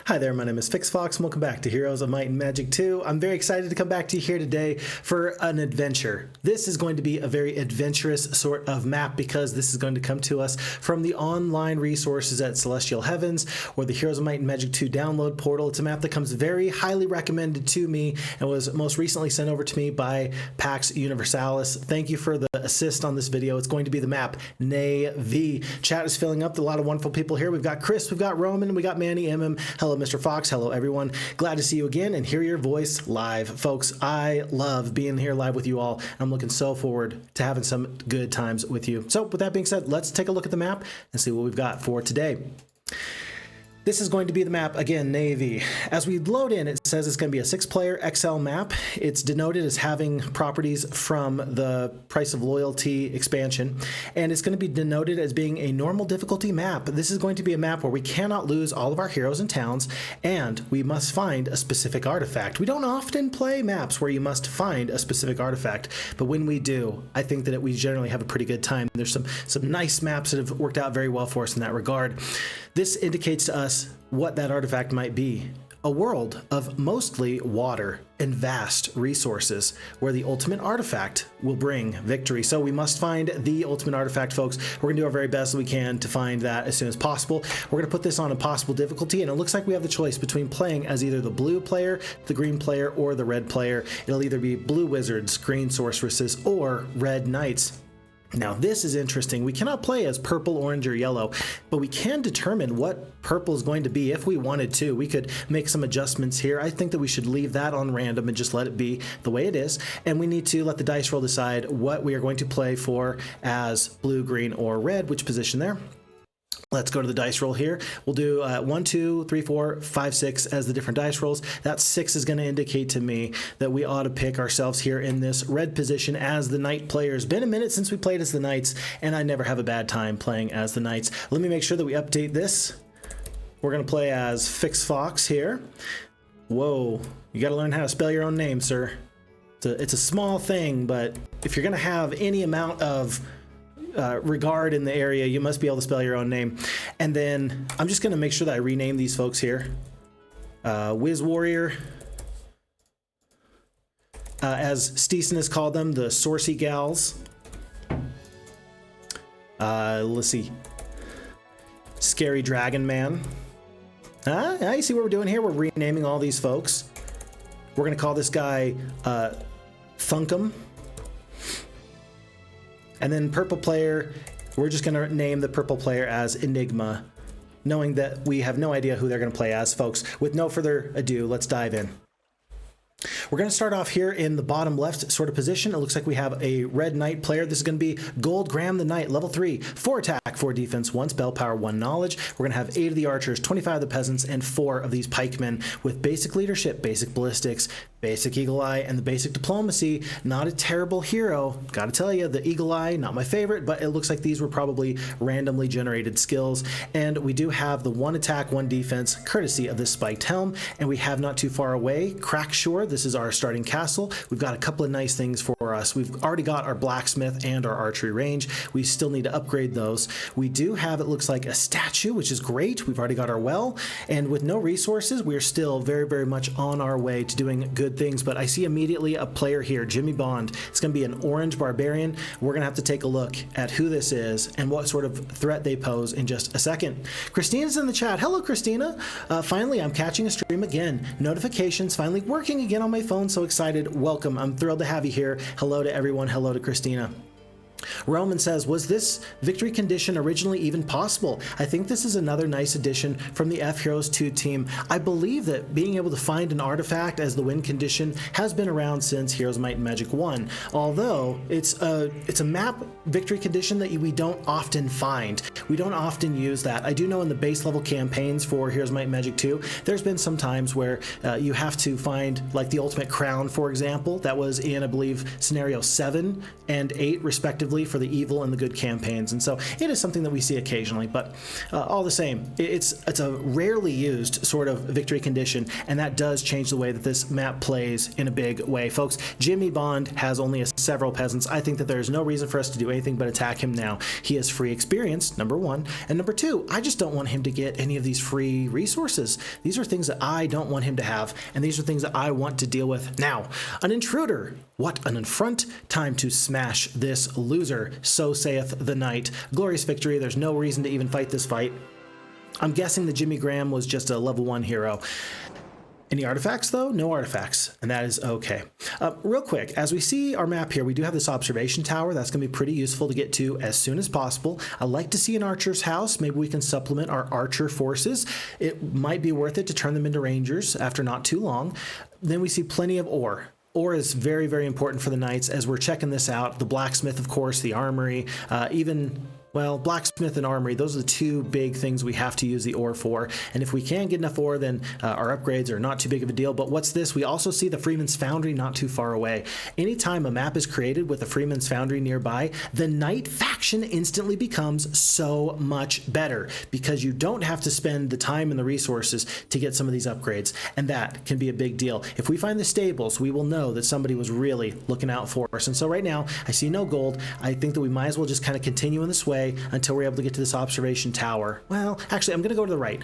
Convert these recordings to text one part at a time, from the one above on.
Hi there, my name is Phixfox, and welcome back to Heroes of Might and Magic 2. I'm very excited to come back to you here today for an adventure. This is going to be a very adventurous sort of map because this is going to come to us from the online resources at Celestial Heavens or the Heroes of Might and Magic 2 download portal. It's a map that comes very highly recommended to me and was most recently sent over to me by Pax Universalis. Thank you for the assist on this video. It's going to be the map Nay-Vee. Chat is filling up. A lot of wonderful people here. We've got Chris, we've got Roman, we got Manny, MM. Hello, Mr. Fox. Hello, everyone. Glad to see you again and hear your voice live. Folks, I love being here live with you all. I'm looking so forward to having some good times with you. So with that being said, let's take a look at the map and see what we've got for today. This is going to be the map, again, Nay-Vee. As we load in, it says it's going to be a 6-player XL map. It's denoted as having properties from the Price of Loyalty expansion, and it's going to be denoted as being a normal difficulty map. This is going to be a map where we cannot lose all of our heroes and towns, and we must find a specific artifact. We don't often play maps where you must find a specific artifact, but when we do, I think that we generally have a pretty good time. There's some nice maps that have worked out very well for us in that regard. This indicates to us what that artifact might be. A world of mostly water and vast resources where the ultimate artifact will bring victory. So we must find the ultimate artifact, folks. We're gonna do our very best we can to find that as soon as possible. We're gonna put this on impossible difficulty, and it looks like we have the choice between playing as either the blue player, the green player, or the red player. It'll either be blue wizards, green sorceresses, or red knights. Now this is interesting. We cannot play as purple, orange, or yellow, but we can determine what purple is going to be if we wanted to. We could make some adjustments here. I think that we should leave that on random and just let it be the way it is. And we need to let the dice roll decide what we are going to play for as blue, green, or red, which position there. Let's go to the dice roll here. We'll do 1, 2, 3, 4, 5, 6 as the different dice rolls. That 6 is going to indicate to me that we ought to pick ourselves here in this red position as the knight player. It's been a minute since we played as the knights, and I never have a bad time playing as the knights. Let me make sure that we update this. We're going to play as Phixfox here. Whoa, you got to learn how to spell your own name, sir. It's a small thing, but if you're going to have any amount of regard in the area, you must be able to spell your own name. And then I'm just going to make sure that I rename these folks here. Wiz-Warrior, as Steeson has called them, the Sorcy-Gals. Let's see. Scary Dragon Man. You see what we're doing here? We're renaming all these folks. We're going to call this guy Thunkum. And then purple player, we're just going to name the purple player as Enigma, knowing that we have no idea who they're going to play as, folks. With no further ado, let's dive in. We're going to start off here in the bottom left sort of position. It looks like we have a red knight player. This is going to be Gold Graham the Knight, level 3, 4 attack, 4 defense, 1 spell power, 1 knowledge. We're going to have 8 of the archers, 25 of the peasants, and 4 of these pikemen with basic leadership, basic ballistics, basic eagle eye, and the basic diplomacy. Not a terrible hero. Gotta tell you, the eagle eye, not my favorite, but it looks like these were probably randomly generated skills. And we do have the 1 attack, 1 defense, courtesy of this spiked helm. And we have not too far away, Crackshore. This is our starting castle. We've got a couple of nice things for us. We've already got our blacksmith and our archery range. We still need to upgrade those. We do have, it looks like, a statue, which is great. We've already got our well. And with no resources, we're still very, very much on our way to doing good things. But I see immediately a player here, Jimmy Bond. It's going to be an orange barbarian. We're going to have to take a look at who this is and what sort of threat they pose in just a second. Christina's in the chat. Hello, Christina. Finally, I'm catching a stream again. Notifications finally working again on my phone. So excited. Welcome. I'm thrilled to have you here. Hello to everyone. Hello to Christina. Roman says, was this victory condition originally even possible? I think this is another nice addition from the FHeroes2 team. I believe that being able to find an artifact as the win condition has been around since Heroes Might and Magic 1, although it's a map victory condition that we don't often find. We don't often use that. I do know in the base level campaigns for Heroes Might and Magic 2, there's been some times where you have to find like the ultimate crown, for example. That was in, I believe, scenario 7 and 8 respectively. respectively for the evil and the good campaigns. And so it is something that we see occasionally, but all the same, it's a rarely used sort of victory condition, and that does change the way that this map plays in a big way. Folks, Jimmy Bond has only several peasants. I think that there's no reason for us to do anything but attack him now. He has free experience, number one, and number two, I just don't want him to get any of these free resources. These are things that I don't want him to have, and these are things that I want to deal with now. An intruder, what an affront, time to smash this loser, so saith the knight. Glorious victory, there's no reason to even fight this fight. I'm guessing that Jimmy Graham was just a level 1 hero. Any artifacts though? No artifacts, and that is okay. Real quick, as we see our map here, we do have this observation tower. That's going to be pretty useful to get to as soon as possible. I like to see an archer's house. Maybe we can supplement our archer forces. It might be worth it to turn them into rangers after not too long. Then we see plenty of ore. Ore is very, very important for the knights as we're checking this out. The blacksmith, of course, the armory, well, blacksmith and armory, those are the two big things we have to use the ore for. And if we can get enough ore, then our upgrades are not too big of a deal. But what's this? We also see the Freeman's Foundry not too far away. Anytime a map is created with a Freeman's Foundry nearby, the knight faction instantly becomes so much better because you don't have to spend the time and the resources to get some of these upgrades. And that can be a big deal. If we find the stables, we will know that somebody was really looking out for us. And so right now, I see no gold. I think that we might as well just kind of continue in this way until we're able to get to this observation tower. Well, actually, I'm going to go to the right.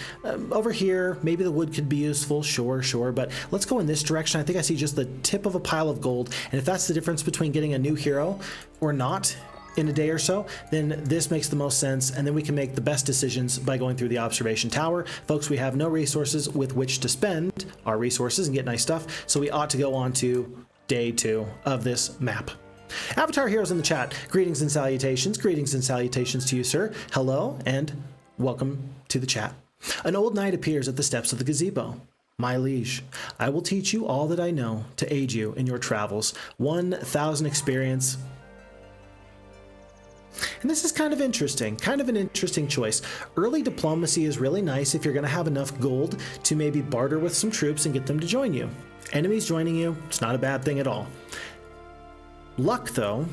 Over here, maybe the wood could be useful. Sure, but let's go in this direction. I think I see just the tip of a pile of gold, and if that's the difference between getting a new hero or not in a day or so, then this makes the most sense, and then we can make the best decisions by going through the observation tower. Folks, we have no resources with which to spend our resources and get nice stuff, so we ought to go on to day 2 of this map. Avatar Heroes in the chat, greetings and salutations to you, sir. Hello and welcome to the chat. An old knight appears at the steps of the gazebo. My liege, I will teach you all that I know to aid you in your travels. 1,000 experience. And this is kind of an interesting choice. Early diplomacy is really nice if you're going to have enough gold to maybe barter with some troops and get them to join you. Enemies joining you, it's not a bad thing at all. Luck, though,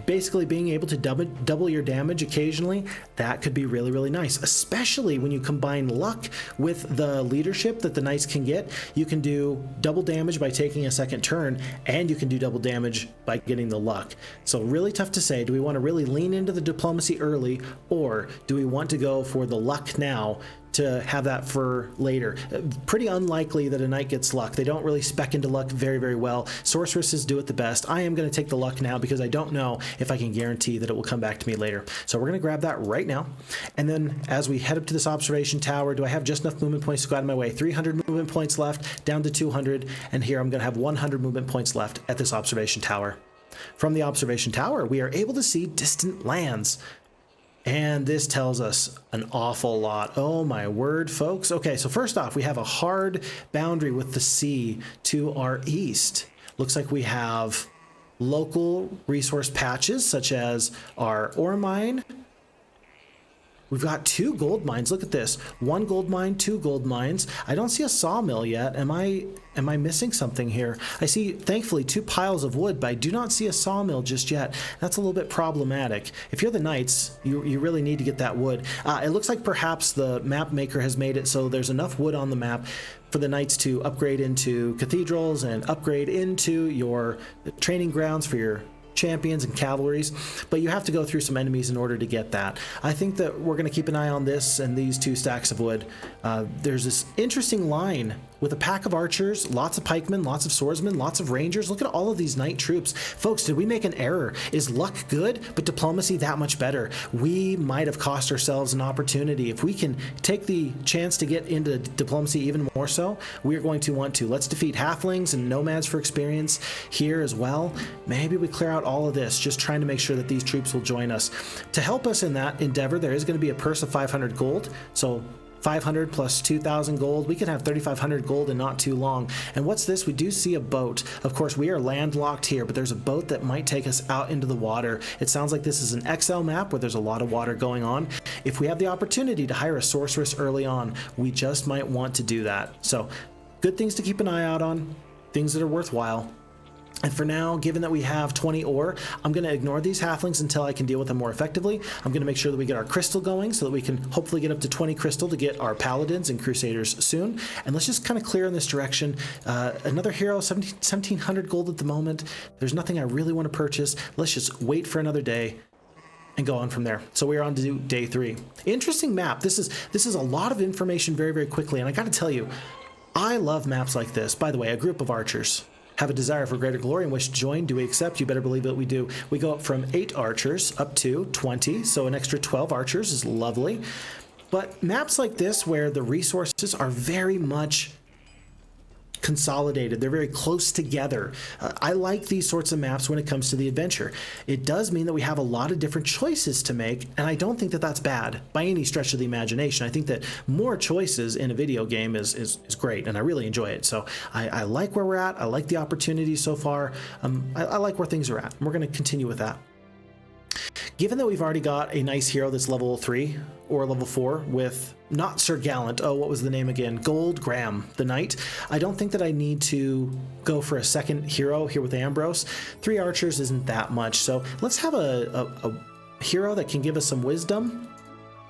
basically being able to double your damage occasionally, that could be really, really nice, especially when you combine luck with the leadership that the knights can get. You can do double damage by taking a second turn, and you can do double damage by getting the luck. So really tough to say, do we want to really lean into the diplomacy early, or do we want to go for the luck now to have that for later? Pretty unlikely that a knight gets luck. They don't really spec into luck very, very well. Sorceresses do it the best. I am going to take the luck now because I don't know if I can guarantee that it will come back to me later. So we're going to grab that right now. And then as we head up to this observation tower, do I have just enough movement points to go out of my way? 300 movement points left, down to 200. And here I'm going to have 100 movement points left at this observation tower. From the observation tower, we are able to see distant lands. And this tells us an awful lot. Oh my word, folks. Okay, so first off, we have a hard boundary with the sea to our east. Looks like we have local resource patches such as our ore mine. We've got 2 gold mines. Look at this. 1 gold mine, 2 gold mines. I don't see a sawmill yet. Am I missing something here? I see, thankfully, 2 piles of wood, but I do not see a sawmill just yet. That's a little bit problematic. If you're the knights, you really need to get that wood. It looks like perhaps the map maker has made it so there's enough wood on the map for the knights to upgrade into cathedrals and upgrade into your training grounds for your champions and cavalries, but you have to go through some enemies in order to get that. I think that we're going to keep an eye on this and these 2 stacks of wood. There's this interesting line with a pack of archers, lots of pikemen, lots of swordsmen, lots of rangers. Look at all of these knight troops. Folks, did we make an error? Is luck good, but diplomacy that much better? We might have cost ourselves an opportunity. If we can take the chance to get into diplomacy even more so, we are going to want to. Let's defeat halflings and nomads for experience here as well. Maybe we clear out all of this, just trying to make sure that these troops will join us. To help us in that endeavor, there is going to be a purse of 500 gold. So 500 plus 2,000 gold. We can have 3,500 gold in not too long. And what's this? We do see a boat. Of course, we are landlocked here, but there's a boat that might take us out into the water. It sounds like this is an XL map where there's a lot of water going on. If we have the opportunity to hire a sorceress early on, we just might want to do that. So good things to keep an eye out on, things that are worthwhile. And for now, given that we have 20 ore, I'm going to ignore these halflings until I can deal with them more effectively. I'm going to make sure that we get our crystal going so that we can hopefully get up to 20 crystal to get our paladins and crusaders soon. And let's just kind of clear in this direction. Another hero, 1700 gold at the moment. There's nothing I really want to purchase. Let's just wait for another day and go on from there. So we're on to day 3. Interesting map. This is a lot of information very, very quickly. And I got to tell you, I love maps like this. By the way, a group of archers have a desire for greater glory and wish to join. Do we accept? You better believe that we do. We go up from 8 archers up to 20, so an extra 12 archers is lovely. But maps like this, where the resources are very much consolidated, they're very close together. I like these sorts of maps when it comes to the adventure. It does mean that we have a lot of different choices to make, and I don't think that that's bad by any stretch of the imagination. I think that more choices in a video game is great, and I really enjoy it. So I like where we're at. I like the opportunities so far. I like where things are at, and we're going to continue with that. Given that we've already got a nice hero that's level 3 or level 4 with not Sir Gallant, oh, what was the name again? Gold Graham, the knight. I don't think that I need to go for a second hero here with Ambrose. 3 archers isn't that much, so let's have a hero that can give us some wisdom.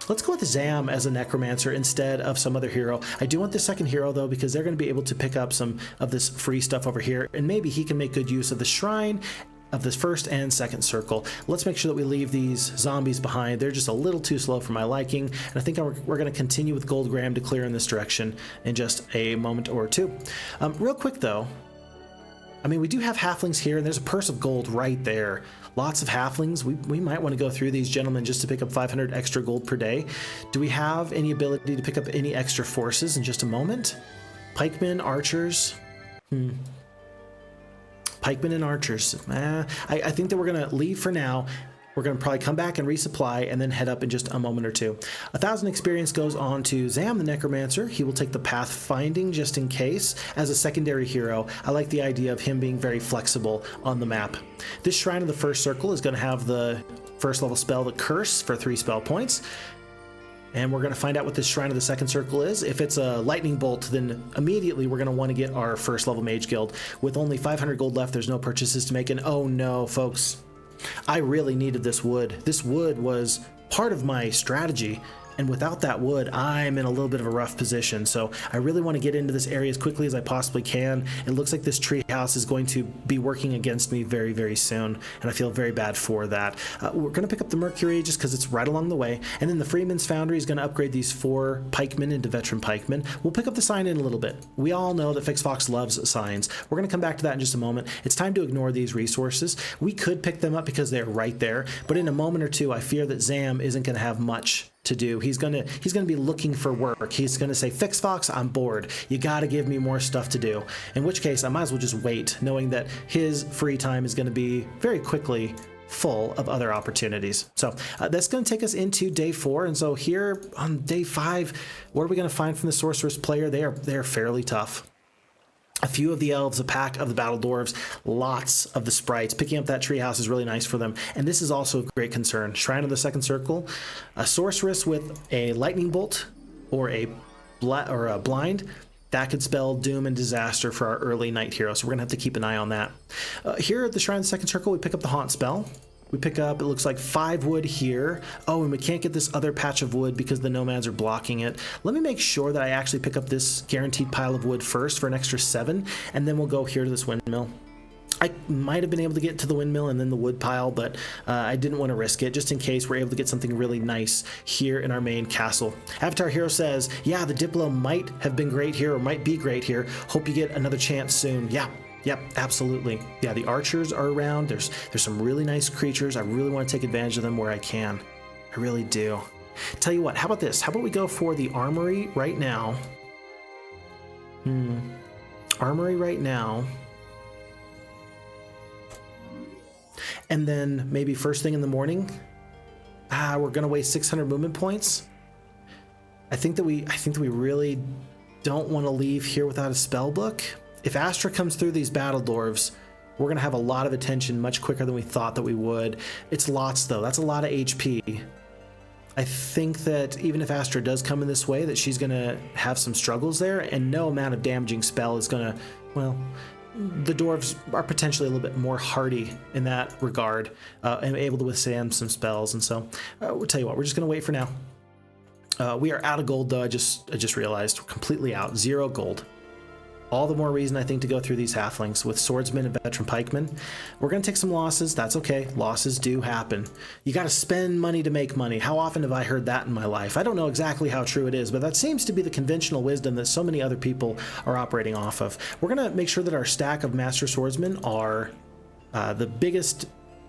Let's go with Zam as a necromancer instead of some other hero. I do want the second hero though, because they're going to be able to pick up some of this free stuff over here, and maybe he can make good use of the shrine of this first and second circle. Let's make sure that we leave these zombies behind. They're just a little too slow for my liking, and I think we're going to continue with Gold Graham to clear in this direction in just a moment or two. Real quick though, I mean, we do have halflings here, and there's a purse of gold right there. Lots of halflings. We might want to go through these gentlemen just to pick up 500 extra gold per day. Do we have any ability to pick up any extra forces in just a moment? Pikemen, archers. Pikemen and archers. I think that we're going to leave for now. We're going to probably come back and resupply and then head up in just a moment or two. 1,000 experience goes on to Zam the Necromancer. He will take the pathfinding just in case as a secondary hero. I like the idea of him being very flexible on the map. This Shrine of the First Circle is going to have the first level spell, the Curse, for 3 spell points. And we're going to find out what this Shrine of the Second Circle is. If it's a lightning bolt, then immediately we're going to want to get our first level mage guild. With only 500 gold left, there's no purchases to make. And oh no, folks, I really needed this wood. This wood was part of my strategy. And without that wood, I'm in a little bit of a rough position. So I really want to get into this area as quickly as I possibly can. It looks like this treehouse is going to be working against me very, very soon. And I feel very bad for that. We're going to pick up the Mercury just because it's right along the way. And then the Freeman's Foundry is going to upgrade these 4 pikemen into veteran pikemen. We'll pick up the sign in a little bit. We all know that Phixfox loves signs. We're going to come back to that in just a moment. It's time to ignore these resources. We could pick them up because they're right there. But in a moment or two, I fear that Zam isn't going to have much to do. He's gonna be looking for work. He's gonna say, Phixfox, I'm bored. You gotta give me more stuff to do. In which case, I might as well just wait, knowing that his free time is gonna be very quickly full of other opportunities. So that's gonna take us into day 4. And so here on day 5, what are we gonna find from the Sorceress player? They are fairly tough. A few of the elves, a pack of the battle dwarves, lots of the sprites. Picking up that treehouse is really nice for them. And this is also of great concern. Shrine of the Second Circle, a sorceress with a lightning bolt or a blind, that could spell doom and disaster for our early knight hero. So we're gonna have to keep an eye on that. Here at the Shrine of the Second Circle, we pick up the haunt spell. We pick up, it looks like 5 wood here. Oh, and we can't get this other patch of wood because the nomads are blocking it. Let me make sure that I actually pick up this guaranteed pile of wood first for an extra 7, and then we'll go here to this windmill. I might have been able to get to the windmill and then the wood pile, but I didn't want to risk it, just in case we're able to get something really nice here in our main castle. Avatar Hero says, yeah, the Diplo might have been great here, or might be great here. Hope you get another chance soon. Yeah. Yep, absolutely. Yeah, the archers are around. There's some really nice creatures. I really want to take advantage of them where I can. I really do. Tell you what, how about this? How about we go for the armory right now? Armory right now. And then maybe first thing in the morning. We're gonna waste 600 movement points. I think that we really don't want to leave here without a spell book. If Astra comes through these battle dwarves, we're going to have a lot of attention much quicker than we thought that we would. It's lots, though. That's a lot of HP. I think that even if Astra does come in this way, that she's going to have some struggles there, and no amount of damaging spell is going to, well, the dwarves are potentially a little bit more hardy in that regard and able to withstand some spells. And so we'll tell you what, we're just going to wait for now. We are out of gold, though. I just realized we're completely out. 0 gold. All the more reason, I think, to go through these halflings with swordsmen and veteran pikemen. We're going to take some losses. That's okay. Losses do happen. You got to spend money to make money. How often have I heard that in my life? I don't know exactly how true it is, but that seems to be the conventional wisdom that so many other people are operating off of. We're going to make sure that our stack of master swordsmen are the biggest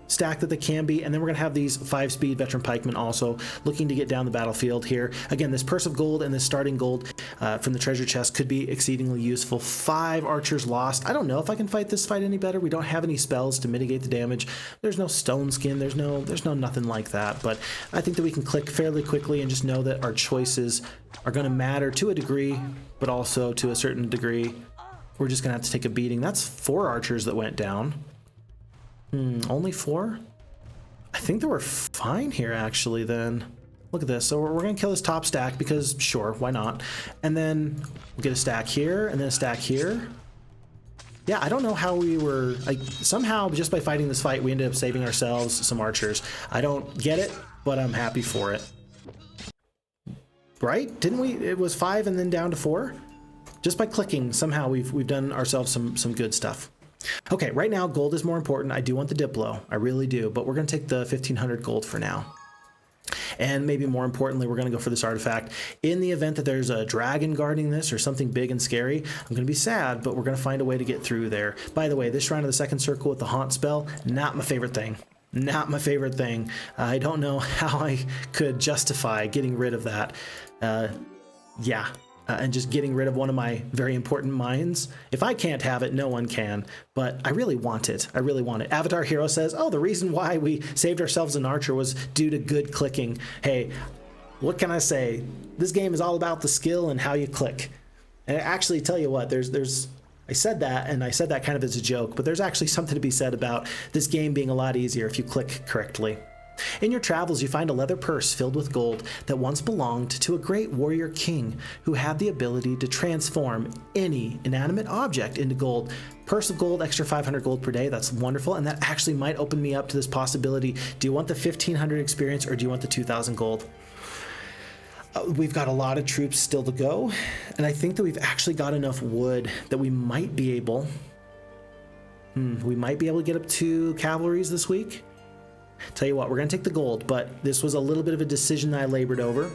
stack that they can be, and then we're going to have these 5-speed veteran pikemen also looking to get down the battlefield here. Again, this purse of gold and this starting gold from the treasure chest could be exceedingly useful. 5 archers lost. I don't know if I can fight this fight any better. We don't have any spells to mitigate the damage. There's no stone skin. There's no nothing like that, but I think that we can click fairly quickly and just know that our choices are going to matter to a degree, but also to a certain degree we're just going to have to take a beating. That's 4 archers that went down. Only 4? I think they were fine here, actually, then. Look at this. So we're going to kill this top stack because, sure, why not? And then we'll get a stack here and then a stack here. Yeah, I don't know how we were... somehow, just by fighting this fight, we ended up saving ourselves some archers. I don't get it, but I'm happy for it. Right? Didn't we? It was 5 and then down to 4? Just by clicking, somehow we've done ourselves some good stuff. Okay, right now gold is more important. I do want the Diplo, I really do, but we're going to take the 1500 gold for now. And maybe more importantly, we're going to go for this artifact. In the event that there's a dragon guarding this or something big and scary, I'm going to be sad, but we're going to find a way to get through there. By the way, this shrine of the second circle with the haunt spell, not my favorite thing. Not my favorite thing. I don't know how I could justify getting rid of that. And just getting rid of one of my very important mines. If I can't have it, no one can, but I really want it. I really want it. Avatar Hero says, oh, the reason why we saved ourselves an archer was due to good clicking. Hey, what can I say? This game is all about the skill and how you click. And I actually tell you what, I said that, and I said that kind of as a joke, but there's actually something to be said about this game being a lot easier if you click correctly. In your travels, you find a leather purse filled with gold that once belonged to a great warrior king who had the ability to transform any inanimate object into gold. Purse of gold, extra 500 gold per day. That's wonderful, and that actually might open me up to this possibility. Do you want the 1500 experience or do you want the 2000 gold? We've got a lot of troops still to go, and I think that we've actually got enough wood that we might be able to get up 2 cavalries this week. Tell you what, we're going to take the gold, but this was a little bit of a decision that I labored over.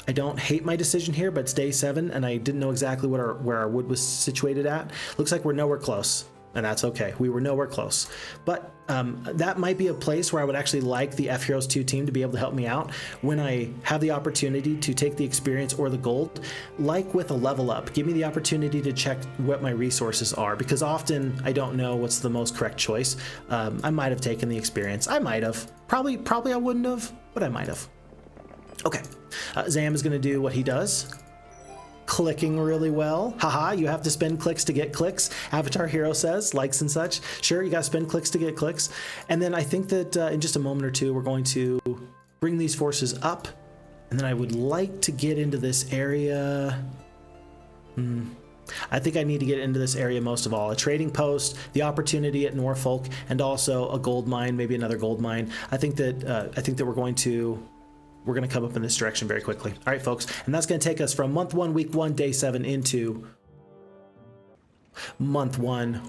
I don't hate my decision here, but it's day 7, and I didn't know exactly where our wood was situated at. Looks like we're nowhere close, and that's okay. We were nowhere close. But that might be a place where I would actually like the FHeroes2 team to be able to help me out when I have the opportunity to take the experience or the gold. Like with a level up, give me the opportunity to check what my resources are, because often I don't know what's the most correct choice. I might have taken the experience. I might have. Probably I wouldn't have, but I might have. Okay, Zam is going to do what he does. Clicking really well. Haha, you have to spend clicks to get clicks. Avatar Hero says, likes and such. Sure, you got to spend clicks to get clicks. And then I think that in just a moment or two, we're going to bring these forces up. And then I would like to get into this area. I think I need to get into this area most of all. A trading post, the opportunity at Norfolk, and also a gold mine, maybe another gold mine. I think that we're going to come up in this direction very quickly. All right, folks, and that's going to take us from month 1, week 1, day 7 into month 1,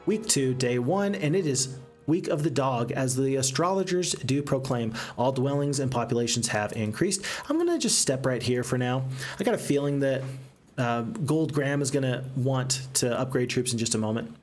week 2, day 1, and it is week of the dog, as the astrologers do proclaim all dwellings and populations have increased. I'm going to just step right here for now. I got a feeling that Gold Graham is going to want to upgrade troops in just a moment.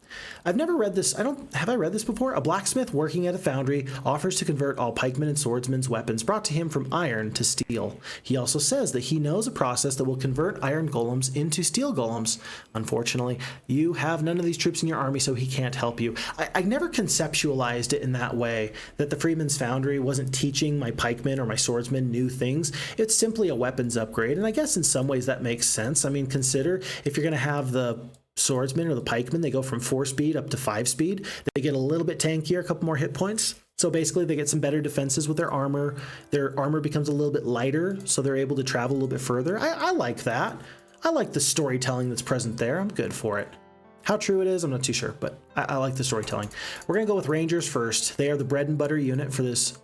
I've never read this. Have I read this before? A blacksmith working at a foundry offers to convert all pikemen and swordsmen's weapons brought to him from iron to steel. He also says that he knows a process that will convert iron golems into steel golems. Unfortunately, you have none of these troops in your army, so he can't help you. I never conceptualized it in that way, that the Freeman's Foundry wasn't teaching my pikemen or my swordsmen new things. It's simply a weapons upgrade, and I guess in some ways that makes sense. I mean, consider if you're going to have the swordsmen or the pikemen, they go from 4 speed up to 5 speed. They get a little bit tankier, a couple more hit points. So basically they get some better defenses with their armor. Their armor becomes a little bit lighter, so they're able to travel a little bit further. I like that. I like the storytelling that's present there. I'm good for it. How true it is, I'm not too sure, but I like the storytelling. We're going to go with Rangers first. They are the bread and butter unit for this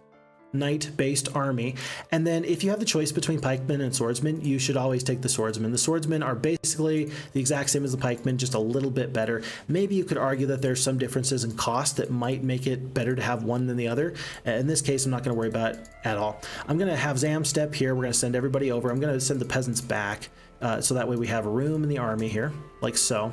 knight-based army. And then if you have the choice between pikemen and swordsmen, you should always take the swordsmen. The swordsmen are basically the exact same as the pikemen, just a little bit better. Maybe you could argue that there's some differences in cost that might make it better to have one than the other. In this case, I'm not going to worry about it at all. I'm going to have Zam step here. We're going to send everybody over. I'm going to send the peasants back so that way we have room in the army here, like so.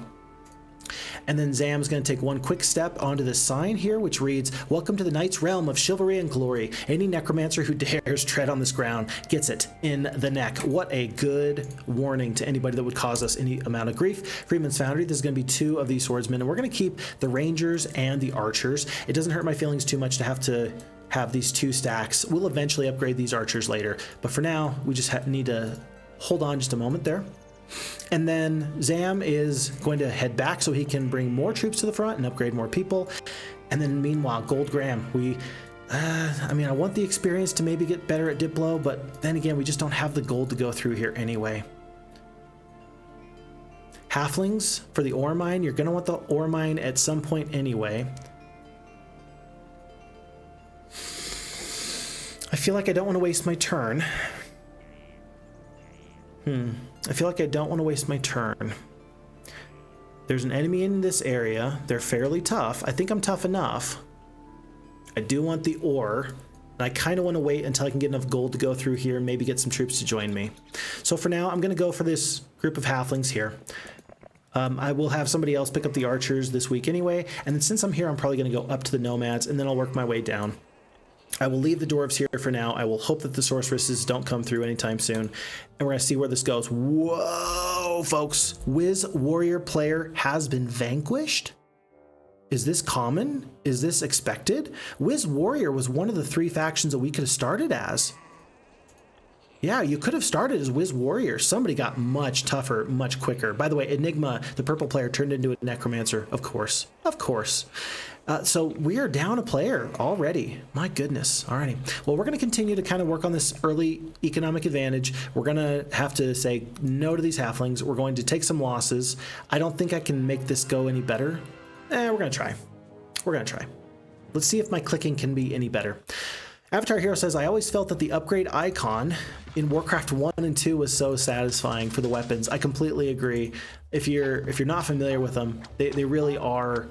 And then Zam's going to take one quick step onto this sign here, which reads, "Welcome to the Knight's realm of chivalry and glory. Any necromancer who dares tread on this ground gets it in the neck." What a good warning to anybody that would cause us any amount of grief. Freeman's Foundry, there's going to be 2 of these swordsmen, and we're going to keep the Rangers and the Archers. It doesn't hurt my feelings too much to have these 2 stacks. We'll eventually upgrade these Archers later, but for now, we just need to hold on just a moment there. And then Zam is going to head back so he can bring more troops to the front and upgrade more people. And then meanwhile, Gold Graham, I mean, I want the experience to maybe get better at Diplo, but then again, we just don't have the gold to go through here anyway. Halflings for the ore mine. You're going to want the ore mine at some point anyway. I feel like I don't want to waste my turn. I feel like I don't want to waste my turn. There's an enemy in this area. They're fairly tough. I think I'm tough enough. I do want the ore. And I kind of want to wait until I can get enough gold to go through here and maybe get some troops to join me. So for now, I'm going to go for this group of halflings here. I will have somebody else pick up the archers this week anyway. And then since I'm here, I'm probably going to go up to the nomads and then I'll work my way down. I will leave the dwarves here for now. I will hope that the sorceresses don't come through anytime soon. And we're going to see where this goes. Whoa, folks. Wiz-Warrior player has been vanquished? Is this common? Is this expected? Wiz-Warrior was one of the 3 factions that we could have started as. Yeah, you could have started as Wiz-Warrior. Somebody got much tougher, much quicker. By the way, Enigma, the purple player, turned into a necromancer. Of course. Of course. So we are down a player already. My goodness. Alrighty. Well, we're going to continue to kind of work on this early economic advantage. We're going to have to say no to these halflings. We're going to take some losses. I don't think I can make this go any better. We're going to try. We're going to try. Let's see if my clicking can be any better. Avatar Hero says, "I always felt that the upgrade icon in Warcraft 1 and 2 was so satisfying for the weapons." I completely agree. If you're not familiar with them, they really are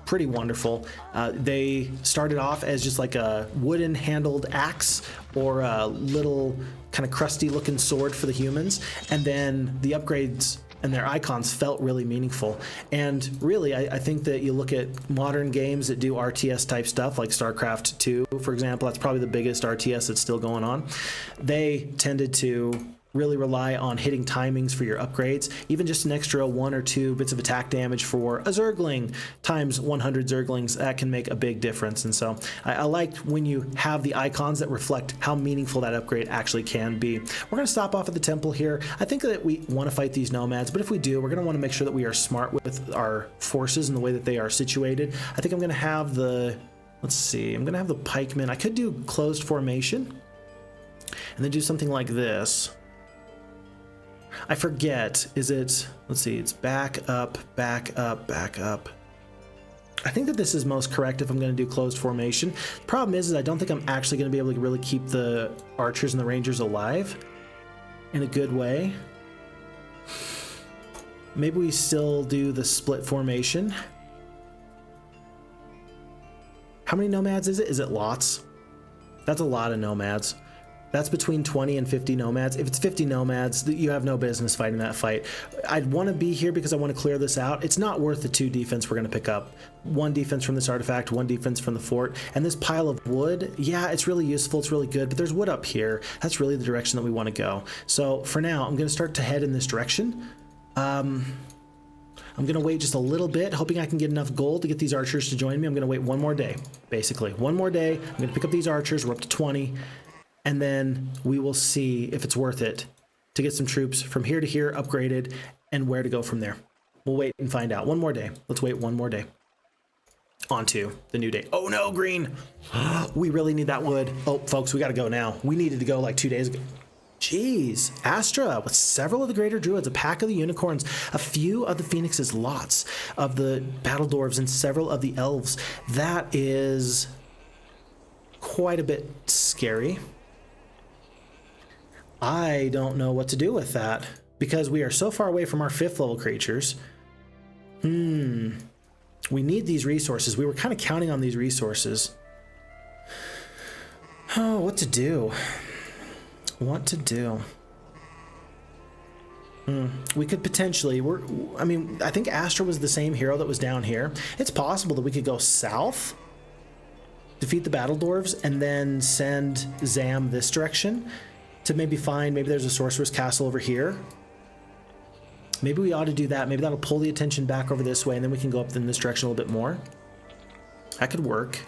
pretty wonderful. They started off as just like a wooden handled axe or a little kind of crusty looking sword for the humans, and then the upgrades and their icons felt really meaningful. And really, I think that you look at modern games that do RTS type stuff like StarCraft 2, for example, that's probably the biggest RTS that's still going on. They tended to really rely on hitting timings for your upgrades. Even just an extra 1 or 2 bits of attack damage for a Zergling times 100 Zerglings, that can make a big difference. And so I like when you have the icons that reflect how meaningful that upgrade actually can be. We're going to stop off at the temple here. I think that we want to fight these nomads, but if we do, we're going to want to make sure that we are smart with our forces and the way that they are situated. I think I'm going to have the, let's see, I'm going to have the pikemen. I could do closed formation and then do something like this. I forget, is it, let's see, it's back up, back up, back up. I think that this is most correct if I'm going to do closed formation. The problem is I don't think I'm actually going to be able to really keep the archers and the rangers alive in a good way. Maybe we still do the split formation. How many nomads is it? Is it lots? That's a lot of nomads. That's between 20 and 50 nomads. If it's 50 nomads, you have no business fighting that fight. I'd want to be here because I want to clear this out. It's not worth the 2 defense we're going to pick up. 1 defense from this artifact, 1 defense from the fort. And this pile of wood, yeah, it's really useful. It's really good, but there's wood up here. That's really the direction that we want to go. So for now, I'm going to start to head in this direction. I'm going to wait just a little bit, hoping I can get enough gold to get these archers to join me. I'm going to wait 1 more day, basically. 1 more day. I'm going to pick up these archers. We're up to 20. And then we will see if it's worth it to get some troops from here to here upgraded and where to go from there. We'll wait and find out. 1 more day. Let's wait 1 more day. On to the new day. Oh no, green. We really need that wood. Oh, folks, we got to go now. We needed to go like 2 days ago. Jeez, Astra with several of the greater druids, a pack of the unicorns, a few of the phoenixes, lots of the battle dwarves, and several of the elves. That is quite a bit scary. I don't know what to do with that because we are so far away from our 5th level creatures. We need these resources. We were kind of counting on these resources. Oh, what to do? What to do? We could potentially, I think Astra was the same hero that was down here. It's possible that we could go south, defeat the battle dwarves, and then send Zam this direction to maybe there's a sorceress castle over here. Maybe we ought to do that. Maybe that'll pull the attention back over this way, and then we can go up in this direction a little bit more. That could work.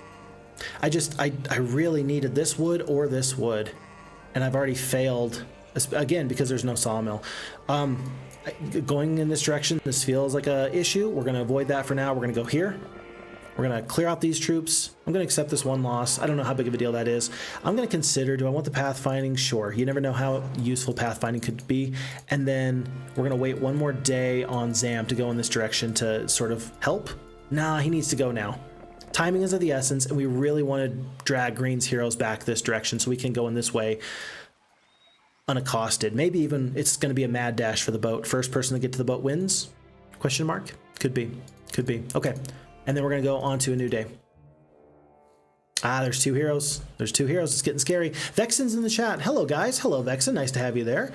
I really needed this wood or this wood, and I've already failed, again, because there's no sawmill. Going in this direction, this feels like a issue. We're going to avoid that for now. We're going to go here. We're going to clear out these troops. I'm going to accept this one loss. I don't know how big of a deal that is. I'm going to consider, do I want the pathfinding? Sure. You never know how useful pathfinding could be. And then we're going to wait one more day on Zam to go in this direction to sort of help. Nah, he needs to go now. Timing is of the essence, and we really want to drag Green's heroes back this direction so we can go in this way unaccosted. Maybe even it's going to be a mad dash for the boat. First person to get to the boat wins? Question mark? Could be. Could be. Okay. And then we're going to go on to a new day. There's 2 heroes. There's 2 heroes. It's getting scary. Vexen's in the chat. Hello, guys. Hello, Vexen. Nice to have you there.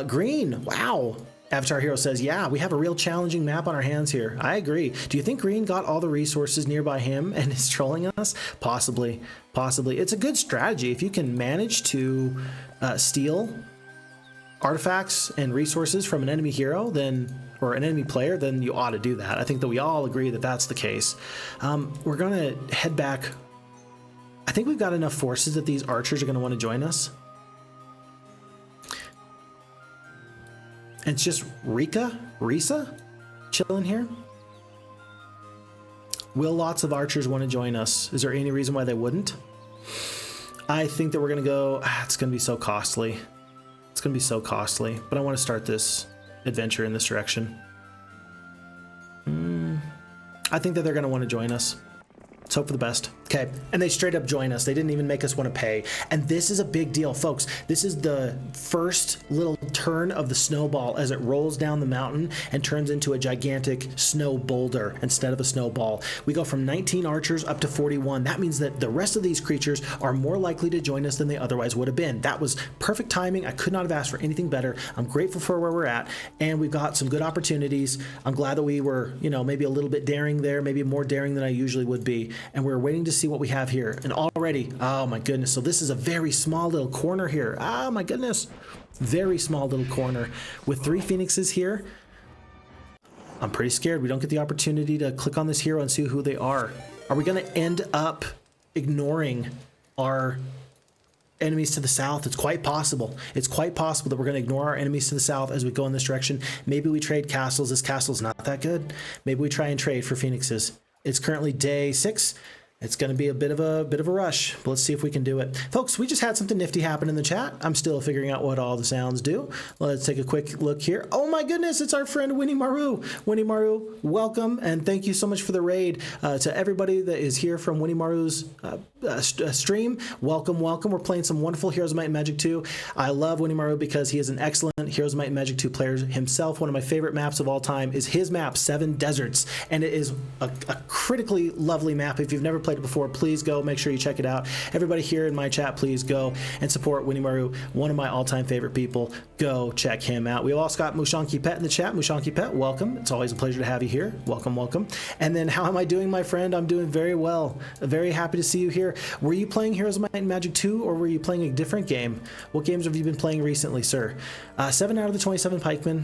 Green. Wow. Avatar Hero says, yeah, we have a real challenging map on our hands here. I agree. Do you think Green got all the resources nearby him and is trolling us? Possibly. Possibly. It's a good strategy. If you can manage to steal artifacts and resources from an enemy hero, or an enemy player, then you ought to do that. I think that we all agree that that's the case. We're going to head back. I think we've got enough forces that these archers are going to want to join us. And it's just Risa chilling here. Will lots of archers want to join us? Is there any reason why they wouldn't? I think that we're going to go, it's going to be so costly. It's going to be so costly, but I want to start this adventure in this direction. I think that they're going to want to join us. Let's hope for the best. Okay, and they straight up join us. They didn't even make us want to pay. And this is a big deal, folks. This is the first little turn of the snowball as it rolls down the mountain and turns into a gigantic snow boulder instead of a snowball. We go from 19 archers up to 41. That means that the rest of these creatures are more likely to join us than they otherwise would have been. That was perfect timing. I could not have asked for anything better. I'm grateful for where we're at, and we've got some good opportunities. I'm glad that we were, maybe a little bit daring there, maybe more daring than I usually would be. And we're waiting to see what we have here. And already, oh my goodness. So this is a very small little corner here. Oh my goodness. Very small little corner with 3 phoenixes here. I'm pretty scared we don't get the opportunity to click on this hero and see who they are. Are we going to end up ignoring our enemies to the south? It's quite possible. It's quite possible that we're going to ignore our enemies to the south as we go in this direction. Maybe we trade castles. This castle's not that good. Maybe we try and trade for phoenixes. It's currently day 6. It's going to be a bit of a rush, but let's see if we can do it. Folks, we just had something nifty happen in the chat. I'm still figuring out what all the sounds do. Let's take a quick look here. Oh my goodness, it's our friend Winnie Maru. Winnie Maru, welcome, and thank you so much for the raid. To everybody that is here from Winnie Maru's stream, welcome, welcome. We're playing some wonderful Heroes of Might and Magic 2. I love Winnie Maru because he is an excellent Heroes of Might and Magic 2 player himself. One of my favorite maps of all time is his map, 7 Deserts, and it is a critically lovely map. If you've never played it before, please go make sure you check it out. Everybody here in my chat, please go and support Winnie Maru, one of my all-time favorite people. Go check him out. We've also got Mushanki Pet in the chat. Mushanki Pet, welcome. It's always a pleasure to have you here. Welcome, welcome. And then how am I doing, my friend? I'm doing very well. Very happy to see you here. Were you playing Heroes of Might and Magic 2, or were you playing a different game? What games have you been playing recently, sir? 7 out of the 27 pikemen.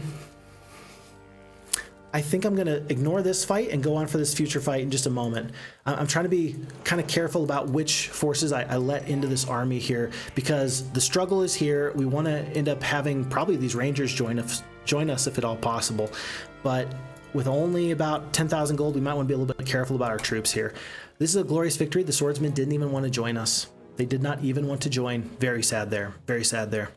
I think I'm going to ignore this fight and go on for this future fight in just a moment. I'm trying to be kind of careful about which forces I let into this army here, because the struggle is here. We want to end up having probably these rangers join us if at all possible. But with only about 10,000 gold, we might want to be a little bit careful about our troops here. This is a glorious victory. The swordsmen didn't even want to join us. They did not even want to join. Very sad there. Very sad there.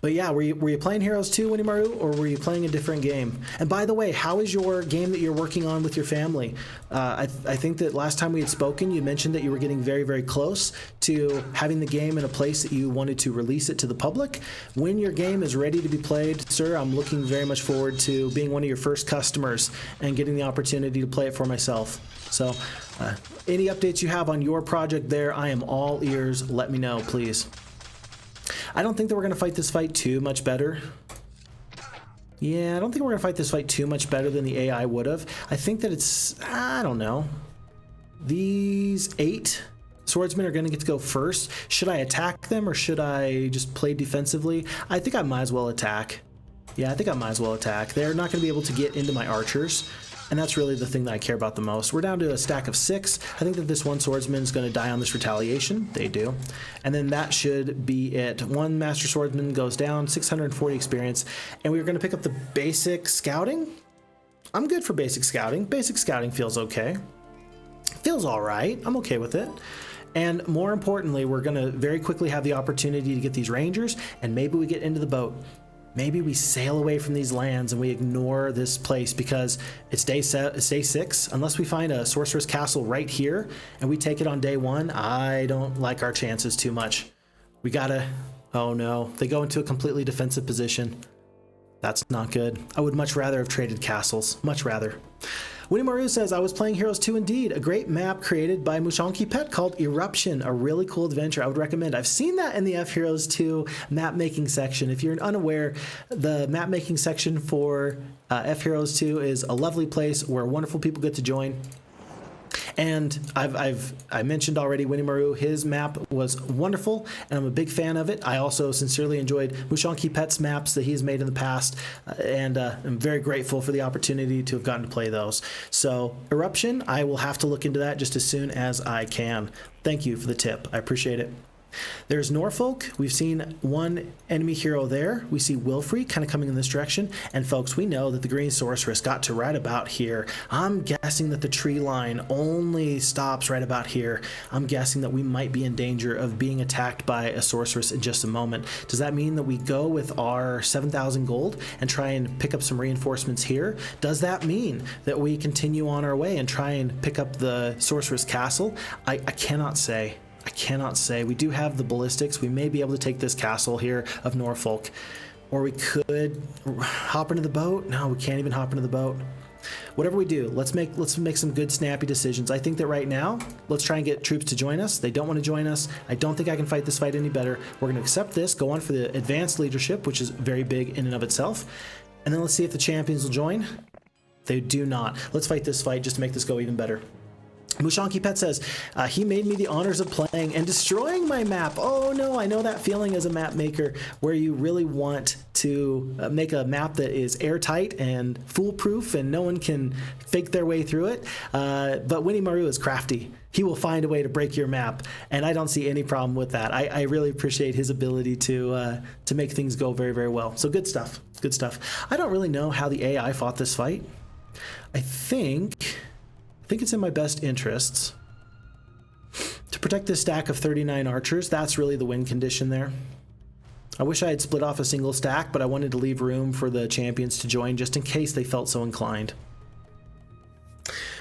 But yeah, were you playing Heroes 2, Winimaru, or were you playing a different game? And by the way, how is your game that you're working on with your family? I think that last time we had spoken, you mentioned that you were getting very, very close to having the game in a place that you wanted to release it to the public. When your game is ready to be played, sir, I'm looking very much forward to being one of your first customers and getting the opportunity to play it for myself. So any updates you have on your project there, I am all ears. Let me know, please. I don't think that we're going to fight this fight too much better. Yeah, I don't think we're going to fight this fight too much better than the AI would have. I think that it's, I don't know. These 8 swordsmen are going to get to go first. Should I attack them or should I just play defensively? I think I might as well attack. Yeah, I think I might as well attack. They're not going to be able to get into my archers. And that's really the thing that I care about the most. We're down to a stack of 6. I think that this one swordsman is going to die on this retaliation. They do. And then that should be it. One master swordsman goes down, 640 experience. And we're going to pick up the basic scouting. I'm good for basic scouting. Basic scouting feels okay. Feels all right. I'm okay with it. And more importantly, we're going to very quickly have the opportunity to get these rangers, and maybe we get into the boat. Maybe we sail away from these lands and we ignore this place because it's day 6. Unless we find a sorceress castle right here and we take it on day 1, I don't like our chances too much. We gotta, oh no, they go into a completely defensive position. That's not good. I would much rather have traded castles, much rather. Winimaru says, I was playing Heroes 2 indeed, a great map created by Mushanki Pet called Eruption, a really cool adventure I would recommend. I've seen that in the Heroes 2 map making section. If you're unaware, the map making section for Heroes 2 is a lovely place where wonderful people get to join. And I mentioned already Winimaru, his map was wonderful, and I'm a big fan of it. I also sincerely enjoyed Mushanki Pet's maps that he's made in the past, and I'm very grateful for the opportunity to have gotten to play those. So Eruption, I will have to look into that just as soon as I can. Thank you for the tip. I appreciate it. There's Norfolk. We've seen one enemy hero there. We see Wilfrey kind of coming in this direction. And folks, we know that the green sorceress got to right about here. I'm guessing that the tree line only stops right about here. I'm guessing that we might be in danger of being attacked by a sorceress in just a moment. Does that mean that we go with our 7,000 gold and try and pick up some reinforcements here? Does that mean that we continue on our way and try and pick up the sorceress castle? I cannot say. I cannot say. We do have the ballistics. We may be able to take this castle here of Norfolk. Or we could hop into the boat. No, we can't even hop into the boat. Whatever we do, let's make some good snappy decisions. I think that right now, let's try and get troops to join us. They don't want to join us. I don't think I can fight this fight any better. We're going to accept this, go on for the advanced leadership, which is very big in and of itself. And then let's see if the champions will join. They do not. Let's fight this fight just to make this go even better. Mushanki Pet says, he made me the honors of playing and destroying my map. Oh no, I know that feeling as a map maker where you really want to make a map that is airtight and foolproof and no one can fake their way through it. But Winimaru is crafty. He will find a way to break your map, and I don't see any problem with that. I really appreciate his ability to make things go very, very well. So good stuff, good stuff. I don't really know how the AI fought this fight. I think it's in my best interests to protect this stack of 39 archers. That's really the win condition there. I wish I had split off a single stack, but I wanted to leave room for the champions to join just in case they felt so inclined.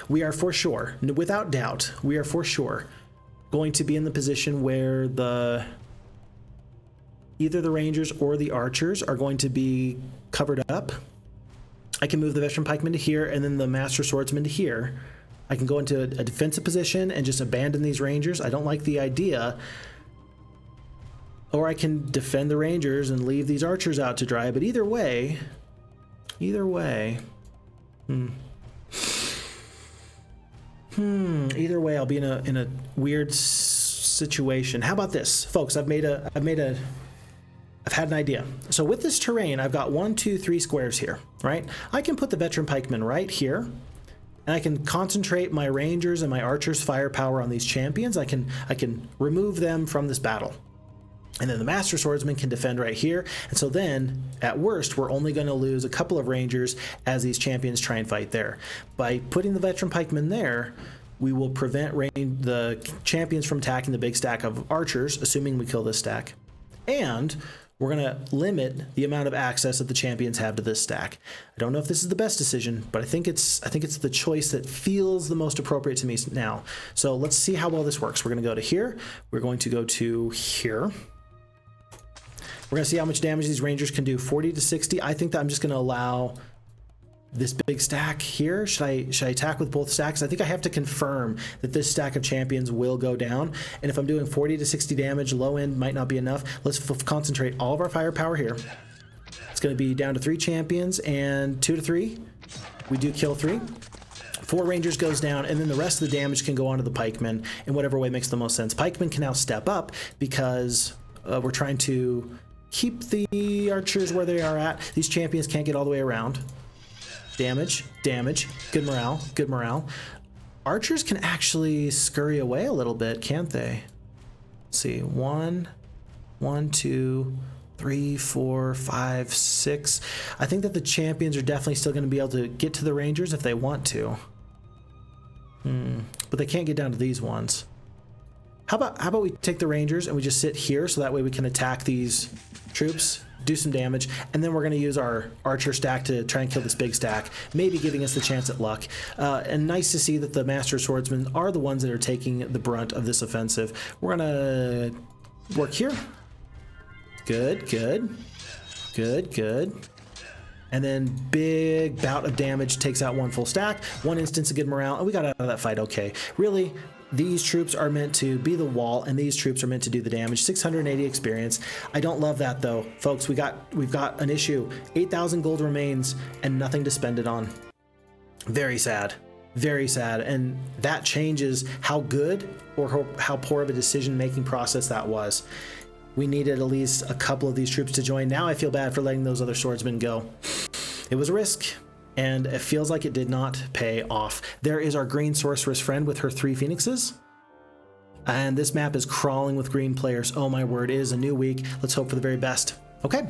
We are for sure, without doubt, we are for sure going to be in the position where either the rangers or the archers are going to be covered up. I can move the veteran pikeman to here and then the master swordsman to here. I can go into a defensive position and just abandon these rangers. I don't like the idea. Or I can defend the rangers and leave these archers out to dry. But either way, either way, I'll be in a weird situation. How about this, folks? I've had an idea. So with this terrain, I've got 1, 2, 3 squares here, right? I can put the veteran pikeman right here. And I can concentrate my rangers and my archers' firepower on these champions. I can remove them from this battle. And then the master swordsman can defend right here. And so then, at worst, we're only going to lose a couple of rangers as these champions try and fight there. By putting the veteran pikeman there, we will prevent the champions from attacking the big stack of archers, assuming we kill this stack. And we're going to limit the amount of access that the champions have to this stack. I don't know if this is the best decision, but I think it's the choice that feels the most appropriate to me now. So let's see how well this works. We're going to go to here. We're going to go to here. We're going to see how much damage these rangers can do. 40 to 60. I think that I'm just going to allow this big stack here. Should I attack with both stacks? I think I have to confirm that this stack of champions will go down. And if I'm doing 40 to 60 damage, low end might not be enough. Let's concentrate all of our firepower here. It's going to be down to 3 champions and 2 to 3. We do kill 3. 4 rangers goes down, and then the rest of the damage can go onto the pikemen in whatever way makes the most sense. Pikemen can now step up because we're trying to keep the archers where they are at. These champions can't get all the way around. Damage, damage, good morale, good morale. Archers can actually scurry away a little bit, can't they? Let's see, 1, 2, 3, 4, 5, 6. I think that the champions are definitely still going to be able to get to the rangers if they want to. But they can't get down to these ones. How about we take the rangers and we just sit here so that way we can attack these troops, do some damage, and then we're going to use our archer stack to try and kill this big stack, maybe giving us the chance at luck. And nice to see that the master swordsmen are the ones that are taking the brunt of this offensive. We're going to work here. Good, good, good, good. And then big bout of damage takes out 1 full stack, 1 instance of good morale, and we got out of that fight okay. Really, these troops are meant to be the wall, and these troops are meant to do the damage. 680 experience. I don't love that though, folks. We've got an issue. 8,000 gold remains and nothing to spend it on. Very sad. Very sad. And that changes how good or how poor of a decision-making process that was. We needed at least a couple of these troops to join. Now I feel bad for letting those other swordsmen go. It was a risk, and it feels like it did not pay off. There is our green sorceress friend with her 3 phoenixes. And this map is crawling with green players. Oh my word, it is a new week. Let's hope for the very best. Okay.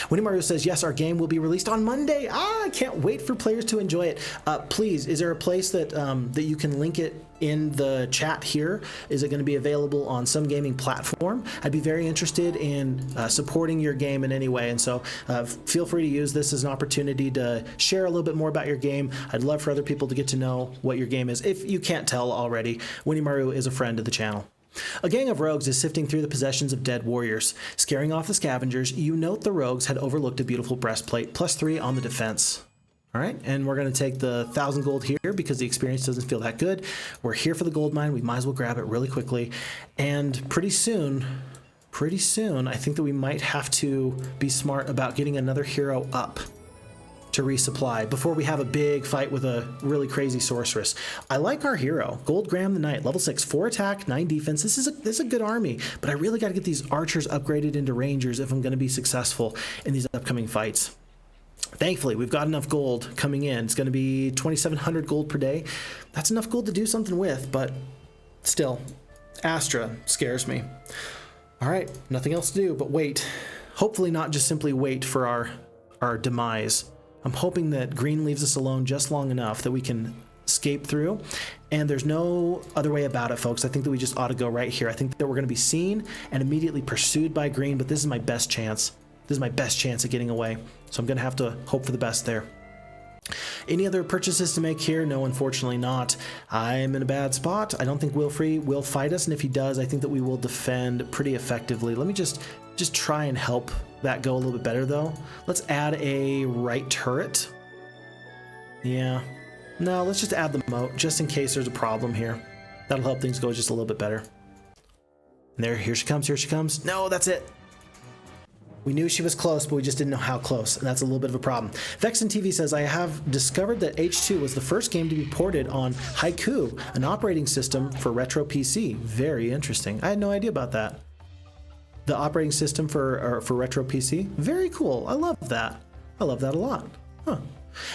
Winnie Mario says, yes, our game will be released on Monday. I can't wait for players to enjoy it. Please, is there a place that that you can link it in the chat here? Is it going to be available on some gaming platform? I'd be very interested in supporting your game in any way. And so feel free to use this as an opportunity to share a little bit more about your game. I'd love for other people to get to know what your game is. If you can't tell already, Winnie Mario is a friend of the channel. A gang of rogues is sifting through the possessions of dead warriors. Scaring off the scavengers, you note the rogues had overlooked a beautiful breastplate, +3 on the defense. All right, and we're going to take the 1,000 gold here because the experience doesn't feel that good. We're here for the gold mine. We might as well grab it really quickly. And pretty soon, I think that we might have to be smart about getting another hero up to resupply before we have a big fight with a really crazy sorceress. I like our hero, Gold Graham the Knight, level 6, 4 attack, 9 defense. This is a good army, but I really got to get these archers upgraded into rangers if I'm going to be successful in these upcoming fights. Thankfully, we've got enough gold coming in. It's going to be 2,700 gold per day. That's enough gold to do something with, but still, Astra scares me. All right, nothing else to do but wait. Hopefully not just simply wait for our demise. I'm hoping that green leaves us alone just long enough that we can escape through, and there's no other way about it, folks. I think that we just ought to go right here. I think that we're going to be seen and immediately pursued by green, but this is my best chance. This is my best chance at getting away, so I'm going to have to hope for the best there. Any other purchases to make here? No, unfortunately not. I'm in a bad spot. I don't think Wilfrey will fight us, and if he does, I think that we will defend pretty effectively. Let me just try and help that go a little bit better, though. Let's add a right turret. Yeah. No, let's just add the moat, just in case there's a problem here. That'll help things go just a little bit better. And there, here she comes, here she comes. No, that's it. We knew she was close, but we just didn't know how close, and that's a little bit of a problem. Vexen TV says, I have discovered that H2 was the first game to be ported on Haiku, an operating system for retro PC. Very interesting. I had no idea about that. The operating system for retro PC? Very cool. I love that. I love that a lot. Huh.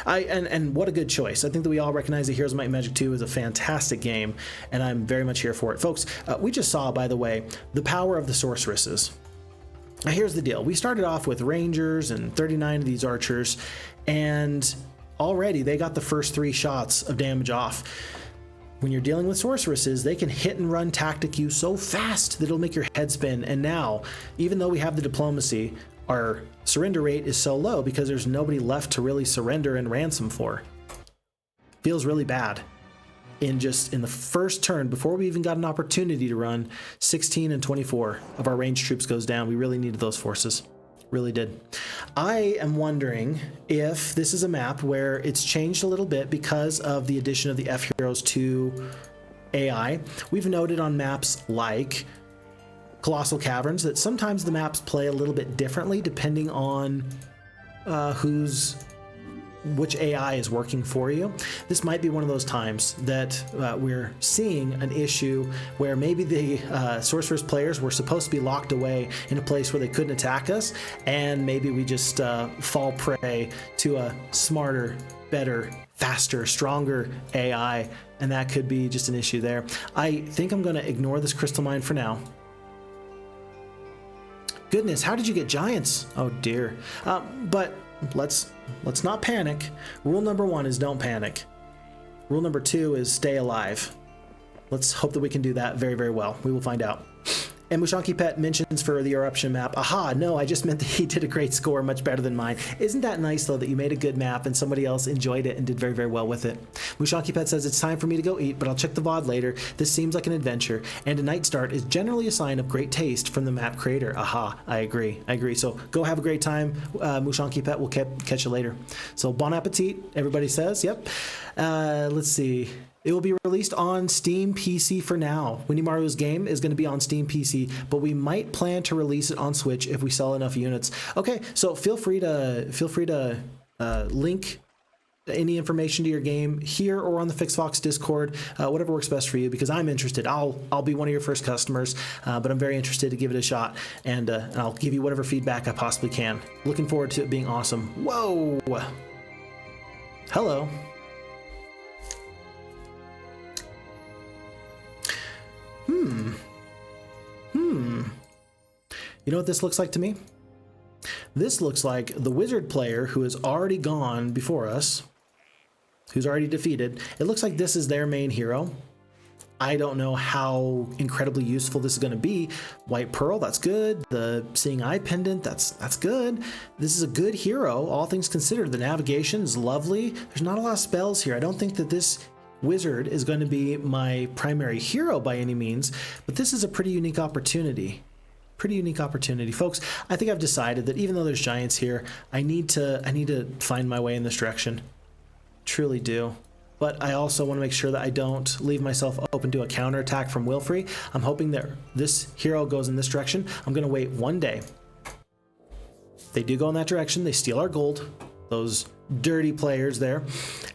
And what a good choice. I think that we all recognize that Heroes of Might and Magic 2 is a fantastic game, and I'm very much here for it. Folks, we just saw, by the way, the power of the sorceresses. Now here's the deal. We started off with rangers and 39 of these archers, and already they got the first 3 shots of damage off. When you're dealing with sorceresses, they can hit and run tactic you so fast that it'll make your head spin. And now, even though we have the diplomacy, our surrender rate is so low because there's nobody left to really surrender and ransom for. Feels really bad. In the first turn, before we even got an opportunity to run, 16 and 24 of our ranged troops goes down. We really needed those forces. Really did. I am wondering if this is a map where it's changed a little bit because of the addition of the FHeroes2 AI. We've noted on maps like Colossal Caverns that sometimes the maps play a little bit differently depending on which AI is working for you. This might be one of those times that we're seeing an issue where maybe the Sorceress players were supposed to be locked away in a place where they couldn't attack us, and maybe we just fall prey to a smarter, better, faster, stronger AI, and that could be just an issue there. I think I'm going to ignore this crystal mine for now. Goodness, how did you get giants? Oh dear. But let's not panic. Rule number 1 is don't panic. Rule number 2 is stay alive. Let's hope that we can do that very, very well. We will find out. And Mushanki Pet mentions for the eruption map, aha, no, I just meant that he did a great score, much better than mine. Isn't that nice, though, that you made a good map and somebody else enjoyed it and did very, very well with it? Mushanki Pet says, it's time for me to go eat, but I'll check the VOD later. This seems like an adventure, and a night start is generally a sign of great taste from the map creator. Aha, I agree. So go have a great time, Mushanki Pet. We'll catch you later. So bon appetit, everybody says. Yep. Let's see. It will be released on Steam PC for now. Winimaru's game is going to be on Steam PC, but we might plan to release it on Switch if we sell enough units. Okay, so feel free to link any information to your game here or on the Phixfox Discord, whatever works best for you, because I'm interested. I'll be one of your first customers, but I'm very interested to give it a shot, and I'll give you whatever feedback I possibly can. Looking forward to it being awesome. Whoa! Hello. You know what this looks like to me? This looks like the wizard player who has already gone before us, who's already defeated. It looks like this is their main hero. I don't know how incredibly useful this is going to be. White Pearl, that's good. The Seeing Eye Pendant, that's good. This is a good hero, all things considered. The navigation is lovely. There's not a lot of spells here. I don't think that this wizard is going to be my primary hero by any means, but this is a pretty unique opportunity. Folks. I think I've decided that even though there's giants here, I need to find my way in this direction. Truly do. But I also want to make sure that I don't leave myself open to a counterattack from Wilfrey. I'm hoping that this hero goes in this direction. I'm going to wait one day. They do go in that direction. They steal our gold. Those dirty players there.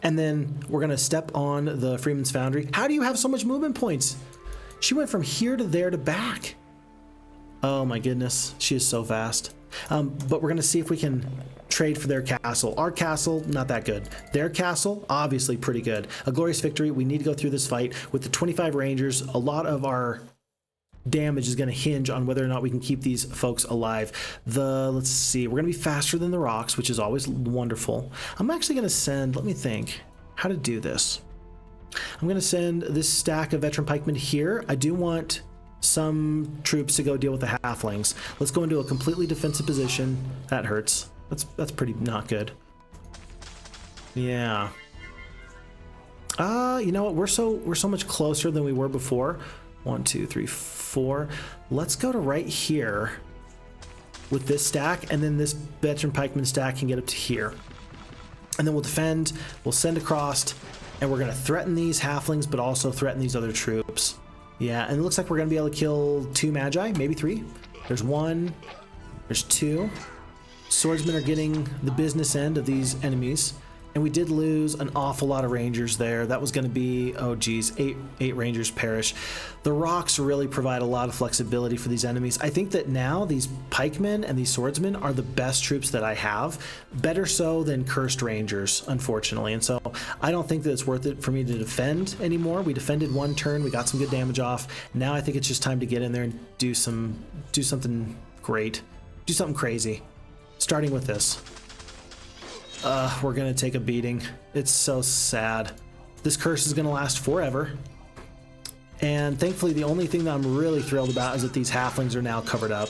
And then we're going to step on the Freeman's Foundry. How do you have so much movement points? She went from here to there to back. Oh my goodness. She is so fast. But we're going to see if we can trade for their castle. Our castle, not that good. Their castle, obviously pretty good. A glorious victory. We need to go through this fight with the 25 Rangers. A lot of our damage is going to hinge on whether or not we can keep these folks alive. Let's see, we're going to be faster than the rocks, which is always wonderful. I'm actually going to send, let me think how to do this. I'm going to send this stack of veteran pikemen here. I do want some troops to go deal with the halflings. Let's go into a completely defensive position. That hurts. That's pretty not good. Yeah. You know what? We're so much closer than we were before. 1, 2, 3, 4. Let's go to right here with this stack, and then this veteran pikeman stack can get up to here. And then we'll defend, we'll send across, and we're going to threaten these halflings, but also threaten these other troops. Yeah, and it looks like we're going to be able to kill 2 magi, maybe 3. There's 1, there's 2. Swordsmen are getting the business end of these enemies. And we did lose an awful lot of rangers there. That was going to be, oh geez, 8 rangers perish. The rocks really provide a lot of flexibility for these enemies. I think that now these pikemen and these swordsmen are the best troops that I have. Better so than cursed rangers, unfortunately. And so I don't think that it's worth it for me to defend anymore. We defended 1 turn. We got some good damage off. Now I think it's just time to get in there and do something great. Do something crazy. Starting with this. We're gonna take a beating. It's so sad. This curse is gonna last forever. And thankfully, the only thing that I'm really thrilled about is that these halflings are now covered up.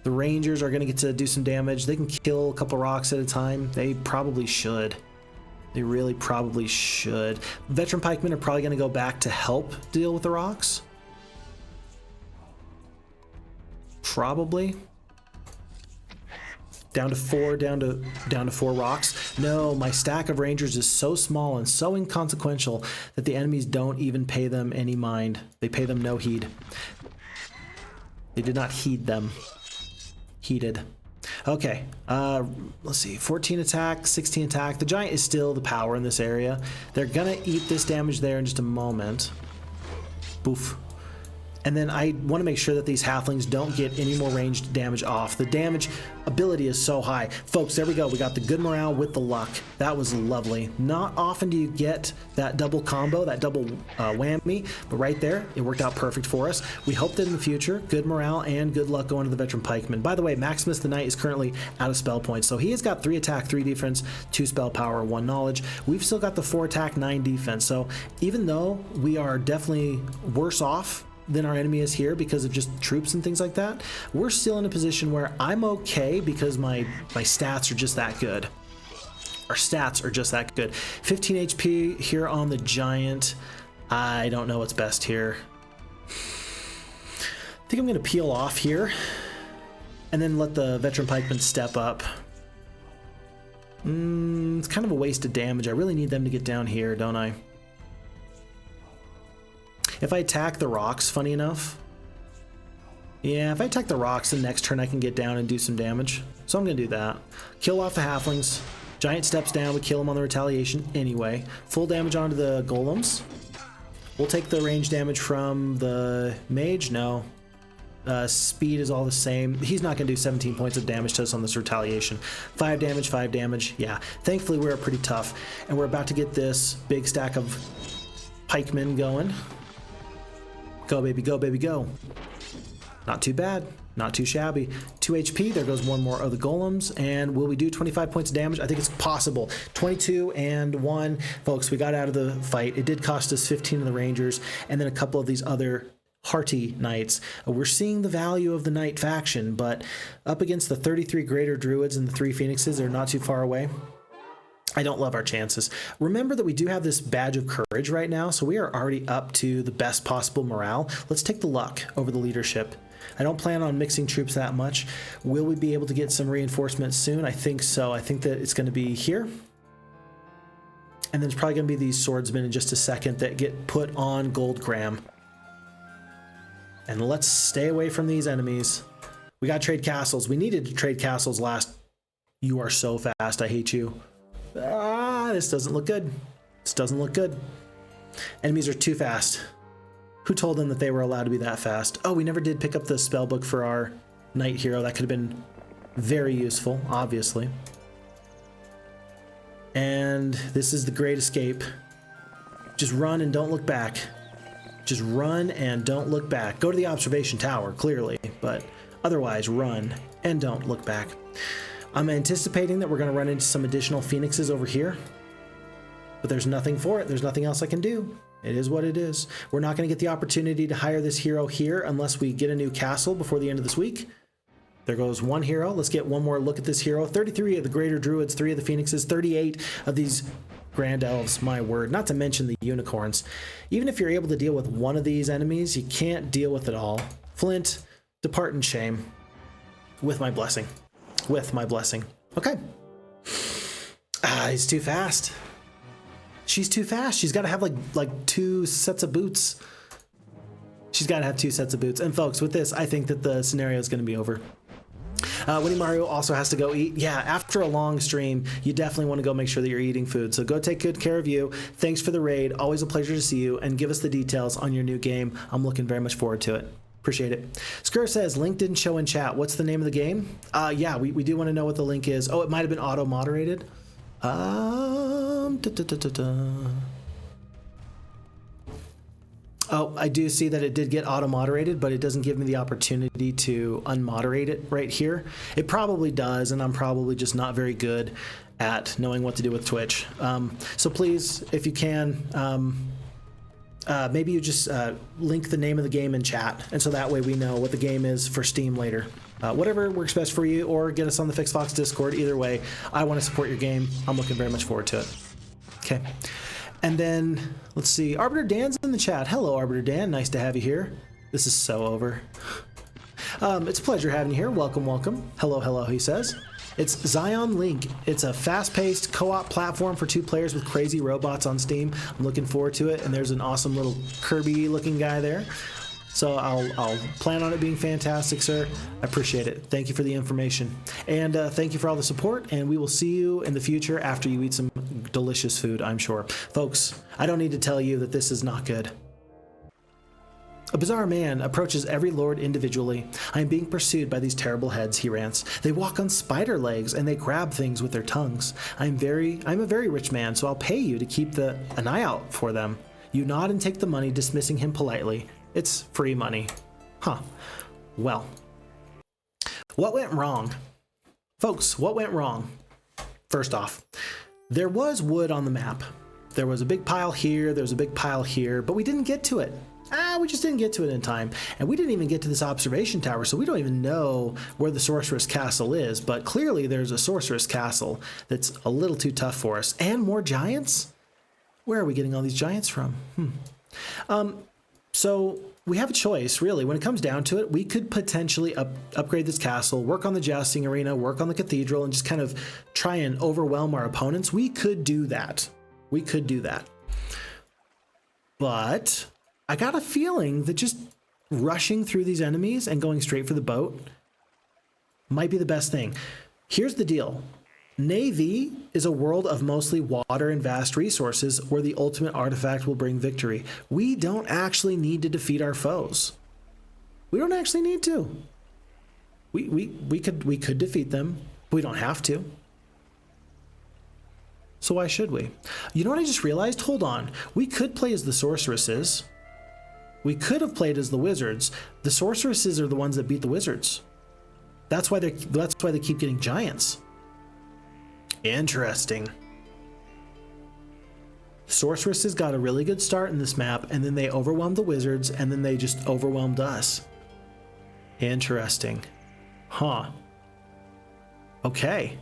The Rangers are going to get to do some damage. They can kill a couple rocks at a time. They probably should. They really probably should. Veteran pikemen are probably going to go back to help deal with the rocks. Probably. Down to four, down to 4 rocks. No, my stack of Rangers is so small and so inconsequential that the enemies don't even pay them any mind. They pay them no heed. They did not heed them. Heeded. Okay, let's see, 14 attack, 16 attack. The giant is still the power in this area. They're gonna eat this damage there in just a moment. Boof. And then I want to make sure that these halflings don't get any more ranged damage off. The damage ability is so high. Folks, there we go. We got the good morale with the luck. That was lovely. Not often do you get that double combo, that double whammy, but right there, it worked out perfect for us. We hope that in the future, good morale and good luck going to the veteran pikeman. By the way, Maximus the Knight is currently out of spell points, so he has got 3 attack, 3 defense, 2 spell power, 1 knowledge. We've still got the 4 attack, 9 defense, so even though we are definitely worse off than our enemy is here because of just troops and things like that, we're still in a position where I'm okay because my stats are just that good. Our stats are just that good. 15 HP here on the giant. I don't know what's best here. I think I'm going to peel off here and then let the veteran pikemen step up. It's kind of a waste of damage. I really need them to get down here, don't I? If I attack the rocks, funny enough. Yeah, if I attack the rocks, the next turn I can get down and do some damage. So I'm going to do that. Kill off the halflings. Giant steps down. We kill him on the retaliation anyway. Full damage onto the golems. We'll take the range damage from the mage. No. Speed is all the same. He's not going to do 17 points of damage to us on this retaliation. 5 damage, 5 damage. Yeah. Thankfully, we're pretty tough. And we're about to get this big stack of pikemen going. Go, baby, go, baby, go. Not too bad. Not too shabby. 2 HP. There goes one more of the golems. And will we do 25 points of damage? I think it's possible. 22 and 1. Folks, we got out of the fight. It did cost us 15 of the Rangers and then a couple of these other hearty knights. We're seeing the value of the knight faction, but up against the 33 greater druids and the 3 phoenixes, they're not too far away. I don't love our chances. Remember that we do have this badge of courage right now, so we are already up to the best possible morale. Let's take the luck over the leadership. I don't plan on mixing troops that much. Will we be able to get some reinforcements soon? I think so. I think that it's going to be here. And then it's probably going to be these swordsmen in just a second that get put on Goldgram. And let's stay away from these enemies. We got to trade castles. We needed to trade castles last. You are so fast. I hate you. This doesn't look good. This doesn't look good. Enemies are too fast. Who told them that they were allowed to be that fast? Oh, we never did pick up the spell book for our knight hero. That could have been very useful, obviously. And this is the great escape. Just run and don't look back. Just run and don't look back. Go to the observation tower, clearly, but otherwise run and don't look back. I'm anticipating that we're going to run into some additional phoenixes over here, but there's nothing for it. There's nothing else I can do. It is what it is. We're not going to get the opportunity to hire this hero here unless we get a new castle before the end of this week. There goes one hero. Let's get one more look at this hero. 33 of the greater druids, 3 of the phoenixes, 38 of these grand elves, my word, not to mention the unicorns. Even if you're able to deal with one of these enemies, you can't deal with it all. Flint, depart in shame. With my blessing. With my blessing. Okay. He's too fast. She's too fast. She's got to have like 2 sets of boots. She's got to have 2 sets of boots. And folks, with this, I think that the scenario is going to be over. Winnie Mario also has to go eat. Yeah, after a long stream, you definitely want to go make sure that you're eating food. So go take good care of you. Thanks for the raid. Always a pleasure to see you. And give us the details on your new game. I'm looking very much forward to it. Appreciate it. Skur says, link didn't show in chat. What's the name of the game? Yeah, we do want to know what the link is. Oh, it might have been auto-moderated. Oh, I do see that it did get auto-moderated, but it doesn't give me the opportunity to unmoderate it right here. It probably does, and I'm probably just not very good at knowing what to do with Twitch. So please, if you can, maybe you just link the name of the game in chat, and so that way we know what the game is for Steam later. Whatever works best for you, or get us on the Phixfox Discord. Either way, I want to support your game. I'm looking very much forward to it. Okay. And then, let's see, Arbiter Dan's in the chat. Hello, Arbiter Dan. Nice to have you here. This is so over. It's a pleasure having you here. Welcome, welcome. Hello, hello, he says. It's Zion Link. It's a fast-paced co-op platform for 2 players with crazy robots on Steam. I'm looking forward to it, and there's an awesome little Kirby-looking guy there. So I'll plan on it being fantastic, sir. I appreciate it. Thank you for the information. And thank you for all the support, and we will see you in the future after you eat some delicious food, I'm sure. Folks, I don't need to tell you that this is not good. A bizarre man approaches every lord individually. I am being pursued by these terrible heads, he rants. They walk on spider legs and they grab things with their tongues. I'm a very rich man, so I'll pay you to keep an eye out for them. You nod and take the money, dismissing him politely. It's free money. Huh. Well. What went wrong? Folks, what went wrong? First off, there was wood on the map. There was a big pile here, there was a big pile here, but we didn't get to it. We just didn't get to it in time. And we didn't even get to this observation tower, so we don't even know where the Sorceress Castle is, but clearly there's a Sorceress Castle that's a little too tough for us. And more giants? Where are we getting all these giants from? So we have a choice, really. When it comes down to it, we could potentially upgrade this castle, work on the jousting arena, work on the cathedral, and just kind of try and overwhelm our opponents. We could do that. We could do that. But I got a feeling that just rushing through these enemies and going straight for the boat might be the best thing. Here's the deal. Nay-Vee is a world of mostly water and vast resources where the ultimate artifact will bring victory. We don't actually need to defeat our foes. We don't actually need to. We could defeat them, but we don't have to. So why should we? You know what I just realized? Hold on. We could play as the sorceresses. We could have played as the wizards. The sorceresses are the ones that beat the wizards. That's why they keep getting giants. Interesting. Sorceresses got a really good start in this map, and then they overwhelmed the wizards, and then they just overwhelmed us. Interesting. Huh. Okay.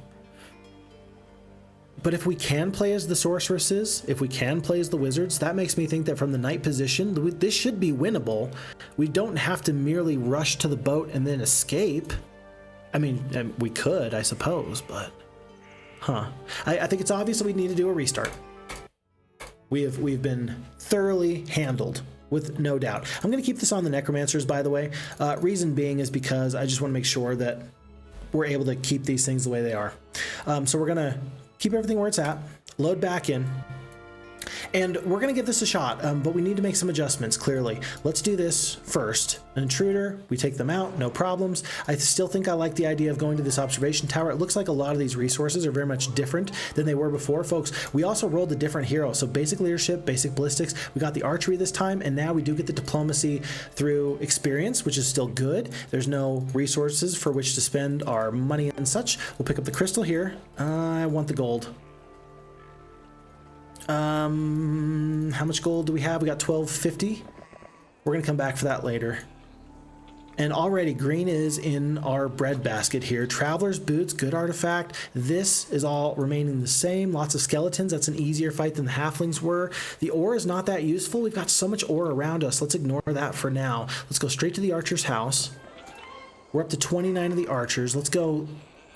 But if we can play as the sorceresses, if we can play as the wizards, that makes me think that from the knight position, this should be winnable. We don't have to merely rush to the boat and then escape. I mean, we could, I suppose, but... Huh. I think it's obvious that we need to do a restart. We've been thoroughly handled, with no doubt. I'm going to keep this on the Necromancers, by the way. Reason being is because I just want to make sure that we're able to keep these things the way they are. So we're going to keep everything where it's at, load back in, and we're going to give this a shot, but we need to make some adjustments, clearly. Let's do this first. An intruder, we take them out, no problems. I still think I like the idea of going to this observation tower. It looks like a lot of these resources are very much different than they were before, folks. We also rolled a different hero, so basic leadership, basic ballistics. We got the archery this time, and now we do get the diplomacy through experience, which is still good. There's no resources for which to spend our money and such. We'll pick up the crystal here. I want the gold. How much gold do we have? We got 1250. We're gonna come back for that later. And already green is in our bread basket here. Traveler's boots, good artifact. This is all remaining the same. Lots of skeletons. That's an easier fight than the halflings were. The ore is not that useful. We've got so much ore around us. Let's ignore that for now. Let's go straight to the archer's house. We're up to 29 of the archers. Let's go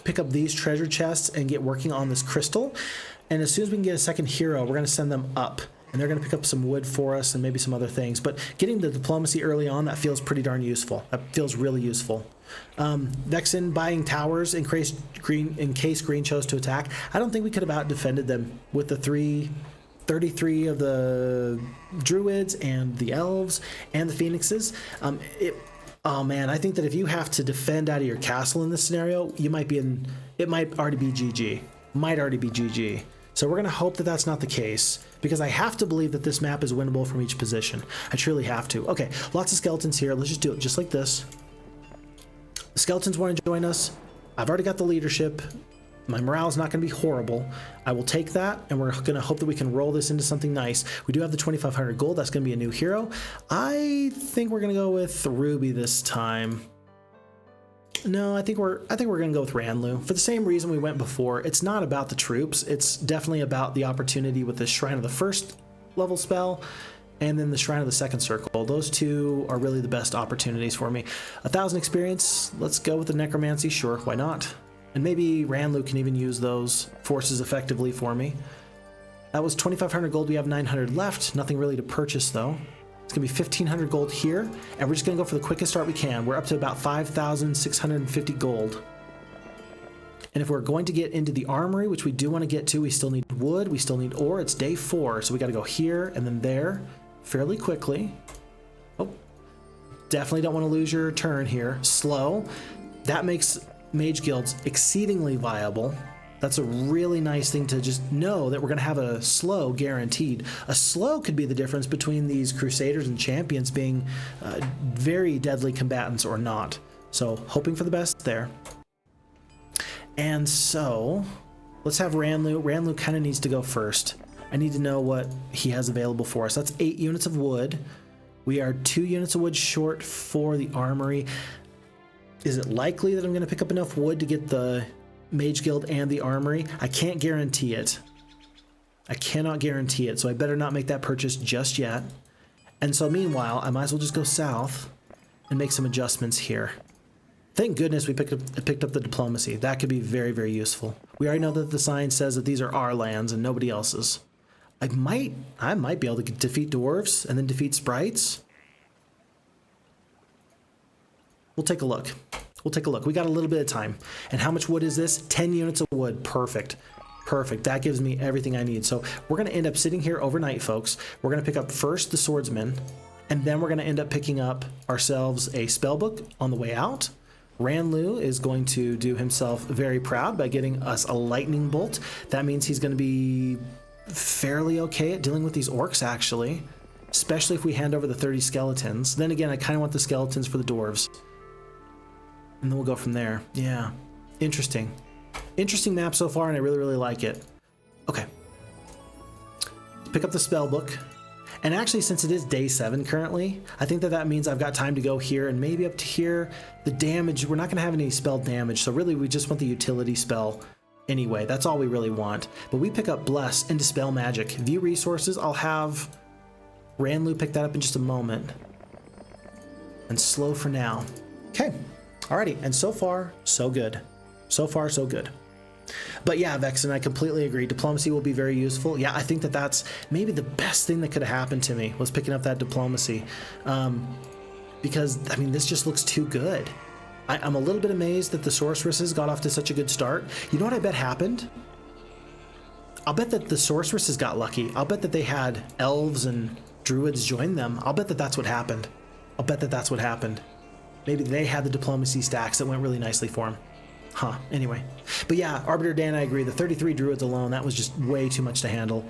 pick up these treasure chests and get working on this crystal. And as soon as we can get a second hero, we're going to send them up. And they're going to pick up some wood for us and maybe some other things. But getting the diplomacy early on, that feels pretty darn useful. That feels really useful. Vexen buying towers in case green chose to attack. I don't think we could have out-defended them with the 33 of the druids and the elves and the phoenixes. Oh man, I think that if you have to defend out of your castle in this scenario, you might be in... It might already be GG. Might already be GG. So we're going to hope that that's not the case, because I have to believe that this map is winnable from each position. I truly have to. Okay, lots of skeletons here. Let's just do it just like this. The skeletons want to join us. I've already got the leadership. My morale is not going to be horrible. I will take that, and we're going to hope that we can roll this into something nice. We do have the 2,500 gold. That's going to be a new hero. I think we're going to go with Ruby this time. No, I think we're gonna go with Ranlu for the same reason we went before. It's not about the troops. It's definitely about the opportunity with the Shrine of the first level spell, and then the Shrine of the second circle. Those two are really the best opportunities for me. 1,000 experience. Let's go with the Necromancy. Sure, why not? And maybe Ranlu can even use those forces effectively for me. That was 2,500 gold. We have 900 left. Nothing really to purchase though. It's gonna be 1,500 gold here, and we're just gonna go for the quickest start we can. We're up to about 5,650 gold. And if we're going to get into the armory, which we do want to get to, we still need wood, we still need ore. It's day 4, so we got to go here and then there fairly quickly. Oh, definitely don't want to lose your turn here. Slow. That makes mage guilds exceedingly viable. That's a really nice thing to just know, that we're going to have a slow guaranteed. A slow could be the difference between these crusaders and champions being very deadly combatants or not. So hoping for the best there. And so let's have Ranlu. Ranlu kind of needs to go first. I need to know what he has available for us. That's 8 units of wood. We are 2 units of wood short for the armory. Is it likely that I'm going to pick up enough wood to get the Mage Guild and the armory? I can't guarantee it. I cannot guarantee it, so I better not make that purchase just yet. And so meanwhile, I might as well just go south and make some adjustments here. Thank goodness we picked up the diplomacy. That could be very, very useful. We already know that the sign says that these are our lands and nobody else's. I might be able to defeat dwarves and then defeat sprites. We'll take a look. We'll take a look. We got a little bit of time. And how much wood is this? 10 units of wood. Perfect. Perfect. That gives me everything I need. So we're going to end up sitting here overnight, folks. We're going to pick up first the swordsman, and then we're going to end up picking up ourselves a spellbook on the way out. Ranlu is going to do himself very proud by getting us a lightning bolt. That means he's going to be fairly okay at dealing with these orcs, actually, especially if we hand over the 30 skeletons. Then again, I kind of want the skeletons for the dwarves. And then we'll go from there. Yeah, interesting. Interesting map so far, and I really, really like it. Okay. Pick up the spellbook. And actually, since it is day 7 currently, I think that means I've got time to go here and maybe up to here. The damage, we're not going to have any spell damage, so really we just want the utility spell anyway. That's all we really want. But we pick up Bless and Dispel Magic. View resources, I'll have Ranlu pick that up in just a moment. And slow for now. Okay, alrighty, and so far, so good. So far, so good. But yeah, Vexen, I completely agree. Diplomacy will be very useful. Yeah, I think that's maybe the best thing that could have happened to me was picking up that diplomacy. Because, I mean, this just looks too good. I'm a little bit amazed that the sorceresses got off to such a good start. You know what I bet happened? I'll bet that the sorceresses got lucky. I'll bet that they had elves and druids join them. I'll bet that that's what happened. I'll bet that that's what happened. Maybe they had the diplomacy stacks that went really nicely for them. Huh, anyway. But yeah, Arbiter Dan, I agree. The 33 druids alone, that was just way too much to handle.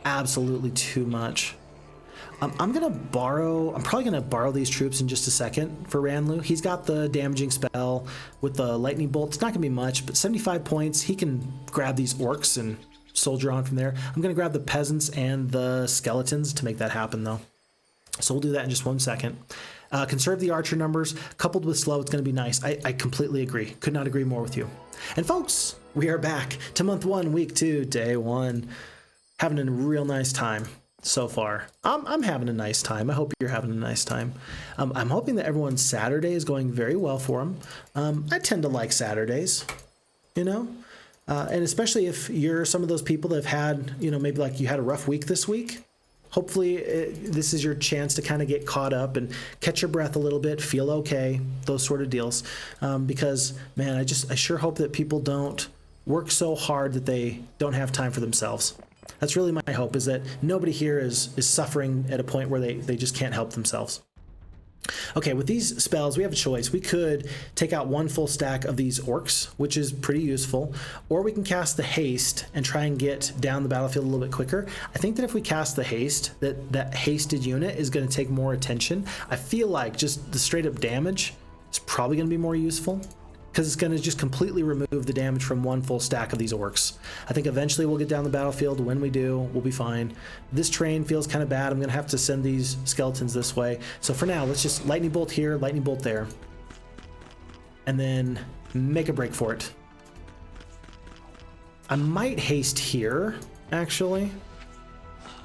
Absolutely too much. I'm probably gonna borrow these troops in just a second for Ranlu. He's got the damaging spell with the lightning bolt. It's not gonna be much, but 75 points. He can grab these orcs and soldier on from there. I'm gonna grab the peasants and the skeletons to make that happen though. So we'll do that in just 1 second. Conserve the archer numbers, coupled with slow, it's going to be nice. I completely agree. Could not agree more with you. And folks, we are back to month 1, week 2, day 1. Having a real nice time so far. I'm having a nice time. I hope you're having a nice time. I'm hoping that everyone's Saturday is going very well for them. I tend to like Saturdays, you know? And especially if you're some of those people that have had, you know, maybe like you had a rough week this week. Hopefully this is your chance to kind of get caught up and catch your breath a little bit, feel okay, those sort of deals. Because, man, I sure hope that people don't work so hard that they don't have time for themselves. That's really my hope, is that nobody here is suffering at a point where they just can't help themselves. Okay, with these spells, we have a choice. We could take out 1 full stack of these orcs, which is pretty useful, or we can cast the haste and try and get down the battlefield a little bit quicker. I think that if we cast the haste, that hasted unit is going to take more attention. I feel like just the straight up damage is probably going to be more useful, because it's going to just completely remove the damage from 1 full stack of these orcs. I think eventually we'll get down the battlefield. When we do, we'll be fine. This terrain feels kind of bad. I'm going to have to send these skeletons this way. So for now, let's just lightning bolt here, lightning bolt there. and then make a break for it. I might haste here, actually.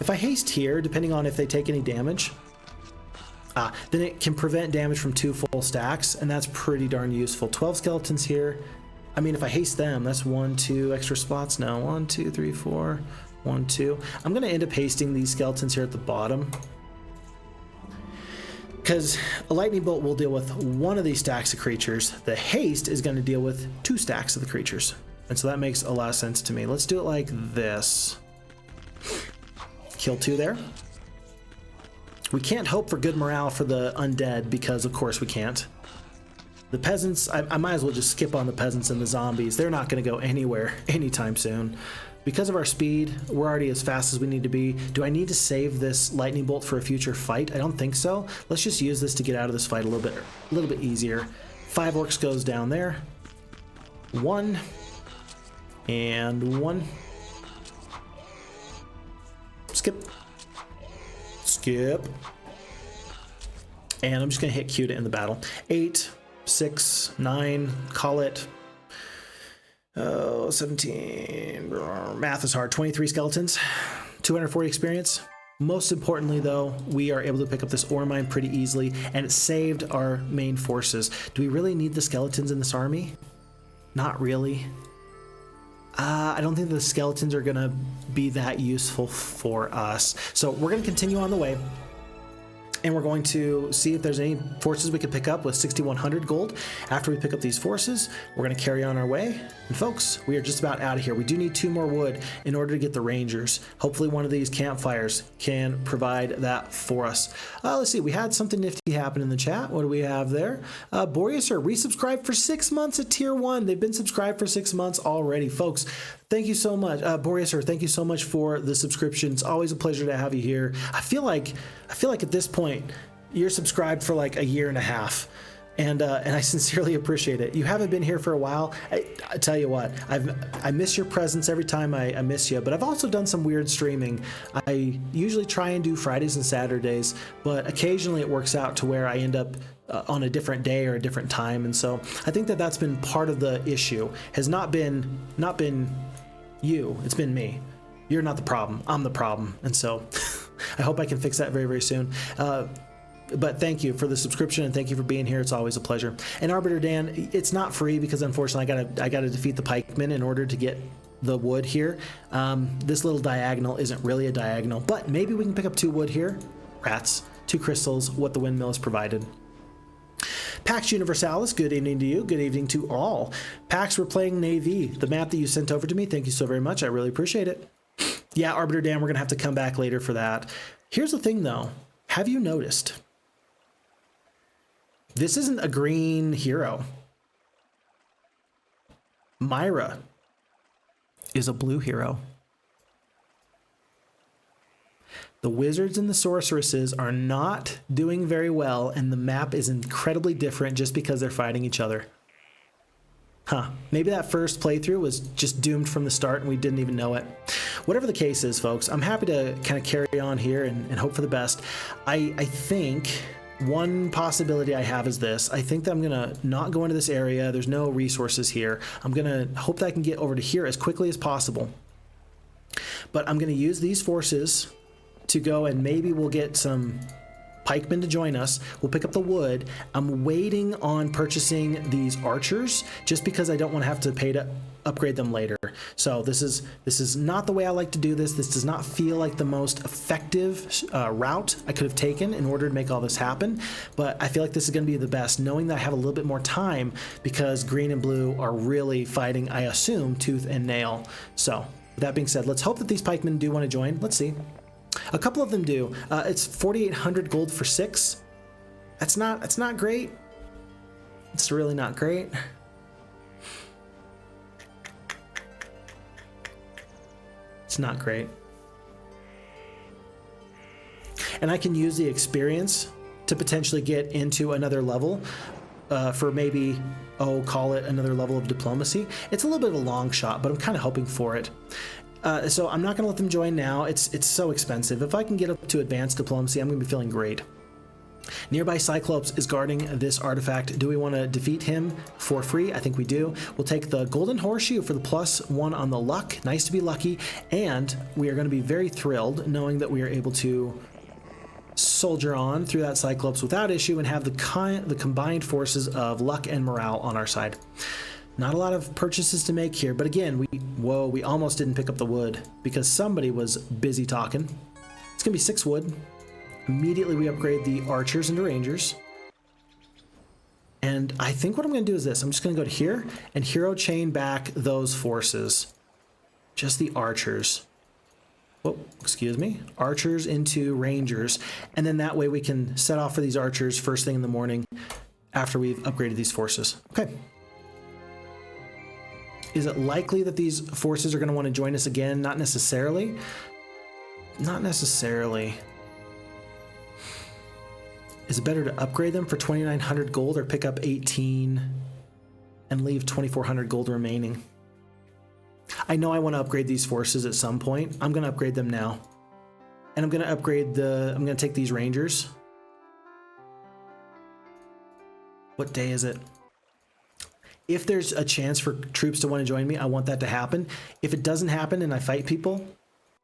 If I haste here, depending on if they take any damage, then it can prevent damage from 2 full stacks, and that's pretty darn useful. 12 skeletons here. I mean, if I haste them, that's 1, 2 extra spots now. 1, 2, 3, 4, 1, 2. I'm going to end up hasting these skeletons here at the bottom, because a lightning bolt will deal with 1 of these stacks of creatures. The haste is going to deal with 2 stacks of the creatures. And so that makes a lot of sense to me. Let's do it like this. Kill 2 there. We can't hope for good morale for the undead because, of course, we can't. The peasants, I might as well just skip on the peasants and the zombies. They're not going to go anywhere anytime soon. Because of our speed, we're already as fast as we need to be. Do I need to save this lightning bolt for a future fight? I don't think so. Let's just use this to get out of this fight a little bit easier. 5 orcs goes down there. 1 and 1. Skip. And I'm just going to hit Q to end the battle. 8, 6, 9, call it. 17. Math is hard. 23 skeletons, 240 experience. Most importantly, though, we are able to pick up this ore mine pretty easily, and it saved our main forces. Do we really need the skeletons in this army? Not really. I don't think the skeletons are going to be that useful for us. So we're going to continue on the way, and we're going to see if there's any forces we can pick up with 6,100 gold. After we pick up these forces, we're going to carry on our way. And folks, we are just about out of here. We do need 2 more wood in order to get the rangers. Hopefully one of these campfires can provide that for us. Let's see, we had something nifty happen in the chat. What do we have there? Boreaser resubscribed for 6 months at tier 1. They've been subscribed for 6 months already. Folks, thank you so much. Boreaser, thank you so much for the subscription. It's always a pleasure to have you here. I feel like at this point, you're subscribed for like a year and a half. And I sincerely appreciate it. You haven't been here for a while. I tell you what, I miss your presence every time I miss you, but I've also done some weird streaming. I usually try and do Fridays and Saturdays, but occasionally it works out to where I end up on a different day or a different time. And so I think that that's been part of the issue, has not been you, it's been me. You're not the problem, I'm the problem. And so I hope I can fix that very, very soon. But thank you for the subscription, and thank you for being here. It's always a pleasure. And Arbiter Dan, it's not free because unfortunately I gotta defeat the pikemen in order to get the wood here. This little diagonal isn't really a diagonal, but maybe we can pick up 2 wood here. Rats, 2 crystals, what the windmill has provided. Pax Universalis, good evening to you. Good evening to all. Pax, we're playing Nay-Vee, the map that you sent over to me. Thank you so very much. I really appreciate it. Yeah, Arbiter Dan, we're gonna have to come back later for that. Here's the thing though. Have you noticed? This isn't a green hero. Myra is a blue hero. The wizards and the sorceresses are not doing very well, and the map is incredibly different just because they're fighting each other. Maybe that first playthrough was just doomed from the start and we didn't even know it. Whatever the case is, folks, I'm happy to kind of carry on here and hope for the best. I think one possibility I have is this. I think that I'm going to not go into this area. There's no resources here. I'm going to hope that I can get over to here as quickly as possible. But I'm going to use these forces to go, and maybe we'll get some pikemen to join us. We'll pick up the wood. I'm waiting on purchasing these archers just because I don't want to have to pay to upgrade them later. So this is not the way I like to do this. This does not feel like the most effective route I could have taken in order to make all this happen, but I feel like this is going to be the best, knowing that I have a little bit more time because green and blue are really fighting, I assume, tooth and nail. So with that being said, let's hope that these pikemen do want to join. Let's see. A couple of them do. It's 4,800 gold for 6. That's not great. It's really not great. It's not great. And I can use the experience to potentially get into another level for maybe, call it another level of diplomacy. It's a little bit of a long shot, but I'm kind of hoping for it. So I'm not going to let them join now. It's so expensive. If I can get up to advanced diplomacy, I'm going to be feeling great. Nearby Cyclops is guarding this artifact. Do we want to defeat him for free? I think we do. We'll take the Golden Horseshoe for the +1 on the luck. Nice to be lucky. And we are going to be very thrilled knowing that we are able to soldier on through that Cyclops without issue and have the combined forces of luck and morale on our side. Not a lot of purchases to make here, but again, we almost didn't pick up the wood because somebody was busy talking. It's going to be 6 wood. Immediately we upgrade the archers into rangers. And I think what I'm going to do is this. I'm just going to go to here and hero chain back those forces. Just the archers. Oh, excuse me. Archers into rangers. And then that way we can set off for these archers first thing in the morning after we've upgraded these forces. Okay. Is it likely that these forces are going to want to join us again? Not necessarily. Not necessarily. Is it better to upgrade them for 2,900 gold or pick up 18 and leave 2,400 gold remaining? I know I want to upgrade these forces at some point. I'm going to upgrade them now. And I'm going to upgrade I'm going to take these rangers. What day is it? If there's a chance for troops to want to join me, I want that to happen. If it doesn't happen and I fight people,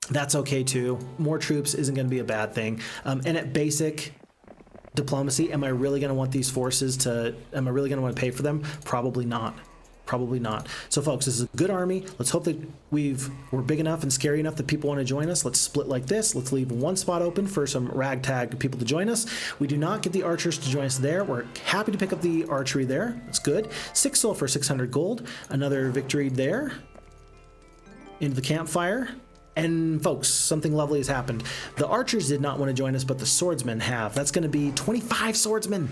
that's okay too. More troops isn't going to be a bad thing. And at basic diplomacy, am I really going to want these forces am I really going to want to pay for them? Probably not. Probably not. So folks, this is a good army. Let's hope that we're big enough and scary enough that people want to join us. Let's split like this. Let's leave one spot open for some ragtag people to join us. We do not get the archers to join us there. We're happy to pick up the archery there. That's good. 6 sulfur, 600 gold. Another victory there. Into the campfire. And folks, something lovely has happened. The archers did not want to join us, but the swordsmen have. That's going to be 25 swordsmen.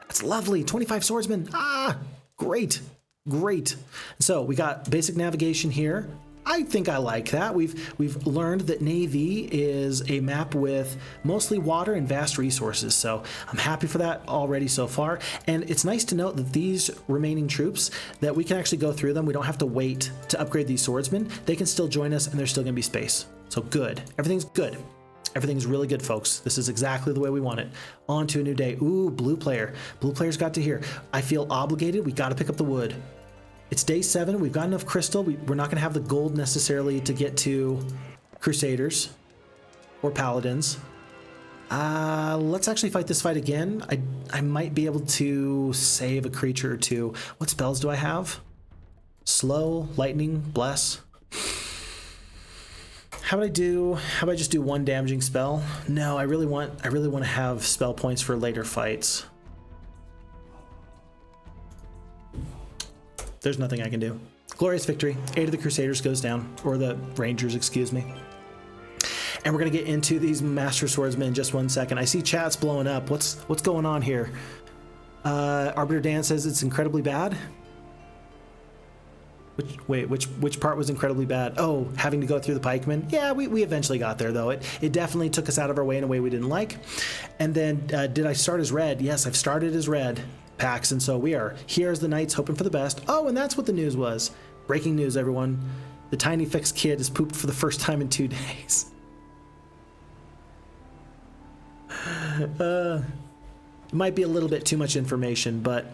That's lovely. 25 swordsmen. Ah, great. Great. So we got basic navigation here. I think I like that. We've learned that Nay-Vee is a map with mostly water and vast resources. So I'm happy for that already so far. And it's nice to note that these remaining troops, that we can actually go through them. We don't have to wait to upgrade these swordsmen. They can still join us and there's still going to be space. So good. Everything's good. Everything's really good, folks. This is exactly the way we want it. On to a new day. Ooh, blue player. Blue player's got to hear. I feel obligated. We got to pick up the wood. It's day 7. We've got enough crystal. We're not going to have the gold necessarily to get to Crusaders or Paladins. Let's actually fight this fight again. I might be able to save a creature or two. What spells do I have? Slow, lightning, bless. How about I just do one damaging spell? No, I really want to have spell points for later fights. There's nothing I can do. Glorious victory. 8 of the Crusaders goes down, or the Rangers, excuse me. And we're gonna get into these Master Swordsmen in just 1 second. I see chat's blowing up. What's going on here? Arbiter Dan says it's incredibly bad. Which part was incredibly bad? Oh, having to go through the pikemen. Yeah, we eventually got there though. It definitely took us out of our way in a way we didn't like. And then did I start as red? Yes, I've started as red. Packs, and so we are here as the knights hoping for the best. Oh, and that's what the news was. Breaking news, everyone. The tiny Fix kid has pooped for the first time in 2 days. It might be a little bit too much information, but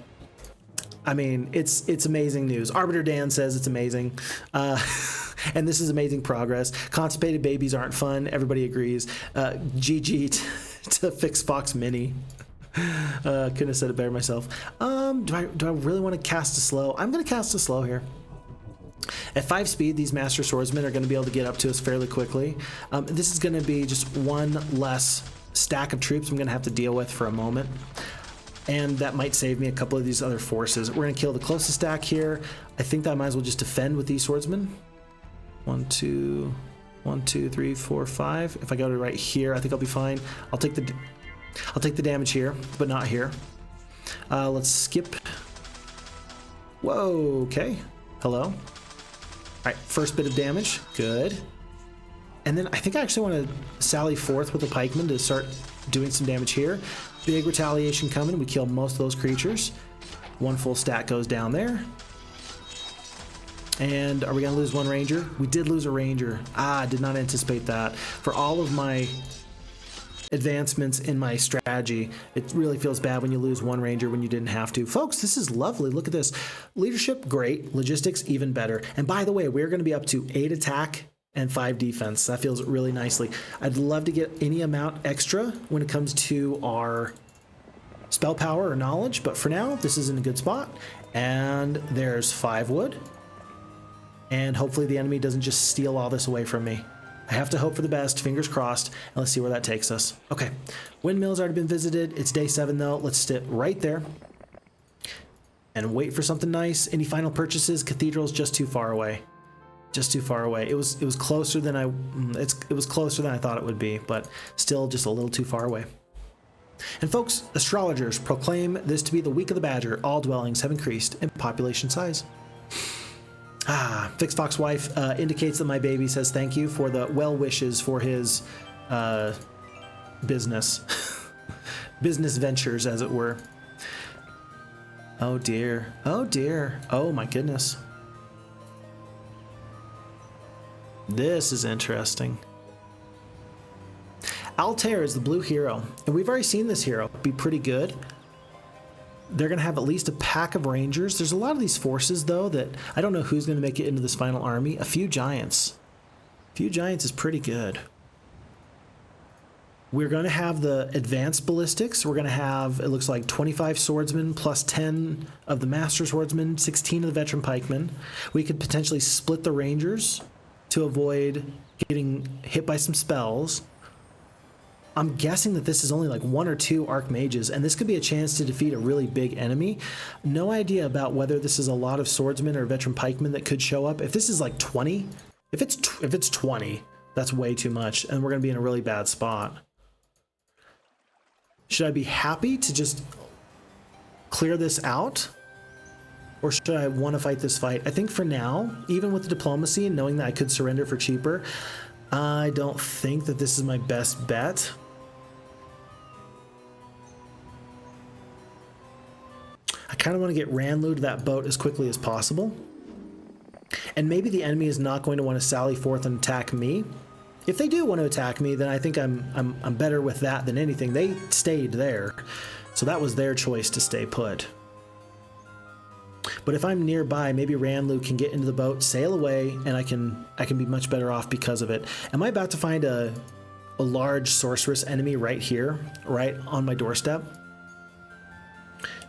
I mean, it's amazing news. Arbiter Dan says it's amazing. And this is amazing progress. Constipated babies aren't fun. Everybody agrees. GG to Phixfox Mini. Couldn't have said it better myself. Do I really want to cast a slow? I'm going to cast a slow here. At 5 speed, these Master Swordsmen are going to be able to get up to us fairly quickly. This is going to be just one less stack of troops I'm going to have to deal with for a moment. And that might save me a couple of these other forces. We're going to kill the closest stack here. I think that I might as well just defend with these swordsmen. 1, 2, 3, 4, 5. If I go to right here, I think I'll be fine. I'll take the damage here, but not here. Let's skip. Whoa, okay. Hello. All right, first bit of damage. Good. And then I think I actually want to sally forth with the pikemen to start doing some damage here. Big retaliation coming. We kill most of those creatures. 1 full stack goes down there. And are we going to lose 1 ranger? We did lose a ranger. Did not anticipate that. For all of my advancements in my strategy. It really feels bad when you lose one ranger when you didn't have to. Folks, this is lovely. Look at this. Leadership, great. Logistics, even better. And by the way, we're going to be up to 8 attack and 5 defense. That feels really nicely. I'd love to get any amount extra when it comes to our spell power or knowledge, but for now, this is in a good spot. And there's 5 wood. And hopefully the enemy doesn't just steal all this away from me. I have to hope for the best, fingers crossed, and let's see where that takes us. Okay, windmill's already been visited. It's day 7 though. Let's sit right there and wait for something nice. Any final purchases? Cathedral's just too far away. Just too far away. It was closer than it was closer than I thought it would be, but still just a little too far away. And folks, astrologers proclaim this to be the week of the badger. All dwellings have increased in population size. Phixfox wife indicates that my baby says thank you for the well wishes for his business business ventures, as it were. Oh dear. Oh dear. Oh my goodness. This is interesting. Altair is the blue hero, and we've already seen this hero be pretty good. They're going to have at least a pack of rangers. There's a lot of these forces, though, that I don't know who's going to make it into this final army. A few giants. A few giants is pretty good. We're going to have the advanced ballistics. We're going to have, it looks like, 25 swordsmen plus 10 of the master swordsmen, 16 of the veteran pikemen. We could potentially split the rangers to avoid getting hit by some spells. I'm guessing that this is only like 1 or 2 archmages, and this could be a chance to defeat a really big enemy. No idea about whether this is a lot of swordsmen or veteran pikemen that could show up. If this is like 20, if it's 20, that's way too much, and we're going to be in a really bad spot. Should I be happy to just clear this out? Or should I want to fight this fight? I think for now, even with the diplomacy and knowing that I could surrender for cheaper, I don't think that this is my best bet. I kind of want to get Ranlu to that boat as quickly as possible. And maybe the enemy is not going to want to sally forth and attack me. If they do want to attack me, then I think I'm better with that than anything. They stayed there, so that was their choice to stay put. But if I'm nearby, maybe Ranlu can get into the boat, sail away, and I can be much better off because of it. Am I about to find a large sorceress enemy right here, right on my doorstep?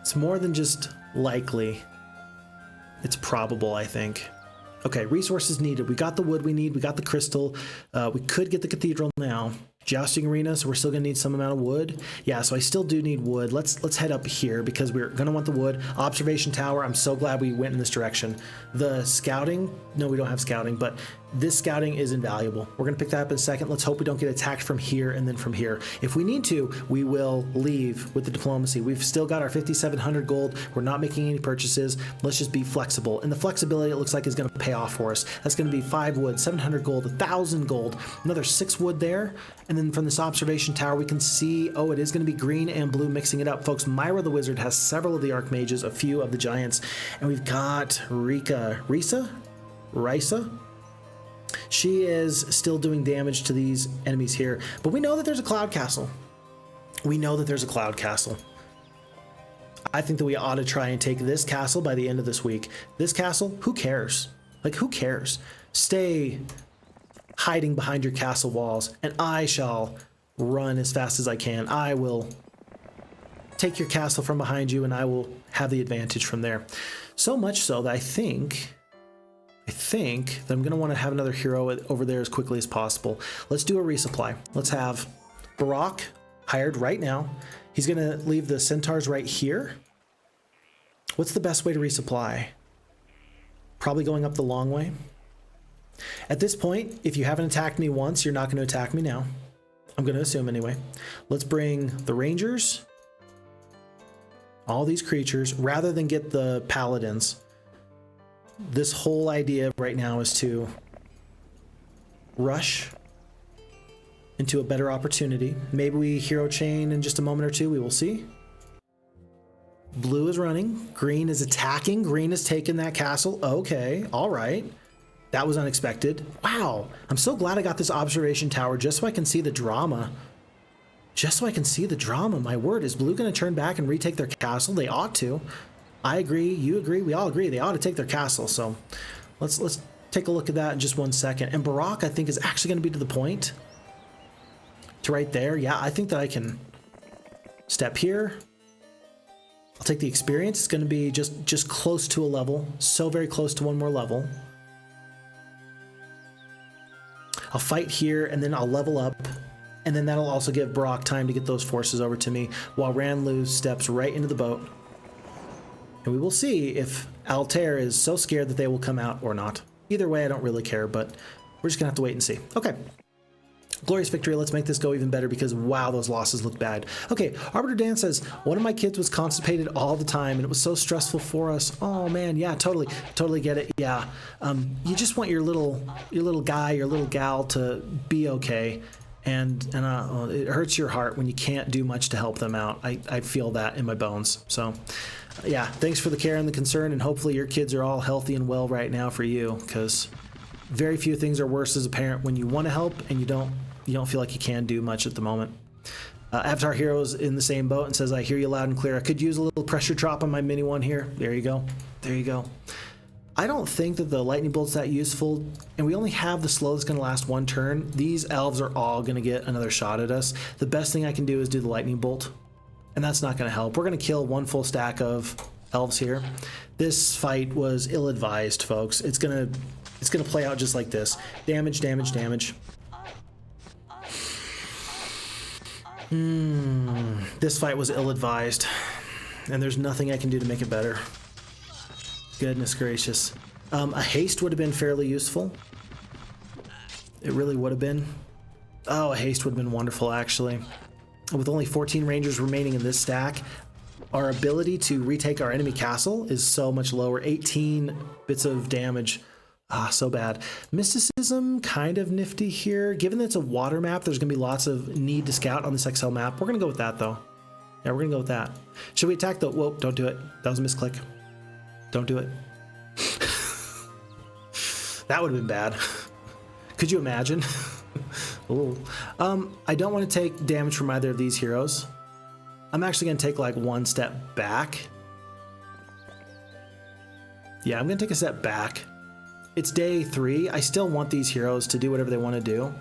It's more than just likely. It's probable, I think. Okay, resources needed. We got the wood we need. We got the crystal. We could get the cathedral now. Jousting arena, so we're still gonna need some amount of wood. Yeah, so I still do need wood. Let's head up here because we're gonna want the wood. Observation tower, I'm so glad we went in this direction. The scouting, no, we don't have scouting, but this scouting is invaluable. We're gonna pick that up in a second. Let's hope we don't get attacked from here and then from here. If we need to, we will leave with the diplomacy. We've still got our 5,700 gold. We're not making any purchases. Let's just be flexible. And the flexibility, it looks like, is gonna pay off for us. That's gonna be 5 wood, 700 gold, 1,000 gold, another 6 wood there. And then from this observation tower, we can see, oh, it is going to be green and blue mixing it up. Folks, Myra the Wizard has several of the archmages, a few of the giants, and we've got Risa? She is still doing damage to these enemies here, but we know that there's a cloud castle. We know that there's a cloud castle. I think that we ought to try and take this castle by the end of this week. This castle, who cares? Like, who cares? Stay hiding behind your castle walls, and I shall run as fast as I can. I will take your castle from behind you, and I will have the advantage from there. So much so that I think that I'm going to want to have another hero over there as quickly as possible. Let's do a resupply. Let's have Barak hired right now. He's going to leave the centaurs right here. What's the best way to resupply? Probably going up the long way. At this point, if you haven't attacked me once, you're not going to attack me now. I'm going to assume anyway. Let's bring the rangers, all these creatures, rather than get the paladins. This whole idea right now is to rush into a better opportunity. Maybe we hero chain in just a moment or two. We will see. Blue is running. Green is attacking. Green has taken that castle. Okay. All right. That was unexpected. Wow. I'm so glad I got this observation tower just so I can see the drama Just so I can see the drama. My word, is blue going to turn back and retake their castle? They ought to. I agree. You agree. We all agree. They ought to take their castle. So let's take a look at that in just 1 second. And Barak, I think, is actually going to be to the point. To right there. Yeah, I think that I can step here. I'll take the experience. It's going to be just close to a level. So very close to one more level. I'll fight here, and then I'll level up. And then that'll also give Barak time to get those forces over to me, while Ranlu steps right into the boat. And we will see if Altair is so scared that they will come out or not. Either way, I don't really care, but we're just going to have to wait and see. Okay. Glorious victory. Let's make this go even better because, wow, those losses look bad. Okay, Arbiter Dan says, one of my kids was constipated all the time, and it was so stressful for us. Oh, man, yeah, totally get it. Yeah, you just want your little guy, your little gal to be okay. And it hurts your heart when you can't do much to help them out. I feel that in my bones. So, yeah, thanks for the care and the concern, and hopefully your kids are all healthy and well right now for you, because very few things are worse as a parent when you want to help and you don't feel like you can do much at the moment. Avatar Heroes in the same boat and says, I hear you loud and clear. I could use a little pressure drop on my mini one here. There you go. There you go. I don't think that the lightning bolt's that useful, and we only have the slow that's going to last one turn. These elves are all going to get another shot at us. The best thing I can do is do the lightning bolt, and that's not going to help. We're going to kill one full stack of elves here. This fight was ill-advised, folks. It's going to play out just like this. Damage, damage, damage. This fight was ill-advised, and there's nothing I can do to make it better. Goodness gracious. A haste would have been fairly useful. It really would have been. Oh, a haste would have been wonderful, actually. With only 14 rangers remaining in this stack, our ability to retake our enemy castle is so much lower. 18 bits of damage. Ah, so bad. Mysticism, kind of nifty here. Given that it's a water map, there's going to be lots of need to scout on this XL map. We're going to go with that, though. Yeah, we're going to go with that. Should we attack the... Whoa, don't do it. That was a misclick. Don't do it. That would have been bad. Could you imagine? Ooh. I don't want to take damage from either of these heroes. I'm actually going to take like one step back. Yeah, I'm going to take a step back. It's day 3. I still want these heroes to do whatever they want to do.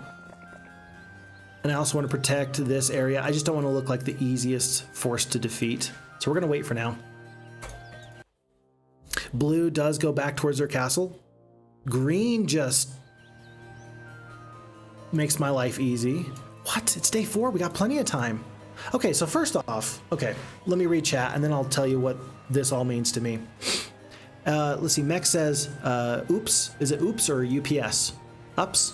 And I also want to protect this area. I just don't want to look like the easiest force to defeat. So we're going to wait for now. Blue does go back towards their castle. Green just makes my life easy. What? It's day 4. We got plenty of time. Okay, so first off, okay, let me read chat and then I'll tell you what this all means to me. Let's see, Mech says, oops. Is it oops or UPS? Ups?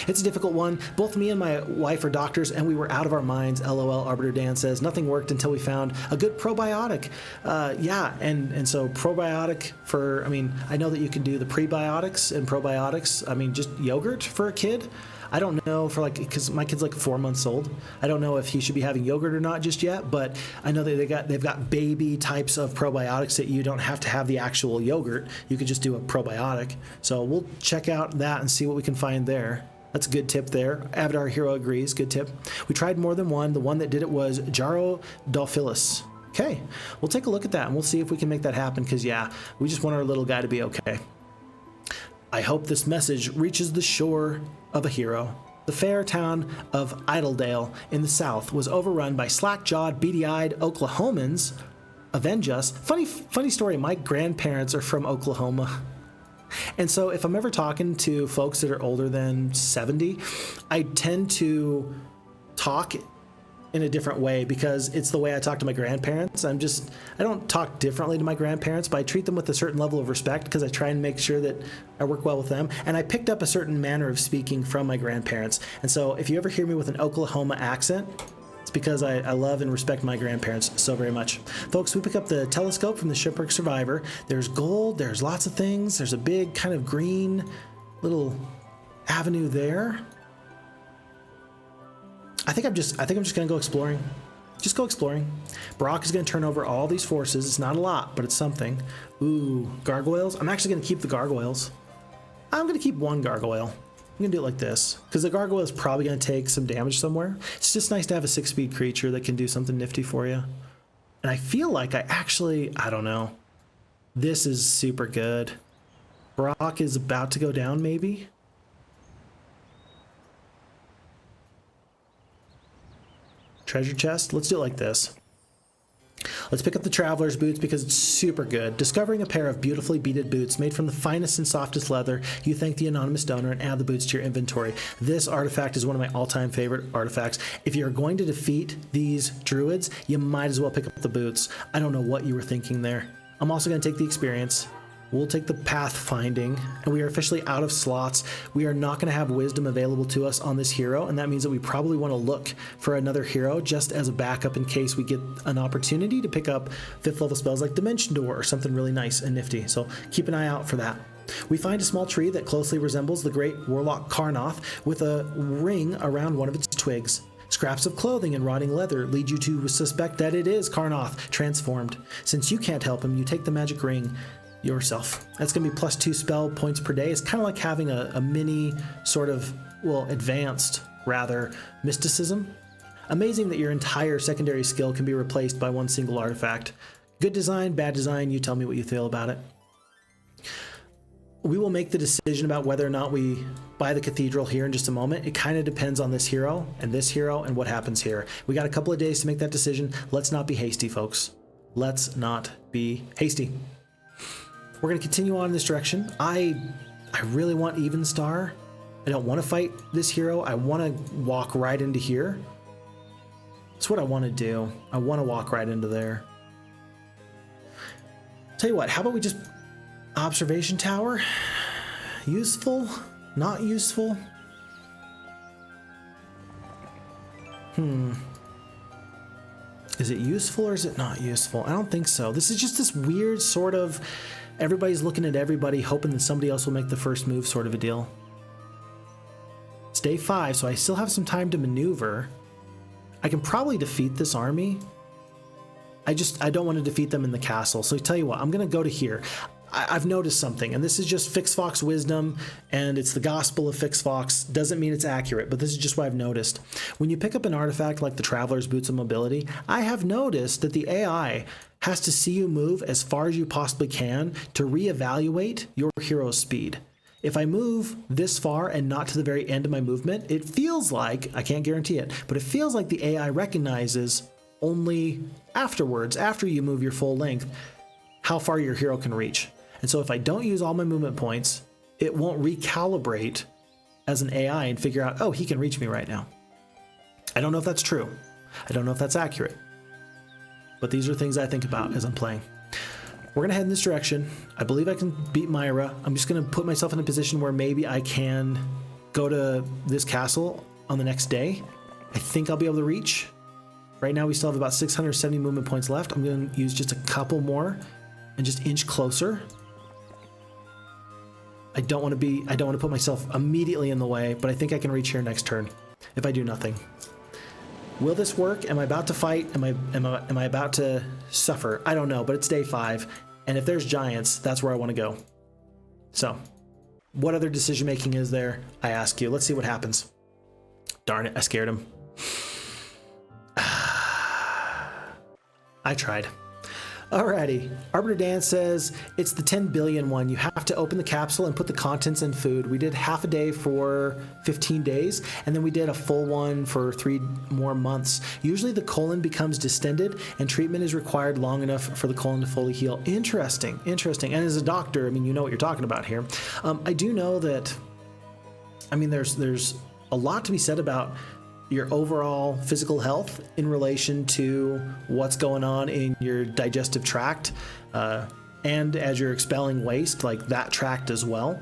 It's a difficult one. Both me and my wife are doctors and we were out of our minds. LOL, Arbiter Dan says. Nothing worked until we found a good probiotic. Yeah, and so probiotic for, I mean, I know that you can do the prebiotics and probiotics. I mean, just yogurt for a kid. I don't know for like, because my kid's like 4 months old. I don't know if he should be having yogurt or not just yet, but I know that they've got baby types of probiotics that you don't have to have the actual yogurt. You could just do a probiotic. So we'll check out that and see what we can find there. That's a good tip there. Avatar Hero agrees. Good tip. We tried more than one. The one that did it was Gyrodolphilus. Okay, we'll take a look at that and we'll see if we can make that happen because, yeah, we just want our little guy to be okay. I hope this message reaches the shore of a hero. The fair town of Idylade in the south was overrun by slack-jawed, beady-eyed Oklahomans. Avenge us. Funny story, my grandparents are from Oklahoma. And so if I'm ever talking to folks that are older than 70, I tend to talk in a different way because it's the way I talk to my grandparents. I don't talk differently to my grandparents, but I treat them with a certain level of respect because I try and make sure that I work well with them. And I picked up a certain manner of speaking from my grandparents. And so if you ever hear me with an Oklahoma accent, it's because I love and respect my grandparents so very much. Folks, we pick up the telescope from the Shipwreck Survivor. There's gold, there's lots of things. There's a big kind of green little avenue there. I think I'm just gonna go exploring. Just go exploring. Barak is gonna turn over all these forces. It's not a lot, but it's something. Ooh, gargoyles. I'm actually gonna keep the gargoyles. I'm gonna keep one gargoyle. I'm gonna do it like this, because the gargoyle is probably gonna take some damage somewhere. It's just nice to have a 6-speed creature that can do something nifty for you. And I feel like I don't know. This is super good. Brock is about to go down, maybe? Treasure chest? Let's do it like this. Let's pick up the Traveler's Boots because it's super good. Discovering a pair of beautifully beaded boots made from the finest and softest leather, you thank the anonymous donor and add the boots to your inventory. This artifact is one of my all-time favorite artifacts. If you're going to defeat these druids, you might as well pick up the boots. I don't know what you were thinking there. I'm also going to take the experience. We'll take the pathfinding, and we are officially out of slots. We are not going to have wisdom available to us on this hero, and that means that we probably want to look for another hero just as a backup in case we get an opportunity to pick up 5th level spells like Dimension Door or something really nice and nifty. So keep an eye out for that. We find a small tree that closely resembles the great warlock Carnoth with a ring around one of its twigs. Scraps of clothing and rotting leather lead you to suspect that it is Carnoth transformed. Since you can't help him, you take the magic ring yourself. That's going to be +2 spell points per day. It's kind of like having a mini sort of, well, advanced rather, mysticism. Amazing that your entire secondary skill can be replaced by one single artifact. Good design, bad design, you tell me what you feel about it. We will make the decision about whether or not we buy the cathedral here in just a moment. It kind of depends on this hero and what happens here. We got a couple of days to make that decision. Let's not be hasty, folks. Let's not be hasty. We're going to continue on in this direction. I really want Even Star. I don't want to fight this hero. I want to walk right into here. That's what I want to do. I want to walk right into there. Tell you what, how about we just... Observation tower? Useful? Not useful? Is it useful or is it not useful? I don't think so. This is just this weird sort of everybody's looking at everybody hoping that somebody else will make the first move sort of a deal. It's day 5, so I still have some time to maneuver. I can probably defeat this army. I don't want to defeat them in the castle. So I tell you what, I'm going to go to here. I've noticed something, and this is just Phixfox wisdom, and it's the gospel of Phixfox. Doesn't mean it's accurate, but this is just what I've noticed. When you pick up an artifact like the Traveler's Boots of Mobility, I have noticed that the AI has to see you move as far as you possibly can to reevaluate your hero's speed. If I move this far and not to the very end of my movement, it feels like, I can't guarantee it, but it feels like the AI recognizes only afterwards, after you move your full length, how far your hero can reach. And so if I don't use all my movement points, it won't recalibrate as an AI and figure out, oh, he can reach me right now. I don't know if that's true. I don't know if that's accurate. But these are things I think about as I'm playing. We're going to head in this direction. I believe I can beat Myra. I'm just going to put myself in a position where maybe I can go to this castle on the next day. I think I'll be able to reach. Right now we still have about 670 movement points left. I'm going to use just a couple more and just inch closer. I don't want to put myself immediately in the way, but I think I can reach here next turn if I do nothing. Will this work? Am I about to fight? Am I about to suffer? I don't know, but it's day 5, and if there's giants, that's where I want to go. So, what other decision making is there? I ask you. Let's see what happens. Darn it, I scared him. I tried. Alrighty, Arbiter Dan says, it's the 10 billion one. You have to open the capsule and put the contents in food. We did half a day for 15 days, and then we did a full one for 3 more months. Usually the colon becomes distended, and treatment is required long enough for the colon to fully heal. Interesting, interesting. And as a doctor, I mean, you know what you're talking about here. I do know that, I mean, there's a lot to be said about your overall physical health in relation to what's going on in your digestive tract, and as you're expelling waste, like that tract as well.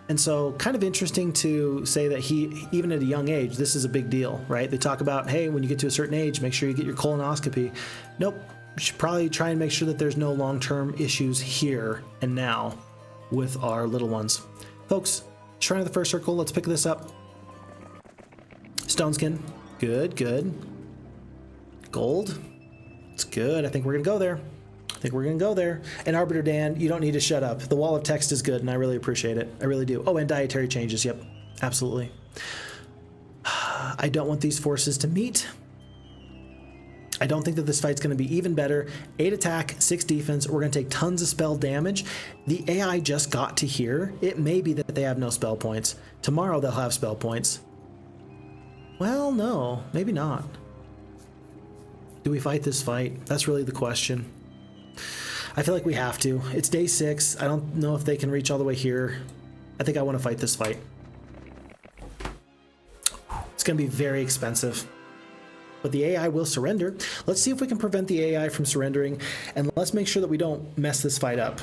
And so kind of interesting to say that he, even at a young age, this is a big deal, right? They talk about, hey, when you get to a certain age, make sure you get your colonoscopy. Nope, we should probably try and make sure that there's no long-term issues here and now with our little ones. Folks, Shrine of the First Circle, let's pick this up. Stoneskin, good, good. Gold, it's good. I think we're gonna go there. And Arbiter Dan, you don't need to shut up. The wall of text is good, and I really appreciate it. I really do. Oh, and dietary changes, yep. Absolutely. I don't want these forces to meet. I don't think that this fight's going to be even better. 8 attack, 6 defense. We're going to take tons of spell damage. The AI just got to here. It may be that they have no spell points. Tomorrow they'll have spell points. Well, no, maybe not. Do we fight this fight? That's really the question. I feel like we have to. It's day 6. I don't know if they can reach all the way here. I think I want to fight this fight. It's going to be very expensive. But the AI will surrender. Let's see if we can prevent the AI from surrendering, and let's make sure that we don't mess this fight up.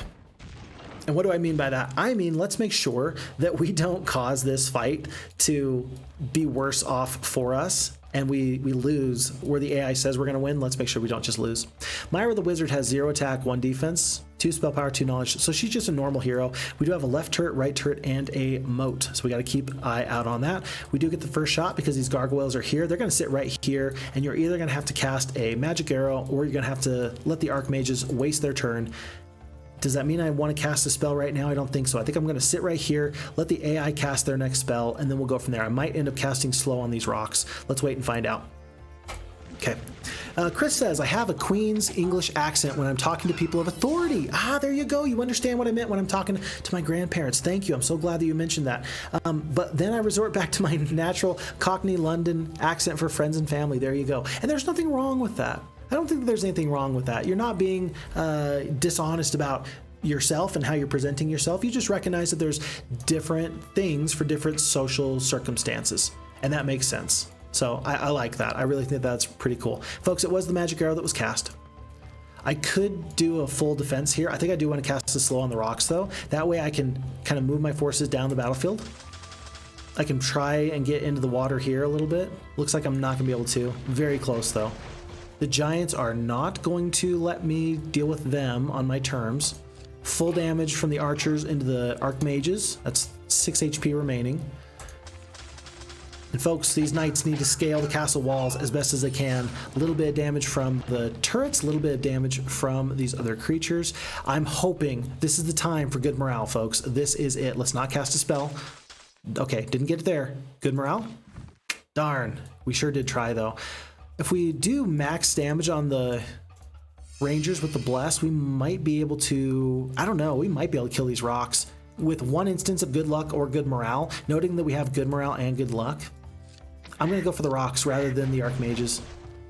And what do I mean by that? I mean, let's make sure that we don't cause this fight to be worse off for us, and we lose where the AI says we're going to win. Let's make sure we don't just lose. Myra the Wizard has 0 attack, 1 defense, 2 spell power, 2 knowledge, so she's just a normal hero. We do have a left turret, right turret, and a moat, so we got to keep an eye out on that. We do get the first shot because these gargoyles are here. They're going to sit right here, and you're either going to have to cast a magic arrow, or you're going to have to let the archmages waste their turn. Does that mean I want to cast a spell right now? I don't think so. I think I'm going to sit right here, let the AI cast their next spell, and then we'll go from there. I might end up casting slow on these rocks. Let's wait and find out. Okay. Chris says, I have a Queen's English accent when I'm talking to people of authority. Ah, there you go. You understand what I meant when I'm talking to my grandparents. Thank you. I'm so glad that you mentioned that. But then I resort back to my natural Cockney London accent for friends and family. There you go. And there's nothing wrong with that. I don't think that there's anything wrong with that. You're not being dishonest about yourself and how you're presenting yourself. You just recognize that there's different things for different social circumstances, and that makes sense. So I like that. I really think that's pretty cool. Folks, it was the magic arrow that was cast. I could do a full defense here. I think I do want to cast a slow on the rocks, though. That way I can kind of move my forces down the battlefield. I can try and get into the water here a little bit. Looks like I'm not going to be able to. Very close, though. The giants are not going to let me deal with them on my terms. Full damage from the archers into the archmages. That's 6 HP remaining. And folks, these knights need to scale the castle walls as best as they can. A little bit of damage from the turrets, a little bit of damage from these other creatures. I'm hoping this is the time for good morale, folks. This is it. Let's not cast a spell. Okay, didn't get it there. Good morale? Darn. We sure did try, though. If we do max damage on the rangers with the bless, we might be able to, I don't know, we might be able to kill these rocks with one instance of good luck or good morale. Noting that we have good morale and good luck, I'm going to go for the rocks rather than the archmages.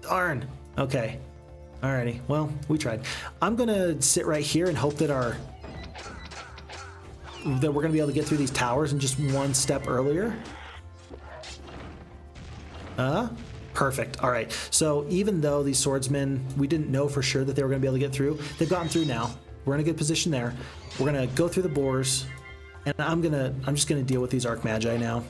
Darn. Okay. Alrighty. Well, we tried. I'm going to sit right here and hope that we're going to be able to get through these towers in just one step earlier. Perfect. All right. So even though these swordsmen, we didn't know for sure that they were going to be able to get through, they've gotten through now. We're in a good position there. We're going to go through the boars, and I'm just going to deal with these archmagi now.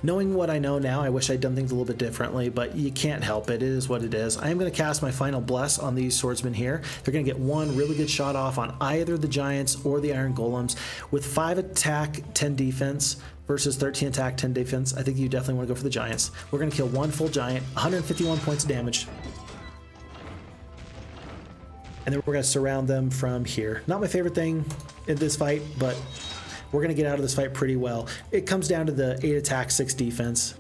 Knowing what I know now, I wish I'd done things a little bit differently, but you can't help it. It is what it is. I am going to cast my final bless on these swordsmen here. They're going to get one really good shot off on either the giants or the iron golems. With 5 attack, 10 defense versus 13 attack, 10 defense, I think you definitely want to go for the giants. We're going to kill one full giant, 151 points of damage. And then we're going to surround them from here. Not my favorite thing in this fight, but we're going to get out of this fight pretty well. It comes down to the 8 attack, 6 defense.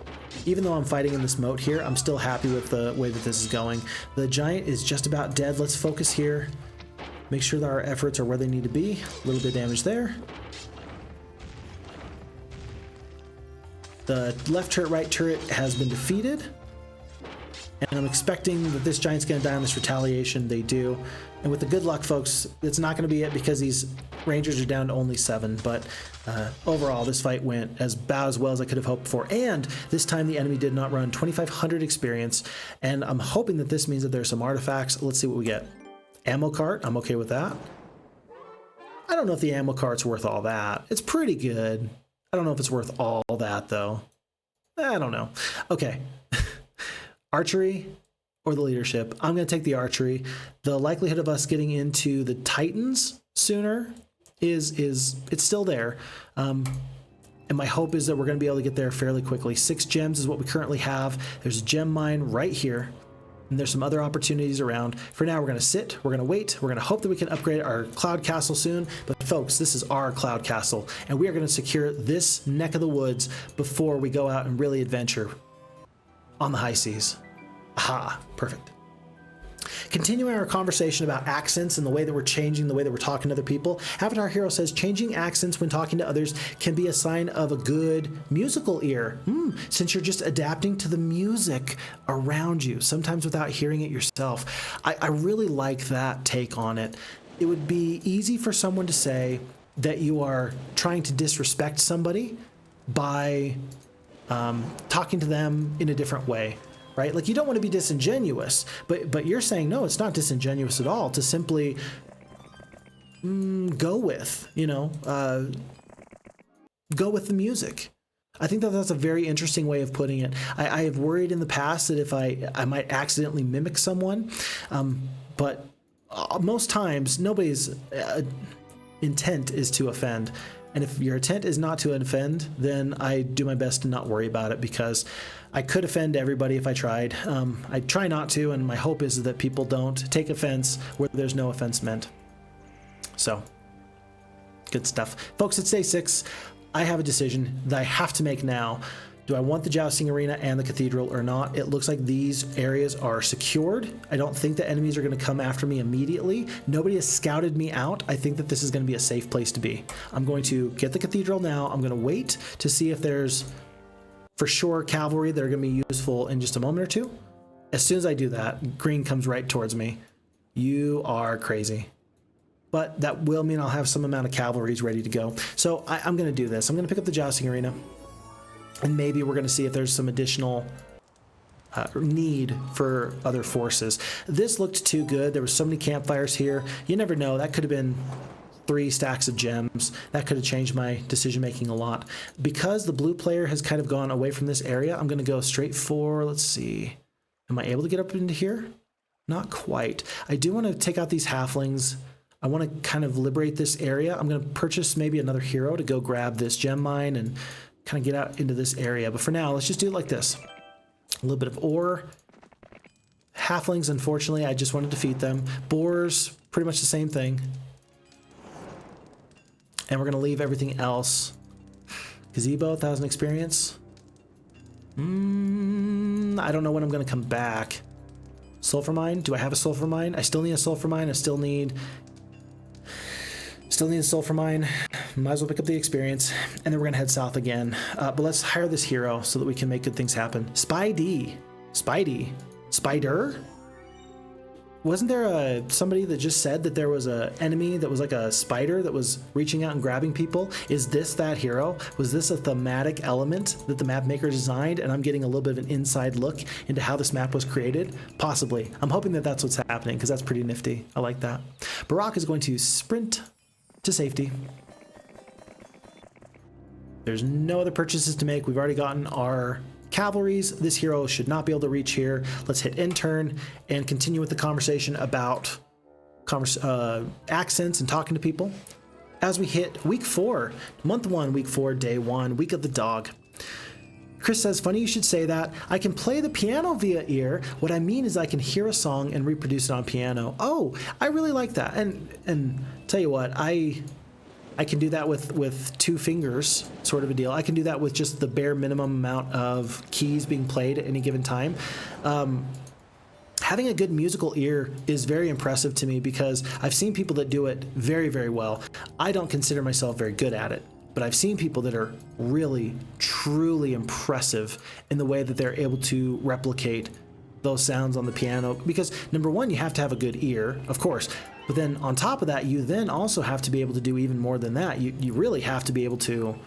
Even though I'm fighting in this moat here, I'm still happy with the way that this is going. The giant is just about dead. Let's focus here. Make sure that our efforts are where they need to be. A little bit of damage there. The left turret, right turret has been defeated. And I'm expecting that this giant's going to die on this retaliation. They do. And with the good luck, folks, it's not going to be it because these rangers are down to only 7. But overall, this fight went about as well as I could have hoped for. And this time the enemy did not run 2,500 experience. And I'm hoping that this means that there's some artifacts. Let's see what we get. Ammo cart. I'm okay with that. I don't know if the ammo cart's worth all that. It's pretty good. I don't know if it's worth all that, though. I don't know. Okay. Archery or the leadership. I'm going to take the archery. The likelihood of us getting into the Titans sooner is it's still there. And my hope is that we're going to be able to get there fairly quickly. 6 gems is what we currently have. There's a gem mine right here. And there's some other opportunities around. For now, we're going to sit, we're going to wait, we're going to hope that we can upgrade our cloud castle soon. But folks, this is our cloud castle, and we are going to secure this neck of the woods before we go out and really adventure on the high seas. Aha, perfect. Continuing our conversation about accents and the way that we're changing the way that we're talking to other people, Avatar Hero says changing accents when talking to others can be a sign of a good musical ear, since you're just adapting to the music around you, sometimes without hearing it yourself. I really like that take on it. It would be easy for someone to say that you are trying to disrespect somebody by talking to them in a different way. Right? Like, you don't want to be disingenuous, but you're saying, no, it's not disingenuous at all to simply go with, go with the music. I think that that's a very interesting way of putting it. I have worried in the past that if I might accidentally mimic someone, but most times nobody's intent is to offend. And if your intent is not to offend, then I do my best to not worry about it, because I could offend everybody if I tried. I try not to, and my hope is that people don't take offense where there's no offense meant. So, good stuff. Folks, it's day 6. I have a decision that I have to make now. Do I want the jousting arena and the cathedral or not? It looks like these areas are secured. I don't think the enemies are going to come after me immediately. Nobody has scouted me out. I think that this is going to be a safe place to be. I'm going to get the cathedral now. I'm going to wait to see if there's for sure cavalry that are going to be useful in just a moment or two. As soon as I do that, green comes right towards me. You are crazy. But that will mean I'll have some amount of cavalry ready to go. So I'm going to do this. I'm going to pick up the jousting arena. And maybe we're going to see if there's some additional need for other forces. This looked too good. There were so many campfires here. You never know. That could have been 3 stacks of gems. That could have changed my decision making a lot. Because the blue player has kind of gone away from this area, I'm going to go straight for, let's see. Am I able to get up into here? Not quite. I do want to take out these halflings. I want to kind of liberate this area. I'm going to purchase maybe another hero to go grab this gem mine and kind of get out into this area. But for now, let's just do it like this. A little bit of ore. Halflings, unfortunately, I just want to defeat them. Boars, pretty much the same thing. And we're going to leave everything else. Gazebo, 1,000 experience. I don't know when I'm going to come back. Sulfur mine? Do I have a sulfur mine? I still need a sulfur mine. I still need a sulfur mine. Might as well pick up the experience, and then we're gonna head south again. But let's hire this hero so that we can make good things happen. Spidey, Spider. Wasn't there somebody that just said that there was a enemy that was like a spider that was reaching out and grabbing people? Is this that hero? Was this a thematic element that the map maker designed, and I'm getting a little bit of an inside look into how this map was created? Possibly. I'm hoping that that's what's happening, because that's pretty nifty. I like that. Barack is going to sprint to safety. There's no other purchases to make. We've already gotten our cavalries. This hero should not be able to reach here. Let's hit intern and continue with the conversation about accents and talking to people. As we hit week 4, month 1, week 4, day 1, week of the dog. Chris says, funny you should say that. I can play the piano via ear. What I mean is I can hear a song and reproduce it on piano. Oh, I really like that. And tell you what, I can do that with 2 fingers, sort of a deal. I can do that with just the bare minimum amount of keys being played at any given time. Having a good musical ear is very impressive to me, because I've seen people that do it very, very well. I don't consider myself very good at it, but I've seen people that are really, truly impressive in the way that they're able to replicate those sounds on the piano. Because number one, you have to have a good ear, of course. But then on top of that, you then also have to be able to do even more than that. You really have to be able to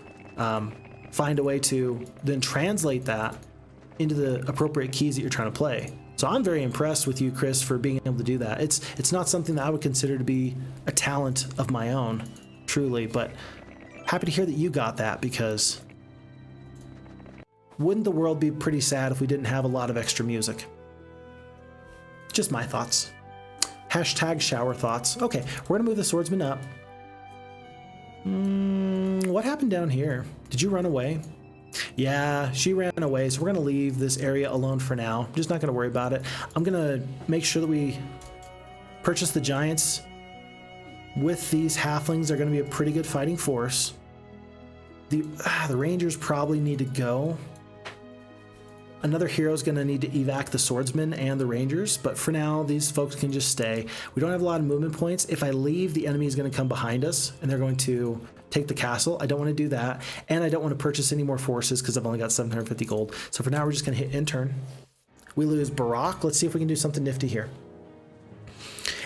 find a way to then translate that into the appropriate keys that you're trying to play. So I'm very impressed with you, Chris, for being able to do that. It's not something that I would consider to be a talent of my own, truly, but happy to hear that you got that, because wouldn't the world be pretty sad if we didn't have a lot of extra music? Just my thoughts. Hashtag shower thoughts. Okay, we're gonna move the swordsman up. What happened down here? Did you run away? Yeah, she ran away, so we're gonna leave this area alone for now. I'm just not gonna worry about it. I'm gonna make sure that we purchase the giants with these halflings, they're going to be a pretty good fighting force. The rangers probably need to go. Another hero is going to need to evac the swordsmen and the rangers, but for now, these folks can just stay. We don't have a lot of movement points. If I leave, the enemy is going to come behind us, and they're going to take the castle. I don't want to do that, and I don't want to purchase any more forces because I've only got 750 gold. So for now, we're just going to hit end turn. We lose Barak. Let's see if we can do something nifty here.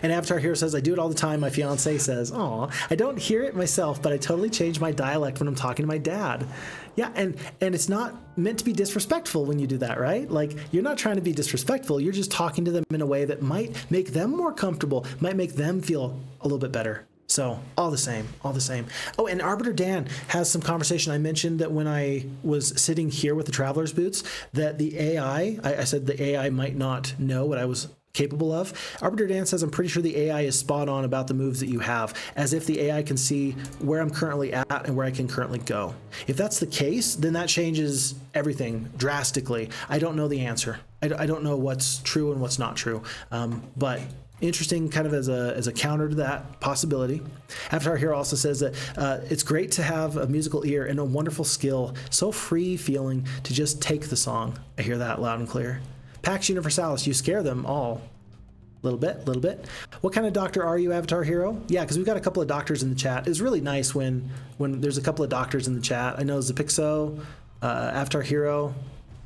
And Avatar Hero says, I do it all the time. My fiance says, aw, I don't hear it myself, but I totally change my dialect when I'm talking to my dad. Yeah, and it's not meant to be disrespectful when you do that, right? Like, you're not trying to be disrespectful. You're just talking to them in a way that might make them more comfortable, might make them feel a little bit better. So all the same, all the same. Oh, and Arbiter Dan has some conversation. I mentioned that when I was sitting here with the Traveler's Boots, that the AI, I said the AI might not know what I was capable of. Arbiter Dan says, I'm pretty sure the AI is spot on about the moves that you have, as if the AI can see where I'm currently at and where I can currently go. If that's the case, then that changes everything drastically. I don't know the answer. I don't know what's true and what's not true. But interesting, kind of as a counter to that possibility. Avatar Hero also says that it's great to have a musical ear and a wonderful skill, so free feeling to just take the song. I hear that loud and clear. Pax Universalis, you scare them all. Little bit. What kind of doctor are you, Avatar Hero? Yeah, because we've got a couple of doctors in the chat. It's really nice when there's a couple of doctors in the chat. I know Zapixo, Avatar Hero,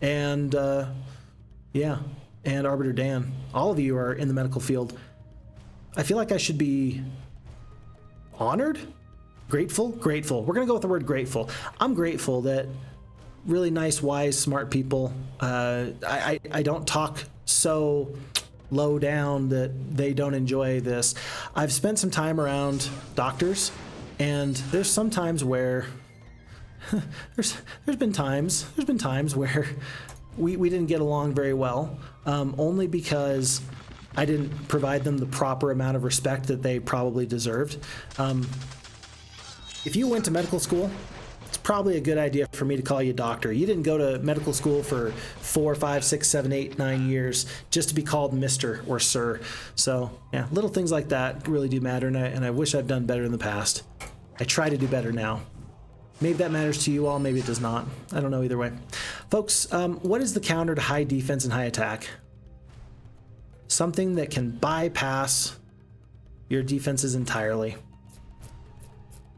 and and Arbiter Dan. All of you are in the medical field. I feel like I should be honored? Grateful? Grateful. We're going to go with the word grateful. I'm grateful that really nice, wise, smart people. I don't talk so low down that they don't enjoy this. I've spent some time around doctors, and there's some times where there's been times where we didn't get along very well, only because I didn't provide them the proper amount of respect that they probably deserved. If you went to medical school, it's probably a good idea for me to call you doctor. You didn't go to medical school for 4, 5, 6, 7, 8, 9 years just to be called Mr. or Sir. So yeah, little things like that really do matter, and I wish I'd done better in the past. I try to do better now. Maybe that matters to you all, maybe it does not. I don't know either way. Folks, what is the counter to high defense and high attack? Something that can bypass your defenses entirely.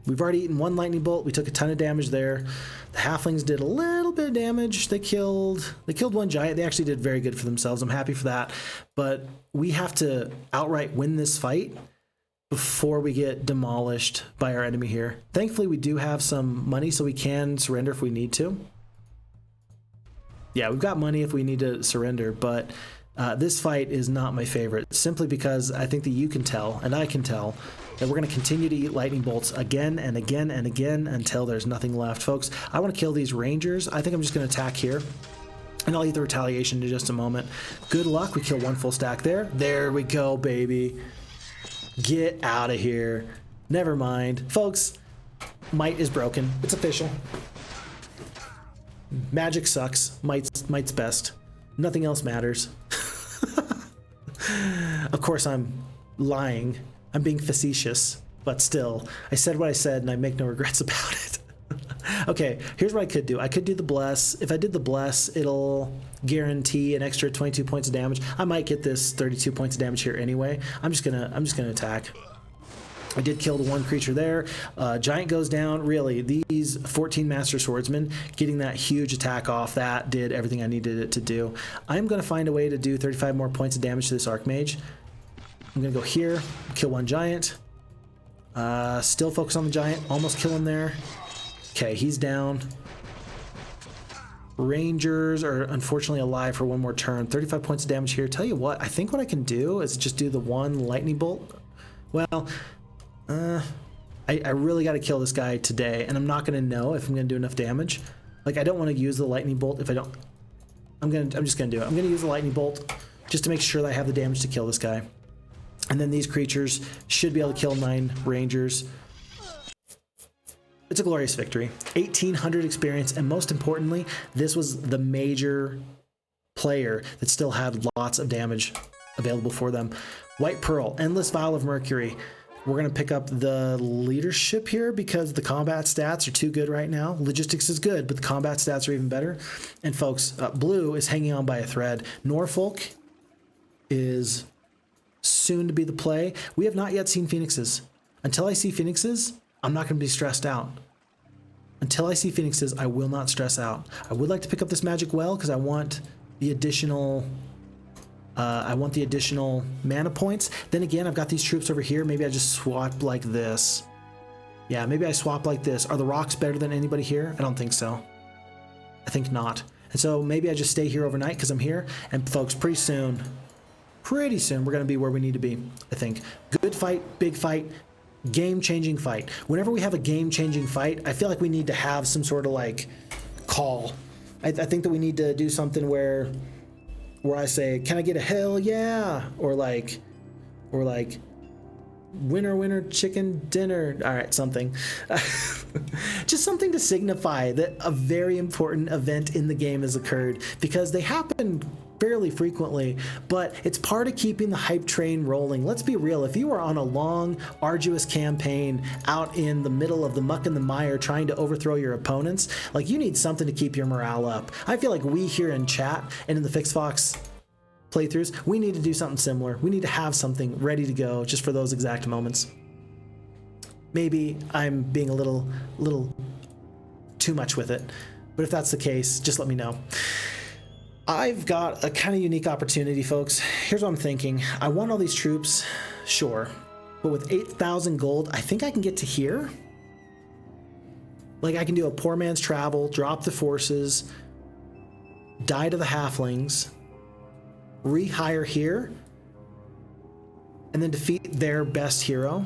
We've already eaten one lightning bolt. We took a ton of damage there. The halflings did a little bit of damage. They killed one giant. They actually did very good for themselves. I'm happy for that. But we have to outright win this fight before we get demolished by our enemy here. Thankfully, we do have some money, so we can surrender if we need to. Yeah, we've got money if we need to surrender, but this fight is not my favorite, simply because I think that you can tell, and I can tell, that we're going to continue to eat lightning bolts again and again and again until there's nothing left. Folks, I want to kill these rangers. I think I'm just going to attack here, and I'll eat the retaliation in just a moment. Good luck. We kill one full stack there. There we go, baby. Get out of here. Never mind. Folks, might is broken. It's official. Magic sucks. Might's best. Nothing else matters. Of course, I'm lying. I'm being facetious, but still, I said what I said and I make no regrets about it. Okay, here's what I could do. I could do the bless. If I did the bless, it'll guarantee an extra 22 points of damage. I might get this 32 points of damage here anyway. I'm just gonna attack. I did kill the one creature there. Giant goes down. Really, these 14 Master Swordsmen getting that huge attack off, that did everything I needed it to do. I'm going to find a way to do 35 more points of damage to this Archmage. I'm going to go here, kill one Giant. Still focus on the Giant. Almost kill him there. Okay, he's down. Rangers are unfortunately alive for one more turn. 35 points of damage here. Tell you what, I think what I can do is just do the one lightning bolt. Well, I really got to kill this guy today, and I'm not going to know if I'm going to do enough damage. Like, I don't want to use the lightning bolt if I don't. I'm just going to do it. I'm going to use the lightning bolt just to make sure that I have the damage to kill this guy. And then these creatures should be able to kill 9 rangers. It's a glorious victory. 1,800 experience, and most importantly, this was the major player that still had lots of damage available for them. White Pearl, Endless Vial of Mercury. We're going to pick up the leadership here because the combat stats are too good right now. Logistics is good, but the combat stats are even better. And folks, blue is hanging on by a thread. Norfolk is soon to be the play. We have not yet seen Phoenixes. Until I see Phoenixes, I'm not going to be stressed out. Until I see Phoenixes, I will not stress out. I would like to pick up this magic well because I want the additional mana points. Then again, I've got these troops over here. Maybe I just swap like this. Yeah, maybe I swap like this. Are the rocks better than anybody here? I don't think so. I think not. And so maybe I just stay here overnight because I'm here. And folks, pretty soon, we're going to be where we need to be, I think. Good fight, big fight, game-changing fight. Whenever we have a game-changing fight, I feel like we need to have some sort of like call. I think that we need to do something where I say, can I get a hell yeah? Or like winner chicken dinner. All right, something. Just something to signify that a very important event in the game has occurred, because they happen fairly frequently, but it's part of keeping the hype train rolling. Let's be real. If you are on a long, arduous campaign out in the middle of the muck and the mire trying to overthrow your opponents, like, you need something to keep your morale up. I feel like we here in chat and in the Phixfox playthroughs, we need to do something similar. We need to have something ready to go just for those exact moments. Maybe I'm being a little too much with it, but if that's the case, just let me know. I've got a kind of unique opportunity, folks. Here's what I'm thinking. I want all these troops, sure, but with 8,000 gold, I think I can get to here. Like, I can do a poor man's travel, drop the forces, die to the halflings, rehire here, and then defeat their best hero,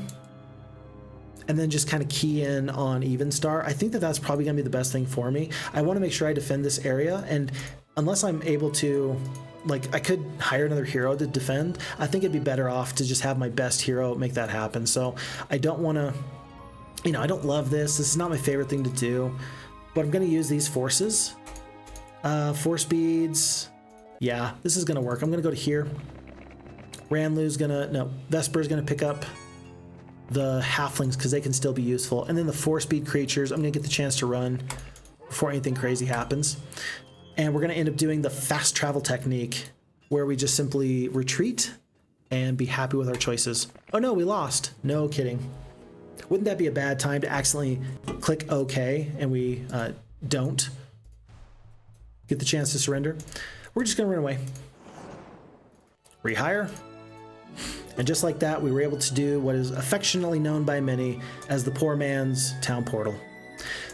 and then just kind of key in on Even Star. I think that that's probably going to be the best thing for me. I want to make sure I defend this area, and unless I'm able to, like, I could hire another hero to defend, I think it'd be better off to just have my best hero make that happen. So I don't want to, you know, I don't love this. This is not my favorite thing to do, but I'm going to use these forces. 4 speeds. Yeah, this is going to work. I'm going to go to here. Ranlu's going to, no, Vesper's going to pick up the halflings because they can still be useful. And then the 4-speed creatures, I'm going to get the chance to run before anything crazy happens. And we're going to end up doing the fast travel technique where we just simply retreat and be happy with our choices. Oh no, we lost. No kidding. Wouldn't that be a bad time to accidentally click OK and we don't get the chance to surrender? We're just going to run away. Rehire. And just like that, we were able to do what is affectionately known by many as the poor man's town portal.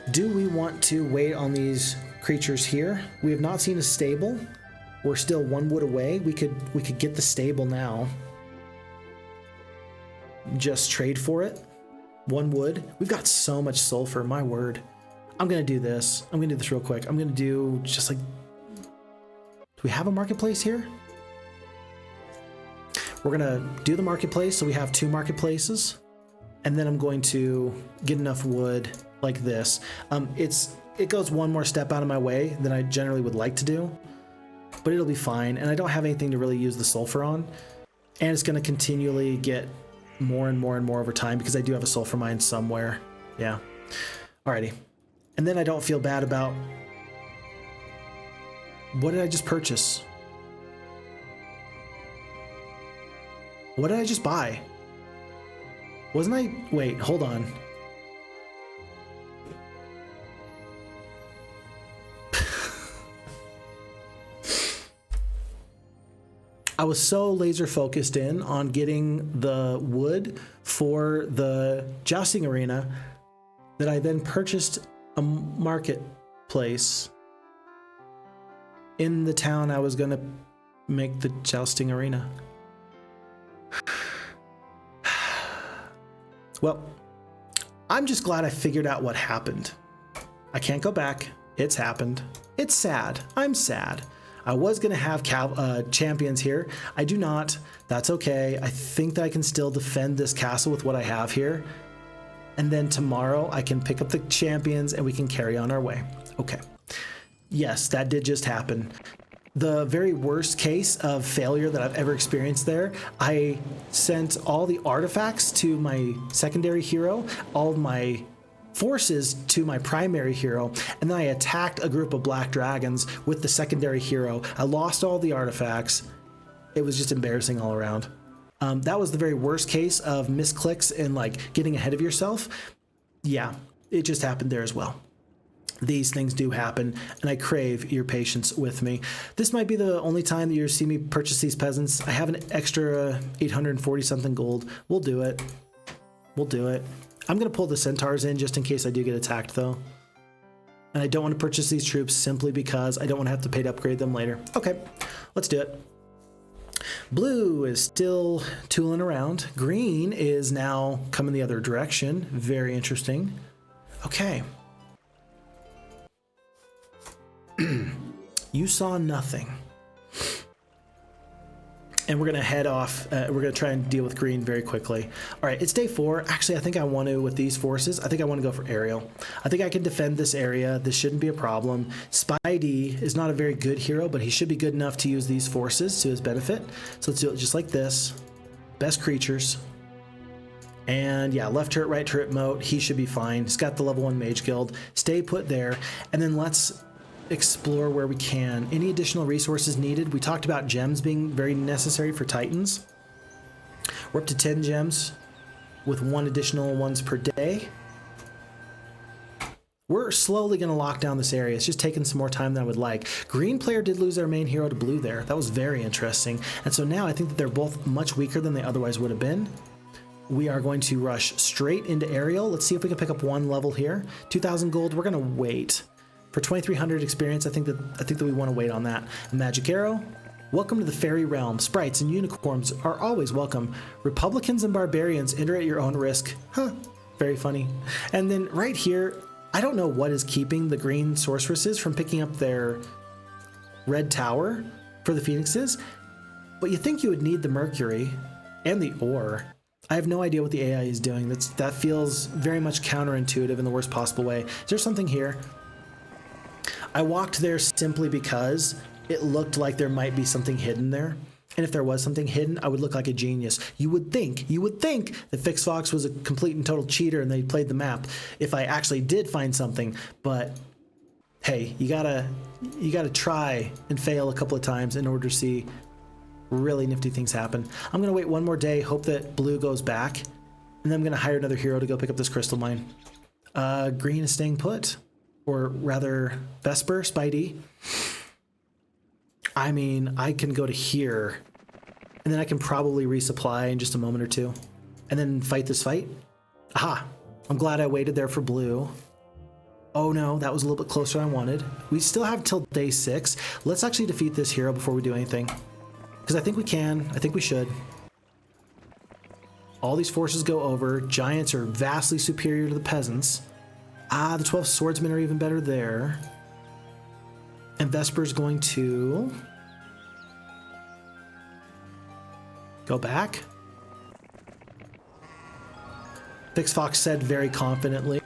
Do we want to wait on these creatures here? We have not seen a stable. We're still 1 wood away. We could get the stable now. Just trade for it. 1 wood. We've got so much sulfur, my word. I'm gonna do this. I'm gonna do this real quick. I'm gonna do just like, do we have a marketplace here? We're gonna do the marketplace so we have 2 marketplaces, and then I'm going to get enough wood like this. It goes 1 more step out of my way than I generally would like to do, but it'll be fine. And I don't have anything to really use the sulfur on, and it's going to continually get more and more and more over time because I do have a sulfur mine somewhere. Yeah. Alrighty. And then I don't feel bad about, what did I just purchase? What did I just buy? Wasn't I? Wait, hold on. I was so laser focused in on getting the wood for the jousting arena that I then purchased a marketplace in the town I was going to make the jousting arena. Well, I'm just glad I figured out what happened. I can't go back. It's happened. It's sad. I'm sad. I was going to have champions here. I do not. That's okay. I think that I can still defend this castle with what I have here. And then tomorrow I can pick up the champions and we can carry on our way. Okay. Yes, that did just happen. the very worst case of failure that I've ever experienced there, I sent all the artifacts to my secondary hero, all of my forces to my primary hero, and then I attacked a group of black dragons with the secondary hero. I lost all the artifacts. It was just embarrassing all around. That was the very worst case of misclicks and like getting ahead of yourself. Yeah, it just happened there as well. These things do happen, and I crave your patience with me. This might be the only time that you'll see me purchase these peasants. I have an extra 840 something gold. We'll do it. We'll do it. I'm going to pull the centaurs in just in case I do get attacked, though. And I don't want to purchase these troops simply because I don't want to have to pay to upgrade them later. Okay, let's do it. Blue is still tooling around. Green is now coming the other direction. Very interesting. Okay. You saw nothing. And we're going to head off. We're going to try and deal with green very quickly. All right, it's day 4. Actually, I think I want to, with these forces, I think I want to go for aerial. I think I can defend this area. This shouldn't be a problem. Spidey is not a very good hero, but he should be good enough to use these forces to his benefit. So let's do it just like this. Best creatures. And yeah, left turret, right turret moat. He should be fine. He's got the level 1 mage guild. Stay put there. And then let's explore where we can. Any additional resources needed? We talked about gems being very necessary for Titans. We're up to 10 gems with 1 additional ones per day. We're slowly going to lock down this area. It's just taking some more time than I would like. Green player did lose their main hero to blue there. That was very interesting. And so now I think that they're both much weaker than they otherwise would have been. We are going to rush straight into aerial. Let's see if we can pick up 1 level here. 2,000 gold. We're going to wait. For 2,300 experience, I think that we want to wait on that. Magic arrow. Welcome to the fairy realm. Sprites and unicorns are always welcome. Republicans and barbarians enter at your own risk. Huh. Very funny. And then right here, I don't know what is keeping the green sorceresses from picking up their red tower for the phoenixes, but you think you would need the mercury and the ore. I have no idea what the AI is doing. That feels very much counterintuitive in the worst possible way. Is there something here? I walked there simply because it looked like there might be something hidden there. And if there was something hidden, I would look like a genius. You would think that Phixfox was a complete and total cheater and they played the map if I actually did find something. But hey, you gotta try and fail a couple of times in order to see really nifty things happen. I'm gonna wait 1 more day, hope that blue goes back, and then I'm gonna hire another hero to go pick up this crystal mine. Green is staying put. Or rather, Vesper, Spidey. I mean, I can go to here, and then I can probably resupply in just a moment or two, and then fight this fight. Aha! I'm glad I waited there for blue. Oh no, that was a little bit closer than I wanted. We still have till day 6. Let's actually defeat this hero before we do anything. Because I think we can. I think we should. All these forces go over. Giants are vastly superior to the peasants. The 12 swordsmen are even better there. And Vesper's going to go back. Phixfox said very confidently,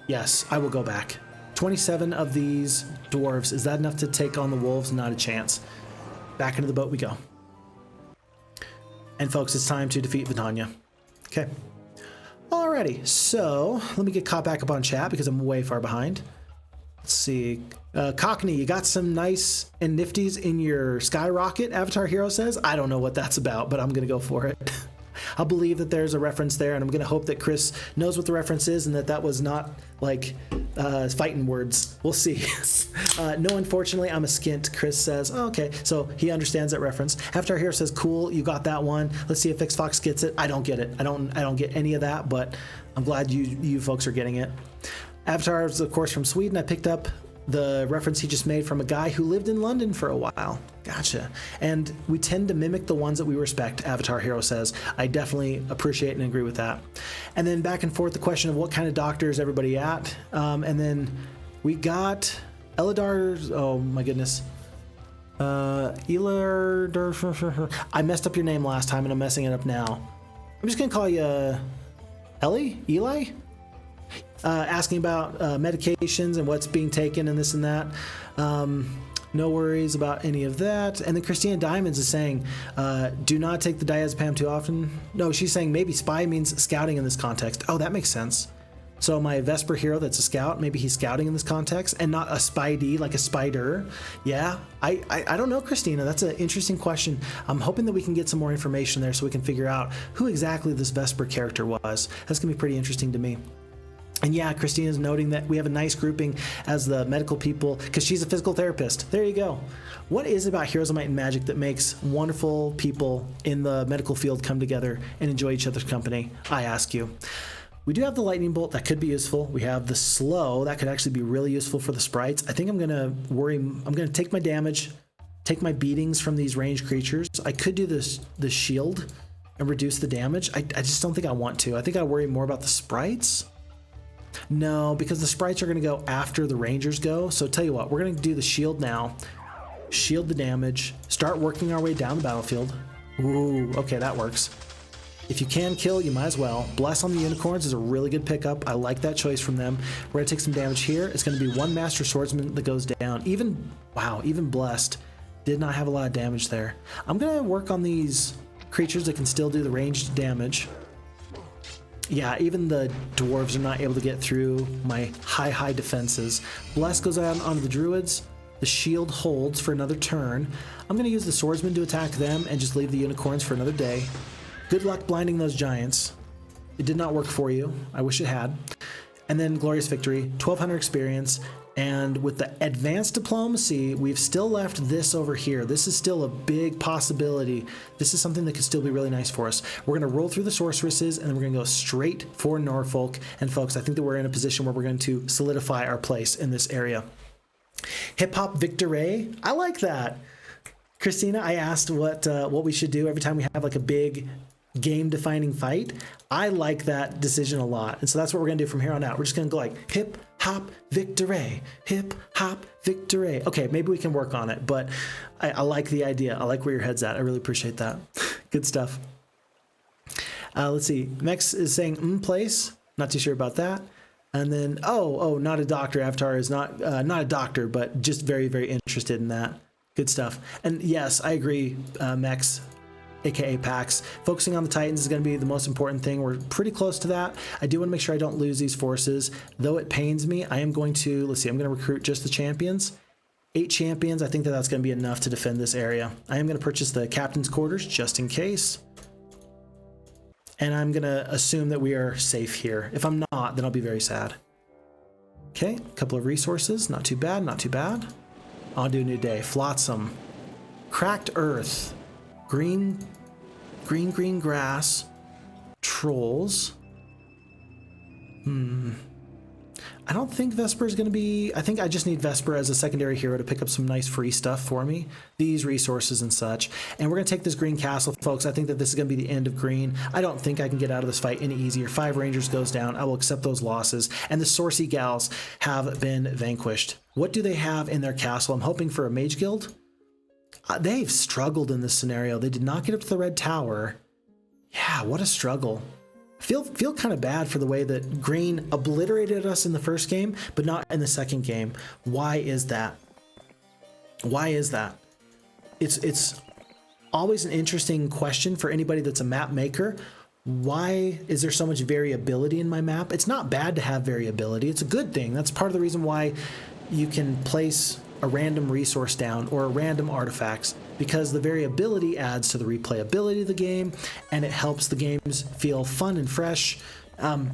yes, I will go back. 27 of these dwarves. Is that enough to take on the wolves? Not a chance. Back into the boat we go. And folks, it's time to defeat Vitania. Okay. Alrighty, so let me get caught back up on chat because I'm way far behind. Let's see. Cockney, you got some nice and nifties in your skyrocket, Avatar Hero says. I don't know what that's about, but I'm going to go for it. I'll believe that there's a reference there, and I'm going to hope that Chris knows what the reference is and that was not like fighting words. We'll see. No, unfortunately, I'm a skint, Chris says. Oh, okay, so he understands that reference. Avatar Hero says, cool, you got that one. Let's see if Phixfox gets it. I don't get it. I don't get any of that, but I'm glad you folks are getting it. Avatar is, of course, from Sweden. I picked up the reference he just made from a guy who lived in London for a while. Gotcha. And we tend to mimic the ones that we respect, Avatar Hero says. I definitely appreciate and agree with that. And then back and forth, the question of what kind of doctor is everybody at? And then we got Eladar, oh my goodness. Eladar, I messed up your name last time and I'm messing it up now. I'm just gonna call you Eli? Asking about medications and what's being taken and this and that. No worries about any of that. And then Christina Diamonds is saying, do not take the diazepam too often. No, she's saying maybe spy means scouting in this context. Oh, that makes sense. So my Vesper hero that's a scout, maybe he's scouting in this context and not a spidey, like a spider. Yeah, I don't know, Christina. That's an interesting question. I'm hoping that we can get some more information there so we can figure out who exactly this Vesper character was. That's going to be pretty interesting to me. And yeah, Christina's noting that we have a nice grouping as the medical people because she's a physical therapist. There you go. What is it about Heroes of Might and Magic that makes wonderful people in the medical field come together and enjoy each other's company? I ask you. We do have the lightning bolt that could be useful. We have the slow that could actually be really useful for the sprites. I think I'm gonna take my damage, take my beatings from these ranged creatures. I could do the shield and reduce the damage. I just don't think I want to. I think I worry more about the sprites. No, because the sprites are gonna go after the rangers go. So tell you what, we're gonna do the shield now. Shield the damage, start working our way down the battlefield. Ooh, okay, that works. If you can kill, you might as well. Bless on the unicorns is a really good pickup. I like that choice from them. We're gonna take some damage here. It's gonna be one master swordsman that goes down. Even blessed did not have a lot of damage there. I'm gonna work on these creatures that can still do the ranged damage. Yeah, even the dwarves are not able to get through my high defenses. Bless goes out onto the druids. The shield holds for another turn. I'm gonna use the swordsman to attack them and just leave the unicorns for another day. Good luck blinding those giants. It did not work for you. I wish it had. And then Glorious Victory, 1200 experience. And with the advanced diplomacy, we've still left this over here. This is still a big possibility. This is something that could still be really nice for us. We're going to roll through the sorceresses, and then we're going to go straight for Norfolk. And folks, I think that we're in a position where we're going to solidify our place in this area. Hip Hop Victory. I like that. Christina, I asked what we should do every time we have like a big game-defining fight. I like that decision a lot, and so that's what we're gonna do from here on out. We're just gonna go like hip hop victory, hip hop victory. Okay, maybe we can work on it, but I like the idea. I like where your head's at. I really appreciate that. Good stuff. Let's see. Mex is saying place. Not too sure about that. And then not a doctor. Avatar is not a doctor, but just very interested in that. Good stuff. And yes, I agree, Mex, aka Pax. Focusing on the Titans is going to be the most important thing. We're pretty close to that. I do want to make sure I don't lose these forces. Though it pains me, I am going to, let's see, I'm going to recruit just the champions. 8 champions. I think that that's going to be enough to defend this area. I am going to purchase the captain's quarters just in case. And I'm going to assume that we are safe here. If I'm not, then I'll be very sad. Okay, a couple of resources. Not too bad, not too bad. I'll do a new day. Flotsam. Cracked earth. Green grass. Trolls. I don't think Vesper is going to be... I think I just need Vesper as a secondary hero to pick up some nice free stuff for me. These resources and such. And we're going to take this green castle, folks. I think that this is going to be the end of green. I don't think I can get out of this fight any easier. 5 rangers goes down. I will accept those losses. And the Sorcy-Gals have been vanquished. What do they have in their castle? I'm hoping for a mage guild. They've struggled in this scenario. They did not get up to the red tower. Yeah, what a struggle. Feel kind of bad for the way that green obliterated us in the first game, but not in the second game. Why is that? Why is that? It's always an interesting question for anybody that's a map maker. Why is there so much variability in my map? It's not bad to have variability. It's a good thing. That's part of the reason why you can place a random resource down or a random artifacts, because the variability adds to the replayability of the game and it helps the games feel fun and fresh. And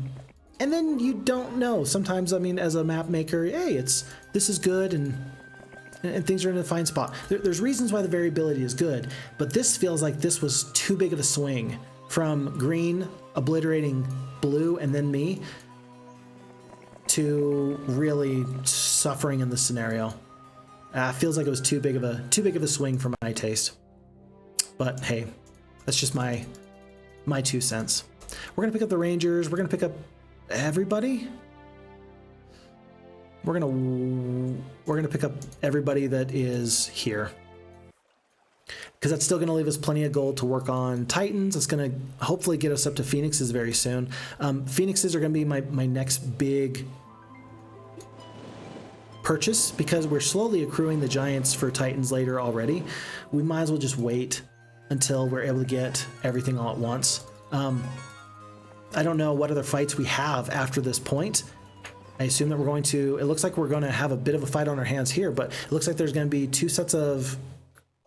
then you don't know. Sometimes, I mean, as a map maker, hey, this is good and things are in a fine spot. There's reasons why the variability is good, but this feels like this was too big of a swing from green obliterating blue and then me to really suffering in this scenario. Feels like it was too big of a swing for my taste. But hey, that's just my 2 cents. We're gonna pick up the Rangers. We're gonna pick up everybody. We're gonna pick up everybody that is here, because that's still gonna leave us plenty of gold to work on Titans. It's gonna hopefully get us up to Phoenixes very soon. Phoenixes are gonna be my next big purchase, because we're slowly accruing the giants for Titans later already, we might as well just wait until we're able to get everything all at once. I don't know what other fights we have after this point. I assume that we're going to, it looks like we're going to have a bit of a fight on our hands here, but it looks like there's going to be 2 sets of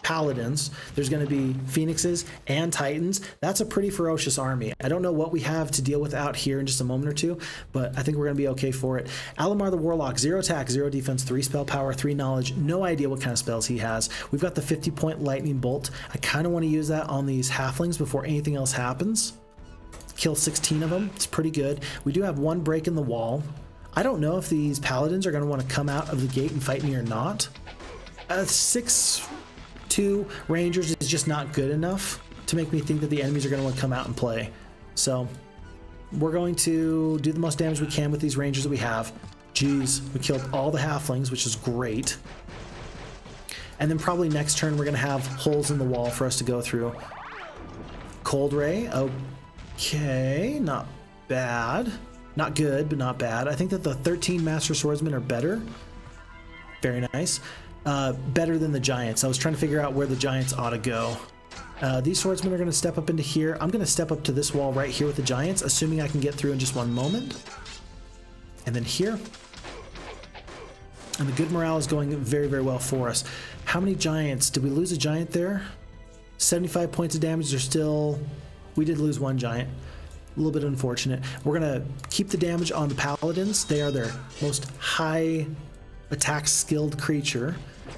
paladins. There's going to be phoenixes and titans. That's a pretty ferocious army. I don't know what we have to deal with out here in just a moment or two, but I think we're going to be okay for it. Alamar the Warlock, 0 attack, 0 defense, 3 spell power, 3 knowledge. No idea what kind of spells he has. We've got the 50-point lightning bolt. I kind of want to use that on these halflings before anything else happens. Kill 16 of them. It's pretty good. We do have 1 break in the wall. I don't know if these paladins are going to want to come out of the gate and fight me or not. 6-2 rangers is just not good enough to make me think that the enemies are going to want to come out and play. So we're going to do the most damage we can with these rangers that we have. Jeez, we killed all the halflings, which is great. And then probably next turn we're going to have holes in the wall for us to go through. Cold Ray, okay, not bad. Not good, but not bad. I think that the 13 Master Swordsmen are better. Very nice. Better than the Giants. I was trying to figure out where the Giants ought to go. These Swordsmen are going to step up into here. I'm going to step up to this wall right here with the Giants, assuming I can get through in just one moment. And then here. And the good morale is going very, very well for us. How many Giants? Did we lose a Giant there? 75 points of damage. They're still... We did lose 1 Giant. A little bit unfortunate. We're going to keep the damage on the Paladins. They are their most high attack skilled creature.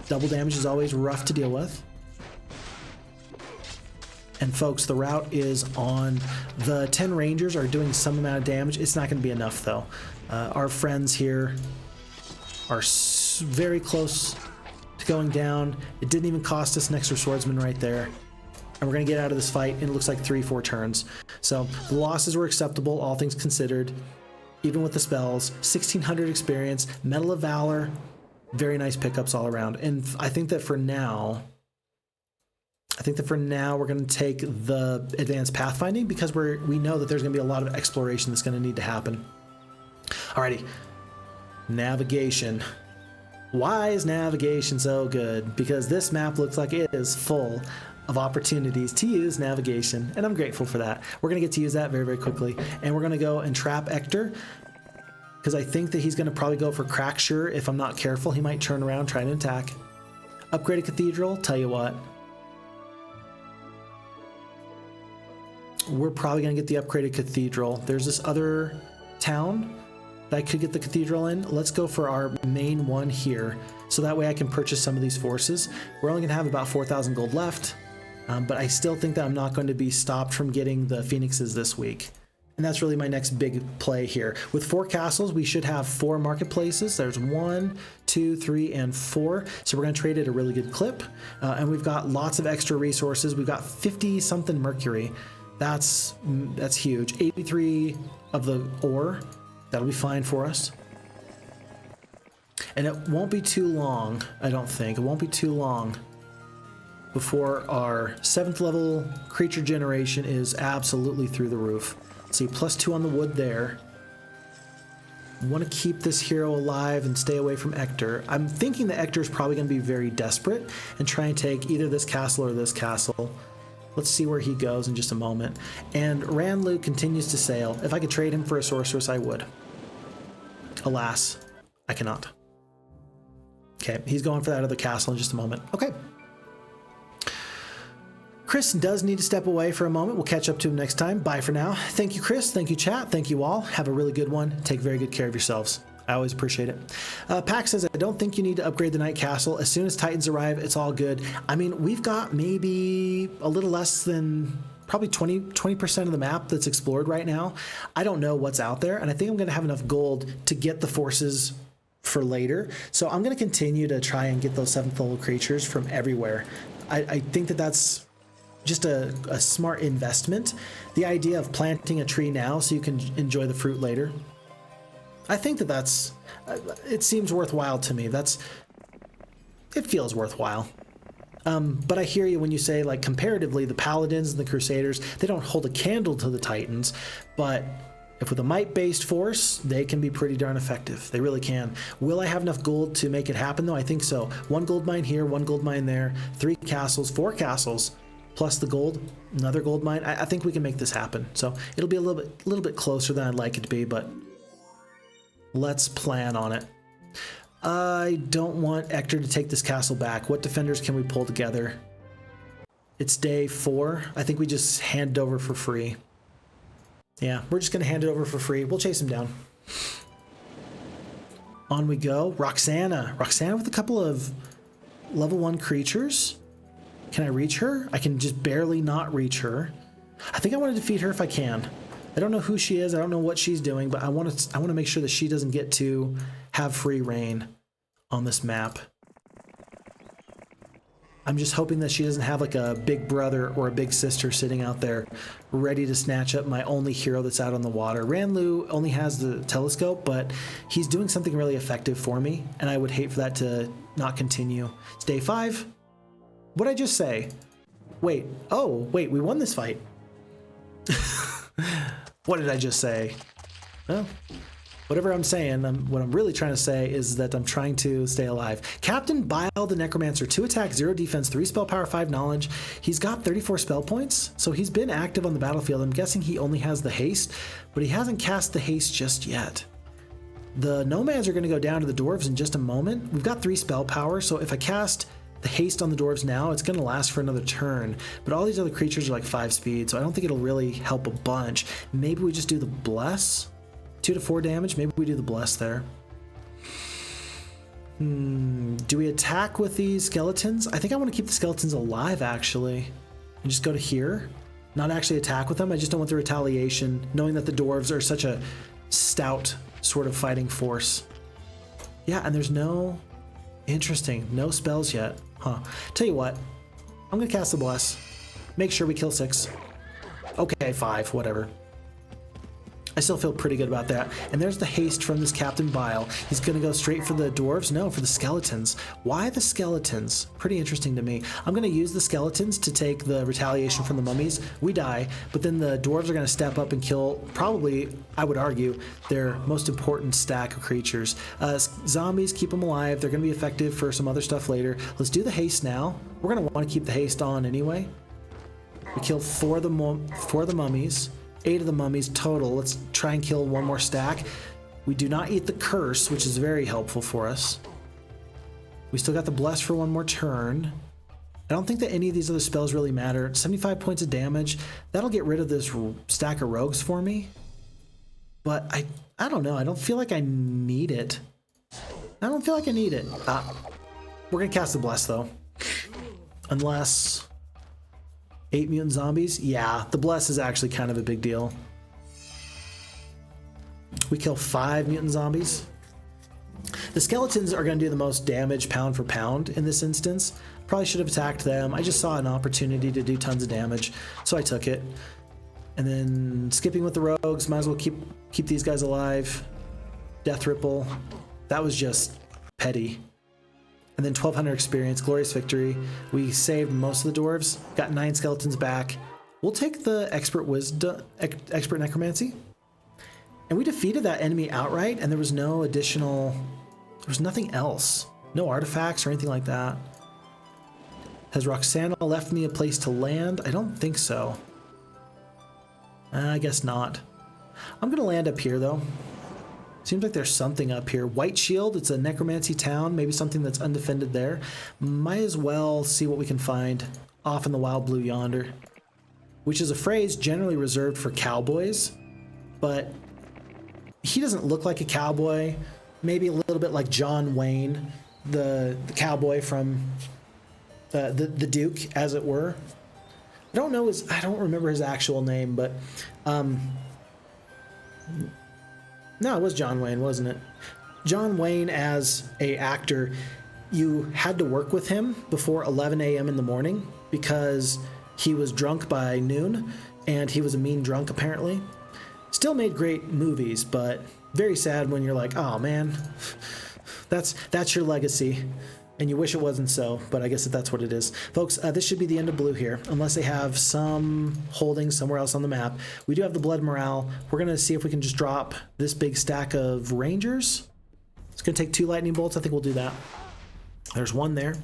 Double damage is always rough to deal with. And folks, the route is on. The 10 Rangers are doing some amount of damage. It's not going to be enough though. Our friends here are very close to going down. It didn't even cost us an extra swordsman right there. And we're going to get out of this fight in, it looks like 3-4 turns. So the losses were acceptable, all things considered, even with the spells. 1600 experience, Medal of Valor, very nice pickups all around. And I think that for now, we're going to take the advanced pathfinding, because we know that there's going to be a lot of exploration that's going to need to happen. Alrighty, navigation. Why is navigation so good? Because this map looks like it is full of opportunities to use navigation, and I'm grateful for that. We're going to get to use that very, very quickly, and we're going to go and trap Ector, because I think that he's going to probably go for Cracksure. If I'm not careful, he might turn around, try to attack. Upgraded Cathedral, tell you what. We're probably going to get the upgraded Cathedral. There's this other town that I could get the Cathedral in. Let's go for our main one here, so that way I can purchase some of these forces. We're only going to have about 4,000 gold left. But I still think that I'm not going to be stopped from getting the Phoenixes this week. And that's really my next big play here. With 4 castles, we should have 4 marketplaces. There's 1, 2, 3, and 4. So we're going to trade at a really good clip. And we've got lots of extra resources. We've got 50-something mercury. That's huge. 83 of the ore. That'll be fine for us. And it won't be too long, I don't think. It won't be too long before our 7th level creature generation is absolutely through the roof. See, +2 on the wood there. Want to keep this hero alive and stay away from Ector. I'm thinking that Ector is probably going to be very desperate and try and take either this castle or this castle. Let's see where he goes in just a moment. And Ranlu continues to sail. If I could trade him for a sorceress, I would. Alas, I cannot. Okay, he's going for that other castle in just a moment. Okay. Chris does need to step away for a moment. We'll catch up to him next time. Bye for now. Thank you, Chris. Thank you, chat. Thank you all. Have a really good one. Take very good care of yourselves. I always appreciate it. Pack says, I don't think you need to upgrade the Night Castle. As soon as Titans arrive, it's all good. I mean, we've got maybe a little less than probably 20% of the map that's explored right now. I don't know what's out there, and I think I'm going to have enough gold to get the forces for later. So I'm going to continue to try and get those 7th level creatures from everywhere. I think that that's just a smart investment. The idea of planting a tree now so you can enjoy the fruit later. I think that that's, it seems worthwhile to me. It feels worthwhile. But I hear you when you say, like, comparatively, the Paladins and the Crusaders, they don't hold a candle to the Titans, but If with a might-based force, they can be pretty darn effective. They really can. Will I have enough gold to make it happen, though? I think so. 1 gold mine here, 1 gold mine there, 3 castles, 4 castles, plus the gold, another gold mine. I think we can make this happen. So it'll be a little bit closer than I'd like it to be, but let's plan on it. I don't want Ector to take this castle back. What defenders can we pull together? It's day 4. I think we just hand it over for free. Yeah, we're just going to hand it over for free. We'll chase him down. On we go. Roxana. Roxana with a couple of level 1 creatures. Can I reach her? I can just barely not reach her. I think I want to defeat her if I can. I don't know who she is. I don't know what she's doing, but I want to make sure that she doesn't get to have free reign on this map. I'm just hoping that she doesn't have like a big brother or a big sister sitting out there ready to snatch up my only hero that's out on the water. Ranlu only has the telescope, but he's doing something really effective for me, and I would hate for that to not continue. It's day 5. What'd I just say? Wait. Oh, wait, we won this fight. What did I just say? Well, whatever I'm saying, what I'm really trying to say is that I'm trying to stay alive. Captain Bile the Necromancer, 2 attack, 0 defense, 3 spell power, 5 knowledge. He's got 34 spell points, so he's been active on the battlefield. I'm guessing he only has the haste, but he hasn't cast the haste just yet. The nomads are going to go down to the dwarves in just a moment. We've got 3 spell power, so if I cast the haste on the dwarves now, it's going to last for another turn, but all these other creatures are like 5 speed, so I don't think it'll really help a bunch. Maybe we just do the bless? 2 to 4 damage. Maybe we do the bless there. Do we attack with these skeletons? I think I want to keep the skeletons alive, actually, and just go to here. Not actually attack with them. I just don't want the retaliation, knowing that the dwarves are such a stout sort of fighting force. Yeah, and there's no... Interesting. No spells yet. Huh. Tell you what. I'm going to cast the bless. Make sure we kill 6. Okay, 5. Whatever. I still feel pretty good about that. And there's the haste from this Captain Bile. He's going to go straight for the dwarves? No, for the skeletons. Why the skeletons? Pretty interesting to me. I'm going to use the skeletons to take the retaliation from the mummies. We die, but then the dwarves are going to step up and kill, probably, I would argue, their most important stack of creatures. Zombies, keep them alive. They're going to be effective for some other stuff later. Let's do the haste now. We're going to want to keep the haste on anyway. We kill 4 of the mummies. 8 of the mummies total. Let's try and kill 1 more stack. We do not eat the curse, which is very helpful for us. We still got the bless for 1 more turn. I don't think that any of these other spells really matter. 75 points of damage. That'll get rid of this stack of rogues for me. But I don't know. I don't feel like I need it. I don't feel like I need it. We're going to cast the bless, though. Unless... 8 mutant zombies? Yeah, the bless is actually kind of a big deal. We kill 5 mutant zombies. The skeletons are going to do the most damage pound for pound in this instance. Probably should have attacked them. I just saw an opportunity to do tons of damage, so I took it. And then skipping with the rogues, might as well keep these guys alive. Death Ripple. That was just petty. And then 1200 experience, glorious victory. We saved most of the dwarves, got 9 skeletons back. We'll take the expert necromancy. And we defeated that enemy outright, and there was no additional, there was nothing else. No artifacts or anything like that. Has Roxana left me a place to land? I don't think so. I guess not. I'm gonna land up here though. Seems like there's something up here. White Shield, it's a necromancy town, maybe something that's undefended there. Might as well see what we can find off in the wild blue yonder, which is a phrase generally reserved for cowboys, but he doesn't look like a cowboy. Maybe a little bit like John Wayne, the cowboy from the Duke, as it were. I don't remember his actual name, but no, it was John Wayne, wasn't it? John Wayne, as a actor, you had to work with him before 11 a.m. in the morning because he was drunk by noon, and he was a mean drunk, apparently. Still made great movies, but very sad when you're like, oh man, that's your legacy. And you wish it wasn't so, but I guess that's what it is. Folks, this should be the end of blue here, unless they have some holding somewhere else on the map. We do have the blood morale. We're going to see if we can just drop this big stack of rangers. It's going to take 2 lightning bolts. I think we'll do that. There's one there.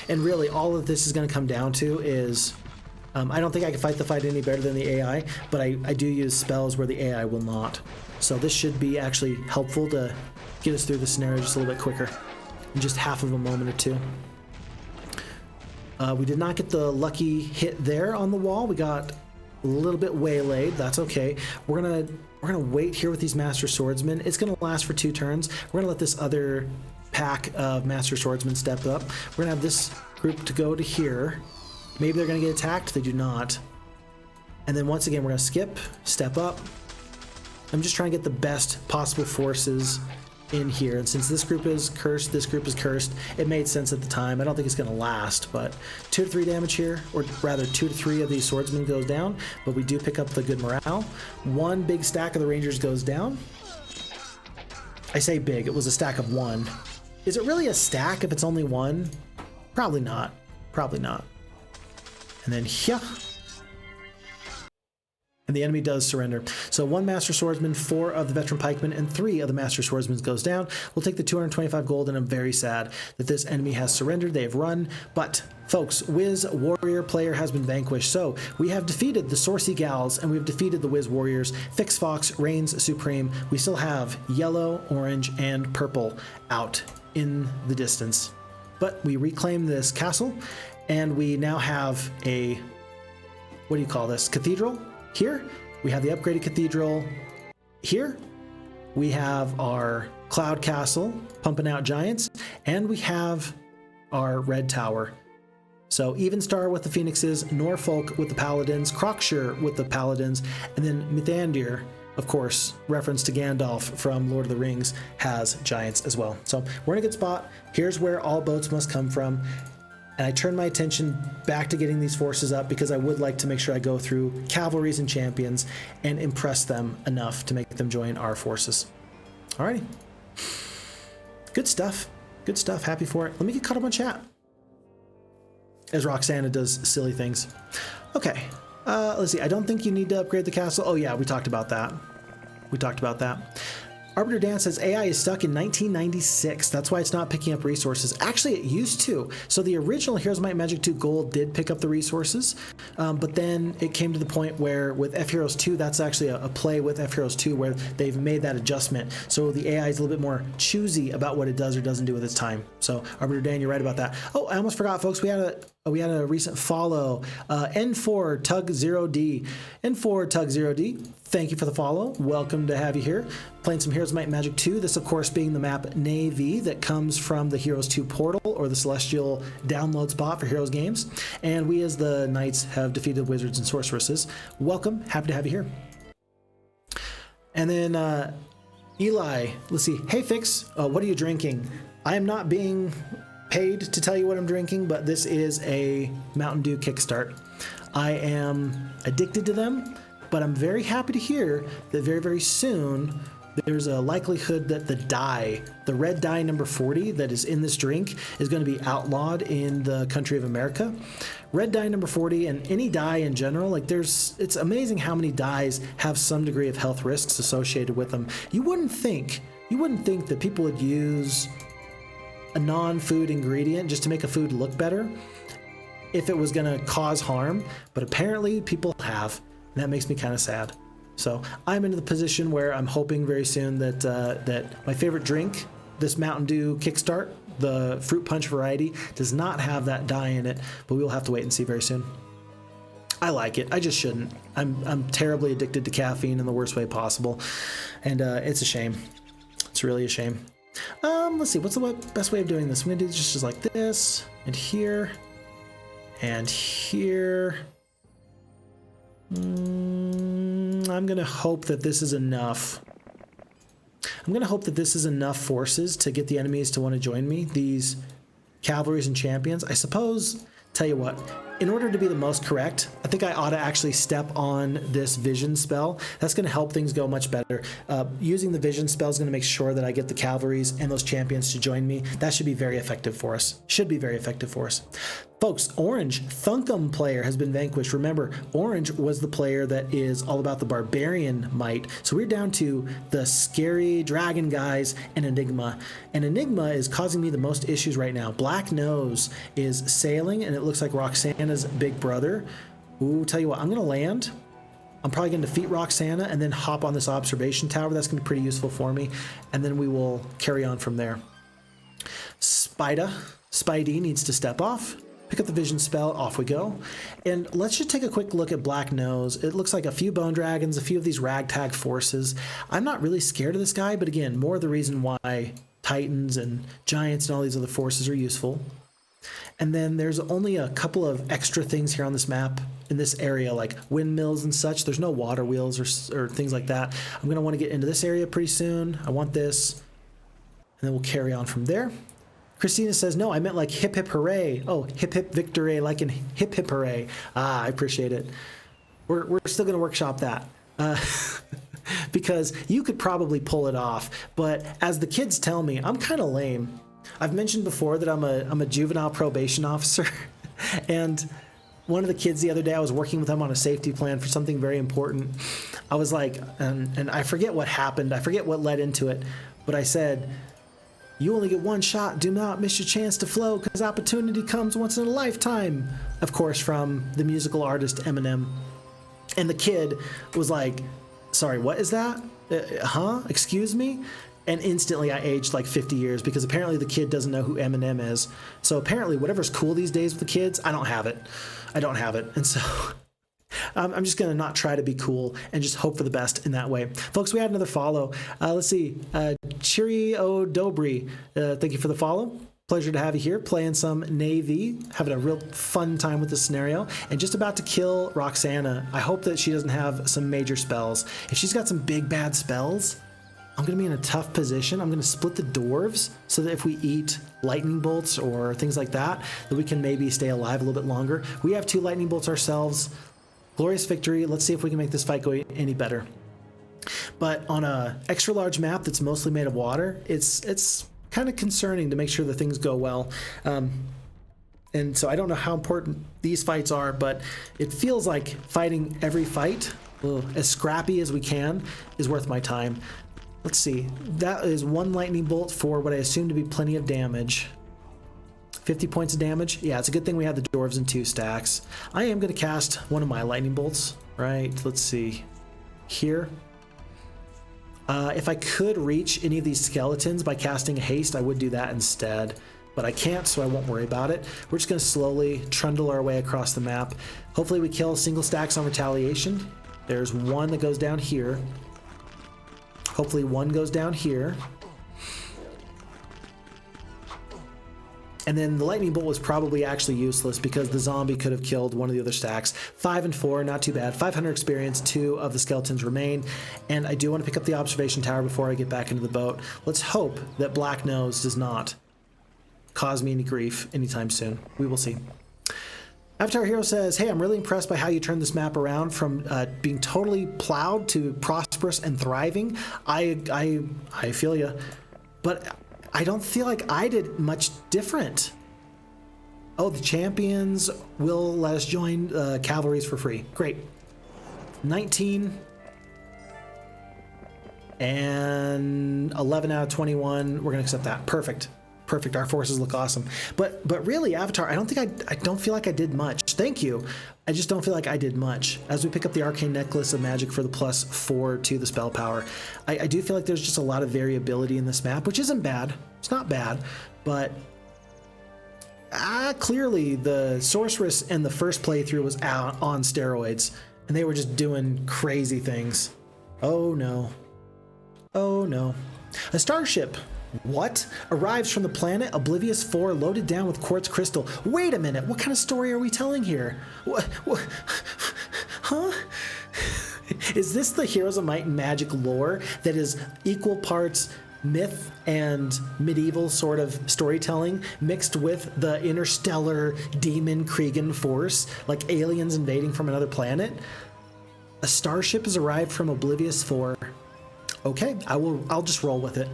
And really, all of this is going to come down to is... I don't think I can fight the fight any better than the AI, but I do use spells where the AI will not. So this should be actually helpful to get us through the scenario just a little bit quicker, in just half of a moment or two. We did not get the lucky hit there on the wall. We got a little bit waylaid. That's okay. We're gonna wait here with these Master Swordsmen. It's gonna last for 2 turns. We're gonna let this other pack of Master Swordsmen step up. We're gonna have this group to go to here. Maybe they're going to get attacked. They do not. And then once again, we're going to skip, step up. I'm just trying to get the best possible forces in here. And since this group is cursed, this group is cursed, it made sense at the time. I don't think it's going to last, but 2 to 3 damage here, or rather 2 to 3 of these swordsmen goes down, but we do pick up the good morale. 1 big stack of the rangers goes down. I say big, it was a stack of 1. Is it really a stack if it's only 1? Probably not. Probably not. And then here, and the enemy does surrender. So 1 Master Swordsman, 4 of the Veteran Pikemen, and 3 of the Master Swordsmen goes down. We'll take the 225 gold, and I'm very sad that this enemy has surrendered. They have run, but folks, Wiz-Warrior player has been vanquished. So we have defeated the Sorcy-Gals, and we've defeated the Wiz-Warriors. Phixfox reigns supreme. We still have yellow, orange, and purple out in the distance. But we reclaim this castle, and we now have a, what do you call this, cathedral here. We have the upgraded cathedral here. We have our cloud castle pumping out giants, and we have our red tower. So Evenstar with the Phoenixes, Norfolk with the Paladins, Crockshire with the Paladins, and then Mithandir, of course, reference to Gandalf from Lord of the Rings, has giants as well. So we're in a good spot. Here's where all boats must come from. And I turn my attention back to getting these forces up because I would like to make sure I go through cavalries and champions and impress them enough to make them join our forces. Alrighty. Good stuff. Good stuff. Happy for it. Let me get caught up on chat as Roxana does silly things. Okay. Let's see. I don't think you need to upgrade the castle. Oh yeah, we talked about that. We talked about that. Arbiter Dan says AI is stuck in 1996. That's why it's not picking up resources. Actually, it used to. So the original Heroes of Might and Magic 2 Gold did pick up the resources, but then it came to the point where with FHeroes2, that's actually a play with FHeroes2 where they've made that adjustment. So the AI is a little bit more choosy about what it does or doesn't do with its time. So Arbiter Dan, you're right about that. Oh, I almost forgot, folks. We had a recent follow. N4 Tug 0D. N4 Tug 0D. Thank you for the follow. Welcome to have you here. Playing some Heroes of Might and Magic 2. This, of course, being the map Nay-Vee that comes from the Heroes 2 portal or the Celestial download spot for Heroes games. And we, as the Knights, have defeated Wizards and Sorceresses. Welcome. Happy to have you here. And then Eli, let's see. Hey, Fix, what are you drinking? I am not being paid to tell you what I'm drinking, but this is a Mountain Dew Kickstart. I am addicted to them, but I'm very happy to hear that very, very soon there's a likelihood that the red dye number 40 that is in this drink is going to be outlawed in the country of America. Red dye number 40 and any dye in general, like it's amazing how many dyes have some degree of health risks associated with them. You wouldn't think that people would use a non-food ingredient just to make a food look better if it was going to cause harm, but apparently people have, and that makes me kind of sad. So I'm in the position where I'm hoping very soon that that my favorite drink, this Mountain Dew Kickstart, the fruit punch variety, does not have that dye in it, but we'll have to wait and see very soon. I like it. I just shouldn't. I'm terribly addicted to caffeine in the worst way possible, and it's a shame. It's really a shame. Let's see, what's the best way of doing this? I'm gonna do just like this, and here, and here. I'm gonna hope that this is enough. I'm gonna hope that this is enough forces to get the enemies to want to join me, these cavalries and champions. I suppose Tell you what, in order to be the most correct, I think I ought to actually step on this vision spell. That's going to help things go much better. Using the vision spell is going to make sure that I get the cavalries and those champions to join me. That should be very effective for us. Should be very effective for us. Folks, Orange, Thunkum player has been vanquished. Remember, Orange was the player that is all about the barbarian might. So we're down to the scary dragon guys and Enigma. And Enigma is causing me the most issues right now. Black Nose is sailing, and it looks like Roxana's big brother. Ooh, tell you what, I'm going to land. I'm probably going to defeat Roxana and then hop on this observation tower. That's going to be pretty useful for me. And then we will carry on from there. Spidey needs to step off. Pick up the vision spell, off we go. And let's just take a quick look at Black Nose. It looks like a few bone dragons, a few of these ragtag forces. I'm not really scared of this guy, but again, more the reason why Titans and Giants and all these other forces are useful. And then there's only a couple of extra things here on this map in this area, like windmills and such. There's no water wheels or things like that. I'm going to want to get into this area pretty soon. I want this. And then we'll carry on from there. Christina says, no, I meant like hip hip hooray. Oh, hip hip victory, like in hip hip hooray. Ah, I appreciate it. We're still going to workshop that. Because you could probably pull it off. But as the kids tell me, I'm kind of lame. I've mentioned before that I'm a juvenile probation officer. And one of the kids the other day, I was working with them on a safety plan for something very important. I was like, and I forget what happened. I forget what led into it. But I said, you only get one shot. Do not miss your chance to flow, because opportunity comes once in a lifetime. Of course, from the musical artist Eminem. And the kid was like, sorry, what is that? Excuse me? And instantly I aged like 50 years, because apparently the kid doesn't know who Eminem is. So apparently whatever's cool these days with the kids, I don't have it. And so I'm just going to not try to be cool and just hope for the best in that way. Folks, we had another follow. Let's see. Cheerio Dobry, thank you for the follow. Pleasure to have you here, playing some Nay-Vee, having a real fun time with this scenario, and just about to kill Roxana. I hope that she doesn't have some major spells. If she's got some big bad spells, I'm going to be in a tough position. I'm going to split the dwarves so that if we eat lightning bolts or things like that, that we can maybe stay alive a little bit longer. We have 2 lightning bolts ourselves. Glorious victory. Let's see if we can make this fight go any better. But on a extra large map that's mostly made of water, it's kind of concerning to make sure that things go well. And so I don't know how important these fights are, but it feels like fighting every fight, as scrappy as we can, is worth my time. Let's see. That is 1 lightning bolt for what I assume to be plenty of damage. 50 points of damage. Yeah, it's a good thing we had the dwarves in 2 stacks. I am going to cast one of my lightning bolts. Right, let's see. Here. If I could reach any of these skeletons by casting a haste, I would do that instead. But I can't, so I won't worry about it. We're just going to slowly trundle our way across the map. Hopefully we kill single stacks on retaliation. There's 1 that goes down here. Hopefully 1 goes down here. And then the lightning bolt was probably actually useless because the zombie could have killed one of the other stacks. 5 and 4, not too bad. 500 experience, 2 of the skeletons remain. And I do want to pick up the observation tower before I get back into the boat. Let's hope that Black Nose does not cause me any grief anytime soon. We will see. Avatar Hero says, hey, I'm really impressed by how you turned this map around from being totally plowed to prosperous and thriving. I feel you. But I don't feel like I did much different. Oh, the champions will let us join cavalries for free. Great. 19 and 11 out of 21. We're going to accept that. Perfect. Our forces look awesome. But really, Avatar, I don't feel like I did much. Thank you. I just don't feel like I did much. As we pick up the Arcane Necklace of Magic for the +4 to the spell power, I do feel like there's just a lot of variability in this map, which isn't bad. It's not bad, but clearly the Sorceress in the first playthrough was out on steroids, and they were just doing crazy things. Oh no. Oh no. A starship. What? Arrives from the planet Oblivious 4 loaded down with quartz crystal. Wait a minute, what kind of story are we telling here? What? Huh? Is this the Heroes of Might and Magic lore that is equal parts myth and medieval sort of storytelling mixed with the interstellar demon Kriegan force, like aliens invading from another planet. A starship has arrived from Oblivious 4. Okay, I'll just roll with it.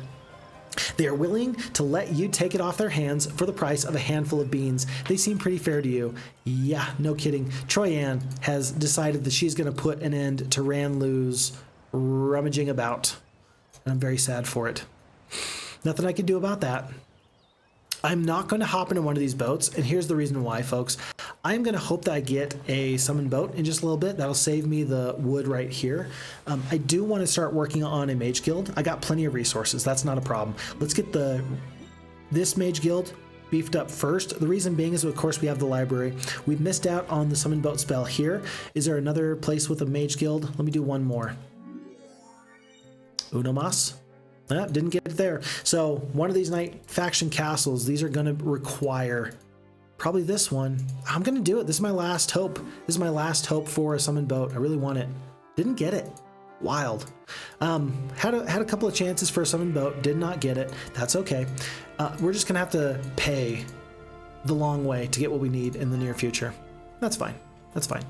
They are willing to let you take it off their hands for the price of a handful of beans. They seem pretty fair to you. Yeah, no kidding. Troyan has decided that she's going to put an end to Ranlu's rummaging about. And I'm very sad for it. Nothing I can do about that. I'm not going to hop into one of these boats, and here's the reason why, folks. I'm going to hope that I get a summon boat in just a little bit. That'll save me the wood right here. I do want to start working on a mage guild. I got plenty of resources. That's not a problem. Let's get this mage guild beefed up first. The reason being is, of course, we have the library. We've missed out on the summon boat spell here. Is there another place with a mage guild? Let me do one more. Unomas? Didn't get it there. So one of these night faction castles, these are going to require probably this one. I'm going to do it. This is my last hope. This is my last hope for a summon boat. I really want it. Didn't get it. Wild. Had a couple of chances for a summon boat. Did not get it. That's okay. We're just going to have to pay the long way to get what we need in the near future. That's fine. That's fine.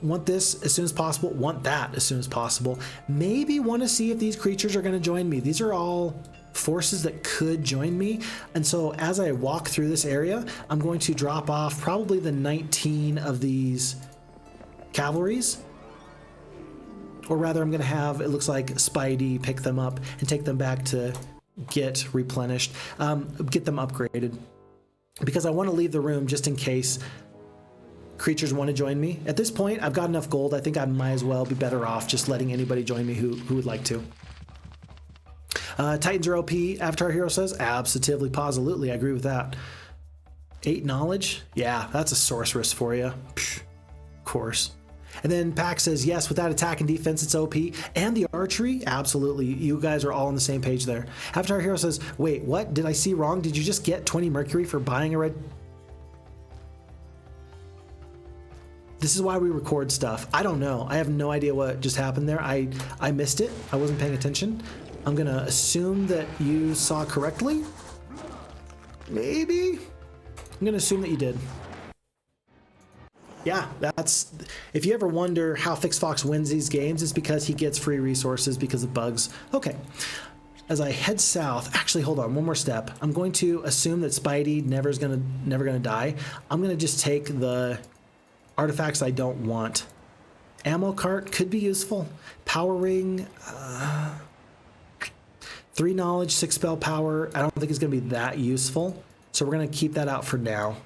Want this as soon as possible, want that as soon as possible. Maybe want to see if these creatures are going to join me. These are all forces that could join me. And so as I walk through this area, I'm going to drop off probably the 19 of these cavalries. Or rather, I'm going to have, it looks like, Spidey pick them up and take them back to get replenished, get them upgraded. Because I want to leave the room just in case creatures want to join me. At this point, I've got enough gold. I think I might as well be better off just letting anybody join me who would like to. Titans are OP, Avatar Hero says. Absolutely, positively. I agree with that. 8 knowledge? Yeah, that's a sorceress for you. Psh, of course. And then Pack says, yes, without attack and defense, it's OP. And the archery? Absolutely. You guys are all on the same page there. Avatar Hero says, wait, what? Did I see wrong? Did you just get 20 mercury for buying a red... This is why we record stuff. I don't know. I have no idea what just happened there. I missed it. I wasn't paying attention. I'm going to assume that you saw correctly. Maybe? I'm going to assume that you did. Yeah, that's... If you ever wonder how Phixfox wins these games, it's because he gets free resources because of bugs. Okay. As I head south... Actually, hold on. One more step. I'm going to assume that Spidey never gonna die. I'm going to just take the artifacts I don't want. Ammo cart could be useful. Power ring, 3 knowledge, 6 spell power. I don't think it's going to be that useful, so we're going to keep that out for now.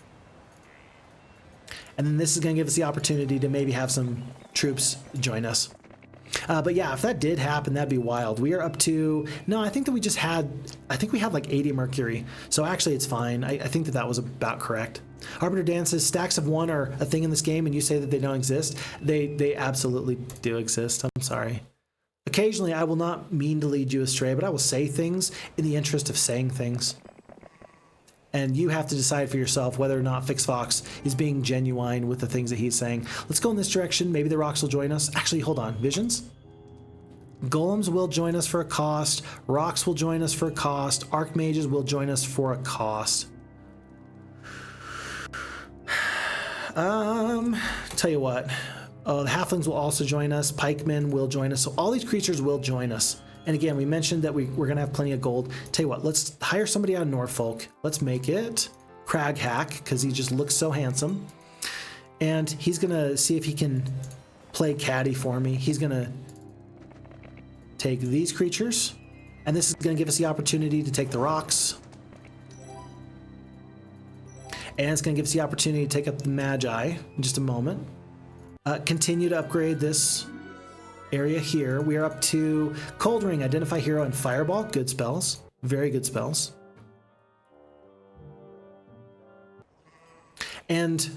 And then this is going to give us the opportunity to maybe have some troops join us. But yeah, if that did happen, that'd be wild. We are up to... No, I think that we just had... I think we had like 80 mercury. So actually it's fine. I think that that was about correct. Arbiter Dan says, stacks of 1 are a thing in this game and you say that they don't exist. They absolutely do exist. I'm sorry. Occasionally, I will not mean to lead you astray, but I will say things in the interest of saying things. And you have to decide for yourself whether or not Phixfox is being genuine with the things that he's saying. Let's go in this direction. Maybe the rocks will join us. Actually, hold on. Visions? Golems will join us for a cost. Rocks will join us for a cost. Archmages will join us for a cost. Tell you what. The halflings will also join us. Pikemen will join us. So all these creatures will join us. And again, we mentioned that we're going to have plenty of gold. Tell you what, let's hire somebody out of Norfolk. Let's make it Craghack, because he just looks so handsome. And he's going to see if he can play caddy for me. He's going to take these creatures. And this is going to give us the opportunity to take the rocks. And it's going to give us the opportunity to take up the Magi in just a moment. Continue to upgrade this area here. We are up to Cold Ring, Identify Hero, and Fireball. Good spells. Very good spells. And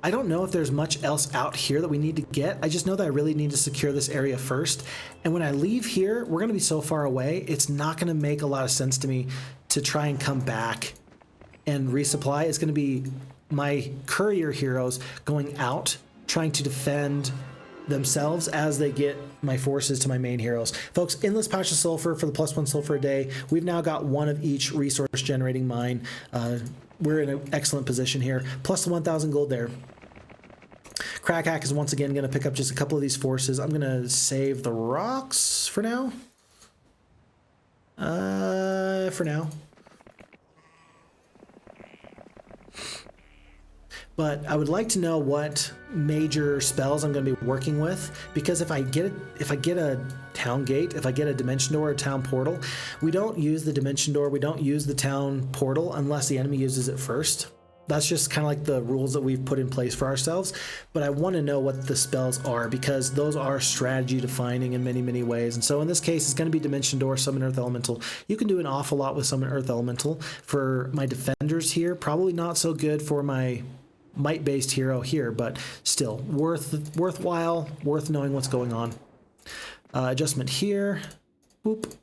I don't know if there's much else out here that we need to get. I just know that I really need to secure this area first. And when I leave here, we're going to be so far away, it's not going to make a lot of sense to me to try and come back and resupply. It's going to be my courier heroes going out, trying to defend themselves as they get my forces to my main heroes. Folks, endless patch of sulfur for the +1 sulfur a day. We've now got one of each resource generating mine. We're in an excellent position here. Plus the 1,000 gold there. Crack Hack is once again going to pick up just a couple of these forces. I'm going to save the rocks for now. For now. But I would like to know what major spells I'm going to be working with, because if I get a town gate, if I get a dimension door or a town portal, we don't use the dimension door, we don't use the town portal unless the enemy uses it first. That's just kind of like the rules that we've put in place for ourselves. But I want to know what the spells are, because those are strategy defining in many, many ways. And so in this case, it's going to be Dimension Door, Summon Earth Elemental. You can do an awful lot with Summon Earth Elemental. For my defenders here, probably not so good for my might-based hero here, but still worthwhile, worth knowing what's going on. Adjustment here. Boop.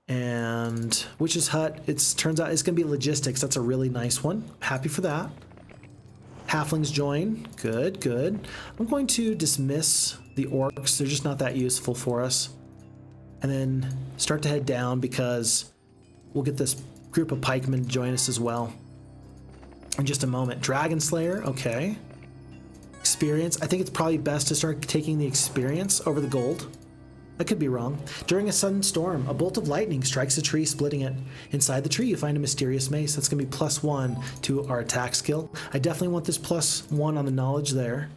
And Witch's Hut, turns out it's going to be logistics. That's a really nice one. Happy for that. Halflings join. Good, good. I'm going to dismiss the orcs. They're just not that useful for us. And then start to head down, because we'll get this group of pikemen to join us as well in just a moment. Dragon Slayer, okay. Experience. I think it's probably best to start taking the experience over the gold. I could be wrong. During a sudden storm, a bolt of lightning strikes a tree, splitting it. Inside the tree, you find a mysterious mace. That's going to be +1 to our attack skill. I definitely want this +1 on the knowledge there.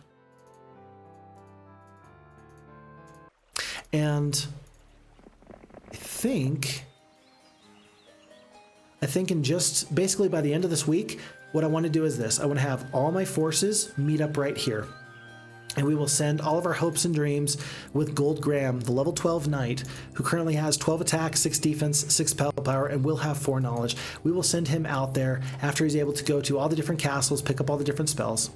And I think in just basically by the end of this week, what I want to do is this. I want to have all my forces meet up right here. And we will send all of our hopes and dreams with Gold Graham, the level 12 knight, who currently has 12 attack, 6 defense, 6 spell power, and will have 4 knowledge. We will send him out there after he's able to go to all the different castles, pick up all the different spells,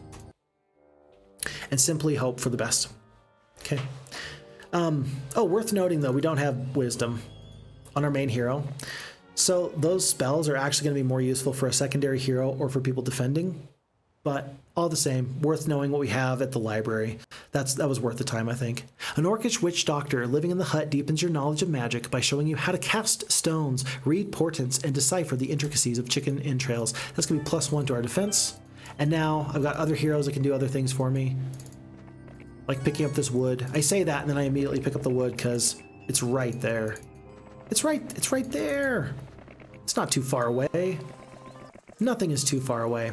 and simply hope for the best. Okay. Oh, worth noting though, we don't have wisdom on our main hero. So those spells are actually going to be more useful for a secondary hero or for people defending. But all the same, worth knowing what we have at the library. That was worth the time, I think. An orcish witch doctor living in the hut deepens your knowledge of magic by showing you how to cast stones, read portents, and decipher the intricacies of chicken entrails. That's going to be +1 to our defense. And now I've got other heroes that can do other things for me, like picking up this wood. I say that and then I immediately pick up the wood because it's right there. It's right there. It's not too far away. Nothing is too far away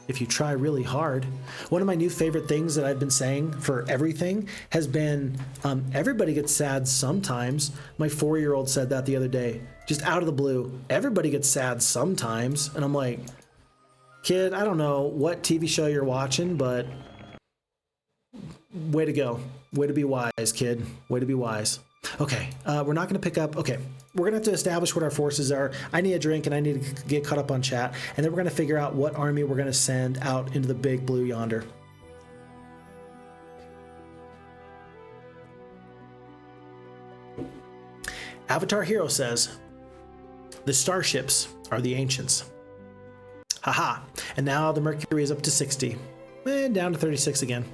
if you try really hard. One of my new favorite things that I've been saying for everything has been, everybody gets sad sometimes. My 4-year-old said that the other day, just out of the blue. Everybody gets sad sometimes. And I'm like, kid, I don't know what TV show you're watching, but way to go. Way to be wise, kid. Way to be wise. Okay, we're not going to pick up. Okay, we're going to have to establish what our forces are. I need a drink and I need to get caught up on chat. And then we're going to figure out what army we're going to send out into the big blue yonder. Avatar Hero says, the starships are the ancients. Haha, and now the mercury is up to 60. And down to 36 again.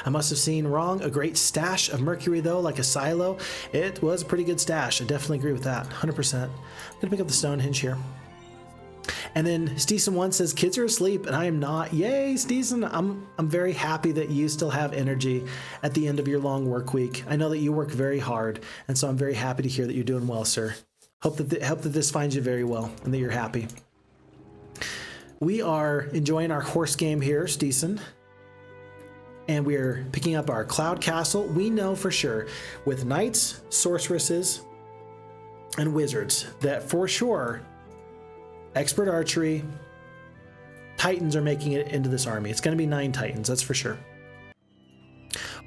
I must have seen wrong. A great stash of mercury, though, like a silo. It was a pretty good stash. I definitely agree with that. 100%. I'm going to pick up the Stonehenge here. And then Steeson1 says, kids are asleep, and I am not. Yay, Steeson. I'm very happy that you still have energy at the end of your long work week. I know that you work very hard, and so I'm very happy to hear that you're doing well, sir. Hope that this finds you very well, and that you're happy. We are enjoying our horse game here, Steeson. And we're picking up our Cloud Castle. We know for sure with knights, sorceresses, and wizards that for sure expert archery titans are making it into this army. It's going to be 9 titans, that's for sure.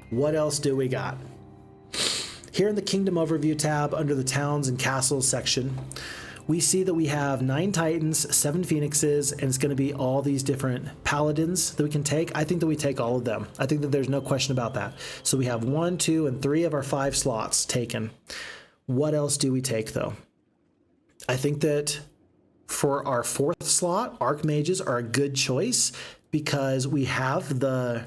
What else do we got? Here in the Kingdom Overview tab under the Towns and Castles section, we see that we have 9 titans, 7 phoenixes, and it's going to be all these different paladins that we can take. I think that we take all of them. I think that there's no question about that. So we have 1, 2, and 3 of our 5 slots taken. What else do we take, though? I think that for our 4th slot, archmages are a good choice because we have the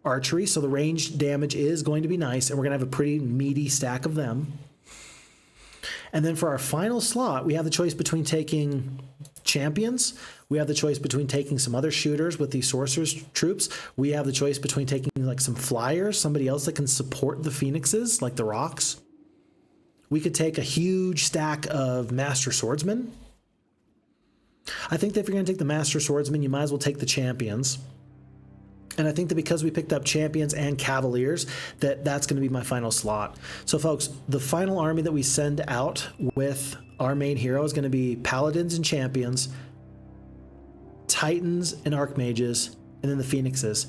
archery, so the ranged damage is going to be nice, and we're going to have a pretty meaty stack of them. And then for our final slot, we have the choice between taking champions. We have the choice between taking some other shooters with the sorceress troops. We have the choice between taking like some flyers, somebody else that can support the phoenixes, like the rocks. We could take a huge stack of master swordsmen. I think that if you're going to take the master swordsmen, you might as well take the champions. And I think that because we picked up champions and cavaliers, that's going to be my final slot. So folks, the final army that we send out with our main hero is going to be paladins and champions, titans and archmages, and then the phoenixes.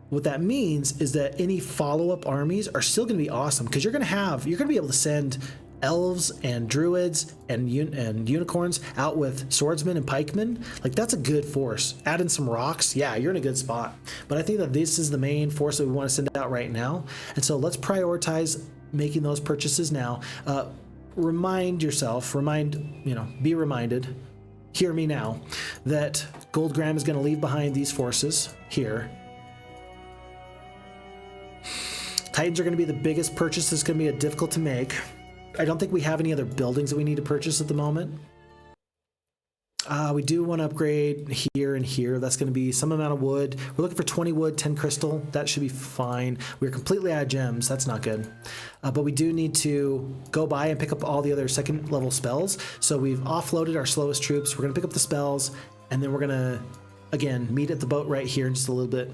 What that means is that any follow-up armies are still going to be awesome, because you're going to be able to send elves and druids and unicorns out with swordsmen and pikemen. Like, that's a good force. Add in some rocks, yeah, you're in a good spot. But I think that this is the main force that we want to send out right now, and so let's prioritize making those purchases now. Remind yourself, be reminded, hear me now, that Goldgram is going to leave behind these forces here. Titans are going to be the biggest purchase. That's going to be difficult to make. I don't think we have any other buildings that we need to purchase at the moment. We do want to upgrade here and here. That's going to be some amount of wood. We're looking for 20 wood, 10 crystal. That should be fine. We're completely out of gems. That's not good. But we do need to go by and pick up all the other second level spells. So we've offloaded our slowest troops. We're going to pick up the spells, and then we're going to, again, meet at the boat right here in just a little bit.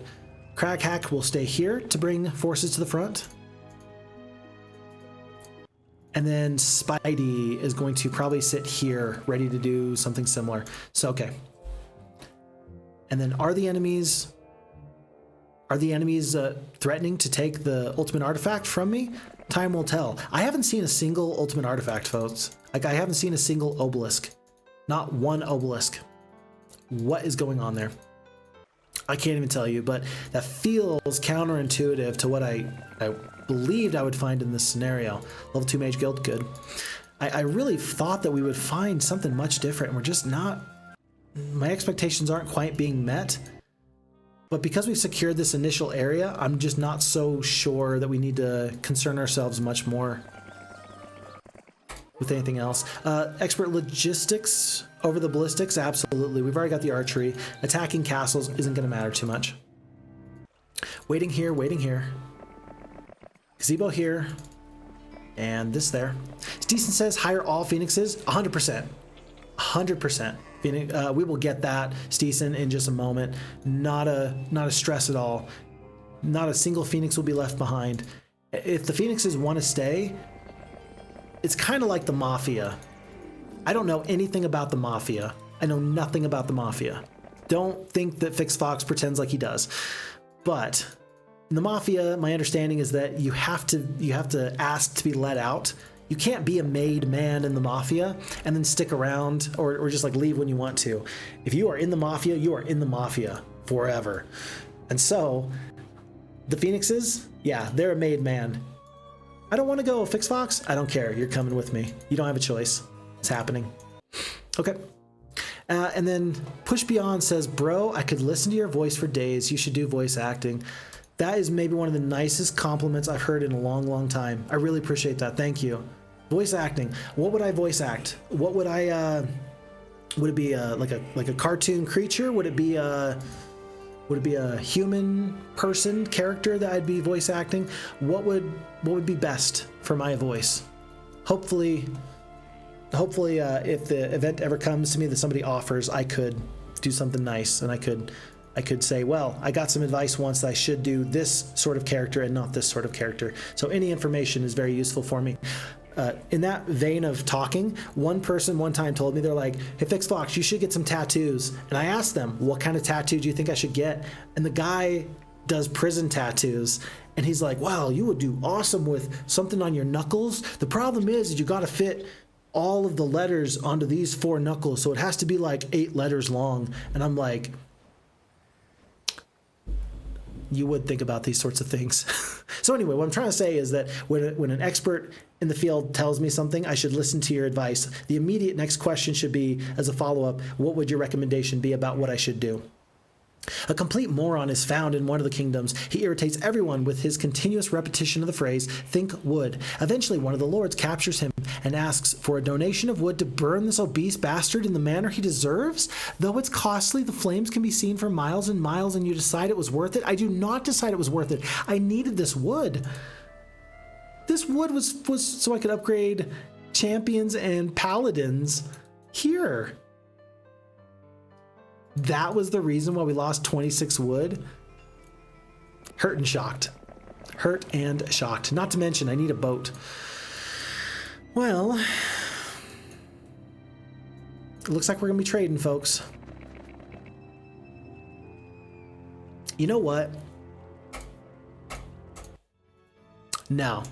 Craghack will stay here to bring forces to the front. And then Spidey is going to probably sit here, ready to do something similar. So, okay. And then are the enemies threatening to take the ultimate artifact from me? Time will tell. I haven't seen a single ultimate artifact, folks. Like, I haven't seen a single obelisk. Not one obelisk. What is going on there? I can't even tell you, but that feels counterintuitive to what I believed I would find in this scenario. Level 2 Mage Guild, good. I really thought that we would find something much different, and we're just not. My expectations aren't quite being met. But because we've secured this initial area, I'm just not so sure that we need to concern ourselves much more with anything else. Expert logistics over the ballistics, absolutely. We've already got the archery. Attacking castles isn't going to matter too much. Waiting here, waiting here. Gazebo here, and this there. Steeson says hire all phoenixes. 100%. 100%. We will get that, Steeson, in just a moment. Not a stress at all. Not a single phoenix will be left behind. If the phoenixes want to stay, it's kind of like the Mafia. I don't know anything about the Mafia. I know nothing about the Mafia. Don't think that Phixfox pretends like he does. But in the Mafia, my understanding is that you have to ask to be let out. You can't be a made man in the Mafia and then stick around or just like leave when you want to. If you are in the Mafia, you are in the Mafia forever. And so the Phoenixes, yeah, they're a made man. I don't want to go Phixfox. I don't care. You're coming with me. You don't have a choice. It's happening. Okay. And then Push Beyond says, bro, I could listen to your voice for days. You should do voice acting. That is maybe one of the nicest compliments I've heard in a long, long time. I really appreciate that. Thank you. Voice acting. What would I voice act? What would I, would it be like a cartoon creature? Would it be a human person character that I'd be voice acting? What would be best for my voice? Hopefully, if the event ever comes to me that somebody offers, I could do something nice, and I could say, well, I got some advice once that I should do this sort of character and not this sort of character. So any information is very useful for me. In that vein of talking, one person one time told me, they're like, hey, Phixfox, you should get some tattoos. And I asked them, what kind of tattoo do you think I should get? And the guy does prison tattoos. And he's like, wow, you would do awesome with something on your knuckles. The problem is you got to fit all of the letters onto these 4 knuckles. So it has to be like 8 letters long. And I'm like, you would think about these sorts of things. So anyway, what I'm trying to say is that when an expert in the field tells me something, I should listen to your advice. The immediate next question should be, as a follow-up, what would your recommendation be about what I should do? A complete moron is found in one of the kingdoms. He irritates everyone with his continuous repetition of the phrase, think wood. Eventually, one of the lords captures him and asks for a donation of wood to burn this obese bastard in the manner he deserves. Though it's costly, the flames can be seen for miles and miles, and you decide it was worth it. I do not decide it was worth it. I needed this wood. This wood was so I could upgrade champions and paladins here. That was the reason why we lost 26 wood. Hurt and shocked. Hurt and shocked. Not to mention, I need a boat. Well, it looks like we're going to be trading, folks. You know what? No.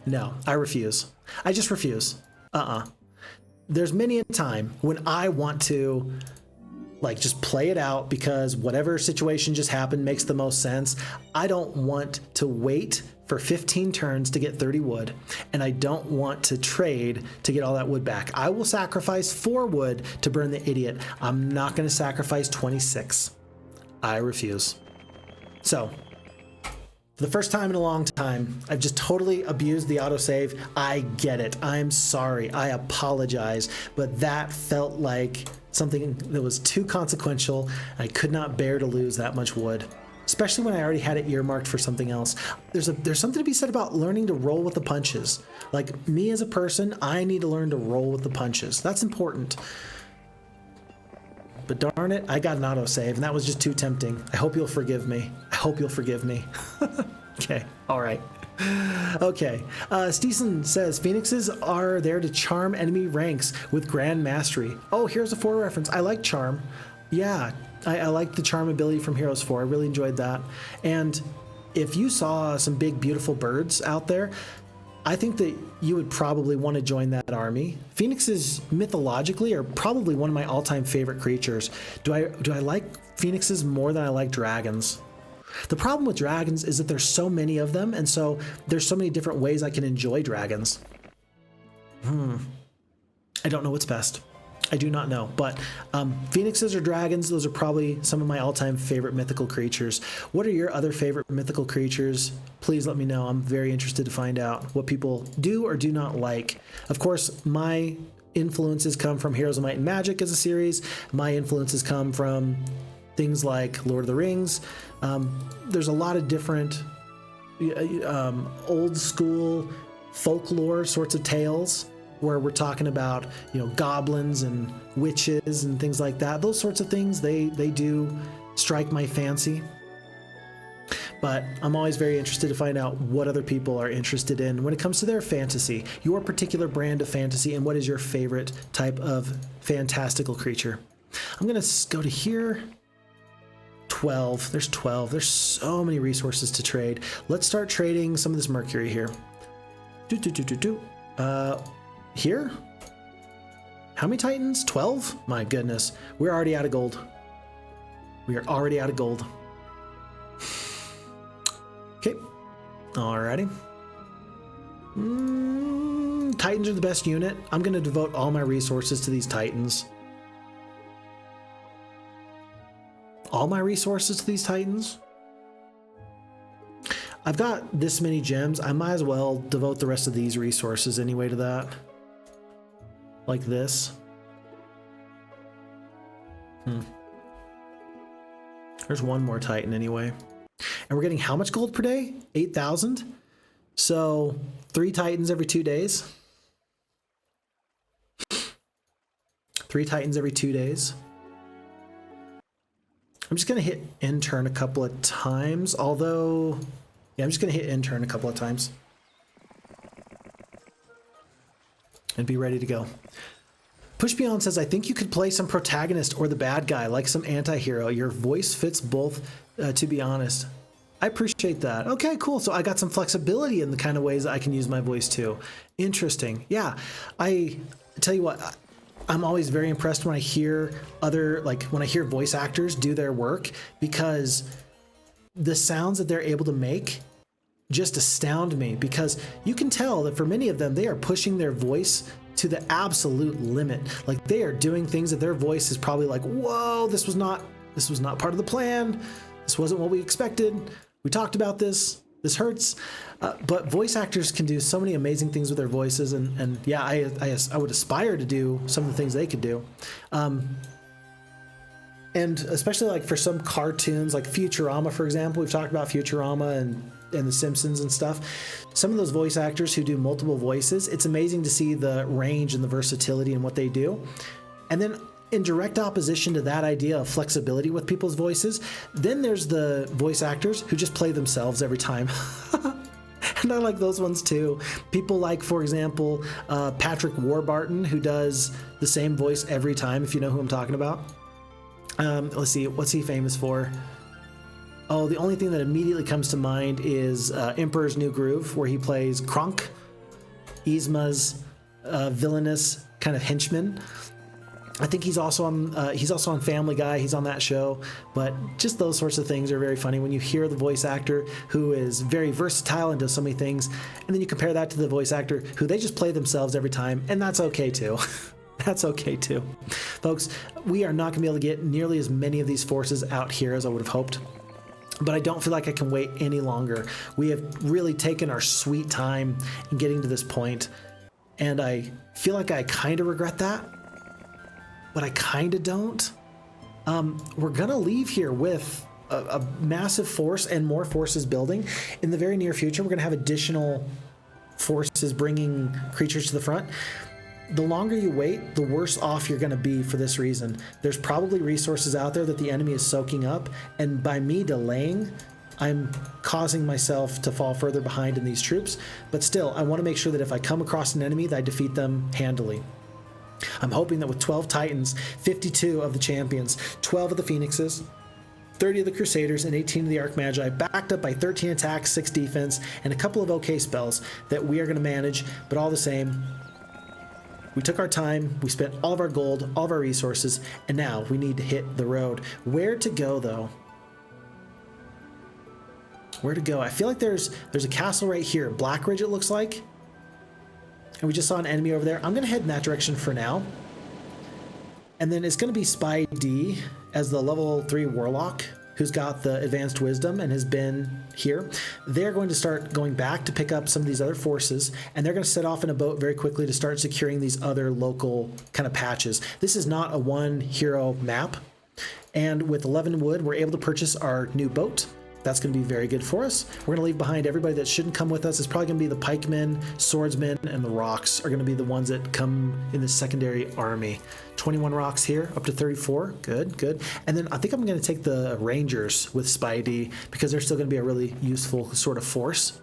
No, I refuse. I just refuse. There's many a time when I want to like just play it out because whatever situation just happened makes the most sense. I don't want to wait for 15 turns to get 30 wood, and I don't want to trade to get all that wood back. I will sacrifice 4 wood to burn the idiot. I'm not going to sacrifice 26. I refuse. So, for the first time in a long time, I've just totally abused the autosave. I get it. I'm sorry. I apologize. But that felt like something that was too consequential. I could not bear to lose that much wood, especially when I already had it earmarked for something else. There's something to be said about learning to roll with the punches. Like me as a person, I need to learn to roll with the punches. That's important. But darn it, I got an autosave, and that was just too tempting. I hope you'll forgive me. I hope you'll forgive me. Okay, all right. Okay, Steeson says, Phoenixes are there to charm enemy ranks with Grand Mastery. Oh, here's a 4 reference. I like charm. Yeah, I like the charm ability from Heroes 4. I really enjoyed that. And if you saw some big, beautiful birds out there, I think that you would probably want to join that army. Phoenixes mythologically are probably one of my all-time favorite creatures. Do I like phoenixes more than I like dragons? The problem with dragons is that there's so many of them, and so there's so many different ways I can enjoy dragons. I don't know what's best. I do not know, but phoenixes or dragons, those are probably some of my all-time favorite mythical creatures. What are your other favorite mythical creatures? Please let me know. I'm very interested to find out what people do or do not like. Of course, my influences come from Heroes of Might and Magic as a series. My influences come from things like Lord of the Rings. There's a lot of different old school folklore sorts of tales where we're talking about, you know, goblins and witches and things like that. Those sorts of things, they do strike my fancy. But I'm always very interested to find out what other people are interested in when it comes to their fantasy, your particular brand of fantasy, and what is your favorite type of fantastical creature. I'm going to go to here. 12. There's 12. There's so many resources to trade. Let's start trading some of this mercury here. Here? How many titans? 12? My goodness. We're already out of gold. We are already out of gold. Okay. Alrighty. Titans are the best unit. I'm going to devote all my resources to these titans. All my resources to these titans? I've got this many gems. I might as well devote the rest of these resources anyway to that. Like this. There's one more titan anyway. And we're getting how much gold per day? 8,000? So 3 titans every 2 days. 3 titans every 2 days. I'm just going to hit intern a couple of times, although, yeah, I'm just going to hit intern a couple of times. And be ready to go. Push Beyond says, I think you could play some protagonist or the bad guy, like some anti-hero. Your voice fits both, to be honest. I appreciate that. Okay, cool. So I got some flexibility in the kind of ways that I can use my voice too. Interesting. Yeah, I tell you what, I'm always very impressed when I hear when I hear voice actors do their work, because the sounds that they're able to make just astound me, because you can tell that for many of them, they are pushing their voice to the absolute limit. Like, they are doing things that their voice is probably like, whoa, this was not part of the plan. This wasn't what we expected. We talked about this. This hurts. But voice actors can do so many amazing things with their voices. And yeah, I would aspire to do some of the things they could do. And especially like for some cartoons, like Futurama, for example. We've talked about Futurama and The Simpsons and stuff. Some of those voice actors who do multiple voices, it's amazing to see the range and the versatility in what they do. And then in direct opposition to that idea of flexibility with people's voices, then there's the voice actors who just play themselves every time. And I like those ones too. People like, for example, Patrick Warburton, who does the same voice every time, if you know who I'm talking about. Let's see, what's he famous for? Oh, the only thing that immediately comes to mind is Emperor's New Groove, where he plays Kronk, Yzma's villainous kind of henchman. I think he's also on Family Guy. He's on that show. But just those sorts of things are very funny when you hear the voice actor who is very versatile and does so many things, and then you compare that to the voice actor who they just play themselves every time, and that's okay too. That's okay too. Folks, we are not going to be able to get nearly as many of these forces out here as I would have hoped. But I don't feel like I can wait any longer. We have really taken our sweet time in getting to this point, and I feel like I kind of regret that, but I kind of don't. We're going to leave here with a massive force and more forces building. In the very near future, we're going to have additional forces bringing creatures to the front. The longer you wait, the worse off you're going to be for this reason. There's probably resources out there that the enemy is soaking up, and by me delaying, I'm causing myself to fall further behind in these troops. But still, I want to make sure that if I come across an enemy, that I defeat them handily. I'm hoping that with 12 Titans, 52 of the Champions, 12 of the Phoenixes, 30 of the Crusaders, and 18 of the Archmagi, backed up by 13 attacks, 6 defense, and a couple of okay spells that we are going to manage, but all the same, we took our time, we spent all of our gold, all of our resources, and now we need to hit the road. Where to go, though? Where to go? I feel like there's a castle right here. Blackridge, it looks like. And we just saw an enemy over there. I'm going to head in that direction for now. And then it's going to be Spy D as the level 3 Warlock, who's got the advanced wisdom and has been here. They're going to start going back to pick up some of these other forces, and they're going to set off in a boat very quickly to start securing these other local kind of patches. This is not a one hero map, and with 11 wood, we're able to purchase our new boat. That's going to be very good for us. We're going to leave behind everybody that shouldn't come with us. It's probably going to be the pikemen, swordsmen, and the rocks are going to be the ones that come in the secondary army. 21 rocks here, up to 34. Good, good. And then I think I'm going to take the rangers with Spidey because they're still going to be a really useful sort of force.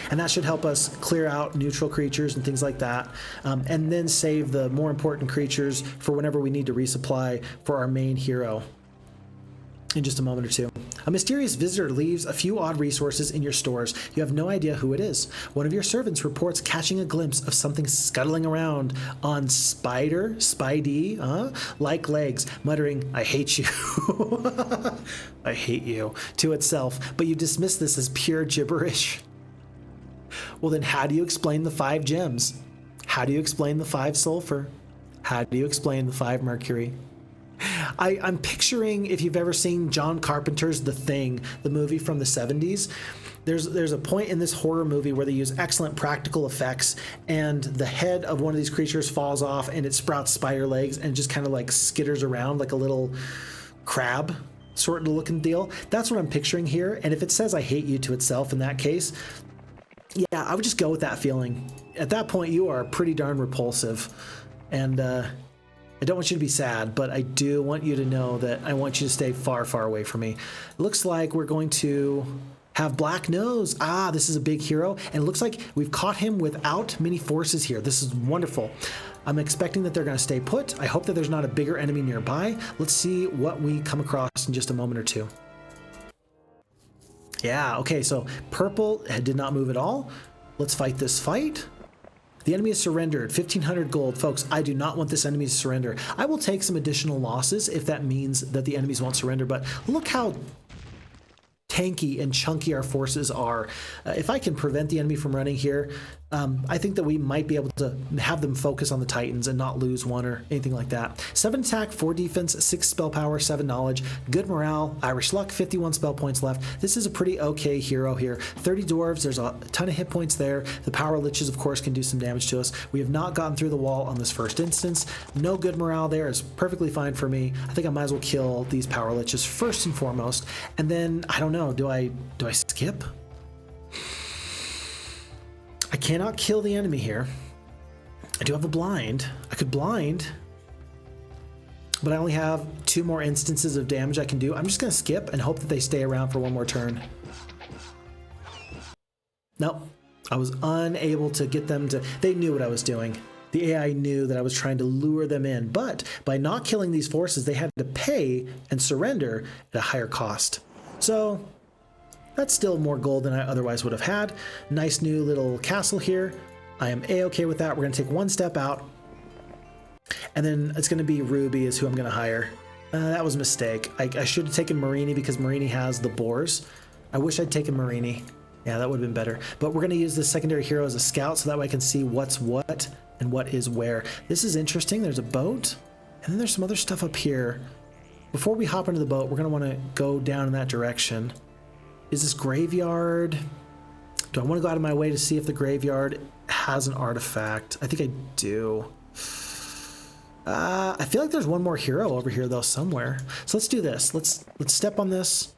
And that should help us clear out neutral creatures and things like that, and then save the more important creatures for whenever we need to resupply for our main hero. In just a moment or two. A mysterious visitor leaves a few odd resources in your stores. You have no idea who it is. One of your servants reports catching a glimpse of something scuttling around on Spidey, like legs, muttering, "I hate you." I hate you, to itself, but you dismiss this as pure gibberish. Well, then how do you explain the 5 gems? How do you explain the 5 sulfur? How do you explain the 5 mercury? I'm picturing, if you've ever seen John Carpenter's The Thing, the movie from the 70s, there's a point in this horror movie where they use excellent practical effects, and the head of one of these creatures falls off and it sprouts spider legs and just kind of like skitters around like a little crab sort of looking deal. That's what I'm picturing here. And if it says "I hate you" to itself in that case, yeah, I would just go with that feeling. At that point, you are pretty darn repulsive. And I don't want you to be sad, but I do want you to know that I want you to stay far, far away from me. It looks like we're going to have Black Nose. Ah, this is a big hero. And it looks like we've caught him without many forces here. This is wonderful. I'm expecting that they're going to stay put. I hope that there's not a bigger enemy nearby. Let's see what we come across in just a moment or two. Yeah, okay, so purple did not move at all. Let's fight this fight. The enemy has surrendered. 1,500 gold. Folks, I do not want this enemy to surrender. I will take some additional losses if that means that the enemies won't surrender, but look how tanky and chunky our forces are. If I can prevent the enemy from running here, I think that we might be able to have them focus on the Titans and not lose one or anything like that. 7 attack, 4 defense, 6 spell power, 7 knowledge, good morale, Irish luck, 51 spell points left. This is a pretty okay hero here. 30 dwarves, there's a ton of hit points there. The power liches, of course, can do some damage to us. We have not gotten through the wall on this first instance. No good morale there is perfectly fine for me. I think I might as well kill these power liches first and foremost. And then, I don't know, do I skip? I cannot kill the enemy here. I do have a blind. I could blind, but I only have 2 more instances of damage I can do. I'm just going to skip and hope that they stay around for one more turn. Nope. I was unable to get them to... They knew what I was doing. The AI knew that I was trying to lure them in, but by not killing these forces, they had to pay and surrender at a higher cost. So that's still more gold than I otherwise would have had. Nice new little castle here. I am A-okay with that. We're going to take one step out. And then it's going to be Ruby is who I'm going to hire. That was a mistake. I should have taken Marini because Marini has the boars. I wish I'd taken Marini. Yeah, that would have been better. But we're going to use this secondary hero as a scout so that way I can see what's what and what is where. This is interesting. There's a boat. And then there's some other stuff up here. Before we hop into the boat, we're going to want to go down in that direction. Is this graveyard? Do I want to go out of my way to see if the graveyard has an artifact? I think I do. I feel like there's one more hero over here though somewhere. So let's do this. Let's step on this.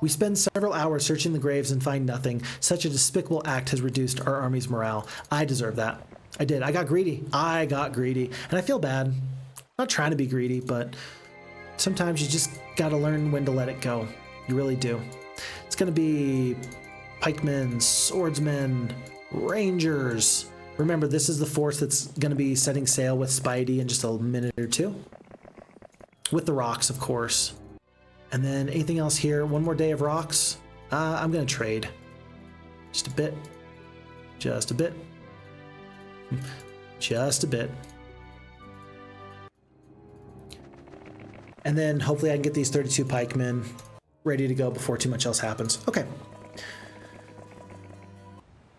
We spend several hours searching the graves and find nothing. Such a despicable act has reduced our army's morale. I deserve that. I did. I got greedy. And I feel bad. I'm not trying to be greedy, but sometimes you just gotta learn when to let it go. You really do. It's gonna be pikemen, swordsmen, rangers. Remember, this is the force that's gonna be setting sail with Spidey in just a minute or two. With the rocks, of course. And then anything else here? One more day of rocks. I'm gonna trade. Just a bit. Just a bit. Just a bit. And then hopefully I can get these 32 pikemen ready to go before too much else happens. Okay.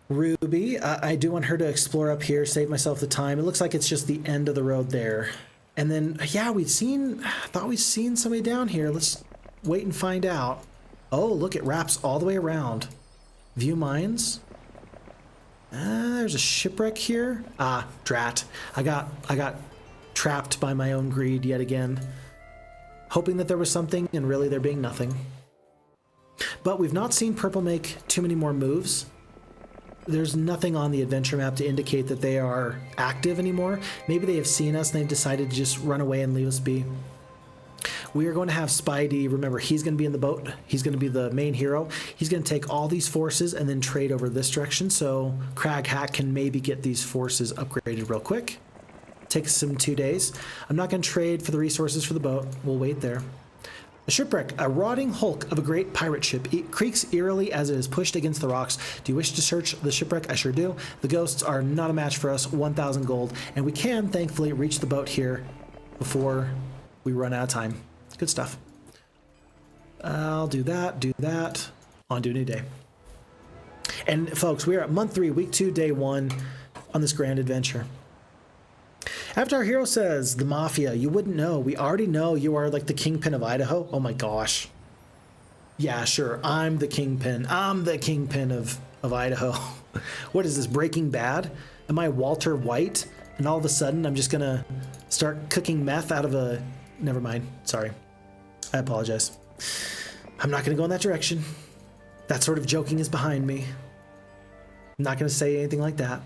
Ruby, I do want her to explore up here, save myself the time. It looks like it's just the end of the road there. And then, yeah, I thought we'd seen somebody down here. Let's wait and find out. Oh, look, it wraps all the way around. View mines. There's a shipwreck here. Drat. I got trapped by my own greed yet again. Hoping that there was something, and really there being nothing. But we've not seen Purple make too many more moves. There's nothing on the adventure map to indicate that they are active anymore. Maybe they have seen us and they've decided to just run away and leave us be. We are going to have Spidey. Remember, he's going to be in the boat. He's going to be the main hero. He's going to take all these forces and then trade over this direction. So Crag Hack can maybe get these forces upgraded real quick. Takes him 2 days. I'm not going to trade for the resources for the boat. We'll wait there. A shipwreck, a rotting hulk of a great pirate ship. It creaks eerily as it is pushed against the rocks. Do you wish to search the shipwreck? I sure do. The ghosts are not a match for us. 1,000 gold. And we can, thankfully, reach the boat here before we run out of time. Good stuff. I'll do that. On to a new day. And folks, we are at month 3, week 2, day 1 on this grand adventure. After our hero says, the Mafia, you wouldn't know. We already know you are like the kingpin of Idaho. Oh my gosh. Yeah, sure. I'm the kingpin. I'm the kingpin of Idaho. What is this, Breaking Bad? Am I Walter White? And all of a sudden, I'm just going to start cooking meth out of a... Never mind. Sorry. I apologize. I'm not going to go in that direction. That sort of joking is behind me. I'm not going to say anything like that.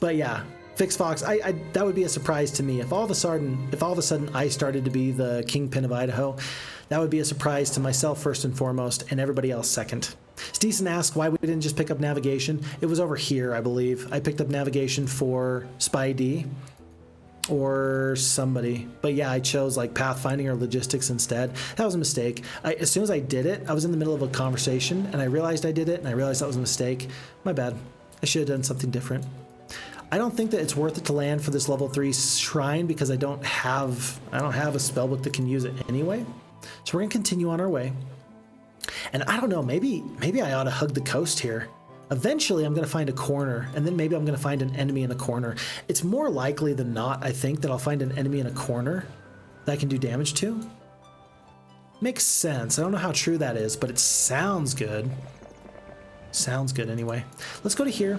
But yeah, Phixfox, that would be a surprise to me. If all of a sudden I started to be the kingpin of Idaho, that would be a surprise to myself first and foremost, and everybody else second. Steeson asked why we didn't just pick up navigation. It was over here, I believe. I picked up navigation for Spidey or somebody. But yeah, I chose like pathfinding or logistics instead. That was a mistake. As soon as I did it, I was in the middle of a conversation and I realized I did it and I realized that was a mistake. My bad. I should have done something different. I don't think that it's worth it to land for this level 3 shrine because I don't have a spellbook that can use it anyway. So we're gonna continue on our way. And I don't know, maybe I ought to hug the coast here. Eventually, I'm going to find a corner, and then maybe I'm going to find an enemy in a corner. It's more likely than not, I think, that I'll find an enemy in a corner that I can do damage to. Makes sense. I don't know how true that is, but it sounds good. Sounds good anyway. Let's go to here.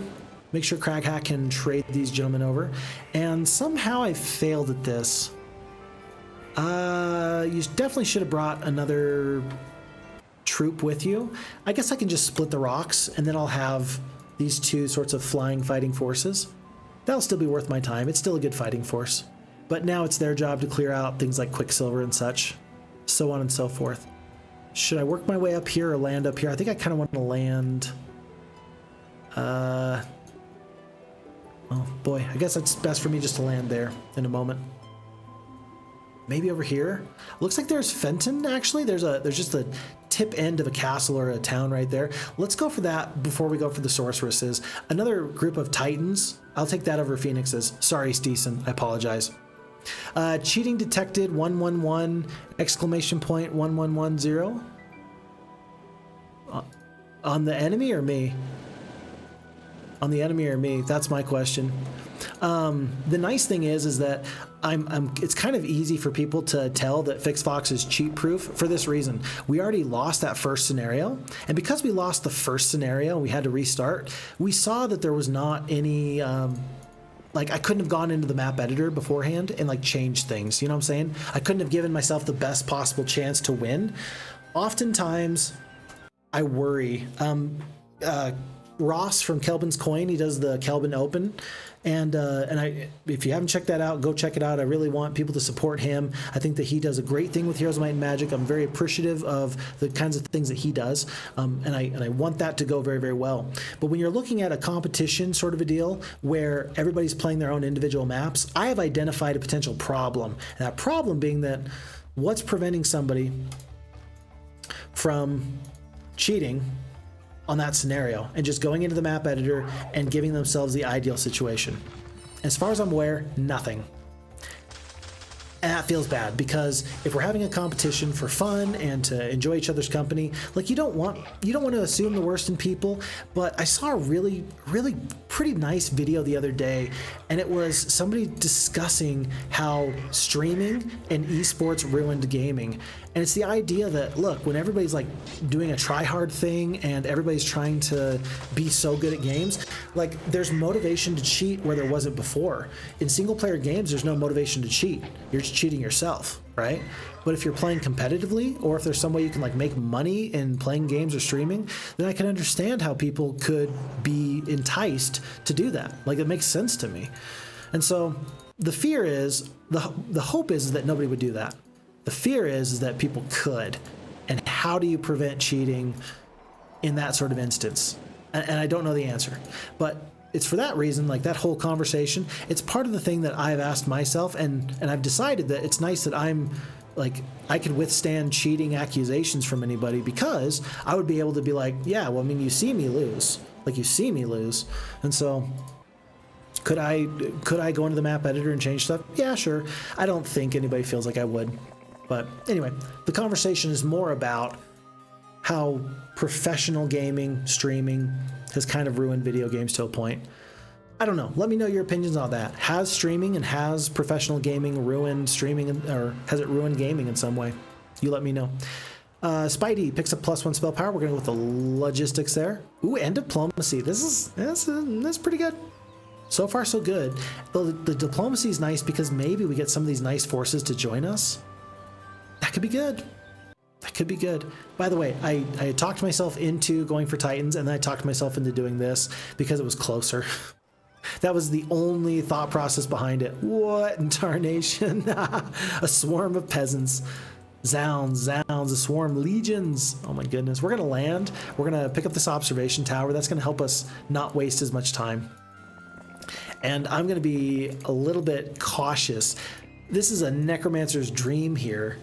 Make sure Craghat can trade these gentlemen over. And somehow I failed at this. You definitely should have brought another troop with you. I guess I can just split the rocks, and then I'll have these two sorts of flying fighting forces. That'll still be worth my time. It's still a good fighting force. But now it's their job to clear out things like Quicksilver and such. So on and so forth. Should I work my way up here or land up here? I think I kind of want to land... oh boy, I guess it's best for me just to land there in a moment. Maybe over here. Looks like there's Fenton, actually. There's just a tip end of a castle or a town right there. Let's go for that before we go for the sorceresses. Another group of titans. I'll take that over phoenixes. Sorry, Steeson. I apologize. Cheating detected 111 exclamation point 1110. On the enemy or me? On the enemy or me? That's my question. The nice thing is that it's kind of easy for people to tell that Phixfox is cheat proof for this reason. We already lost that first scenario, and because we lost the first scenario, we had to restart. We saw that there was not any like I couldn't have gone into the map editor beforehand and like changed things. You know what I'm saying? I couldn't have given myself the best possible chance to win. Oftentimes, I worry. Ross from Kelvin's Coin, he does the Kelvin Open, and if you haven't checked that out, go check it out. I really want people to support him. I think that he does a great thing with Heroes of Might and Magic. I'm very appreciative of the kinds of things that he does, and I want that to go very, very well. But when you're looking at a competition sort of a deal where everybody's playing their own individual maps, I have identified a potential problem, and that problem being that what's preventing somebody from cheating on that scenario and just going into the map editor and giving themselves the ideal situation. As far as I'm aware, nothing. And that feels bad, because if we're having a competition for fun and to enjoy each other's company, like you don't want to assume the worst in people. But I saw a really pretty nice video the other day, and it was somebody discussing how streaming and esports ruined gaming. And it's the idea that, look, when everybody's like doing a try-hard thing and everybody's trying to be so good at games, like there's motivation to cheat where there wasn't before. In single-player games, there's no motivation to cheat. You're just cheating yourself, right? But if you're playing competitively, or if there's some way you can like make money in playing games or streaming, then I can understand how people could be enticed to do that. Like, it makes sense to me. And so the fear is, the hope is that nobody would do that. The fear is that people could. And how do you prevent cheating in that sort of instance? And I don't know the answer. But it's for that reason, like that whole conversation, it's part of the thing that I've asked myself, and I've decided that it's nice that I'm like, I could withstand cheating accusations from anybody, because I would be able to be like, yeah, well, I mean, you see me lose. Like, you see me lose. And so could I go into the map editor and change stuff? Yeah, sure. I don't think anybody feels like I would. But anyway, the conversation is more about how professional gaming, streaming, has kind of ruined video games to a point. I don't know. Let me know your opinions on that. Has streaming and has professional gaming ruined streaming, or has it ruined gaming in some way? You let me know. Spidey picks up +1 spell power. We're going to go with the logistics there. Ooh, and diplomacy. That's pretty good. So far, so good. The diplomacy is nice because maybe we get some of these nice forces to join us. That could be good. That could be good. By the way, I talked myself into going for Titans, and then I talked myself into doing this because it was closer. That was the only thought process behind it. What in tarnation? A swarm of peasants. Zounds, a swarm, legions. Oh my goodness. We're going to land. We're going to pick up this observation tower. That's going to help us not waste as much time. And I'm going to be a little bit cautious. This is a necromancer's dream here,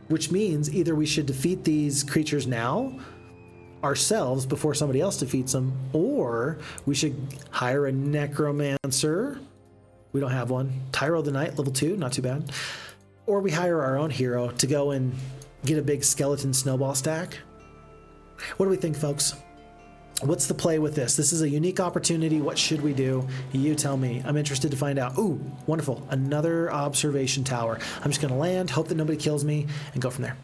which means either we should defeat these creatures now ourselves before somebody else defeats them, or we should hire a necromancer. We don't have one. Tyro the Knight, level 2, not too bad. Or we hire our own hero to go and get a big skeleton snowball stack. What do we think, folks? What's the play with this? This is a unique opportunity. What should we do? You tell me. I'm interested to find out. Ooh, wonderful. Another observation tower. I'm just going to land, hope that nobody kills me, and go from there.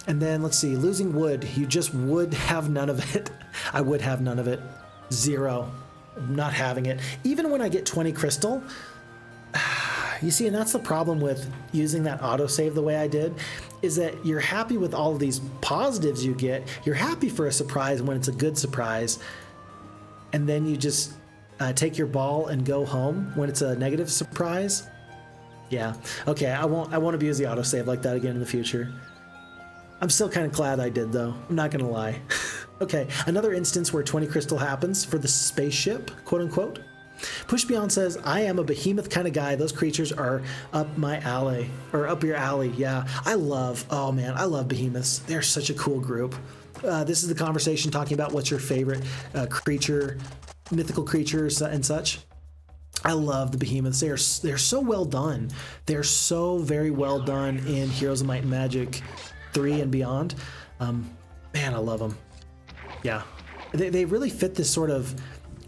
And then let's see, losing wood. You just would have none of it. I would have none of it. 0. Not having it. Even when I get 20 crystal, you see, and that's the problem with using that autosave the way I did, is that you're happy with all of these positives you get. You're happy for a surprise when it's a good surprise. And then you just take your ball and go home when it's a negative surprise. Yeah. Okay, I won't abuse the autosave like that again in the future. I'm still kind of glad I did, though. I'm not going to lie. Okay, another instance where 20 crystal happens for the spaceship, quote unquote. Push Beyond says, I am a behemoth kind of guy. Those creatures are up my alley, or up your alley. Yeah, oh man, I love behemoths. They're such a cool group. This is the conversation talking about what's your favorite creature, mythical creatures and such. I love the behemoths. They're so well done. They're so very well done in Heroes of Might and Magic 3 and beyond. Man, I love them. Yeah, they really fit this sort of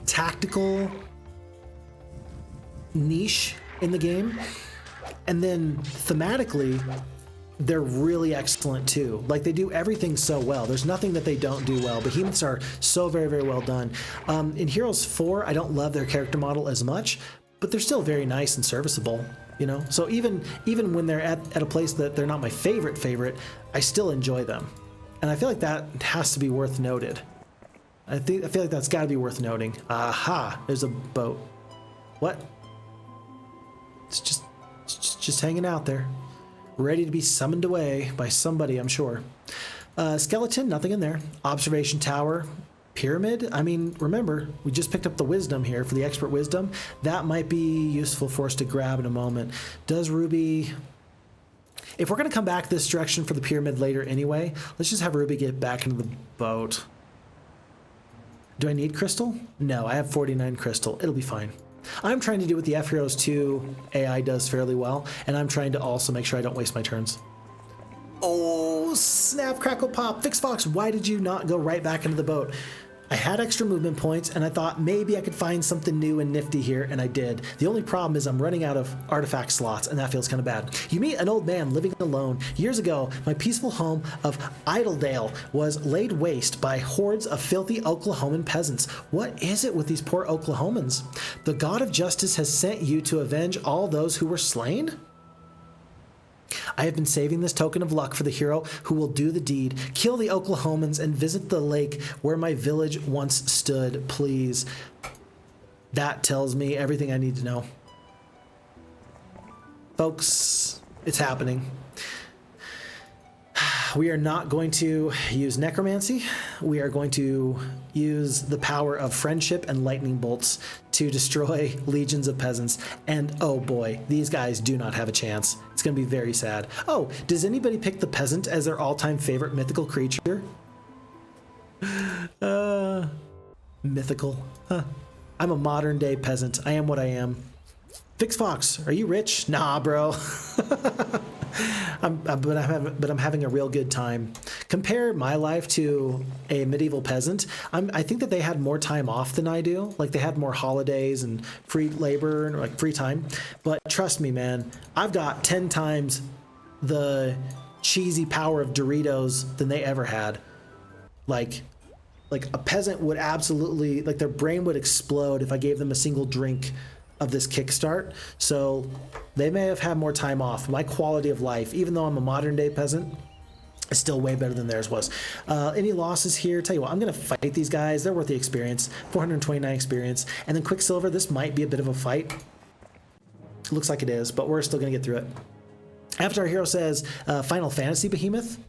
tactical niche in the game, and then thematically they're really excellent too. Like, they do everything so well. There's nothing that they don't do well. Behemoths are so very, very well done. In Heroes 4, I don't love their character model as much, but they're still very nice and serviceable, you know? So even when they're at a place that they're not my favorite, I still enjoy them. And I feel like that has to be worth noted. I feel like that's got to be worth noting. Aha, there's a boat. What? It's just hanging out there, ready to be summoned away by somebody, I'm sure. Skeleton, nothing in there. Observation tower, pyramid. I mean, remember, we just picked up the wisdom here for the expert wisdom. That might be useful for us to grab in a moment. Does Ruby... If we're going to come back this direction for the pyramid later anyway, let's just have Ruby get back into the boat. Do I need crystal? No, I have 49 crystal. It'll be fine. I'm trying to do what the FHeroes2 AI does fairly well, and I'm trying to also make sure I don't waste my turns. Oh, snap, crackle, pop. Phixfox, why did you not go right back into the boat? I had extra movement points, and I thought maybe I could find something new and nifty here, and I did. The only problem is I'm running out of artifact slots, and that feels kind of bad. You meet an old man living alone. Years ago, my peaceful home of Idylade was laid waste by hordes of filthy Oklahoman peasants. What is it with these poor Oklahomans? The God of Justice has sent you to avenge all those who were slain? I have been saving this token of luck for the hero who will do the deed. Kill the Oklahomans and visit the lake where my village once stood, please. That tells me everything I need to know. Folks, it's happening. We are not going to use necromancy. We are going to use the power of friendship and lightning bolts to destroy legions of peasants. And oh boy, these guys do not have a chance. It's going to be very sad. Oh, does anybody pick the peasant as their all-time favorite mythical creature? Mythical. Huh. I'm a modern day peasant. I am what I am. Phixfox, are you rich? Nah, bro. But I'm having a real good time. Compare my life to a medieval peasant. I think that they had more time off than I do. Like, they had more holidays and free labor and like free time. But trust me, man, I've got 10 times the cheesy power of Doritos than they ever had. Like a peasant would absolutely, like, their brain would explode if I gave them a single drink of this kickstart. So they may have had more time off. My quality of life, even though I'm a modern day peasant, is still way better than theirs was. Any losses here? Tell you what, I'm going to fight these guys. They're worth the experience. 429 experience. And then Quicksilver, this might be a bit of a fight. It looks like it is, but we're still going to get through it. After our hero says Final Fantasy Behemoth,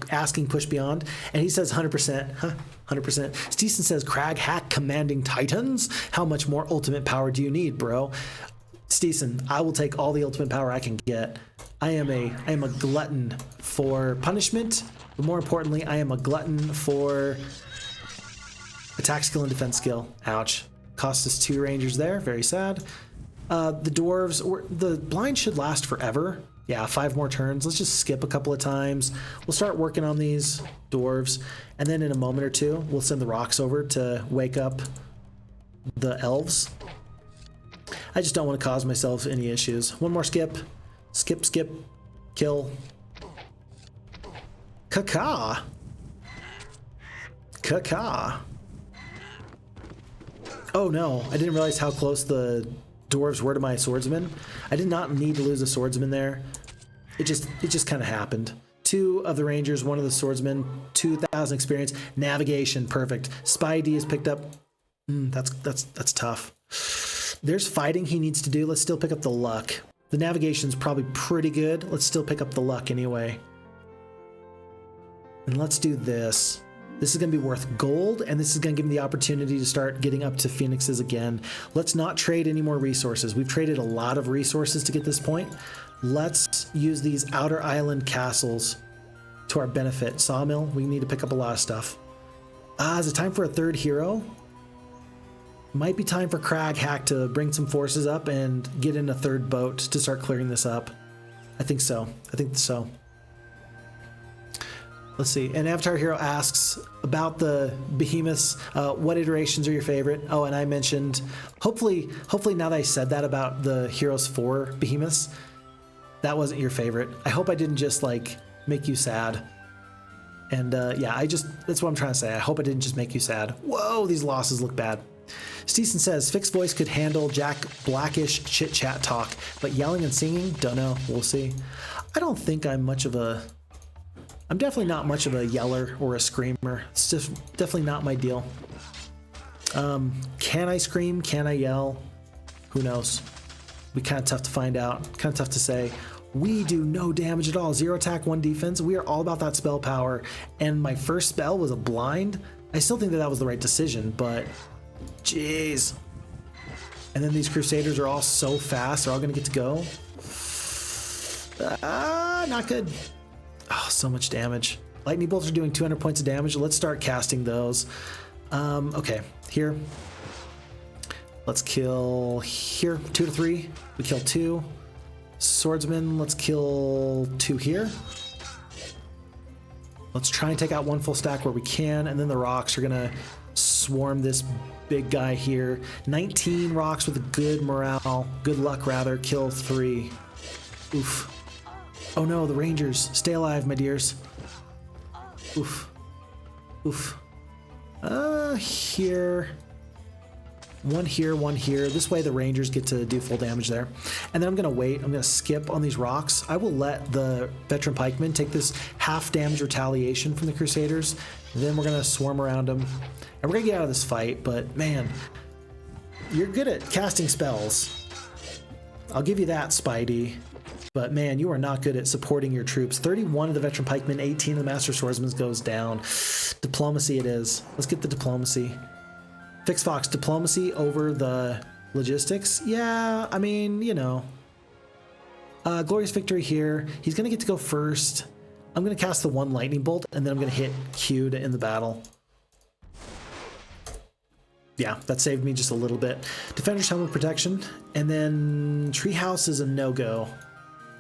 asking Push Beyond, and he says 100%. Huh? 100%. Steeson says Crag Hack Commanding Titans. How much more ultimate power do you need, bro? Steeson, I will take all the ultimate power I can get. I am a glutton for punishment, but more importantly, I am a glutton for attack skill and defense skill. Ouch. Cost us 2 rangers there. Very sad. The dwarves, the blind should last forever. Yeah, 5 more turns. Let's just skip a couple of times. We'll start working on these dwarves, and then in a moment or two, we'll send the rocks over to wake up the elves. I just don't want to cause myself any issues. One more skip. Skip, skip, kill. Caca. Caca. Oh no, I didn't realize how close the dwarves were to my swordsman. I did not need to lose a swordsman there. It just kind of happened. 2 of the rangers, 1 of the swordsmen, 2,000 experience, navigation, perfect. Spy D is picked up. That's tough. There's fighting he needs to do. Let's still pick up the luck. The navigation's probably pretty good. Let's still pick up the luck anyway. And let's do this. This is going to be worth gold, and this is going to give me the opportunity to start getting up to phoenixes again. Let's not trade any more resources. We've traded a lot of resources to get this point. Let's use these outer island castles to our benefit. Sawmill, we need to pick up a lot of stuff. Is it time for a 3rd hero? Might be time for Crag Hack to bring some forces up and get in a 3rd boat to start clearing this up. I think so. I think so. Let's see. And Avatar Hero asks about the behemoths. What iterations are your favorite? Oh, and I mentioned, hopefully now that I said that about the Heroes 4 behemoths, that wasn't your favorite. I hope I didn't just like make you sad. And yeah, that's what I'm trying to say. I hope I didn't just make you sad. Whoa, these losses look bad. Steeson says, Fixed Voice could handle Jack Blackish chit-chat talk, but yelling and singing, don't know. We'll see. I don't think I'm definitely not much of a yeller or a screamer. It's just definitely not my deal. Can I scream? Can I yell? Who knows? Be kind of tough to find out. Kind of tough to say. We do no damage at all. 0 attack, 1 defense. We are all about that spell power. And my first spell was a blind. I still think that was the right decision, but jeez. And then these Crusaders are all so fast. They're all going to get to go. Not good. Oh, so much damage. Lightning bolts are doing 200 points of damage. Let's start casting those. Okay, here. Let's kill here. 2 to 3. We kill 2. Swordsman, let's kill 2 here. Let's try and take out 1 full stack where we can, and then the rocks are gonna swarm this big guy here. 19 rocks with a good morale, good luck rather, kill 3. Oof. Oh no, the Rangers. Stay alive, my dears. Oof. Oof. Here. 1 here, 1 here. This way the Rangers get to do full damage there. And then I'm going to wait. I'm going to skip on these rocks. I will let the Veteran Pikemen take this half damage retaliation from the Crusaders. Then we're going to swarm around them. And we're going to get out of this fight, but man, you're good at casting spells. I'll give you that, Spidey. But man, you are not good at supporting your troops. 31 of the Veteran Pikemen, 18 of the Master Swordsmen goes down. Diplomacy it is. Let's get the diplomacy. Phixfox, diplomacy over the logistics. Yeah, I mean, you know. Glorious victory here. He's going to get to go first. I'm going to cast the 1 lightning bolt, and then I'm going to hit Q to end the battle. Yeah, that saved me just a little bit. Defender's Helmet Protection, and then Treehouse is a no-go.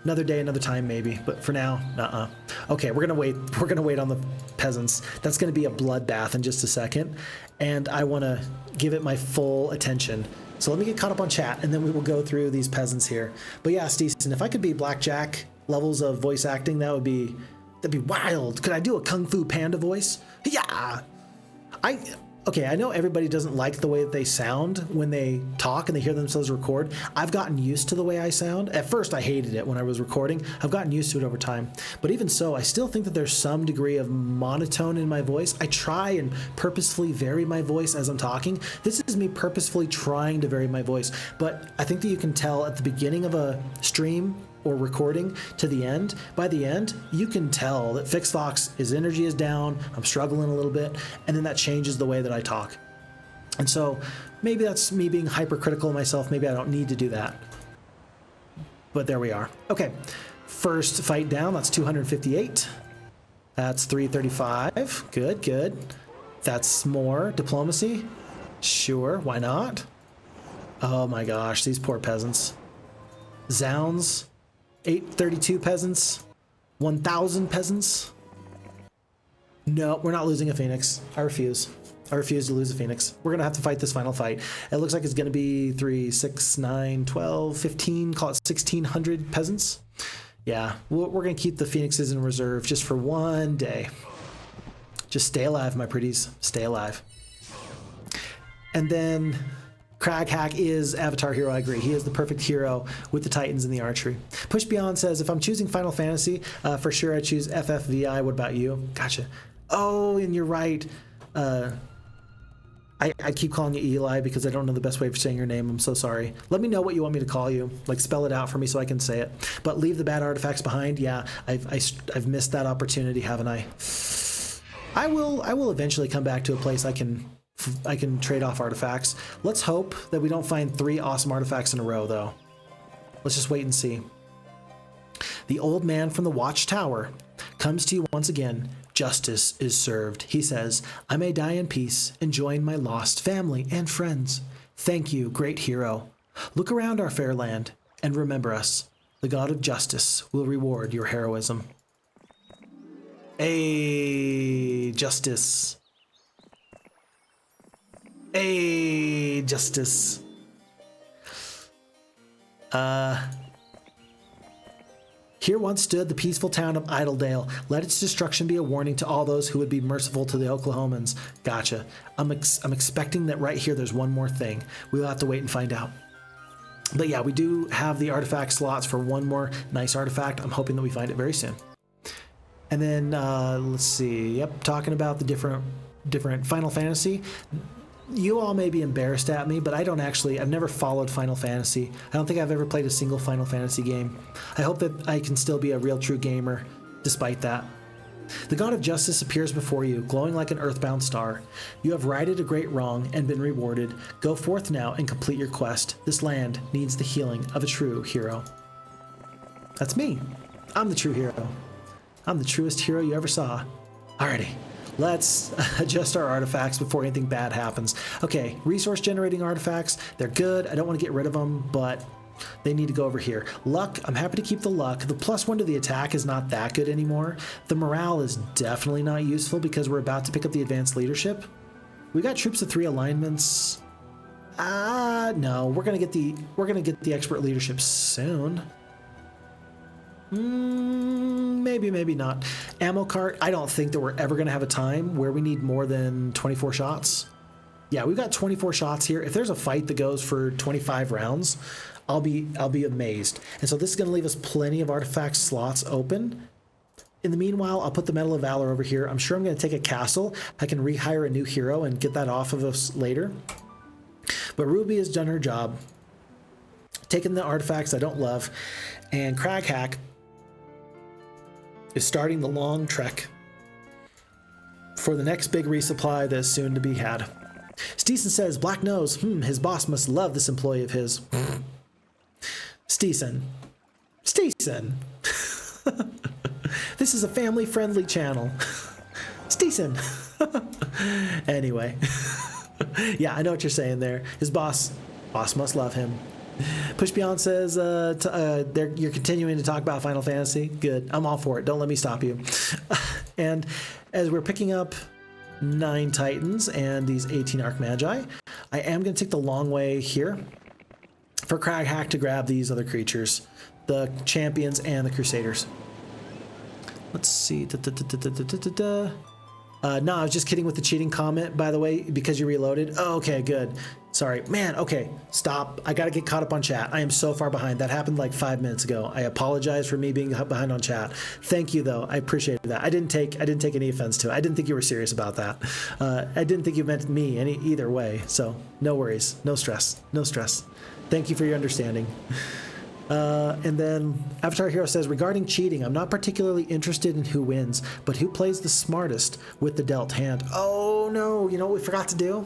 Another day, another time, maybe. But for now, nuh-uh. Okay, we're gonna wait. We're gonna wait on the peasants. That's gonna be a bloodbath in just a second, and I want to give it my full attention. So let me get caught up on chat, and then we will go through these peasants here. But yeah, Steeson, if I could be Blackjack levels of voice acting, that'd be wild. Could I do a Kung Fu Panda voice? Yeah. Okay, I know everybody doesn't like the way that they sound when they talk and they hear themselves record. I've gotten used to the way I sound. At first, I hated it when I was recording. I've gotten used to it over time. But even so, I still think that there's some degree of monotone in my voice. I try and purposefully vary my voice as I'm talking. This is me purposefully trying to vary my voice. But I think that you can tell at the beginning of a stream or recording to the end, by the end, you can tell that Phixfox, his energy is down, I'm struggling a little bit, and then that changes the way that I talk. And so maybe that's me being hypercritical of myself. Maybe I don't need to do that. But there we are. Okay, first fight down, that's 258. That's 335. Good, good. That's more diplomacy. Sure, why not? Oh my gosh, these poor peasants. Zounds. 832 peasants. 1,000 peasants. No, we're not losing a Phoenix. I refuse. I refuse to lose a Phoenix. We're going to have to fight this final fight. It looks like it's going to be 3, 6, 9, 12, 15, call it 1,600 peasants. Yeah, we're going to keep the Phoenixes in reserve just for one day. Just stay alive, my pretties. Stay alive. And then Craghack is Avatar hero, I agree. He is the perfect hero with the Titans and the archery. Push Beyond says, if I'm choosing Final Fantasy, for sure I choose FFVI. What about you? Gotcha. Oh, and you're right. I keep calling you Eli because I don't know the best way of saying your name. I'm so sorry. Let me know what you want me to call you. Like, spell it out for me so I can say it. But leave the bad artifacts behind. Yeah, I've missed that opportunity, haven't I? I will eventually come back to a place I can trade off artifacts. Let's hope that we don't find 3 awesome artifacts in a row, though. Let's just wait and see. The old man from the Watchtower comes to you once again. Justice is served. He says, I may die in peace and join my lost family and friends. Thank you, great hero. Look around our fair land and remember us. The god of justice will reward your heroism. Hey, justice. Hey, justice. Here once stood the peaceful town of Idylade. Let its destruction be a warning to all those who would be merciful to the Oklahomans. Gotcha. I'm expecting that right here there's one more thing. We'll have to wait and find out. But yeah, we do have the artifact slots for one more nice artifact. I'm hoping that we find it very soon. And then, let's see. Yep, talking about the different Final Fantasy. You all may be embarrassed at me, but I've never followed Final Fantasy. I don't think I've ever played a single Final Fantasy game. I hope that I can still be a real true gamer despite that. The god of justice appears before you, glowing like an earthbound star. You have righted a great wrong and been rewarded. Go forth now and complete your quest. This land needs the healing of a true hero. That's me. I'm the true hero. I'm the truest hero you ever saw. Alrighty. Let's adjust our artifacts before anything bad happens. Okay, resource generating artifacts, they're good. I don't want to get rid of them, but they need to go over here. Luck, I'm happy to keep the luck. The +1 to the attack is not that good anymore. The morale is definitely not useful because we're about to pick up the advanced leadership. We got troops of 3 alignments. No, we're gonna get the expert leadership soon. Maybe, maybe not. Ammo cart, I don't think that we're ever going to have a time where we need more than 24 shots. Yeah, we've got 24 shots here. If there's a fight that goes for 25 rounds, I'll be amazed. And so this is going to leave us plenty of artifact slots open. In the meanwhile, I'll put the Medal of Valor over here. I'm sure I'm going to take a castle. I can rehire a new hero and get that off of us later. But Ruby has done her job, taking the artifacts I don't love, and Craghack is starting the long trek for the next big resupply that is soon to be had. Steeson says, Black Nose, his boss must love this employee of his. Steeson. This is a family-friendly channel. Steeson. Anyway. Yeah, I know what you're saying there. His boss must love him. Push Beyond says, you're continuing to talk about Final Fantasy. Good. I'm all for it. Don't let me stop you. And as we're picking up 9 Titans and these 18 Archmagi, I am going to take the long way here for Craghack to grab these other creatures, the Champions and the Crusaders. Let's see. No, I was just kidding with the cheating comment, by the way, because you reloaded. Oh, okay, good. Sorry. Man, okay, stop. I got to get caught up on chat. I am so far behind. That happened like 5 minutes ago. I apologize for me being behind on chat. Thank you, though. I appreciate that. I didn't take any offense to it. I didn't think you were serious about that. I didn't think you meant me either way. So no worries. No stress. No stress. Thank you for your understanding. And then Avatar Hero says, regarding cheating, I'm not particularly interested in who wins, but who plays the smartest with the dealt hand. Oh no, you know what we forgot to do?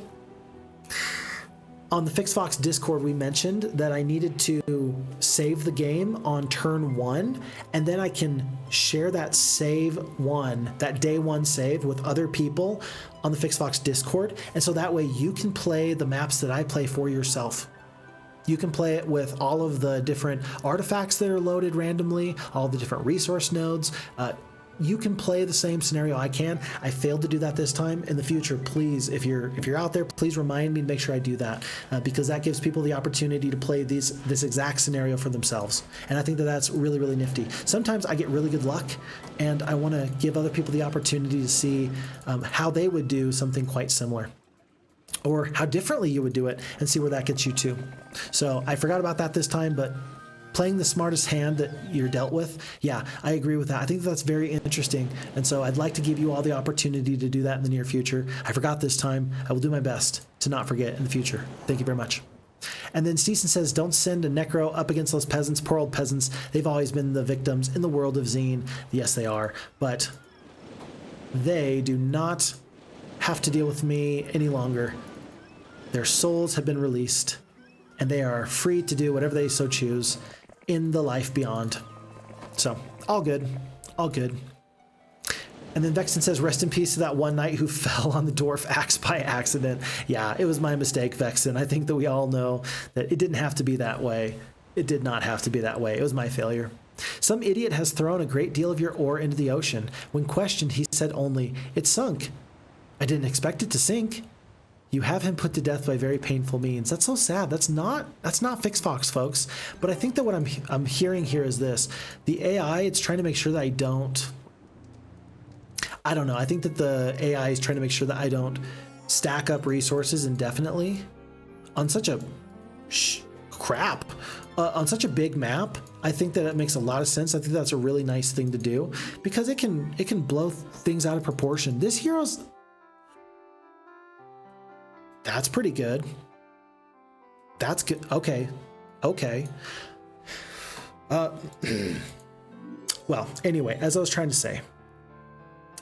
On the Phixfox Discord, we mentioned that I needed to save the game on turn 1, and then I can share that that day 1 save with other people on the Phixfox Discord, and so that way you can play the maps that I play for yourself. You can play it with all of the different artifacts that are loaded randomly, all the different resource nodes. You can play the same scenario I can. I failed to do that this time. In the future, please, if you're out there, please remind me to make sure I do that, because that gives people the opportunity to play this exact scenario for themselves. And I think that that's really, really nifty. Sometimes I get really good luck, and I want to give other people the opportunity to see how they would do something quite similar, or how differently you would do it, and see where that gets you to. So I forgot about that this time, but playing the smartest hand that you're dealt with, yeah, I agree with that. I think that's very interesting, and so I'd like to give you all the opportunity to do that in the near future. I forgot this time. I will do my best to not forget in the future. Thank you very much. And then Steeson says, don't send a necro up against those peasants. Poor old peasants. They've always been the victims in the world of Zine. Yes, they are, but they do not have to deal with me any longer. Their souls have been released, and they are free to do whatever they so choose in the life beyond. So, all good. All good. And then Vexen says, rest in peace to that one knight who fell on the dwarf axe by accident. Yeah, it was my mistake, Vexen. I think that we all know that it didn't have to be that way. It did not have to be that way. It was my failure. Some idiot has thrown a great deal of your ore into the ocean. When questioned, he said only, it sunk. I didn't expect it to sink. You have him put to death by very painful means. That's so sad. That's not Phixfox, folks. But I think that what I'm hearing here is this. The AI, it's trying to make sure that I don't know. I think that the AI is trying to make sure that I don't stack up resources indefinitely on such a on such a big map. I think that it makes a lot of sense. I think that's a really nice thing to do, because it can blow things out of proportion. This hero's, that's pretty good. That's good. Okay. Well, anyway, as I was trying to say,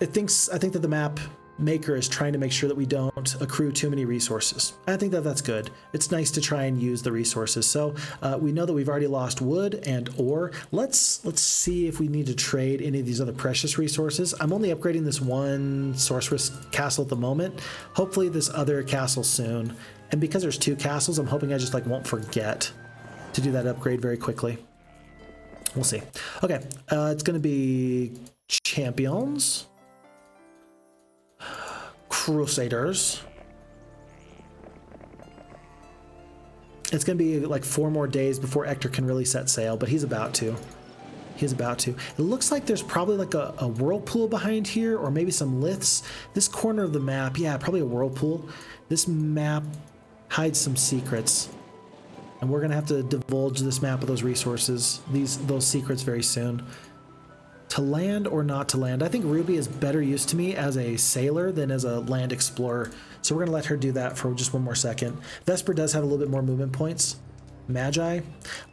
I think that the map maker is trying to make sure that we don't accrue too many resources. I think that that's good. It's nice to try and use the resources. So we know that we've already lost wood and ore. Let's see if we need to trade any of these other precious resources. I'm only upgrading this one sorceress castle at the moment. Hopefully this other castle soon. And because there's two castles, I'm hoping I just won't forget to do that upgrade very quickly. We'll see. Okay, it's going to be champions. Crusaders. It's going to be 4 more days before Ector can really set sail, but he's about to. It looks like there's probably a whirlpool behind here, or maybe some liths. This corner of the map, yeah, probably a whirlpool. This map hides some secrets, and we're going to have to divulge this map of those resources, those secrets very soon. To land or not to land? I think Ruby is better used to me as a sailor than as a land explorer. So we're going to let her do that for just one more second. Vesper does have a little bit more movement points. Magi.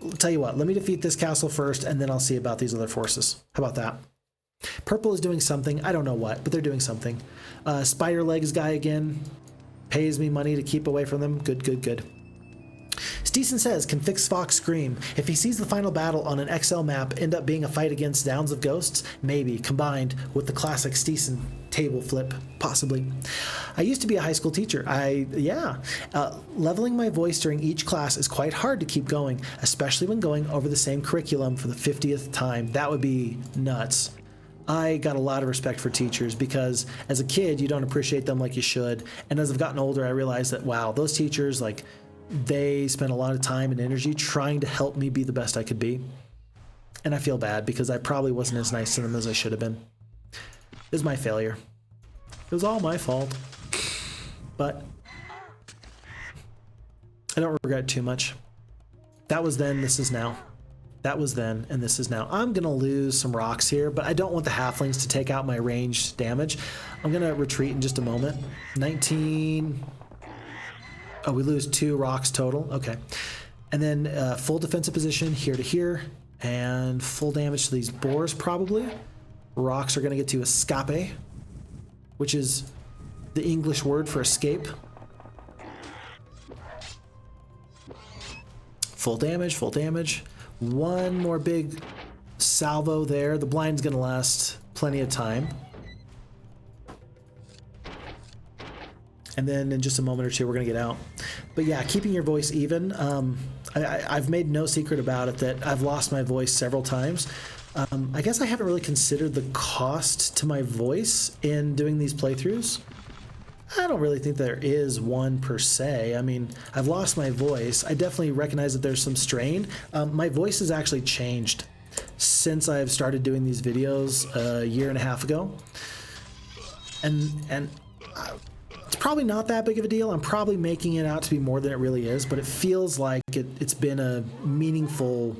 I'll tell you what, let me defeat this castle first, and then I'll see about these other forces. How about that? Purple is doing something. I don't know what, but they're doing something. Spider Legs guy again. Pays me money to keep away from them. Good. Steeson says, can Phixfox scream? If he sees the final battle on an XL map end up being a fight against Downs of Ghosts, maybe, combined with the classic Steeson table flip, possibly. I used to be a high school teacher. Leveling my voice during each class is quite hard to keep going, especially when going over the same curriculum for the 50th time. That would be nuts. I got a lot of respect for teachers because as a kid, you don't appreciate them like you should. And as I've gotten older, I realized that, wow, those teachers, they spent a lot of time and energy trying to help me be the best I could be. And I feel bad because I probably wasn't as nice to them as I should have been. It was my failure. It was all my fault. But I don't regret too much. That was then, this is now. That was then, and this is now. I'm going to lose some rocks here, but I don't want the halflings to take out my ranged damage. I'm going to retreat in just a moment. 19... Oh, we lose 2 rocks total. Okay. And then full defensive position here to here, and full damage to these boars probably. Rocks are going to get to escape, which is the English word for escape. Full damage. One more big salvo there. The blind's going to last plenty of time. And then in just a moment or two, we're going to get out. But yeah, keeping your voice even. I've made no secret about it that I've lost my voice several times. I guess I haven't really considered the cost to my voice in doing these playthroughs. I don't really think there is one per se. I mean, I've lost my voice. I definitely recognize that there's some strain. My voice has actually changed since I've started doing these videos a year and a half ago. And it's probably not that big of a deal. I'm probably making it out to be more than it really is, but it feels like it's been a meaningful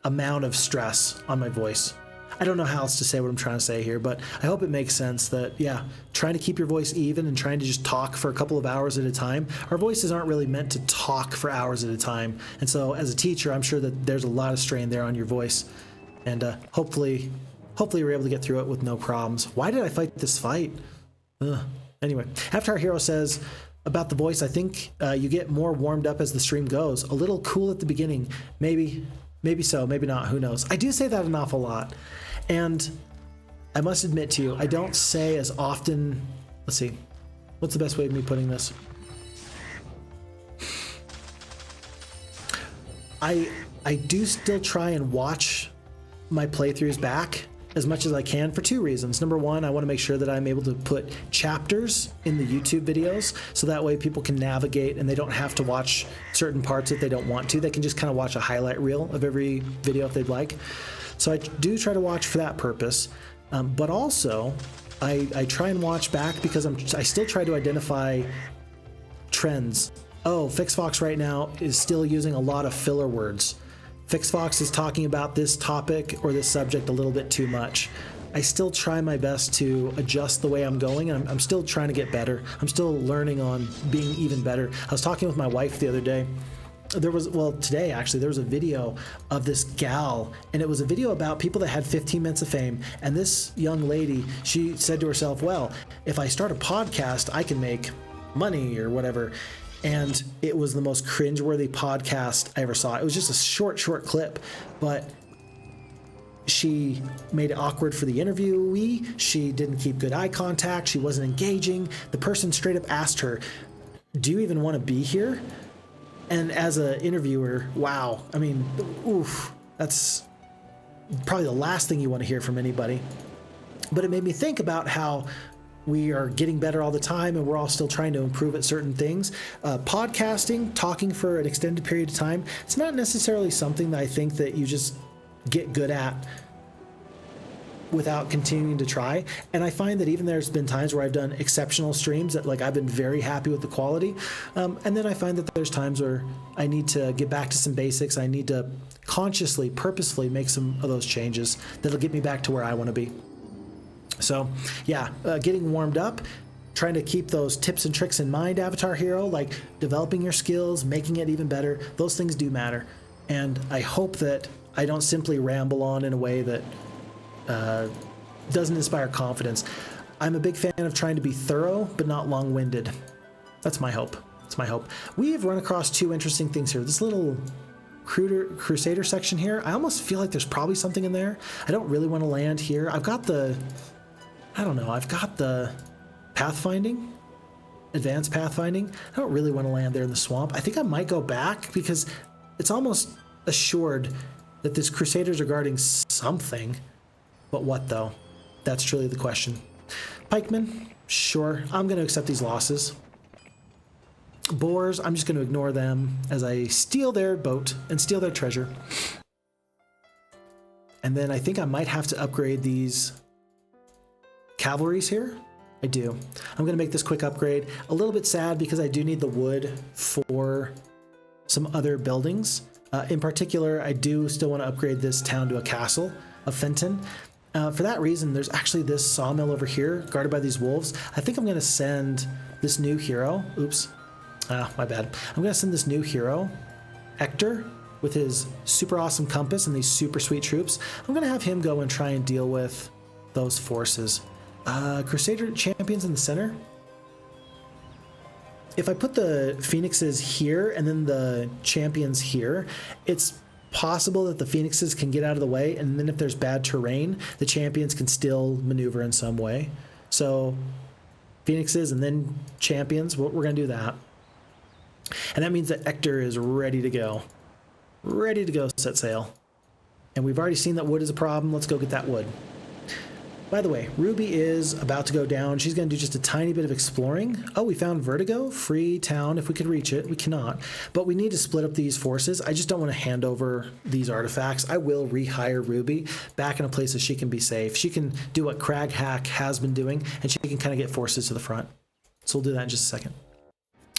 amount of stress on my voice. I don't know how else to say what I'm trying to say here, but I hope it makes sense that, yeah, trying to keep your voice even and trying to just talk for a couple of hours at a time. Our voices aren't really meant to talk for hours at a time. And so as a teacher, I'm sure that there's a lot of strain there on your voice. And hopefully we're able to get through it with no problems. Why did I fight this fight? Anyway, after our hero says about the voice, I think you get more warmed up as the stream goes. A little cool at the beginning. Maybe so, maybe not, who knows. I do say that an awful lot. And I must admit to you, I don't say as often, let's see, what's the best way of me putting this? I do still try and watch my playthroughs back as much as I can for two reasons. Number one, I want to make sure that I'm able to put chapters in the YouTube videos so that way people can navigate and they don't have to watch certain parts if they don't want to. They can just kind of watch a highlight reel of every video if they'd like. So I do try to watch for that purpose, but also I try and watch back because I still try to identify trends. Oh, Phixfox right now is still using a lot of filler words. Phixfox is talking about this topic or this subject a little bit too much. I still try my best to adjust the way I'm going, and I'm still trying to get better. I'm still learning on being even better. I was talking with my wife the other day. Today actually, there was a video of this gal, and it was a video about people that had 15 minutes of fame. And this young lady, she said to herself, well, if I start a podcast, I can make money or whatever. And it was the most cringeworthy podcast I ever saw. It was just a short clip, but she made it awkward for the interviewee. She didn't keep good eye contact. She wasn't engaging. The person straight up asked her, do you even want to be here? And as an interviewer, wow, I mean, oof, that's probably the last thing you want to hear from anybody. But it made me think about how we are getting better all the time and we're all still trying to improve at certain things. Podcasting, talking for an extended period of time, it's not necessarily something that I think that you just get good at without continuing to try. And I find that even there's been times where I've done exceptional streams that like I've been very happy with the quality. And then I find that there's times where I need to get back to some basics. I need to consciously, purposefully make some of those changes that'll get me back to where I want to be. So yeah, getting warmed up, trying to keep those tips and tricks in mind, Avatar Hero, like developing your skills, making it even better. Those things do matter. And I hope that I don't simply ramble on in a way that doesn't inspire confidence. I'm a big fan of trying to be thorough, but not long-winded. That's my hope. That's my hope. We have run across two interesting things here. This little Crusader section here, I almost feel like there's probably something in there. I don't really want to land here. I've got the pathfinding, advanced pathfinding. I don't really want to land there in the swamp. I think I might go back because it's almost assured that this Crusaders are guarding something. But what though? That's truly the question. Pikemen, sure, I'm going to accept these losses. Boars, I'm just going to ignore them as I steal their boat and steal their treasure. And then I think I might have to upgrade these cavalries here. I do. I'm going to make this quick upgrade. A little bit sad because I do need the wood for some other buildings. In particular, I do still want to upgrade this town to a castle of Fenton. For that reason, there's actually this sawmill over here guarded by these wolves. I think I'm going to send this new hero. Oops. My bad. I'm going to send this new hero, Hector, with his super awesome compass and these super sweet troops. I'm going to have him go and try and deal with those forces. Crusader champions in the center. If I put the phoenixes here and then the champions here, it's possible that the phoenixes can get out of the way, and then if there's bad terrain, the champions can still maneuver in some way. So phoenixes and then champions, we're going to do that. And that means that Ector is ready to go. Ready to go set sail. And we've already seen that wood is a problem. Let's go get that wood. By the way, Ruby is about to go down. She's going to do just a tiny bit of exploring. Oh, we found Vertigo, free town if we could reach it. We cannot. But we need to split up these forces. I just don't want to hand over these artifacts. I will rehire Ruby back in a place that she can be safe. She can do what Crag Hack has been doing, and she can kind of get forces to the front. So we'll do that in just a second.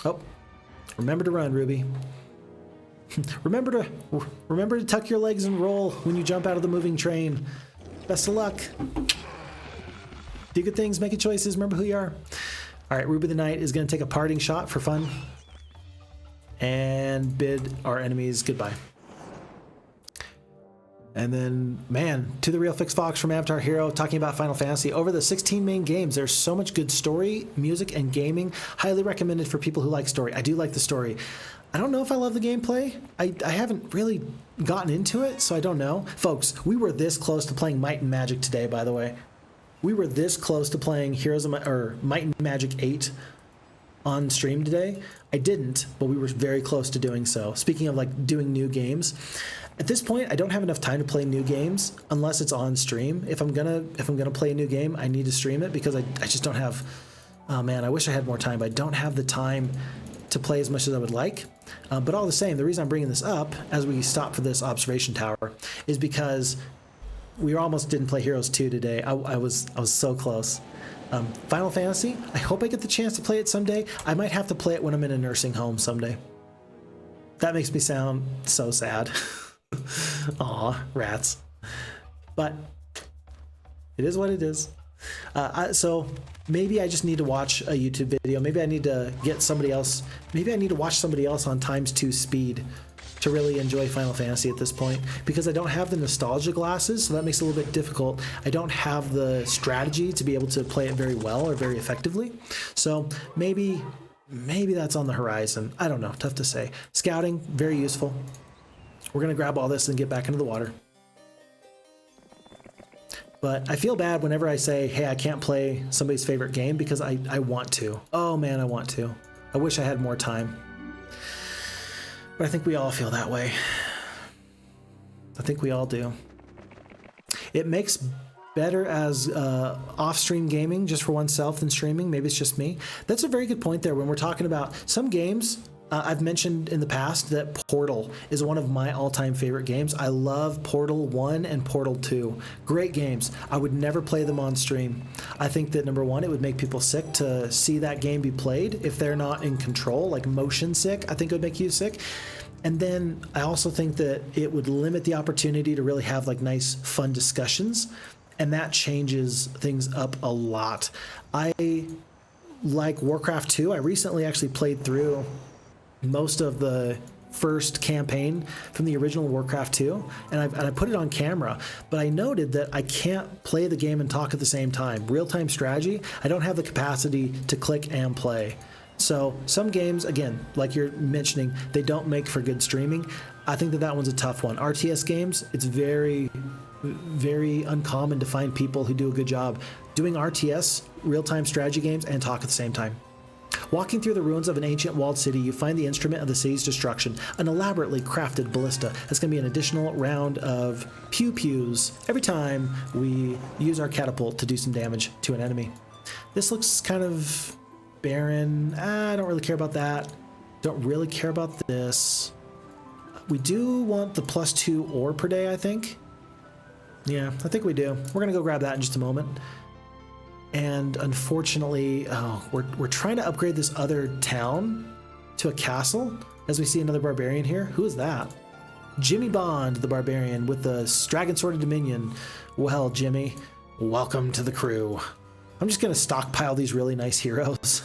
Oh, remember to run, Ruby. Remember to tuck your legs and roll when you jump out of the moving train. Best of luck. Do good things, make good choices, remember who you are. All right, Ruby the Knight is going to take a parting shot for fun and bid our enemies goodbye. And then, man, to the real Phixfox from Avatar Hero, talking about Final Fantasy. Over the 16 main games, there's so much good story, music, and gaming. Highly recommended for people who like story. I do like the story. I don't know if I love the gameplay. I haven't really gotten into it, so I don't know. Folks, we were this close to playing Might and Magic today, by the way. We were this close to playing Might and Magic 8 on stream today. I didn't, but we were very close to doing so. Speaking of like doing new games, at this point, I don't have enough time to play new games unless it's on stream. If I'm gonna play a new game, I need to stream it because I just don't have. Oh man, I wish I had more time, but I don't have the time to play as much as I would like. But all the same, the reason I'm bringing this up as we stop for this observation tower is because we almost didn't play Heroes 2 today. I was so close. Final Fantasy, I hope I get the chance to play it someday. I might have to play it when I'm in a nursing home someday. That makes me sound so sad. Aw, rats. But it is what it is. So maybe I just need to watch a YouTube video. Maybe I need to get somebody else. Maybe I need to watch somebody else on ×2 speed to really enjoy Final Fantasy at this point, because I don't have the nostalgia glasses, so that makes it a little bit difficult. I don't have the strategy to be able to play it very well or very effectively. So maybe that's on the horizon. I don't know, tough to say. Scouting, very useful. We're gonna grab all this and get back into the water. But I feel bad whenever I say, hey, I can't play somebody's favorite game, because I want to. Oh man, I want to. I wish I had more time. But I think we all feel that way. I think we all do. It makes better as off-stream gaming just for oneself than streaming. Maybe it's just me. That's a very good point there when we're talking about some games. I've mentioned in the past that Portal is one of my all-time favorite games. I love Portal 1 and Portal 2. Great games. I would never play them on stream. I think that, number one, it would make people sick to see that game be played if they're not in control, like motion sick. I think it would make you sick. And then I also think that it would limit the opportunity to really have like nice, fun discussions. And that changes things up a lot. I like Warcraft 2. I recently actually played through most of the first campaign from the original Warcraft 2, and I put it on camera, but I noted that I can't play the game and talk at the same time. Real-time strategy, I don't have the capacity to click and play. So some games, again, like you're mentioning, they don't make for good streaming. I think that one's a tough one. RTS games, it's very, very uncommon to find people who do a good job doing RTS, real-time strategy games, and talk at the same time. Walking through the ruins of an ancient walled city, you find the instrument of the city's destruction, an elaborately crafted ballista. That's going to be an additional round of pew-pews every time we use our catapult to do some damage to an enemy. This looks kind of barren. I don't really care about that. Don't really care about this. We do want the +2 ore per day, I think. Yeah, I think we do. We're going to go grab that in just a moment. And unfortunately, we're trying to upgrade this other town to a castle, as we see another barbarian here. Who is that? Jimmy Bond, the barbarian with the Dragon Sword of Dominion. Well, Jimmy, welcome to the crew. I'm just going to stockpile these really nice heroes.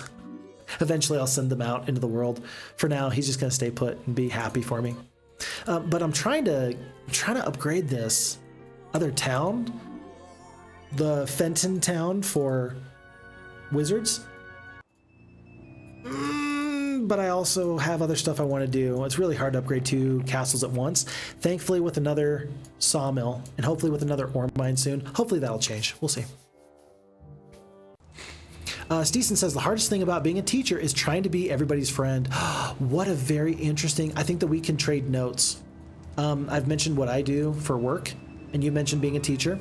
Eventually, I'll send them out into the world. For now, he's just going to stay put and be happy for me. But I'm trying to upgrade this other town, the Fenton town for wizards. But I also have other stuff I want to do. It's really hard to upgrade 2 castles at once. Thankfully, with another sawmill and hopefully with another ore mine soon, hopefully that'll change. We'll see. Steeson says the hardest thing about being a teacher is trying to be everybody's friend. What a very interesting. I think that we can trade notes. I've mentioned what I do for work, and you mentioned being a teacher.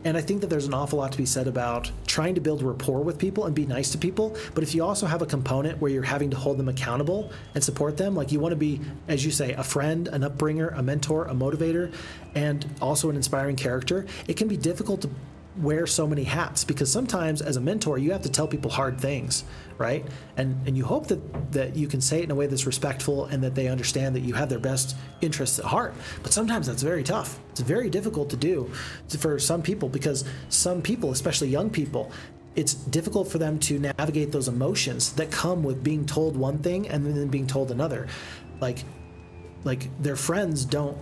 And I think that there's an awful lot to be said about trying to build rapport with people and be nice to people. But if you also have a component where you're having to hold them accountable and support them, like you want to be, as you say, a friend, an upbringer, a mentor, a motivator, and also an inspiring character, it can be difficult to wear so many hats, because sometimes as a mentor you have to tell people hard things, right? And you hope that you can say it in a way that's respectful and that they understand that you have their best interests at heart. But sometimes that's very tough. It's very difficult to do for some people, because some people, especially young people, it's difficult for them to navigate those emotions that come with being told one thing and then being told another. Like their friends don't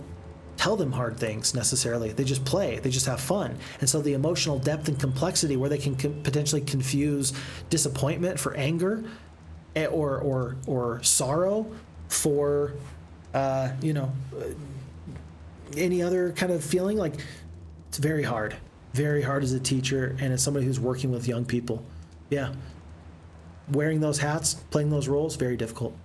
tell them hard things necessarily. They just play, they just have fun. And so the emotional depth and complexity where they can potentially confuse disappointment for anger, or sorrow for any other kind of feeling, like it's very hard as a teacher and as somebody who's working with young people. Yeah, wearing those hats, playing those roles, very difficult.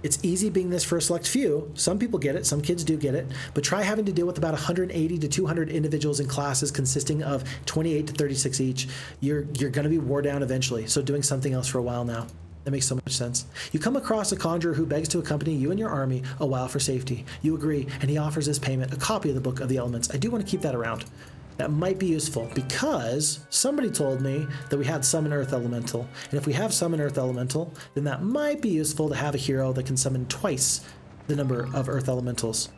It's easy being this for a select few. Some people get it, some kids do get it, but try having to deal with about 180 to 200 individuals in classes consisting of 28 to 36 each. You're going to be wore down eventually, so doing something else for a while now. That makes so much sense. You come across a conjurer who begs to accompany you and your army a while for safety. You agree, and he offers as payment a copy of the Book of the Elements. I do want to keep that around. That might be useful, because somebody told me that we had Summon Earth Elemental. And if we have Summon Earth Elemental, then that might be useful to have a hero that can summon twice the number of Earth Elementals.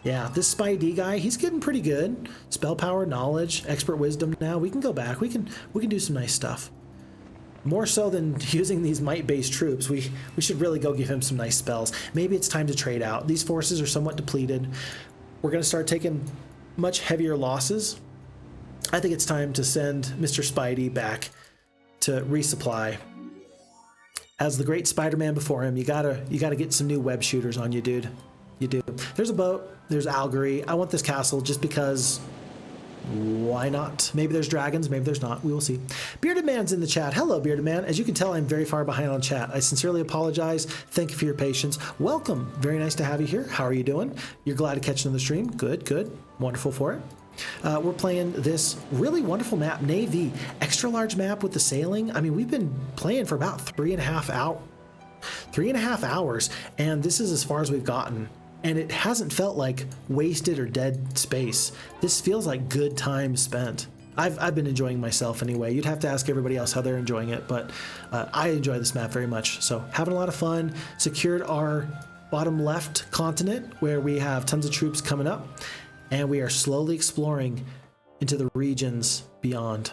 Yeah, this Spidey guy, he's getting pretty good. Spell power, knowledge, expert wisdom now. We can go back. We can do some nice stuff. More so than using these might-based troops, we should really go give him some nice spells. Maybe it's time to trade out. These forces are somewhat depleted. We're going to start taking much heavier losses. I think it's time to send Mr. Spidey back to resupply. As the great Spider-Man before him, you gotta get some new web shooters on you, dude. You do. There's a boat. There's Algery. I want this castle just because. Why not? Maybe there's dragons. Maybe there's not. We will see. Bearded Man's in the chat. Hello, Bearded Man. As you can tell, I'm very far behind on chat. I sincerely apologize. Thank you for your patience. Welcome. Very nice to have you here. How are you doing? You're glad to catch another stream. Good, good. Wonderful for it. We're playing this really wonderful map, Nay-Vee, extra large map with the sailing. I mean, we've been playing for about 3.5 hours, and this is as far as we've gotten. And it hasn't felt like wasted or dead space. This feels like good time spent. I've been enjoying myself anyway. You'd have to ask everybody else how they're enjoying it, but I enjoy this map very much. So having a lot of fun. Secured our bottom left continent where we have tons of troops coming up, and we are slowly exploring into the regions beyond.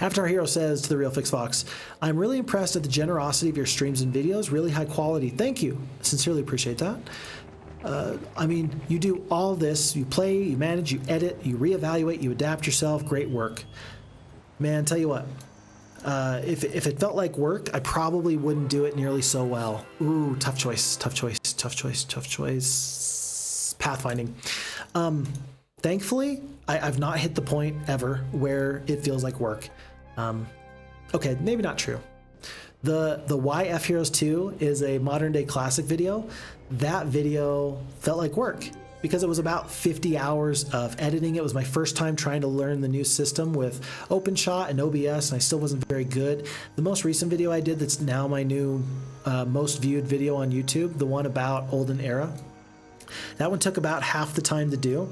After our hero says to the real Phixfox, I'm really impressed at the generosity of your streams and videos, really high quality. Thank you. Sincerely appreciate that. I mean, you do all this, you play, you manage, you edit, you reevaluate, you adapt yourself. Great work. Man, tell you what, if it felt like work, I probably wouldn't do it nearly so well. Ooh, tough choice, tough choice, tough choice, tough choice. Pathfinding. Thankfully, I've not hit the point ever where it feels like work. Okay, maybe not true. The Why FHeroes2 is a modern day classic video. That video felt like work because it was about 50 hours of editing. It was my first time trying to learn the new system with OpenShot and OBS, and I still wasn't very good. The most recent video I did that's now my new most viewed video on YouTube, the one about Olden Era, that one took about half the time to do.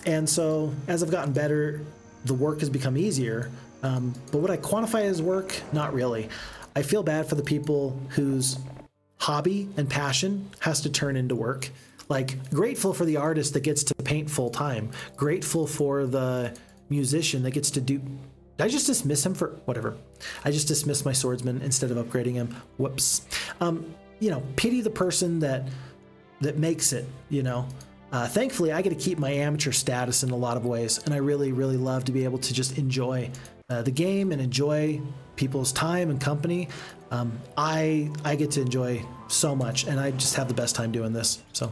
And so as I've gotten better, the work has become easier. But would I quantify it as work? Not really. I feel bad for the people whose hobby and passion has to turn into work. Like, grateful for the artist that gets to paint full time. Grateful for the musician that gets to do... Did I just dismiss him for... Whatever. I just dismissed my swordsman instead of upgrading him. Whoops. You know, pity the person that makes it, you know. Thankfully, I get to keep my amateur status in a lot of ways, and I really, really love to be able to just enjoy the game and enjoy people's time and company. I get to enjoy so much, and I just have the best time doing this. So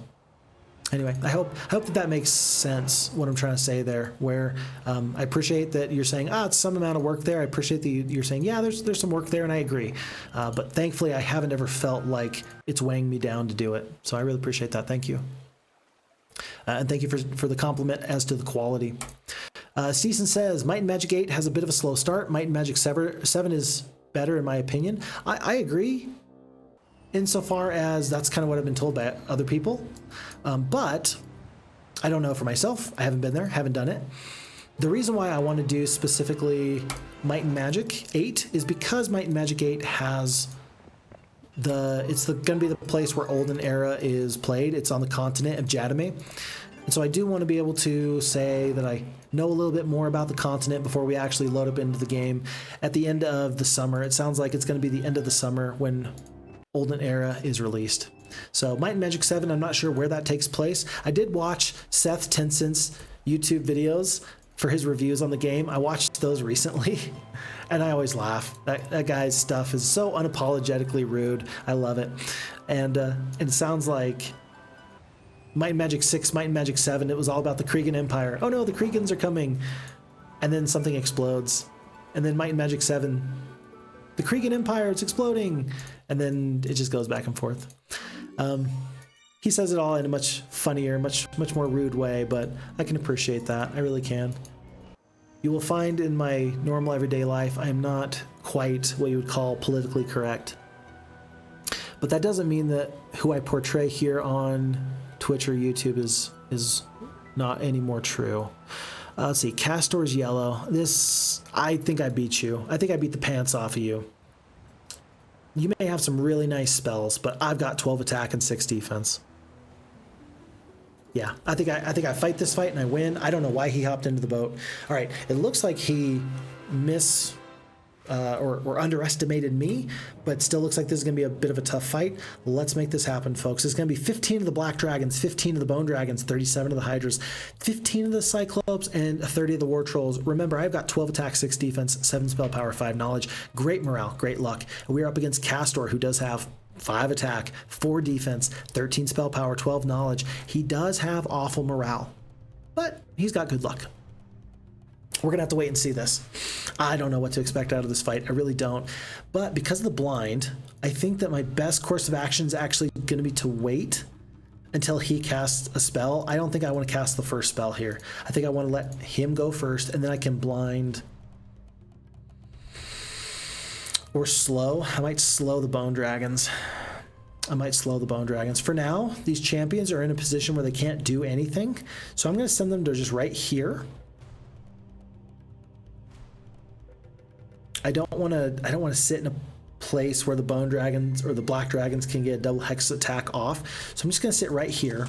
Anyway, I hope that makes sense, what I'm trying to say there, where I appreciate that you're saying, it's some amount of work there. I appreciate that you're saying, yeah, there's some work there, and I agree. But thankfully, I haven't ever felt like it's weighing me down to do it. So I really appreciate that. Thank you. And thank you for the compliment as to the quality. Season says, Might and Magic 8 has a bit of a slow start. Might and Magic 7 is better, in my opinion. I agree, insofar as that's kind of what I've been told by other people. But I don't know for myself. I haven't been there, haven't done it. The reason why I want to do specifically Might and Magic 8 is because Might and Magic 8 has it's going to be the place where Olden Era is played. It's on the continent of Jadame. And so I do want to be able to say that I know a little bit more about the continent before we actually load up into the game at the end of the summer. It sounds like it's going to be the end of the summer when Olden Era is released. So Might and Magic 7, I'm not sure where that takes place. I did watch Seth Tencent's YouTube videos for his reviews on the game. I watched those recently, and I always laugh. That guy's stuff is so unapologetically rude. I love it. And it sounds like Might and Magic 6, Might and Magic 7, it was all about the Cregan Empire. Oh no, the Creegans are coming. And then something explodes. And then Might and Magic 7, the Cregan Empire, it's exploding. And then it just goes back and forth. He says it all in a much funnier, much more rude way, but I can appreciate that. I really can. You will find in my normal everyday life, I am not quite what you would call politically correct. But that doesn't mean that who I portray here on Twitch or YouTube is not any more true. Let's see, Kastore's yellow. This, I think I beat you. I think I beat the pants off of you. You may have some really nice spells, but I've got 12 attack and 6 defense. Yeah, I think I fight this fight and I win. I don't know why he hopped into the boat. All right, it looks like he or underestimated me, but still looks like this is going to be a bit of a tough fight. Let's make this happen, folks. It's going to be 15 of the Black Dragons, 15 of the Bone Dragons, 37 of the Hydras, 15 of the Cyclopes, and 30 of the War Trolls. Remember, I've got 12 attack, 6 defense, 7 spell power, 5 knowledge, great morale, great luck. And we're up against Kastore, who does have 5 attack, 4 defense, 13 spell power, 12 knowledge. He does have awful morale, but he's got good luck. We're going to have to wait and see this. I don't know what to expect out of this fight. I really don't. But because of the blind, I think that my best course of action is actually going to be to wait until he casts a spell. I don't think I want to cast the first spell here. I think I want to let him go first, and then I can blind or slow. I might slow the Bone Dragons. For now, these champions are in a position where they can't do anything. So I'm going to send them to just right here. I don't want to sit in a place where the Bone Dragons or the Black Dragons can get a double hex attack off. So I'm just going to sit right here.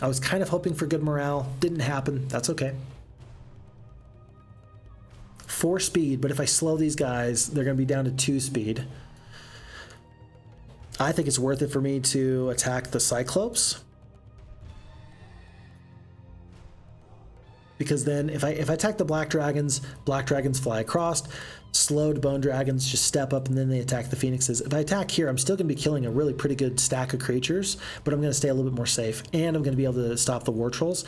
I was kind of hoping for good morale. Didn't happen. That's okay. 4 speed, but if I slow these guys, they're going to be down to 2 speed. I think it's worth it for me to attack the Cyclopes. Because then if I attack the Black Dragons fly across, slowed Bone Dragons just step up and then they attack the Phoenixes. If I attack here, I'm still going to be killing a really pretty good stack of creatures, but I'm going to stay a little bit more safe, and I'm going to be able to stop the War Trolls.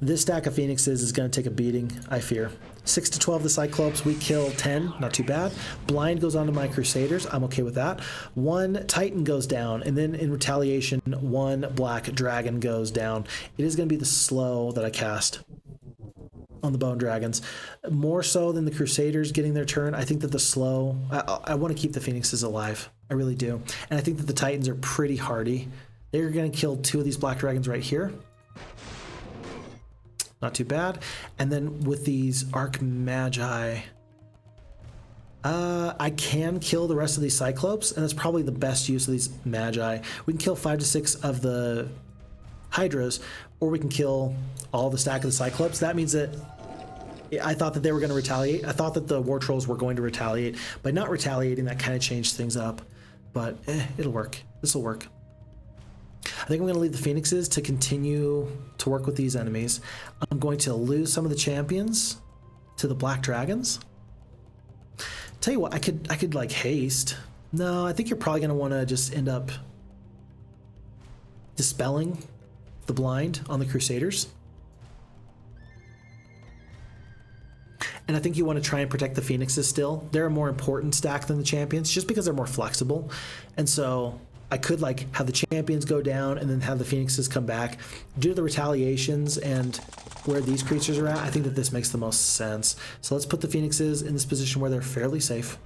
This stack of Phoenixes is going to take a beating, I fear. 6 to 12 the Cyclopes, we kill 10, not too bad. Blind goes on to my Crusaders, I'm okay with that. 1 Titan goes down, and then in retaliation, 1 Black Dragon goes down. It is going to be the slow that I cast on the Bone Dragons, more so than the Crusaders getting their turn. I think that the slow, I want to keep the Phoenixes alive. I really do. And I think that the Titans are pretty hardy. They're going to kill 2 of these Black Dragons right here. Not too bad. And then with these Archmagi, I can kill the rest of these Cyclopes, and that's probably the best use of these Magi. We can kill 5 to 6 of the Hydras, or we can kill all the stack of the Cyclopes. That means that I thought that they were going to retaliate. I thought that the War Trolls were going to retaliate. By not retaliating, that kind of changed things up. But it'll work. This will work. I think I'm going to leave the Phoenixes to continue to work with these enemies. I'm going to lose some of the champions to the Black Dragons. Tell you what, I could like haste. No, I think you're probably going to want to just end up dispelling the blind on the Crusaders. And I think you want to try and protect the Phoenixes still. They're a more important stack than the champions just because they're more flexible. And so I could like have the champions go down and then have the Phoenixes come back. Due to the retaliations and where these creatures are at, I think that this makes the most sense. So let's put the Phoenixes in this position where they're fairly safe.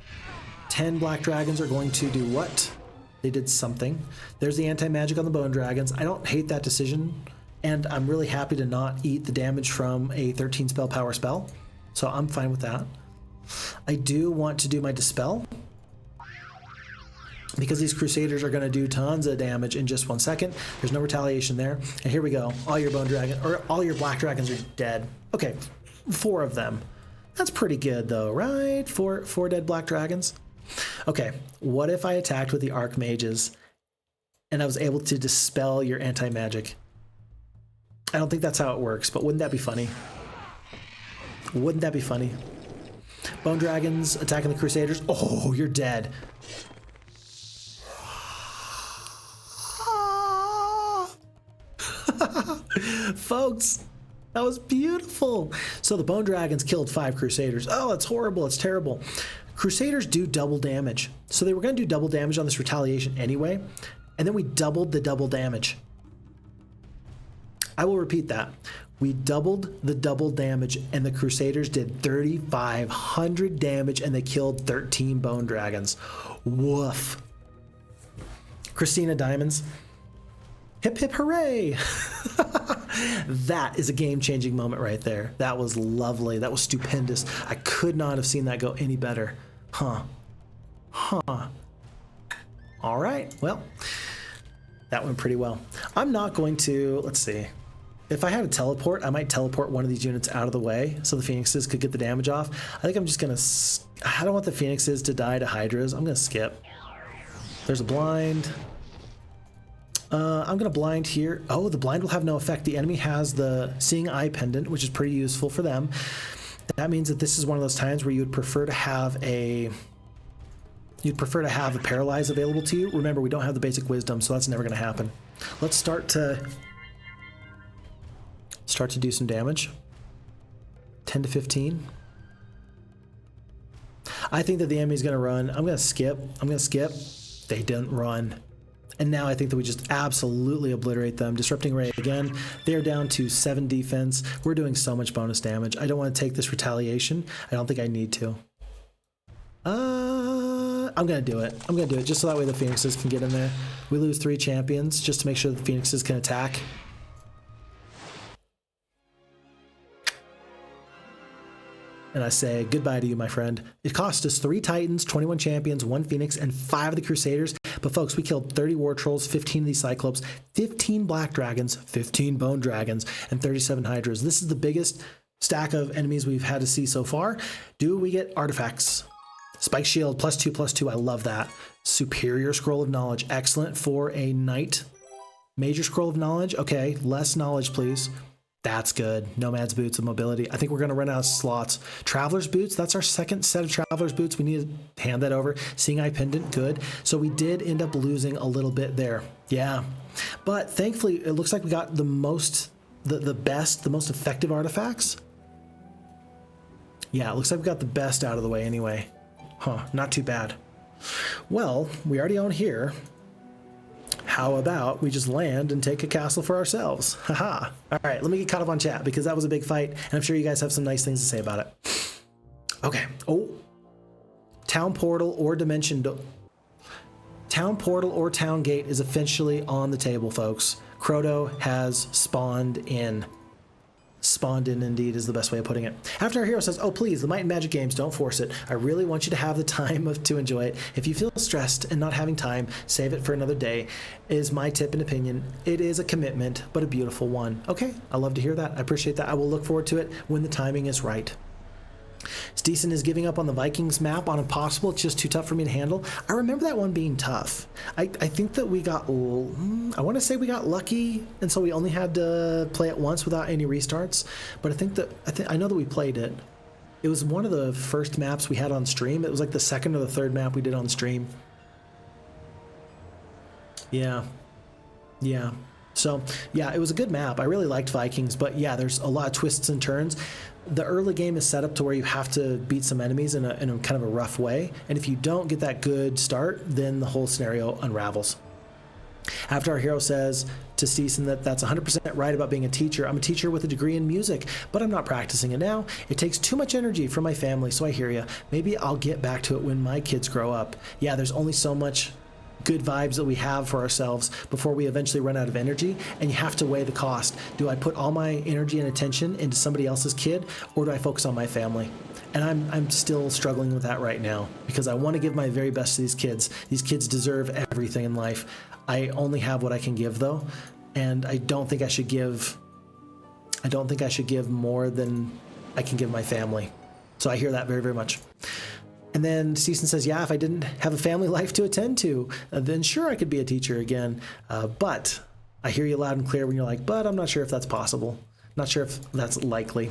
10 black dragons are going to do what? They did something. There's the anti-magic on the bone dragons. I don't hate that decision, and I'm really happy to not eat the damage from a 13 spell power spell. So I'm fine with that. I do want to do my Dispel, because these Crusaders are going to do tons of damage in just 1 second. There's no retaliation there. And here we go. All your bone dragon, or all your black dragons are dead. Okay, 4 of them. That's pretty good though, right? Four dead black dragons. Okay, what if I attacked with the Archmages and I was able to dispel your anti-magic? I don't think that's how it works, but wouldn't that be funny? Wouldn't that be funny? Bone dragons attacking the Crusaders. Oh, you're dead. Folks, that was beautiful. So the bone dragons killed 5 Crusaders. Oh, it's horrible. It's terrible. Crusaders do double damage. So they were going to do double damage on this retaliation anyway, and then we doubled the double damage. I will repeat that. We doubled the double damage, and the Crusaders did 3,500 damage, and they killed 13 bone dragons. Woof. Christina Diamonds. Hip hip hooray! That is a game-changing moment right there. That was lovely. That was stupendous. I could not have seen that go any better. Huh. All right. Well, that went pretty well. I'm not going to, let's see. If I had a teleport, I might teleport one of these units out of the way so the Phoenixes could get the damage off. I think I'm just going to, I don't want the Phoenixes to die to Hydras. I'm going to skip. There's a blind. I'm going to blind here. Oh, the blind will have no effect. The enemy has the Seeing Eye Pendant, which is pretty useful for them. That means that this is one of those times where you would prefer to have a Paralyze available to you. Remember, we don't have the basic wisdom, so that's never going to happen. Let's start to do some damage. 10 to 15. I think that the enemy's going to run. I'm going to skip. They didn't run. And now I think that we just absolutely obliterate them. Disrupting Ray again. They're down to 7 defense. We're doing so much bonus damage. I don't want to take this retaliation. I don't think I need to. I'm going to do it. I'm going to do it just so that way the Phoenixes can get in there. We lose 3 champions just to make sure the Phoenixes can attack. And I say goodbye to you, my friend. It cost us 3 Titans, 21 champions, 1 Phoenix, and 5 of the Crusaders. But folks, we killed 30 War Trolls, 15 of these Cyclops, 15 Black Dragons, 15 Bone Dragons, and 37 Hydras. This is the biggest stack of enemies we've had to see so far. Do we get artifacts? Spike Shield, +2/+2, I love that. Superior Scroll of Knowledge, excellent for a Knight. Major Scroll of Knowledge, okay, less knowledge, please. That's good. Nomad's Boots of Mobility. I think we're going to run out of slots. Traveler's Boots, that's our second set of Traveler's Boots. We need to hand that over. Seeing Eye Pendant, good. So we did end up losing a little bit there. Yeah. But thankfully, it looks like we got the most, the best, the most effective artifacts. Yeah, it looks like we got the best out of the way anyway. Huh, not too bad. Well, we already own here. How about we just land and take a castle for ourselves? Haha. All right, let me get caught up on chat because that was a big fight, and I'm sure you guys have some nice things to say about it. Okay. Oh. Town Portal or Dimension... Town Portal or Town Gate is officially on the table, folks. Crota has spawned in. Spawned in, indeed, is the best way of putting it. After our hero says, oh, please, the Might and Magic games, don't force it. I really want you to have the time to enjoy it. If you feel stressed and not having time, save it for another day, is my tip and opinion. It is a commitment, but a beautiful one. Okay, I love to hear that. I appreciate that. I will look forward to it when the timing is right. Decent is giving up on the Vikings map on Impossible. It's just too tough for me to handle. I remember that one being tough. I think that we got, I want to say we got lucky, and so we only had to play it once without any restarts. But I know that we played it. It was one of the first maps we had on stream. It was like the second or the third map we did on stream. Yeah. So yeah, it was a good map. I really liked Vikings, but yeah, there's a lot of twists and turns. The early game is set up to where you have to beat some enemies in a kind of a rough way, and if you don't get that good start, then the whole scenario unravels. After our hero says to Steeson that that's 100% right about being a teacher. I'm a teacher with a degree in music, but I'm not practicing it now. It takes too much energy from my family, so I hear you. Maybe I'll get back to it when my kids grow up. Yeah, there's only so much good vibes that we have for ourselves before we eventually run out of energy, and you have to weigh the cost. Do I put all my energy and attention into somebody else's kid, or do I focus on my family? And I'm still struggling with that right now because I want to give my very best to these kids. These kids deserve everything in life. I only have what I can give, though, and I don't think I should give more than I can give my family. So I hear that very, very much. And then Steeson says, yeah, if I didn't have a family life to attend to, then sure, I could be a teacher again. But I hear you loud and clear when you're like, but I'm not sure if that's possible. Not sure if that's likely.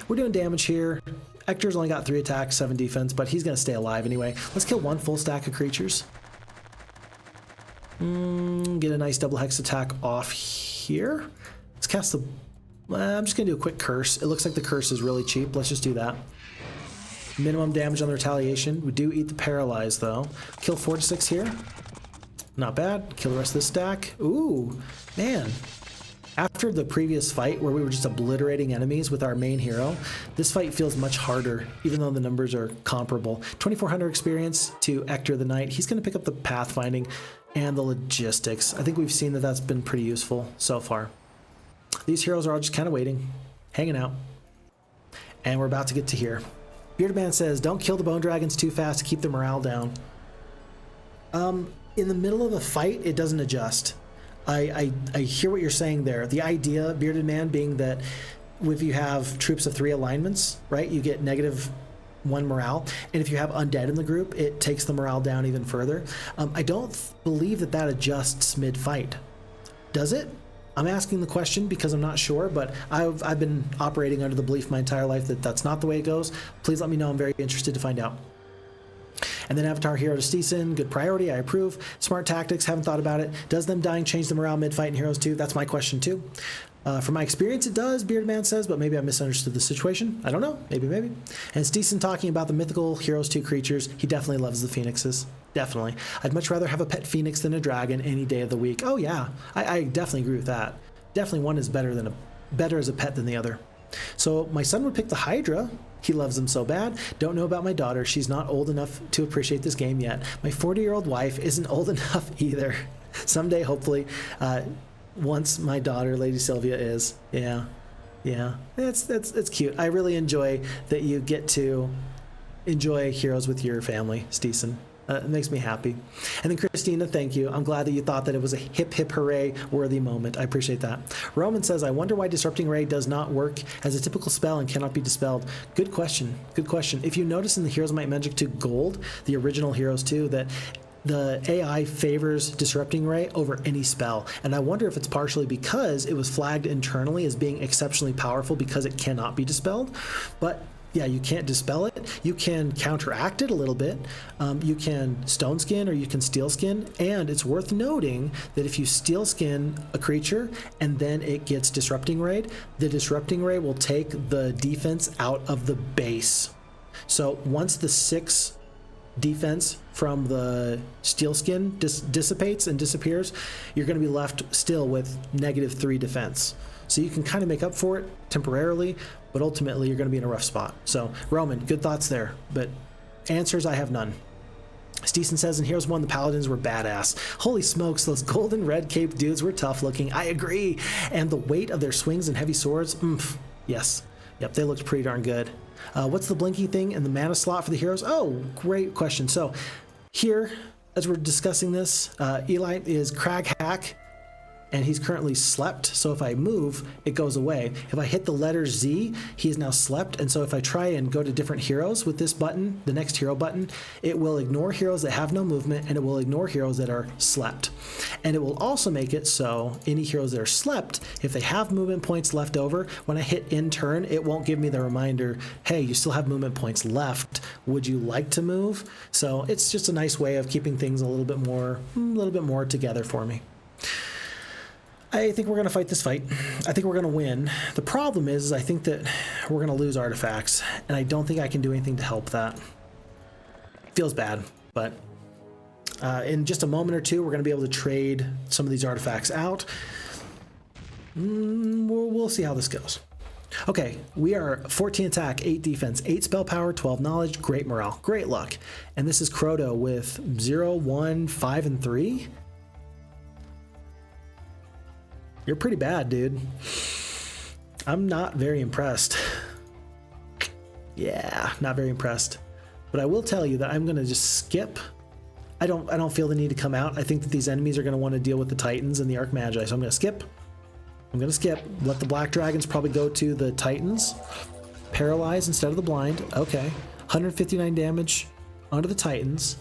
We're doing damage here. Ector's only got 3 attacks, 7 defense, but he's going to stay alive anyway. Let's kill 1 full stack of creatures. Get a nice double hex attack off here. Let's cast the... I'm just going to do a quick curse. It looks like the curse is really cheap. Let's just do that. Minimum damage on the retaliation. We do eat the paralyze, though. Kill 4 to 6 here. Not bad. Kill the rest of this stack. Ooh, man. After the previous fight where we were just obliterating enemies with our main hero, this fight feels much harder, even though the numbers are comparable. 2,400 experience to Ector the Knight. He's going to pick up the pathfinding and the logistics. I think we've seen that that's been pretty useful so far. These heroes are all just kind of waiting, hanging out. And we're about to get to here. Bearded Man says, don't kill the bone dragons too fast to keep the morale down. In the middle of a fight, it doesn't adjust. I hear what you're saying there. The idea, Bearded Man, being that if you have troops of 3 alignments, right, you get -1 morale, and if you have undead in the group, it takes the morale down even further. I don't believe that adjusts mid-fight. Does it? I'm asking the question because I'm not sure, but I've been operating under the belief my entire life that that's not the way it goes. Please let me know. I'm very interested to find out. And then Avatar Hero to Steeson, good priority, I approve. Smart tactics, haven't thought about it. Does them dying change the morale mid-fight in Heroes 2? That's my question too. From my experience, it does, Bearded Man says, but maybe I misunderstood the situation. I don't know, maybe. And Steeson talking about the mythical Heroes 2 creatures, he definitely loves the phoenixes. Definitely. I'd much rather have a pet phoenix than a dragon any day of the week. Oh yeah, I definitely agree with that. Definitely one is better as a pet than the other. So my son would pick the Hydra. He loves them so bad. Don't know about my daughter. She's not old enough to appreciate this game yet. My 40-year-old wife isn't old enough either. Someday, hopefully, once my daughter, Lady Sylvia, is. Yeah. It's cute. I really enjoy that you get to enjoy Heroes with your family, Steeson. It makes me happy. And then Christina, thank you. I'm glad that you thought that it was a hip hip hooray worthy moment. I appreciate that. Roman says, I wonder why Disrupting Ray does not work as a typical spell and cannot be dispelled. Good question. If you notice in the Heroes of Might and Magic 2 Gold, the original Heroes 2, that the AI favors Disrupting Ray over any spell. And I wonder if it's partially because it was flagged internally as being exceptionally powerful because it cannot be dispelled. But yeah, you can't dispel it. You can counteract it a little bit. You can stone skin or you can steel skin. And it's worth noting that if you steel skin a creature and then it gets Disrupting Ray, the Disrupting Ray will take the defense out of the base. So once the 6 defense from the steel skin dissipates and disappears, you're going to be left still with -3 defense. So you can kind of make up for it temporarily, but ultimately you're going to be in a rough spot. So Roman, good thoughts there, but answers I have none. Steeson says in Heroes 1 the Paladins were badass. Holy smokes, those golden red cape dudes were tough looking. I agree. And the weight of their swings and heavy swords, yes. Yep, they looked pretty darn good. What's the blinking thing in the mana slot for the heroes? Oh, great question. So here, as we're discussing this, Eli is Crag Hack, and he's currently slept. So if I move, it goes away. If I hit the letter Z, he is now slept. And so if I try and go to different heroes with this button, the next hero button, it will ignore heroes that have no movement, and it will ignore heroes that are slept. And it will also make it so any heroes that are slept, if they have movement points left over, when I hit in turn, it won't give me the reminder, hey, you still have movement points left. Would you like to move? So it's just a nice way of keeping things a little bit more together for me. I think we're going to fight this fight. I think we're going to win. The problem is I think that we're going to lose artifacts, and I don't think I can do anything to help that. Feels bad, but in just a moment or two, we're going to be able to trade some of these artifacts out. We'll see how this goes. Okay, we are 14 attack, 8 defense, 8 spell power, 12 knowledge, great morale, great luck. And this is Crota with 0, 1, 5, and 3. You're pretty bad, dude. I'm not very impressed. Yeah, not very impressed. But I will tell you that I'm going to just skip. I don't feel the need to come out. I think that these enemies are going to want to deal with the Titans and the Archmagi, so I'm going to skip. I'm going to skip. Let the Black Dragons probably go to the Titans. Paralyze instead of the Blind. Okay. 159 damage onto the Titans.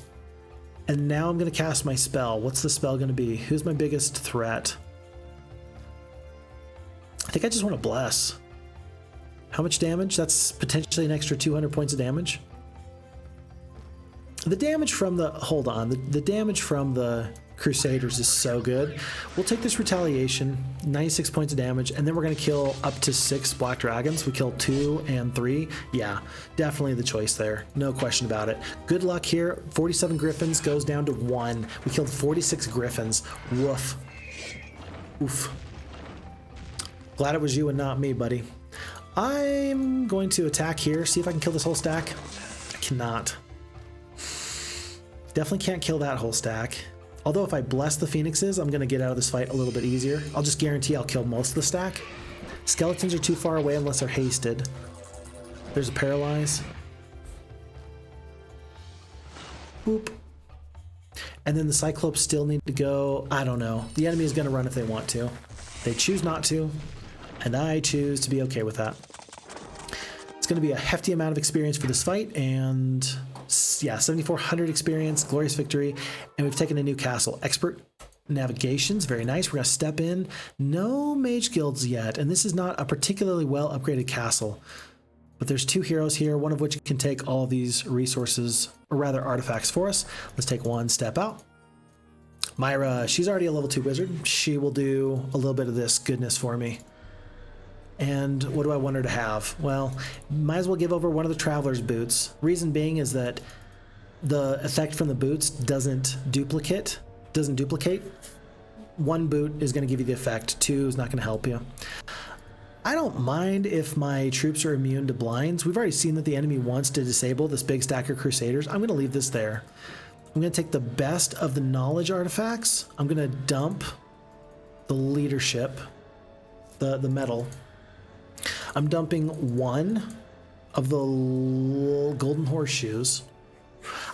And now I'm going to cast my spell. What's the spell going to be? Who's my biggest threat? I think I just want to bless. How much damage? That's potentially an extra 200 points of damage. The damage from the... Hold on. The damage from the Crusaders is so good. We'll take this retaliation, 96 points of damage, and then we're going to kill up to 6 Black Dragons. We killed 2 and 3. Yeah, definitely the choice there. No question about it. Good luck here. 47 Griffins goes down to 1. We killed 46 Griffins. Woof. Oof. Glad it was you and not me, buddy. I'm going to attack here, see if I can kill this whole stack. I cannot. Definitely can't kill that whole stack. Although if I bless the Phoenixes, I'm going to get out of this fight a little bit easier. I'll just guarantee I'll kill most of the stack. Skeletons are too far away unless they're hasted. There's a Paralyze. Boop. And then the Cyclopes still need to go. I don't know. The enemy is going to run if they want to. They choose not to, and I choose to be okay with that. It's going to be a hefty amount of experience for this fight, and yeah, 7,400 experience, glorious victory, and we've taken a new castle. Expert navigations, very nice. We're going to step in. No mage guilds yet, and this is not a particularly well upgraded castle. But there's 2 heroes here, one of which can take all these resources, or rather artifacts for us. Let's take one step out. Myra, she's already a level 2 wizard. She will do a little bit of this goodness for me. And what do I want her to have? Well, might as well give over one of the Traveler's Boots. Reason being is that the effect from the boots doesn't duplicate. One boot is going to give you the effect. 2 is not going to help you. I don't mind if my troops are immune to blinds. We've already seen that the enemy wants to disable this big stack of Crusaders. I'm going to leave this there. I'm going to take the best of the knowledge artifacts. I'm going to dump the leadership, the metal. I'm dumping 1 of the golden horseshoes.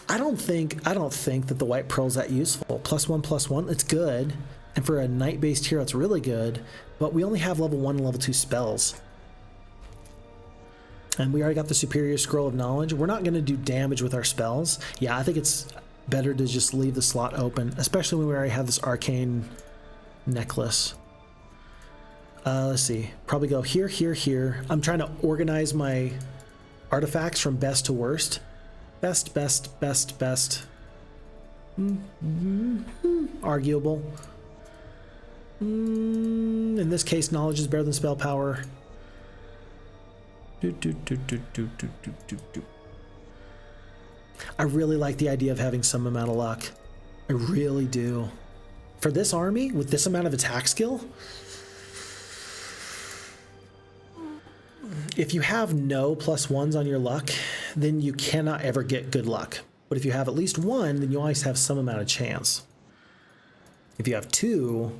I don't think that the white pearl's that useful. +1/+1, it's good. And for a knight-based hero, it's really good. But we only have level 1 and level 2 spells. And we already got the superior scroll of knowledge. We're not going to do damage with our spells. Yeah, I think it's better to just leave the slot open, especially when we already have this arcane necklace. Let's see. Probably go here, here, here. I'm trying to organize my artifacts from best to worst. Best, best, best, best. Arguable. In this case, knowledge is better than spell power. I really like the idea of having some amount of luck. I really do. For this army, with this amount of attack skill, if you have no +1s on your luck, then you cannot ever get good luck. But if you have at least 1, then you always have some amount of chance. If you have 2,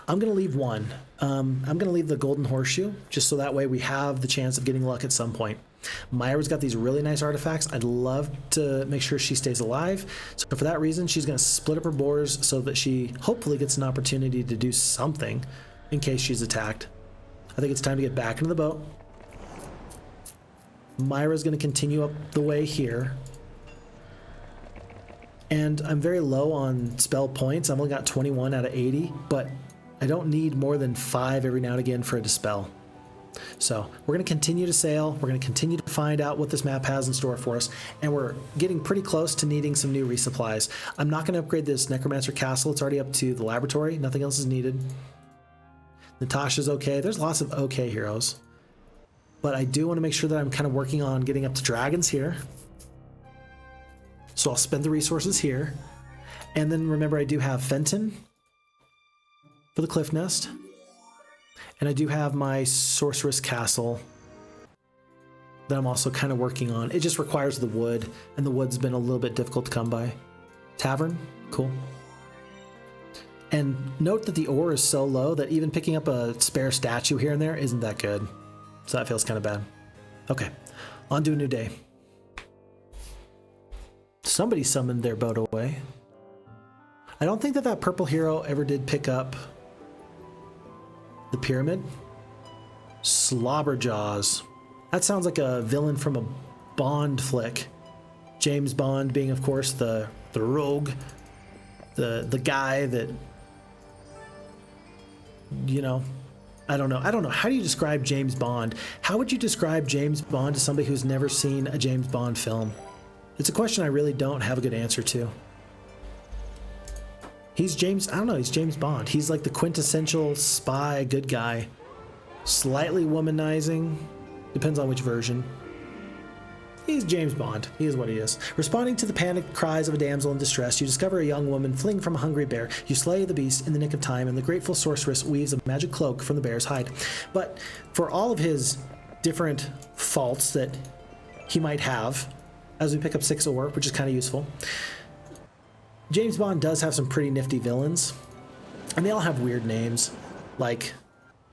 I'm going to leave 1. I'm going to leave the golden horseshoe, just so that way we have the chance of getting luck at some point. Myra's got these really nice artifacts. I'd love to make sure she stays alive. So for that reason, she's going to split up her boars so that she hopefully gets an opportunity to do something in case she's attacked. I think it's time to get back into the boat. Myra's going to continue up the way here. And I'm very low on spell points. I've only got 21 out of 80, but I don't need more than 5 every now and again for a dispel. So we're going to continue to sail. We're going to continue to find out what this map has in store for us. And we're getting pretty close to needing some new resupplies. I'm not going to upgrade this Necromancer Castle. It's already up to the laboratory. Nothing else is needed. Natasha's okay. There's lots of okay heroes. But I do want to make sure that I'm kind of working on getting up to dragons here. So I'll spend the resources here. And then remember, I do have Fenton for the Cliff Nest. And I do have my Sorceress Castle that I'm also kind of working on. It just requires the wood, and the wood's been a little bit difficult to come by. Tavern, cool. And note that the ore is so low that even picking up a spare statue here and there isn't that good. So that feels kind of bad. Okay, on to a new day. Somebody summoned their boat away. I don't think that that purple hero ever did pick up the pyramid. Slobberjaws. That sounds like a villain from a Bond flick. James Bond being, of course, the rogue, the guy that, you know, I don't know. How do you describe James Bond? How would you describe James Bond to somebody who's never seen a James Bond film? It's a question I really don't have a good answer to. He's James Bond. He's like the quintessential spy, good guy. Slightly womanizing. Depends on which version. He's James Bond. He is what he is. Responding to the panicked cries of a damsel in distress, you discover a young woman fleeing from a hungry bear. You slay the beast in the nick of time, and the grateful sorceress weaves a magic cloak from the bear's hide. But for all of his different faults that he might have, as we pick up 6 ore, which is kind of useful, James Bond does have some pretty nifty villains, and they all have weird names. Like,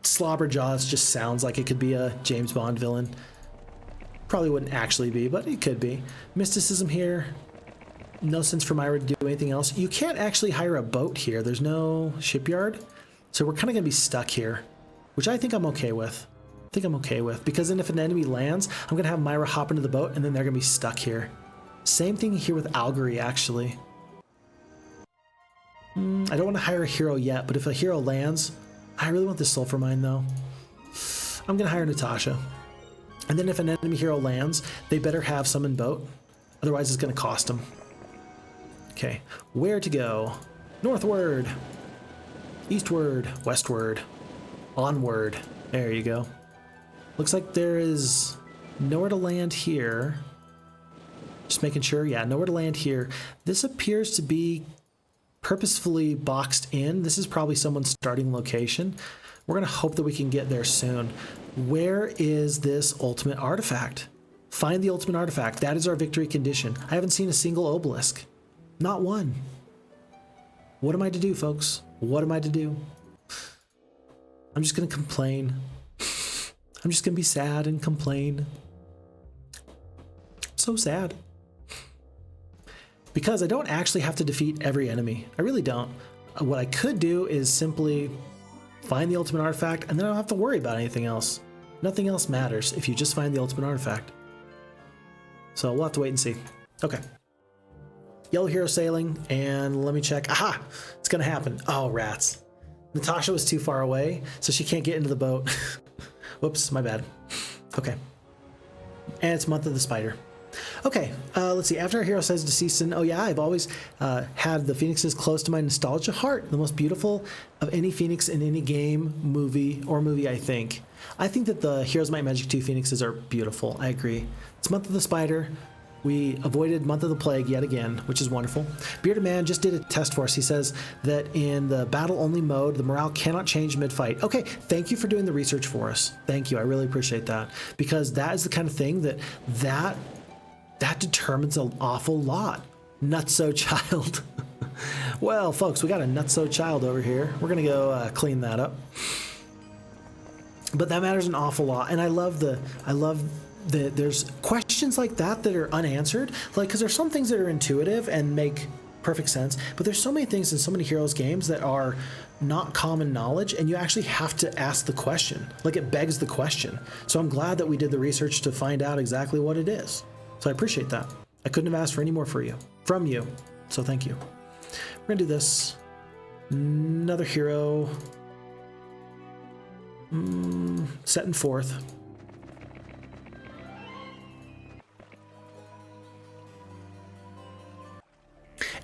Slobberjaws just sounds like it could be a James Bond villain. Probably wouldn't actually be, but it could be. Mysticism here. No sense for Myra to do anything else. You can't actually hire a boat here. There's no shipyard, so we're kind of going to be stuck here, which I think I'm okay with. Because then if an enemy lands, I'm going to have Myra hop into the boat, and then they're going to be stuck here. Same thing here with Algery, actually. I don't want to hire a hero yet, but if a hero lands, I really want this sulfur mine though. I'm going to hire Natasha. And then if an enemy hero lands, they better have summon boat. Otherwise it's going to cost them. Okay, where to go? Northward, eastward, westward, onward. There you go. Looks like there is nowhere to land here. Just making sure, yeah, nowhere to land here. This appears to be purposefully boxed in. This is probably someone's starting location. We're going to hope that we can get there soon. Where is this ultimate artifact? Find the ultimate artifact. That is our victory condition. I haven't seen a single obelisk. Not one. What am I to do, folks? What am I to do? I'm just going to complain. I'm just going to be sad and complain. So sad. Because I don't actually have to defeat every enemy. I really don't. What I could do is simply find the ultimate artifact, and then I don't have to worry about anything else. Nothing else matters if you just find the ultimate artifact. So we'll have to wait and see. Okay. Yellow hero sailing, and let me check. Aha! It's gonna happen. Oh, rats. Natasha was too far away, so she can't get into the boat. Whoops, my bad. Okay. And it's Month of the Spider. Okay, let's see. After our hero says deceased, and oh yeah, I've always had the phoenixes close to my nostalgia heart. The most beautiful of any phoenix in any game, movie, I think. I think that the Heroes Might Magic 2 phoenixes are beautiful. I agree. It's Month of the Spider. We avoided Month of the Plague yet again, which is wonderful. Bearded Man just did a test for us. He says that in the battle-only mode, the morale cannot change mid-fight. Okay, thank you for doing the research for us. Thank you. I really appreciate that. Because that is the kind of thing that determines an awful lot. Nutso child. Well, folks, we got a nutso child over here. We're going to go clean that up. But that matters an awful lot. And I love that there's questions like that are unanswered. Like, because there's some things that are intuitive and make perfect sense, but there's so many things in so many Heroes games that are not common knowledge, and you actually have to ask the question. Like, it begs the question. So I'm glad that we did the research to find out exactly what it is. So I appreciate that. I couldn't have asked for any more from you. So thank you. We're gonna do this. Another hero. Set in 4th.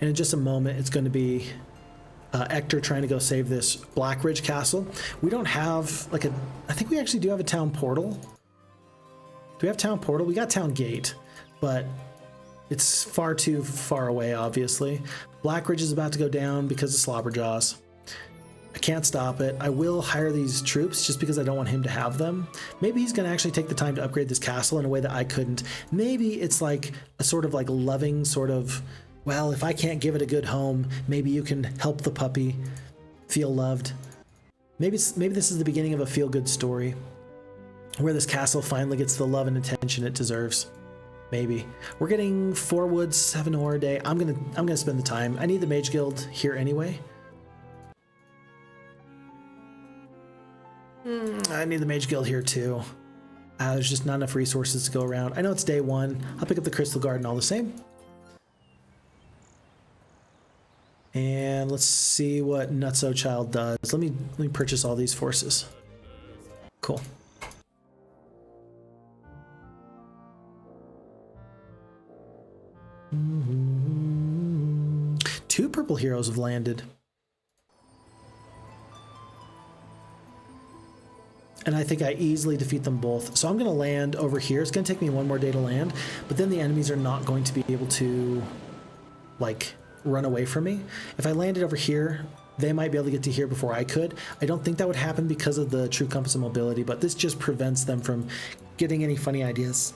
And in just a moment, it's going to be Ector trying to go save this Blackridge Castle. We don't have like I think we actually do have a town portal. Do we have town portal? We got town gate, but it's far too far away, obviously. Blackridge is about to go down because of Slobberjaws. I can't stop it. I will hire these troops just because I don't want him to have them. Maybe he's going to actually take the time to upgrade this castle in a way that I couldn't. Maybe it's like a sort of like loving sort of, well, if I can't give it a good home, maybe you can help the puppy feel loved. Maybe this is the beginning of a feel-good story where this castle finally gets the love and attention it deserves. Maybe. We're getting 4 woods, 7 ore a day. I'm gonna spend the time. I need the Mage Guild here anyway. I need the Mage Guild here too. There's just not enough resources to go around. I know it's day 1. I'll pick up the Crystal Garden all the same. And let's see what Nutso Child does. Let me purchase all these forces. Cool. Two purple heroes have landed. And I think I easily defeat them both. So I'm going to land over here. It's going to take me 1 more day to land, but then the enemies are not going to be able to, like, run away from me. If I landed over here, they might be able to get to here before I could. I don't think that would happen because of the True Compass of Mobility, but this just prevents them from getting any funny ideas.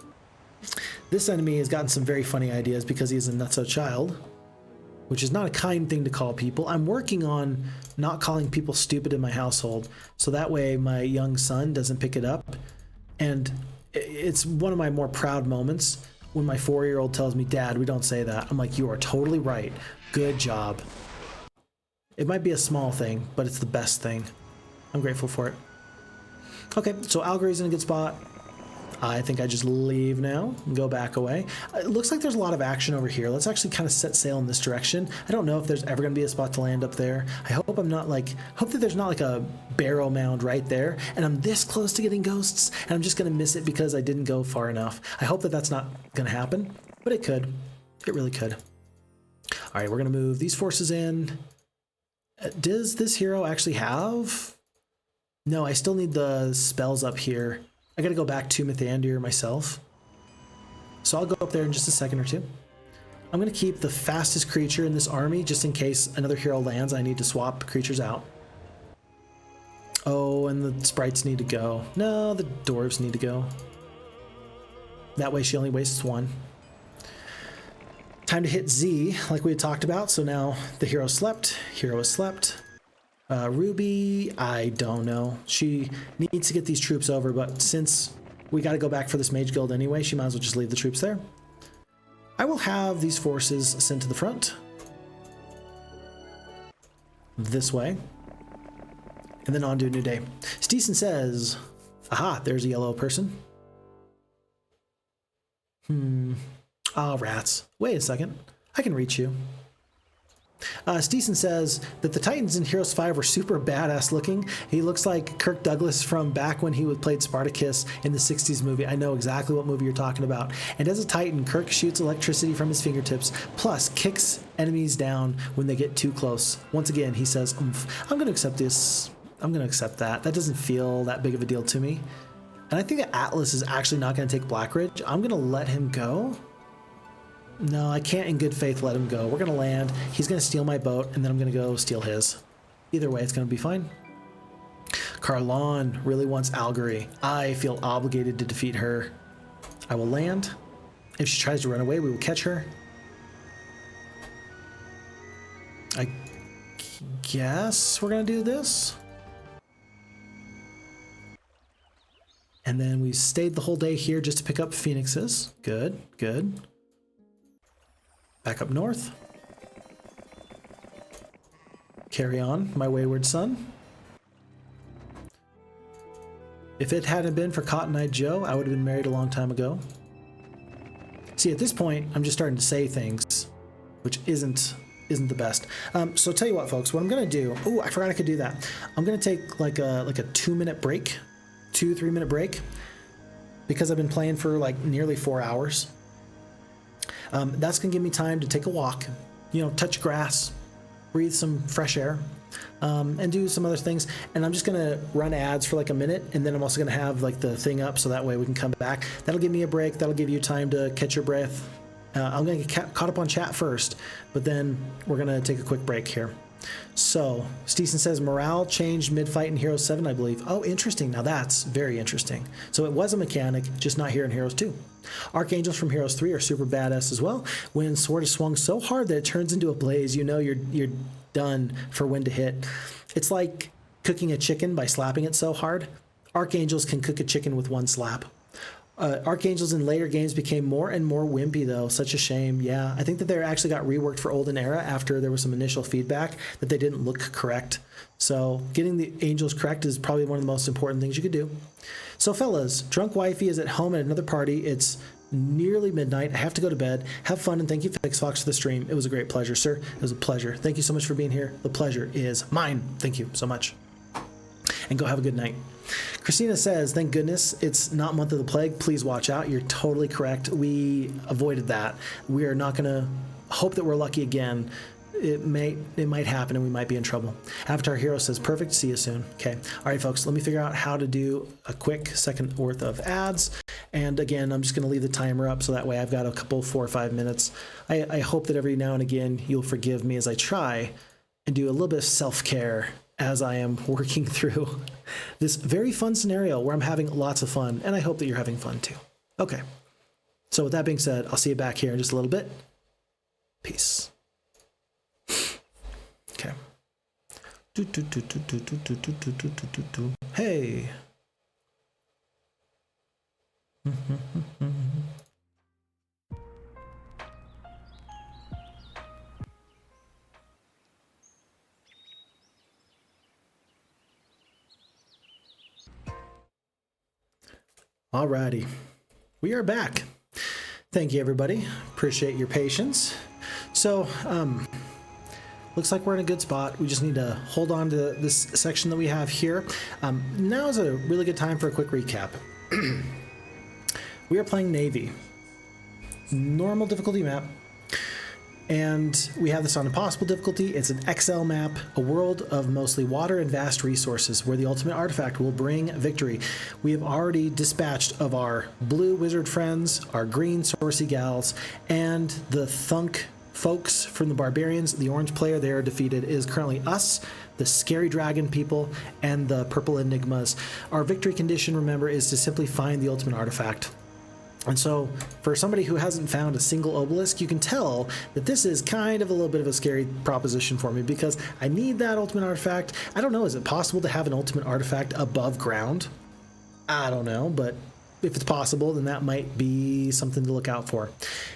This enemy has gotten some very funny ideas because he is a Nutso Child, which is not a kind thing to call people. I'm working on not calling people stupid in my household, so that way my young son doesn't pick it up. And it's one of my more proud moments when my 4-year-old tells me, "Dad, we don't say that." I'm like, "You are totally right. Good job." It might be a small thing, but it's the best thing. I'm grateful for it. Okay, so Algary's in a good spot. I think I just leave now and go back away. It looks like there's a lot of action over here. Let's actually kind of set sail in this direction. I don't know if there's ever going to be a spot to land up there. I hope hope that there's not like a barrow mound right there and I'm this close to getting ghosts and I'm just going to miss it because I didn't go far enough. I hope that that's not going to happen, but it could. It really could. All right, we're going to move these forces in. Does this hero actually have? No, I still need the spells up here. I gotta go back to Mythandir myself. So I'll go up there in just a second or two. I'm gonna keep the fastest creature in this army just in case another hero lands. I need to swap creatures out. Oh, and the sprites need to go. No, the dwarves need to go. That way she only wastes 1. Time to hit Z, like we had talked about. So now the hero slept. Hero has slept. Ruby, I don't know. She needs to get these troops over, but since we got to go back for this Mage Guild anyway, she might as well just leave the troops there. I will have these forces sent to the front. This way. And then on to a new day. Steeson says, aha, there's a yellow person. Oh, rats. Wait a second. I can reach you. Steeson says that the Titans in Heroes 5 were super badass looking. He looks like Kirk Douglas from back when he played Spartacus in the 60s movie. I know exactly what movie you're talking about. And as a Titan, Kirk shoots electricity from his fingertips, plus kicks enemies down when they get too close. Once again, he says, I'm going to accept this. I'm going to accept that. That doesn't feel that big of a deal to me. And I think that Atlas is actually not going to take Blackridge. I'm going to let him go. No, I can't in good faith let him go. We're going to land. He's going to steal my boat, and then I'm going to go steal his. Either way, it's going to be fine. Carlawn really wants Algary. I feel obligated to defeat her. I will land. If she tries to run away, we will catch her. I guess we're going to do this. And then we stayed the whole day here just to pick up phoenixes. Good, good. Back up north. Carry on, my wayward son. If it hadn't been for Cotton Eye Joe, I would have been married a long time ago. See, at this point, I'm just starting to say things, which isn't isn't the best. So tell you what, folks, what I'm gonna do. Oh, I forgot I could do that. I'm gonna take like a 2-minute break, 2-3-minute break, because I've been playing for like nearly 4 hours. That's gonna give me time to take a walk, you know, touch grass, breathe some fresh air, and do some other things. And I'm just gonna run ads for like a minute, and then I'm also gonna have like the thing up so that way we can come back. That'll give me a break. That'll give you time to catch your breath. I'm gonna get caught up on chat first, but then we're gonna take a quick break here. So Steeson says morale changed mid-fight in Heroes 7, I believe. Oh, interesting. Now that's very interesting. So it was a mechanic, just not here in Heroes 2. Archangels from Heroes 3 are super badass as well. When sword is swung so hard that it turns into a blaze, you know you're done for when to hit. It's like cooking a chicken by slapping it so hard. Archangels can cook a chicken with one slap. Archangels in later games became more and more wimpy, though. Such a shame. Yeah, I think that they actually got reworked for Olden Era after there was some initial feedback that they didn't look correct. So getting the angels correct is probably one of the most important things you could do. So fellas, drunk wifey is at home at another party. It's nearly midnight. I have to go to bed. Have fun, and thank you, Phixfox, for the stream. It was a great pleasure, sir. It was a pleasure. Thank you so much for being here. The pleasure is mine. Thank you so much. And go have a good night. Christina says, thank goodness it's not Month of the Plague. Please watch out. You're totally correct. We avoided that. We are not going to hope that we're lucky again. It might happen and we might be in trouble. Avatar Hero says, perfect. See you soon. Okay. All right, folks, let me figure out how to do a quick second worth of ads. And again, I'm just going to leave the timer up so that way I've got a couple 4 or 5 minutes. I hope that every now and again you'll forgive me as I try and do a little bit of self-care as I am working through this very fun scenario where I'm having lots of fun, and I hope that you're having fun too. Okay. So with that being said, I'll see you back here in just a little bit. Peace. Okay. Hey. Alrighty, we are back. Thank you, everybody. Appreciate your patience. So, looks like we're in a good spot. We just need to hold on to this section that we have here. Now is a really good time for a quick recap. We are playing Nay-Vee, normal difficulty map, and we have this on impossible difficulty. It's an XL map, a world of mostly water and vast resources where the ultimate artifact will bring victory. We have already dispatched of our blue wizard friends, our green Sorcy-Gals, and the thunk folks from the barbarians. The orange player there defeated is currently us, the scary dragon people, and the purple enigmas. Our victory condition, remember, is to simply find the ultimate artifact. And so for somebody who hasn't found a single obelisk, you can tell that this is kind of a little bit of a scary proposition for me because I need that ultimate artifact. I don't know, is it possible to have an ultimate artifact above ground? I don't know, but if it's possible, then that might be something to look out for.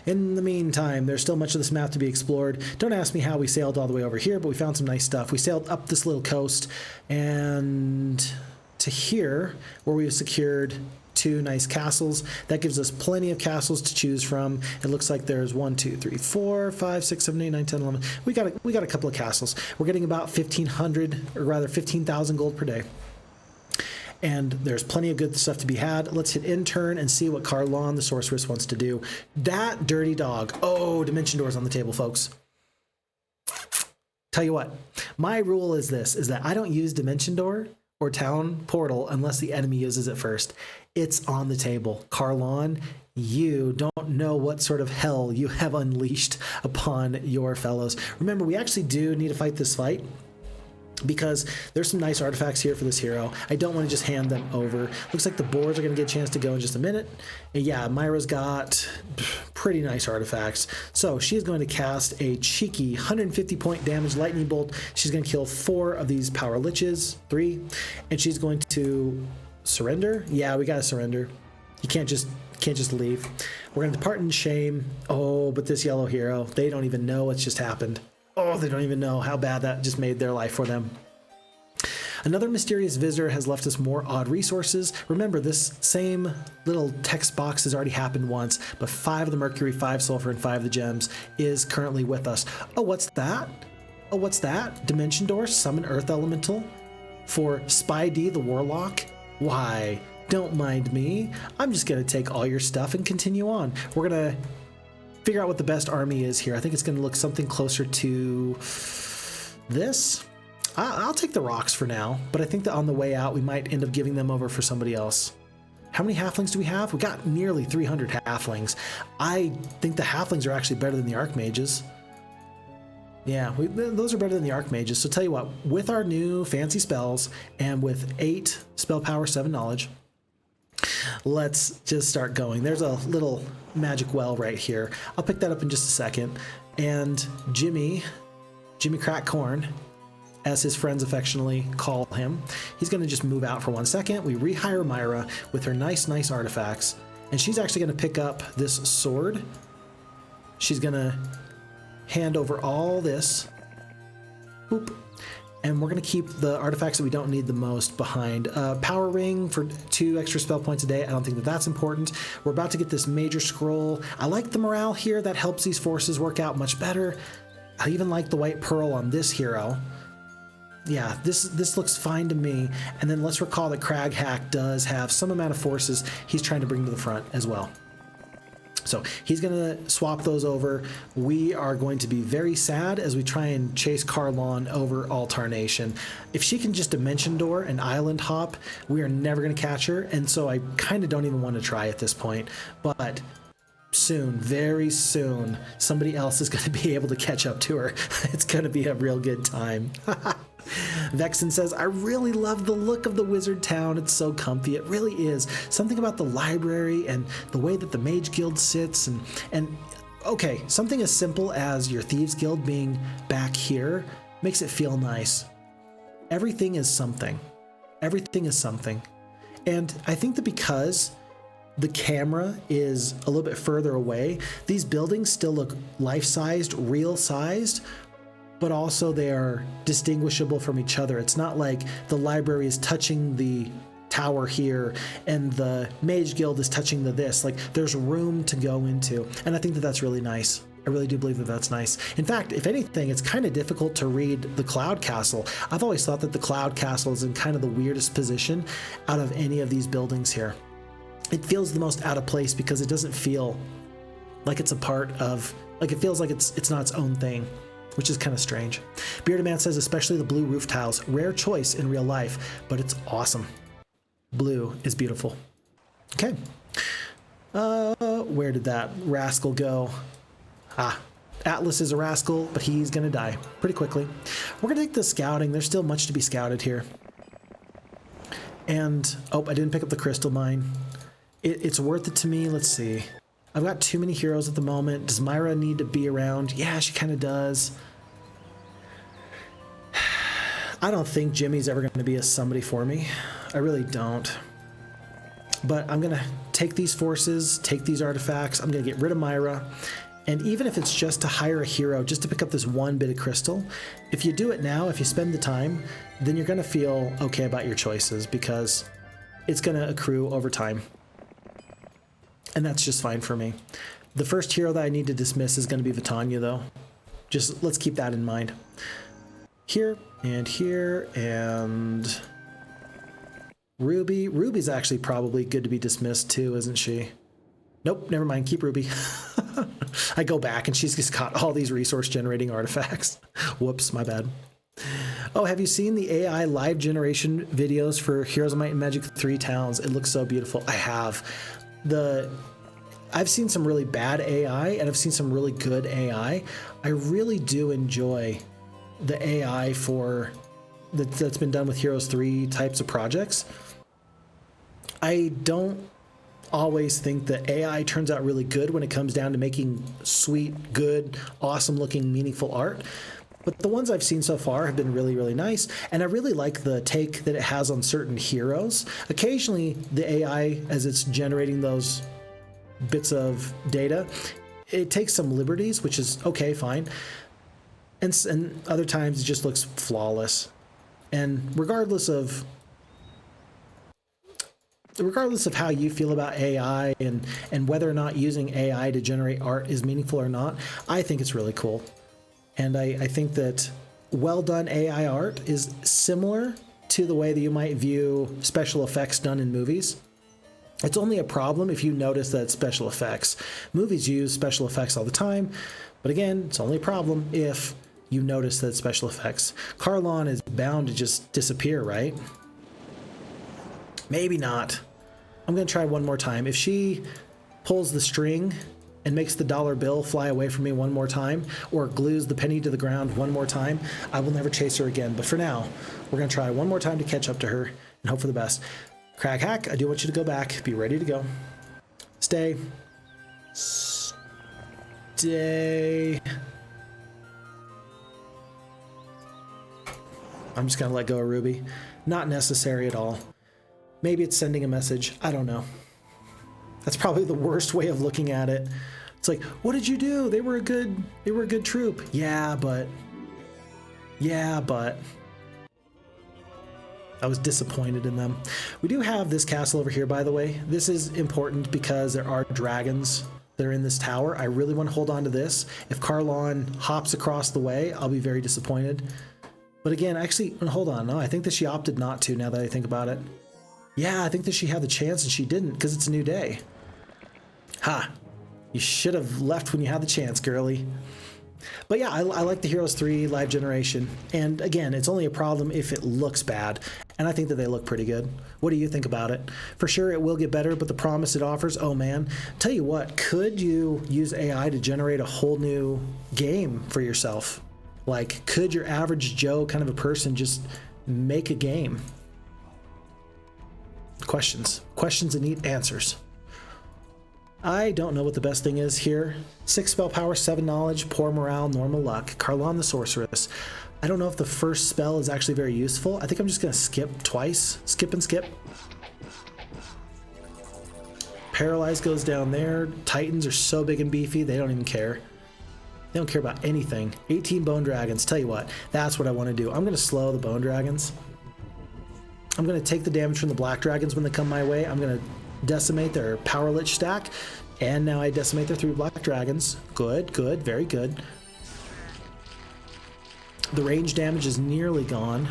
In the meantime, there's still much of this map to be explored. Don't ask me how we sailed all the way over here, but we found some nice stuff. We sailed up this little coast and to here, where we've secured 2 nice castles. That gives us plenty of castles to choose from. It looks like there's 1, 2, 3, 4, 5, 6, 7, 8, 9, 10, 11. We got a couple of castles. We're getting about 1,500, or rather 15,000 gold per day. And there's plenty of good stuff to be had. Let's hit intern and see what Carlawn the Sorceress wants to do. That dirty dog. Oh, Dimension Door's on the table, folks. Tell you what, my rule is this, is that I don't use Dimension Door or Town Portal unless the enemy uses it first. It's on the table. Carlawn, you don't know what sort of hell you have unleashed upon your fellows. Remember, we actually do need to fight this fight because there's some nice artifacts here for this hero. I don't want to just hand them over. Looks like the boards are going to get a chance to go in just a minute. And yeah, Myra's got pretty nice artifacts. So she's going to cast a cheeky 150 point damage lightning bolt. She's going to kill 4 of these power liches, 3, and she's going to surrender. Yeah, we got to surrender. You can't just leave. We're going to depart in shame. Oh, but this yellow hero, they don't even know what's just happened. Oh, they don't even know how bad that just made their life for them. Another mysterious visitor has left us more odd resources. Remember, this same little text box has already happened once, but 5 of the mercury, 5 sulfur, and 5 of the gems is currently with us. Oh, what's that? Oh, what's that? Dimension door, summon Earth Elemental for Spy D the Warlock? Why? Don't mind me. I'm just going to take all your stuff and continue on. We're going to figure out what the best army is here. I think it's going to look something closer to this. I'll take the rocks for now, but I think that on the way out, we might end up giving them over for somebody else. How many halflings do we have? We got nearly 300 halflings. I think the halflings are actually better than the archmages. Yeah, those are better than the archmages. So tell you what, with our new fancy spells and with 8 spell power, 7 knowledge, let's just start going. There's a little magic well right here. I'll pick that up in just a second. And Jimmy Crackcorn, as his friends affectionately call him, he's going to just move out for 1 second. We rehire Myra with her nice artifacts. And she's actually going to pick up this sword. She's going to hand over all this. Boop. And we're going to keep the artifacts that we don't need the most behind. Power ring for 2 extra spell points a day. I don't think that that's important. We're about to get this major scroll. I like the morale here. That helps these forces work out much better. I even like the white pearl on this hero. Yeah, this looks fine to me. And then let's recall that Craghack does have some amount of forces he's trying to bring to the front as well. So he's going to swap those over. We are going to be very sad as we try and chase Carlawn over Alternation. If she can just Dimension Door and Island Hop, we are never going to catch her. And so I kind of don't even want to try at this point. But soon, very soon, somebody else is going to be able to catch up to her. It's going to be a real good time. Vexen says, I really love the look of the wizard town. It's so comfy. It really is. Something about the library and the way that the Mage Guild sits and okay, something as simple as your Thieves Guild being back here makes it feel nice. Everything is something. Everything is something. And I think that because the camera is a little bit further away, these buildings still look life-sized, real-sized, but also they are distinguishable from each other. It's not like the library is touching the tower here and the Mage Guild is touching the this. Like, there's room to go into, and I think that that's really nice. I really do believe that that's nice. In fact, if anything, it's kind of difficult to read the Cloud Castle. I've always thought that the Cloud Castle is in kind of the weirdest position out of any of these buildings here. It feels the most out of place because it doesn't feel like it's a part of, like it feels like it's not its own thing, which is kind of strange. Bearded Man says, especially the blue roof tiles. Rare choice in real life, but it's awesome. Blue is beautiful. Okay. Where did that rascal go? Atlas is a rascal, but he's going to die pretty quickly. We're going to take the scouting. There's still much to be scouted here. And, oh, I didn't pick up the crystal mine. It's worth it to me. Let's see. I've got too many heroes at the moment. Does Myra need to be around? Yeah, she kind of does. I don't think Jimmy's ever going to be a somebody for me. I really don't. But I'm going to take these forces, take these artifacts. I'm going to get rid of Myra. And even if it's just to hire a hero, just to pick up this 1 bit of crystal, if you do it now, if you spend the time, then you're going to feel okay about your choices because it's going to accrue over time. And that's just fine for me. The first hero that I need to dismiss is going to be Vitania, though. Just let's keep that in mind. Here and Ruby. Ruby's actually probably good to be dismissed too, isn't she? Nope, never mind. Keep Ruby. I go back and she's just got all these resource generating artifacts. Whoops, my bad. Oh, have you seen the AI live generation videos for Heroes of Might and Magic 3 Towns? It looks so beautiful. I have. I've seen some really bad AI and I've seen some really good AI. I really do enjoy the AI that's been done with Heroes 3 types of projects. I don't always think that AI turns out really good when it comes down to making sweet, good, awesome looking, meaningful art. But the ones I've seen so far have been really, really nice. And I really like the take that it has on certain heroes. Occasionally, the AI, as it's generating those bits of data, it takes some liberties, which is okay, fine. And other times, it just looks flawless. And regardless of how you feel about AI and whether or not using AI to generate art is meaningful or not, I think it's really cool. And I think that well done AI art is similar to the way that you might view special effects done in movies. It's only a problem if you notice that it's special effects. Movies use special effects all the time, but again, it's only a problem if you notice that it's special effects. Carlawn is bound to just disappear, right? Maybe not. I'm going to try one more time. If she pulls the string and makes the dollar bill fly away from me one more time, or glues the penny to the ground one more time, I will never chase her again. But for now, we're going to try one more time to catch up to her and hope for the best. Crag Hack, I do want you to go back. Be ready to go. Stay. Stay. I'm just going to let go of Ruby. Not necessary at all. Maybe it's sending a message. I don't know. That's probably the worst way of looking at it. It's like, what did you do? They were a good troop. Yeah, but I was disappointed in them. We do have this castle over here, by the way. This is important because there are dragons that are in this tower. I really want to hold on to this. If Carlawn hops across the way, I'll be very disappointed. But again, actually, hold on. No, I think that she opted not to now that I think about it. Yeah, I think that she had the chance and she didn't because it's a new day. Ha! You should have left when you had the chance, girly. But yeah, I like the Heroes 3 live generation. And again, it's only a problem if it looks bad. And I think that they look pretty good. What do you think about it? For sure, it will get better, but the promise it offers, oh man. Tell you what, could you use AI to generate a whole new game for yourself? Like, could your average Joe kind of a person just make a game? Questions that need answers. I don't know what the best thing is here. 6 spell power, 7 knowledge, poor morale, normal luck. Carlawn the Sorceress. I don't know if the first spell is actually very useful. I think I'm just going to skip twice. Skip and skip. Paralyze goes down there. Titans are so big and beefy, they don't even care. They don't care about anything. 18 bone dragons. Tell you what, that's what I want to do. I'm going to slow the bone dragons. I'm going to take the damage from the black dragons when they come my way. I'm going to decimate their power lich stack, and now I decimate their 3 black dragons. Good, good, very good. The range damage is nearly gone,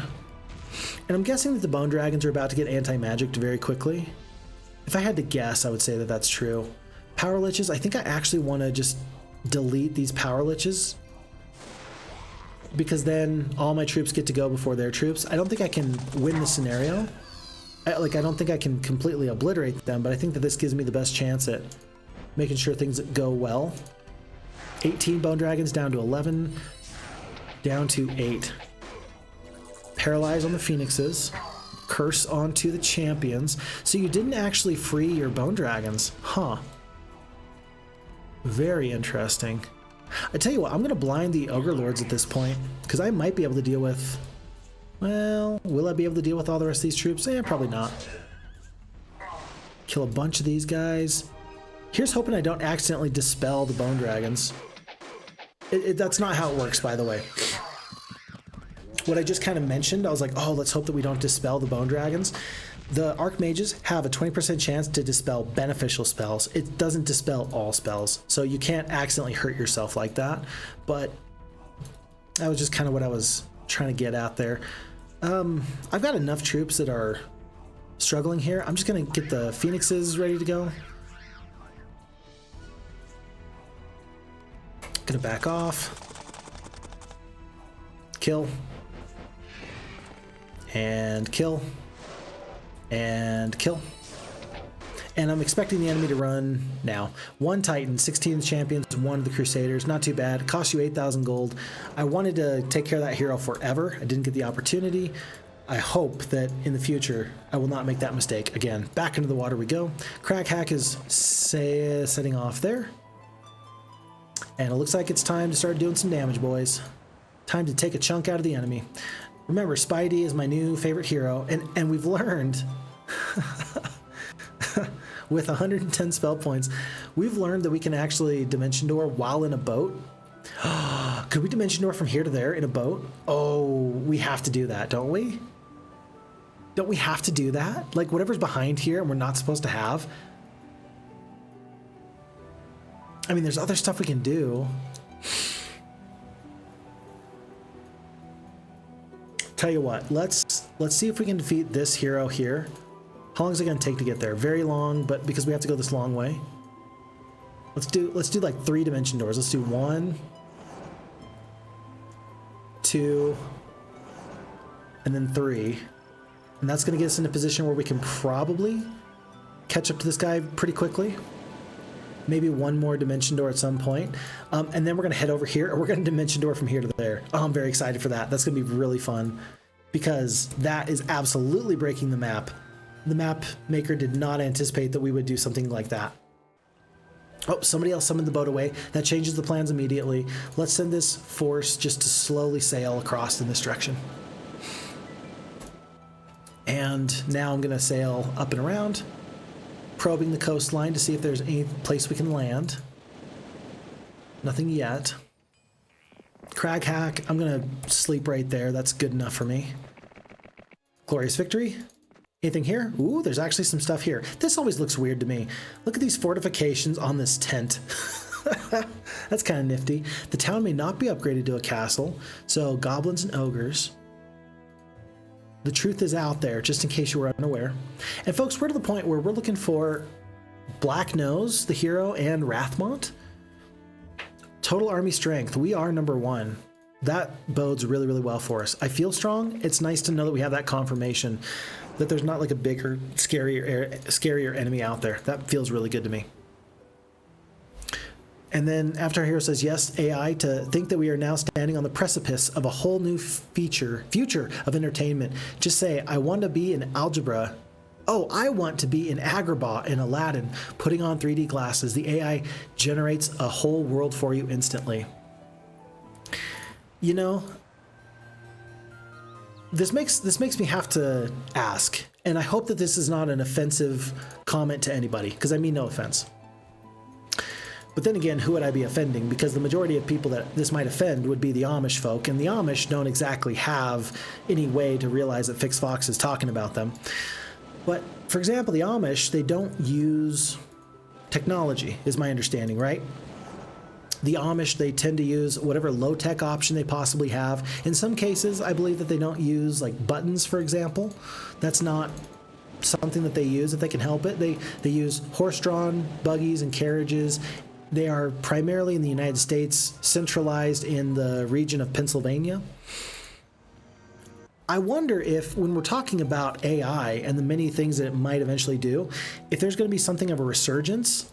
and I'm guessing that the bone dragons are about to get anti-magicked very quickly. If I had to guess, I would say that that's true. Power liches, I think I actually want to just delete these power liches, because then all my troops get to go before their troops. I don't think I can win the scenario. I don't think I can completely obliterate them, but I think that this gives me the best chance at making sure things go well. 18 bone dragons down to 11, down to 8. Paralyze on the phoenixes, curse onto the champions. So you didn't actually free your bone dragons, huh? Very interesting. I tell you what, I'm gonna blind the ogre lords at this point because I might be able to deal with. Well, will I be able to deal with all the rest of these troops? Eh, probably not. Kill a bunch of these guys. Here's hoping I don't accidentally dispel the bone dragons. That's not how it works, by the way. What I just kind of mentioned, I was like, oh, let's hope that we don't dispel the bone dragons. The archmages have a 20% chance to dispel beneficial spells. It doesn't dispel all spells, so you can't accidentally hurt yourself like that. But that was just kind of what I was trying to get out there. I've got enough troops that are struggling here. I'm just gonna get the phoenixes ready to go. Gonna back off. Kill. And kill. And kill. And I'm expecting the enemy to run now. 1 Titan, 16 champions, 1 of the Crusaders. Not too bad. It cost you 8,000 gold. I wanted to take care of that hero forever. I didn't get the opportunity. I hope that in the future I will not make that mistake again. Back into the water we go. Crag Hack is setting off there. And it looks like it's time to start doing some damage, boys. Time to take a chunk out of the enemy. Remember, Spidey is my new favorite hero, and we've learned... with 110 spell points, we've learned that we can actually Dimension Door while in a boat. Could we Dimension Door from here to there in a boat? Oh, we have to do that, don't we? Don't we have to do that? Like, whatever's behind here and we're not supposed to have. I mean, there's other stuff we can do. Tell you what, let's see if we can defeat this hero here. How long is it going to take to get there? Very long, but because we have to go this long way. Let's do like 3 dimension doors. Let's do 1, 2, and then 3. And that's going to get us in a position where we can probably catch up to this guy pretty quickly. Maybe 1 more dimension door at some point. And then we're going to head over here, and we're going to dimension door from here to there. Oh, I'm very excited for that. That's going to be really fun because that is absolutely breaking the map. The map maker did not anticipate that we would do something like that. Oh, somebody else summoned the boat away. That changes the plans immediately. Let's send this force just to slowly sail across in this direction. And now I'm going to sail up and around, probing the coastline to see if there's any place we can land. Nothing yet. Crag hack, I'm going to sleep right there. That's good enough for me. Glorious victory. Anything here? Ooh, there's actually some stuff here. This always looks weird to me. Look at these fortifications on this tent. That's kind of nifty. The town may not be upgraded to a castle, so goblins and ogres. The truth is out there, just in case you were unaware. And folks, we're to the point where we're looking for Black Nose, the hero, and Rathmont. Total army strength. We are number 1. That bodes really, really well for us. I feel strong. It's nice to know that we have that confirmation that there's not like a bigger, scarier enemy out there. That feels really good to me. And then after our hero says, yes, AI, to think that we are now standing on the precipice of a whole new future of entertainment. Just say, I want to be in algebra. Oh, I want to be in Agrabah in Aladdin, putting on 3D glasses. The AI generates a whole world for you instantly. You know, this makes me have to ask, and I hope that this is not an offensive comment to anybody, because I mean no offense. But then again, who would I be offending? Because the majority of people that this might offend would be the Amish folk, and the Amish don't exactly have any way to realize that Phixfox is talking about them. But, for example, the Amish, they don't use technology, is my understanding, right? The Amish, they tend to use whatever low-tech option they possibly have. In some cases, I believe that they don't use, like, buttons, for example. That's not something that they use if they can help it. They use horse-drawn buggies and carriages. They are primarily in the United States, centralized in the region of Pennsylvania. I wonder if, when we're talking about AI and the many things that it might eventually do, if there's going to be something of a resurgence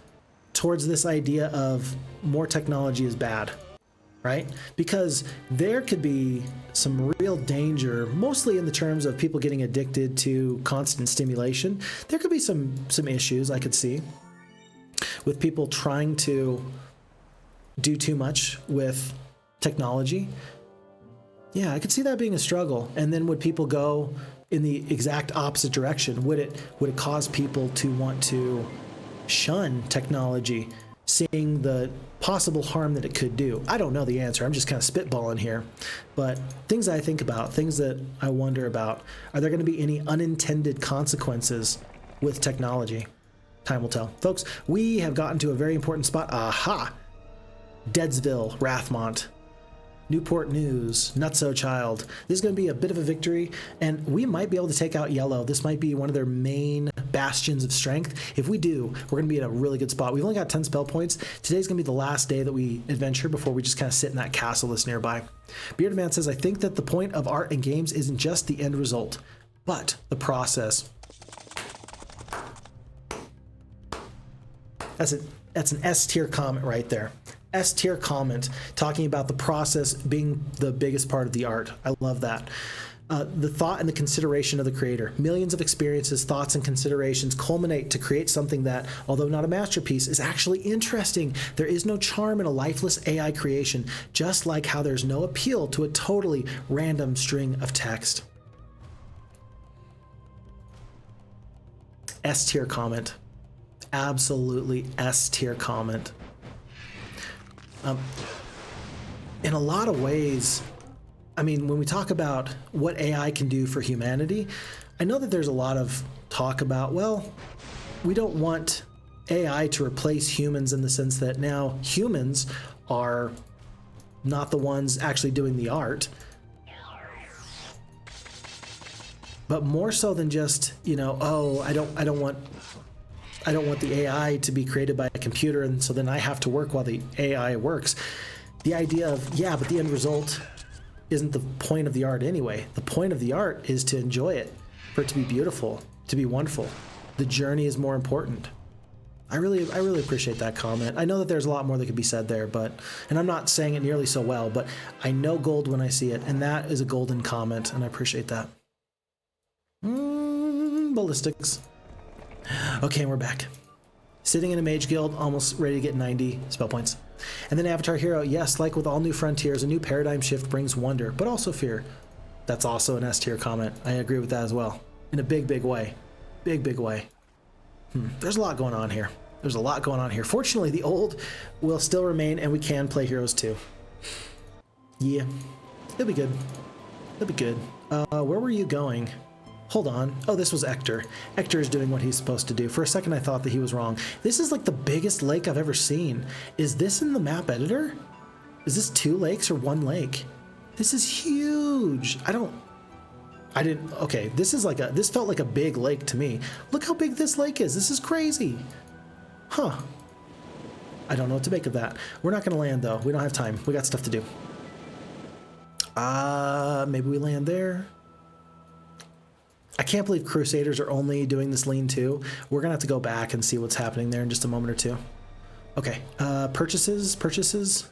towards this idea of more technology is bad, right? Because there could be some real danger, mostly in the terms of people getting addicted to constant stimulation. There could be some issues I could see with people trying to do too much with technology. Yeah, I could see that being a struggle. And then would people go in the exact opposite direction? Would it cause people to want to shun technology, seeing the possible harm that it could do? I don't know the answer. I'm just kind of spitballing here. But things I think about, things that I wonder about, are there going to be any unintended consequences with technology? Time will tell. Folks, we have gotten to a very important spot. Aha! Deadsville, Rathmont, Newport News, Nutso Child. This is going to be a bit of a victory, and we might be able to take out Yellow. This might be one of their main bastions of strength. If we do, we're going to be in a really good spot. We've only got 10 spell points. Today's going to be the last day that we adventure before we just kind of sit in that castle that's nearby. Bearded Man says, I think that the point of art and games isn't just the end result, but the process. That's an S-tier comment right there. S-tier comment talking about the process being the biggest part of the art. I love that. The thought and the consideration of the creator. Millions of experiences, thoughts, and considerations culminate to create something that, although not a masterpiece, is actually interesting. There is no charm in a lifeless AI creation, just like how there's no appeal to a totally random string of text. S-tier comment. Absolutely S-tier comment. In a lot of ways, I mean, when we talk about what AI can do for humanity, I know that there's a lot of talk about, well, we don't want AI to replace humans in the sense that now humans are not the ones actually doing the art, but more so than just, you know, oh, I don't want the AI to be created by a computer, and so then I have to work while the AI works. The idea of, yeah, but the end result isn't the point of the art anyway. The point of the art is to enjoy it, for it to be beautiful, to be wonderful. The journey is more important. I really appreciate that comment. I know that there's a lot more that could be said there, and I'm not saying it nearly so well, but I know gold when I see it, and that is a golden comment, and I appreciate that. Ballistics. Okay, and we're back. Sitting in a mage guild, almost ready to get 90 spell points. And then Avatar Hero, yes, like with all new frontiers, a new paradigm shift brings wonder, but also fear. That's also an S tier comment. I agree with that as well. In a big, big way. Big, big way. There's a lot going on here. There's a lot going on here. Fortunately, the old will still remain, and we can play Heroes 2. Yeah, it'll be good. It'll be good. Where were you going? Hold on. Oh, this was Ector. Ector is doing what he's supposed to do. For a second, I thought that he was wrong. This is like the biggest lake I've ever seen. Is this in the map editor? Is this 2 lakes or 1 lake? This is huge. Okay, this felt like a big lake to me. Look how big this lake is. This is crazy. Huh. I don't know what to make of that. We're not going to land, though. We don't have time. We got stuff to do. Maybe we land there. I can't believe Crusaders are only doing this lean too. We're going to have to go back and see what's happening there in just a moment or two. Okay, purchases.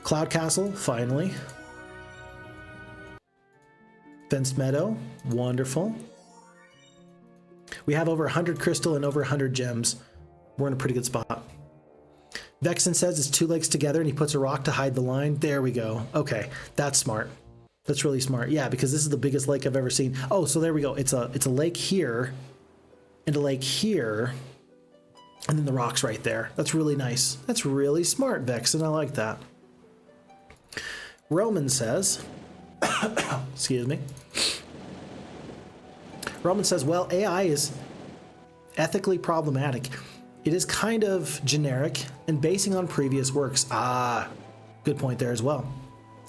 Cloud Castle, finally. Fenced Meadow, wonderful. We have over 100 crystal and over 100 gems. We're in a pretty good spot. Vexen says it's 2 lakes together and he puts a rock to hide the line. There we go. Okay, that's smart. That's really smart. Yeah, because this is the biggest lake I've ever seen. Oh, so there we go. It's a lake here and a lake here, and then the rock's right there. That's really nice. That's really smart, Vexen. I like that. Roman says, excuse me. Roman says, well, AI is ethically problematic. It is kind of generic and basing on previous works. Ah, good point there as well.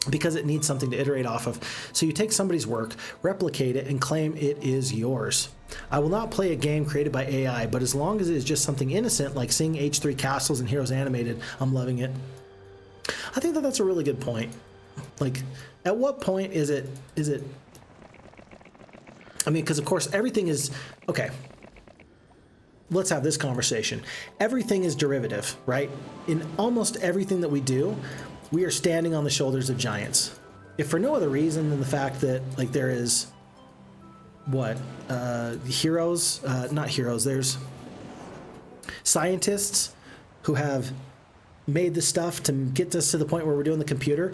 Because it needs something to iterate off of. So you take somebody's work, replicate it, and claim it is yours. I will not play a game created by AI, but as long as it is just something innocent, like seeing H3 castles and Heroes animated, I'm loving it. I think that that's a really good point. Like, at what point is it, I mean, because of course everything is, okay, let's have this conversation. Everything is derivative, right? In almost everything that we do, we are standing on the shoulders of giants. If for no other reason than the fact that, like, there is heroes, not heroes, there's scientists who have made the stuff to get us to the point where we're doing the computer.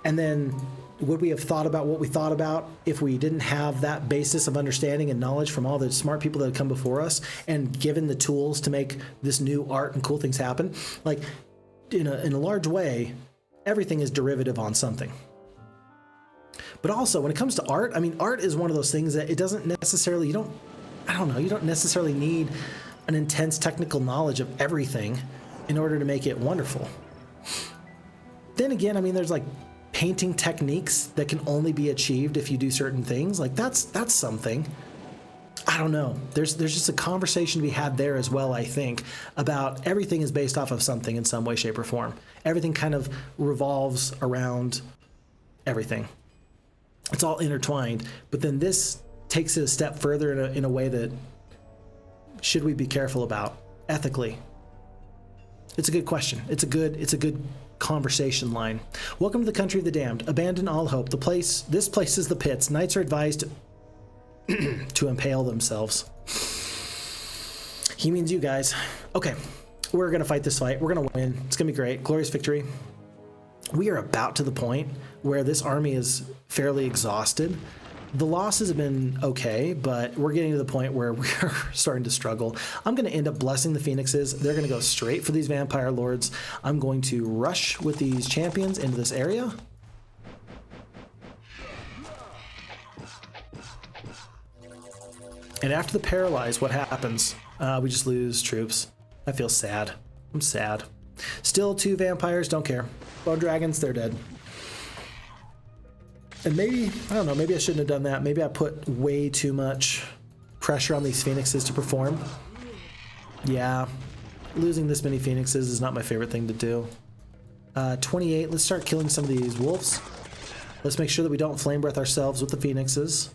And then would we have thought about what we thought about if we didn't have that basis of understanding and knowledge from all the smart people that have come before us and given the tools to make this new art and cool things happen? Like, in a large way, everything is derivative on something. But also, when it comes to art, I mean, art is one of those things that it doesn't necessarily, you don't necessarily need an intense technical knowledge of everything in order to make it wonderful. Then again, I mean, there's like painting techniques that can only be achieved if you do certain things. Like that's something. I don't know. There's just a conversation to be had there as well, I think, about everything is based off of something in some way, shape, or form. Everything kind of revolves around everything. It's all intertwined. But then this takes it a step further in a way that should we be careful about ethically? It's a good question. It's a good conversation line. Welcome to the country of the damned. Abandon all hope. This place is the pits. Knights are advised to impale themselves. He means you guys. Okay, we're gonna fight this fight. We're gonna win. It's gonna be great. Glorious victory. We are about to the point where this army is fairly exhausted. The losses have been okay, but we're getting to the point where we're starting to struggle. I'm going to end up blessing the Phoenixes. They're going to go straight for these Vampire Lords. I'm going to rush with these champions into this area. And after the paralyze, what happens? We just lose troops. I feel sad. I'm sad. Still 2 vampires, don't care. Bone dragons, they're dead. And maybe, I don't know, maybe I shouldn't have done that. Maybe I put way too much pressure on these phoenixes to perform. Yeah, losing this many phoenixes is not my favorite thing to do. 28, let's start killing some of these wolves. Let's make sure that we don't flame breath ourselves with the phoenixes.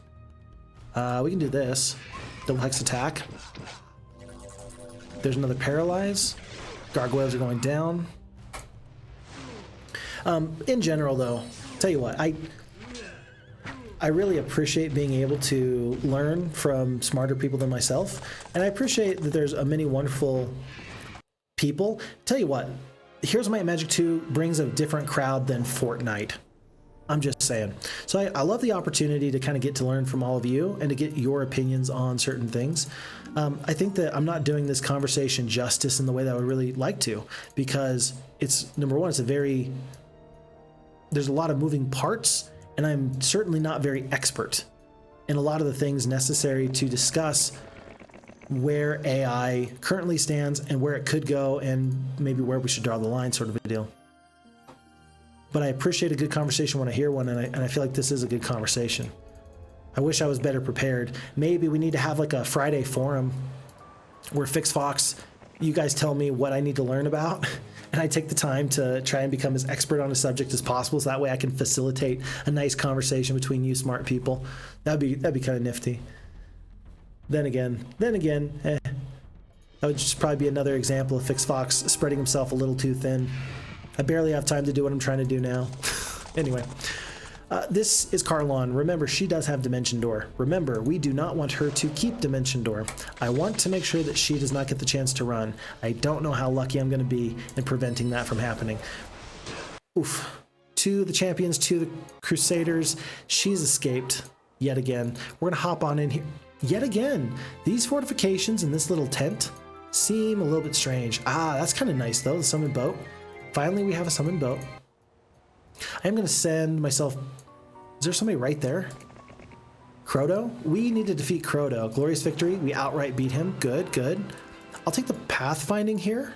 We can do this. Double hex attack. There's another paralyze. Gargoyles are going down. In general, though, tell you what, I really appreciate being able to learn from smarter people than myself, and I appreciate that there's many wonderful people. Tell you what, Heroes of Might and Magic 2 brings a different crowd than Fortnite. I'm just saying. So I love the opportunity to kind of get to learn from all of you and to get your opinions on certain things. I think that I'm not doing this conversation justice in the way that I would really like to, because it's, number one, there's a lot of moving parts, and I'm certainly not very expert in a lot of the things necessary to discuss where AI currently stands and where it could go and maybe where we should draw the line, sort of a deal. But I appreciate a good conversation when I hear one, and I feel like this is a good conversation. I wish I was better prepared. Maybe we need to have like a Friday forum where Phixfox, you guys tell me what I need to learn about, and I take the time to try and become as expert on a subject as possible, so that way I can facilitate a nice conversation between you smart people. That'd be kind of nifty. Then again, that would just probably be another example of Phixfox spreading himself a little too thin. I barely have time to do what I'm trying to do now. Anyway, this is Carlawn. Remember, she does have Dimension Door. Remember, we do not want her to keep Dimension Door. I want to make sure that she does not get the chance to run. I don't know how lucky I'm going to be in preventing that from happening. Oof. To the champions, to the Crusaders. She's escaped yet again. We're going to hop on in here. Yet again, these fortifications in this little tent seem a little bit strange. Ah, that's kind of nice, though, the summoned boat. Finally, we have a summoned boat. I am going to send myself... Is there somebody right there? Crowdo? We need to defeat Crowdo. Glorious victory. We outright beat him. Good, good. I'll take the pathfinding here.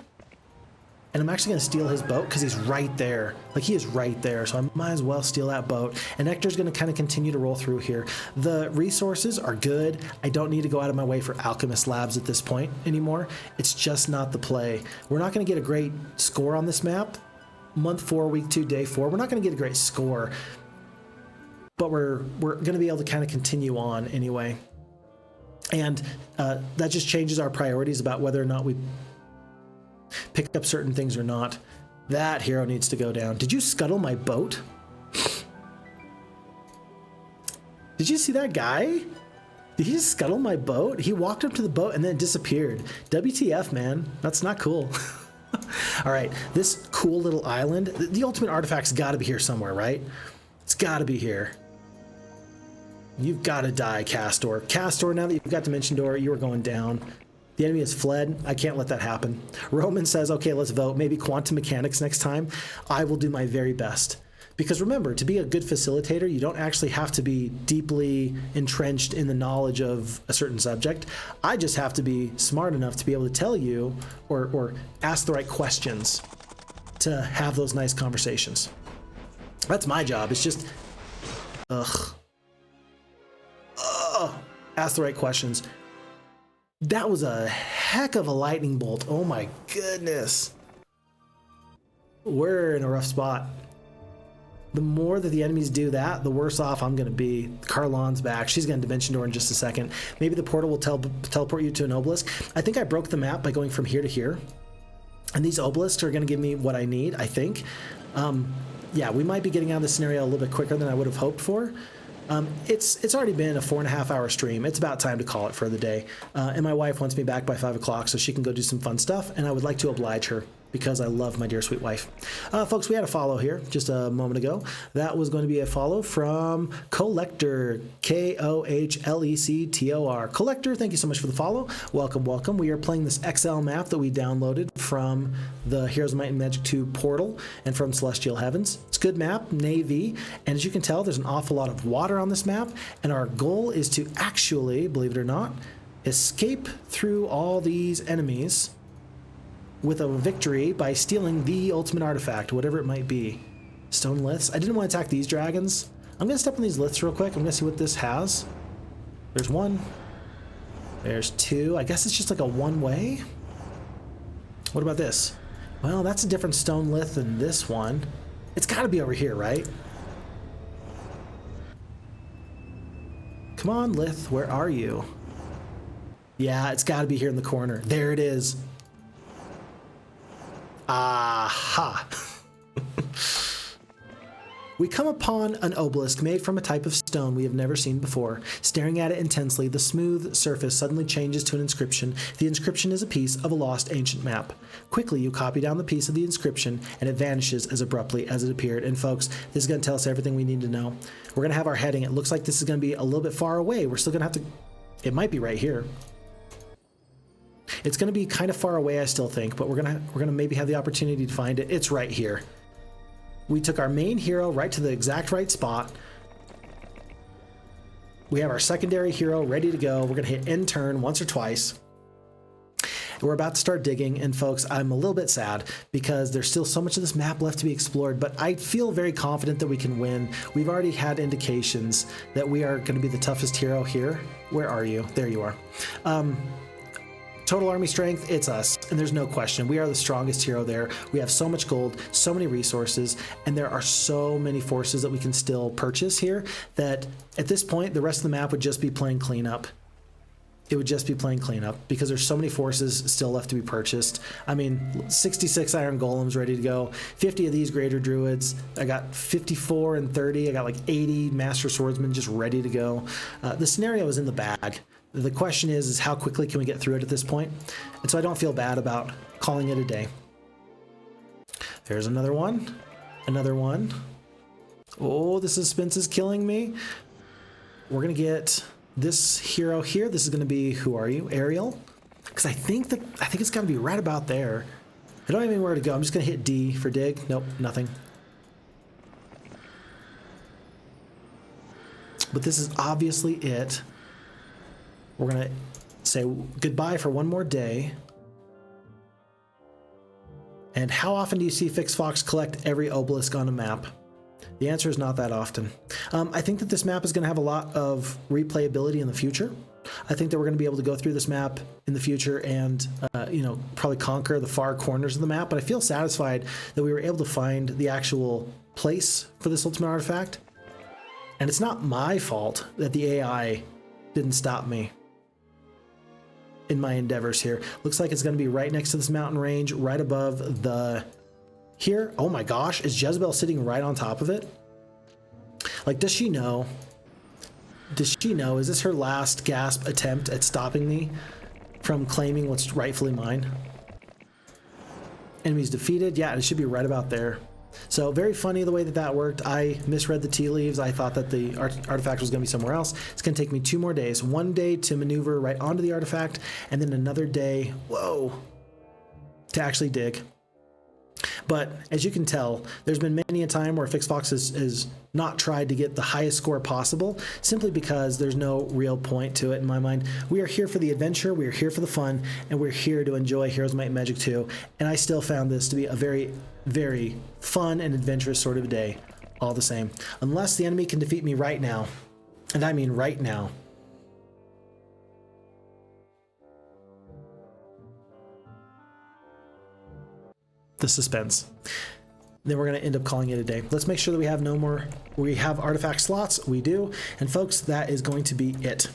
And I'm actually going to steal his boat because he's right there. Like, he is right there. So I might as well steal that boat. And Nectar's going to kind of continue to roll through here. The resources are good. I don't need to go out of my way for Alchemist Labs at this point anymore. It's just not the play. We're not going to get a great score on this map. Month 4, week 2, day 4. We're not going to get a great score. But we're going to be able to kind of continue on anyway. And that just changes our priorities about whether or not we pick up certain things or not. That hero needs to go down. Did you scuttle my boat? Did you see that guy? Did he just scuttle my boat? He walked up to the boat and then disappeared. WTF, man. That's not cool. All right, this cool little island. The ultimate artifact's got to be here somewhere, right? It's got to be here. You've got to die, Kastore. Kastore, now that you've got Dimension Door, you are going down. The enemy has fled. I can't let that happen. Roman says, okay, let's vote. Maybe quantum mechanics next time. I will do my very best. Because remember, to be a good facilitator, you don't actually have to be deeply entrenched in the knowledge of a certain subject. I just have to be smart enough to be able to tell you or ask the right questions to have those nice conversations. That's my job. It's just, ask the right questions. That was a heck of a lightning bolt. Oh my goodness. We're in a rough spot. The more that the enemies do that, the worse off I'm going to be. Carlawn's back. She's going to Dimension Door in just a second. Maybe the portal will teleport you to an obelisk. I think I broke the map by going from here to here. And these obelisks are going to give me what I need, I think. Yeah, we might be getting out of this scenario a little bit quicker than I would have hoped for. It's already been a 4.5 hour stream. It's about time to call it for the day. And my wife wants me back by 5 o'clock so she can go do some fun stuff, and I would like to oblige her because I love my dear sweet wife. Folks, we had a follow here just a moment ago. That was going to be a follow from Collector, Kohlector. Collector, thank you so much for the follow. Welcome, welcome. We are playing this XL map that we downloaded from the Heroes of Might and Magic 2 portal and from Celestial Heavens. It's a good map, Nay-Vee, and as you can tell, there's an awful lot of water on this map, and our goal is to actually, believe it or not, escape through all these enemies with a victory by stealing the ultimate artifact, whatever it might be. Stone liths. I didn't want to attack these dragons. I'm going to step on these liths real quick. I'm going to see what this has. There's one. There's two. I guess it's just like a one-way. What about this? Well, that's a different stone lith than this one. It's got to be over here, right? Come on, lith. Where are you? Yeah, it's got to be here in the corner. There it is. Aha! We come upon an obelisk made from a type of stone we have never seen before. Staring at it intensely, the smooth surface suddenly changes to an inscription. The inscription is a piece of a lost ancient map. Quickly, you copy down the piece of the inscription, and it vanishes as abruptly as it appeared. And folks, this is going to tell us everything we need to know. We're going to have our heading. It looks like this is going to be a little bit far away. We're still going to have to... It might be right here. It's going to be kind of far away, I still think, but we're gonna maybe have the opportunity to find it. It's right here. We took our main hero right to the exact right spot. We have our secondary hero ready to go. We're gonna hit end turn once or twice. We're about to start digging, and folks, I'm a little bit sad because there's still so much of this map left to be explored, but I feel very confident that we can win. We've already had indications that we are going to be the toughest hero here. Where are you? There you are. Total army strength, it's us, and there's no question. We are the strongest hero there. We have so much gold, so many resources, and there are so many forces that we can still purchase here that at this point, the rest of the map would just be playing cleanup. It would just be playing cleanup because there's so many forces still left to be purchased. I mean, 66 iron golems ready to go, 50 of these greater druids. I got 54 and 30. I got like 80 master swordsmen just ready to go. The scenario is in the bag. The question is how quickly can we get through it at this point? And so I don't feel bad about calling it a day. There's another one. Another one. Oh, the suspense is killing me. We're going to get this hero here. This is going to be, who are you? Ariel? Because I think it's got to be right about there. I don't even know where to go. I'm just going to hit D for dig. Nope, nothing. But this is obviously it. We're going to say goodbye for one more day. And how often do you see Phixfox collect every obelisk on a map? The answer is not that often. I think that this map is going to have a lot of replayability in the future. I think that we're going to be able to go through this map in the future and, probably conquer the far corners of the map. But I feel satisfied that we were able to find the actual place for this ultimate artifact. And it's not my fault that the AI didn't stop me in my endeavors here. Looks like it's going to be right next to this mountain range, right above the... Here, oh my gosh, is Jezebel sitting right on top of it? Like, does she know? Does she know? Is this her last gasp attempt at stopping me from claiming what's rightfully mine? Enemies defeated. Yeah, it should be right about there. So very funny the way that worked. I misread the tea leaves. I thought that the artifact was going to be somewhere else. It's going to take me 2 more days. 1 day to maneuver right onto the artifact, and then another day, whoa, to actually dig. But as you can tell, there's been many a time where Phixfox has not tried to get the highest score possible simply because there's no real point to it in my mind. We are here for the adventure, we are here for the fun, and we're here to enjoy Heroes Might and Magic 2. And I still found this to be a very, very fun and adventurous sort of day all the same. Unless the enemy can defeat me right now, and I mean right now. The suspense. Then we're going to end up calling it a day. Let's make sure that we have artifact slots. We do. And folks, that is going to be it.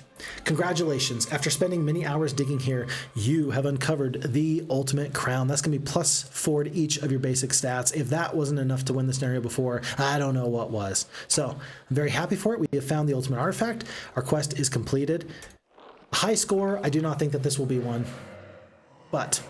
Congratulations. After spending many hours digging here, you have uncovered the ultimate crown. That's going to be +4 to each of your basic stats. If that wasn't enough to win the scenario before, I don't know what was. So I'm very happy for it. We have found the ultimate artifact. Our quest is completed. High score. I do not think that this will be one, but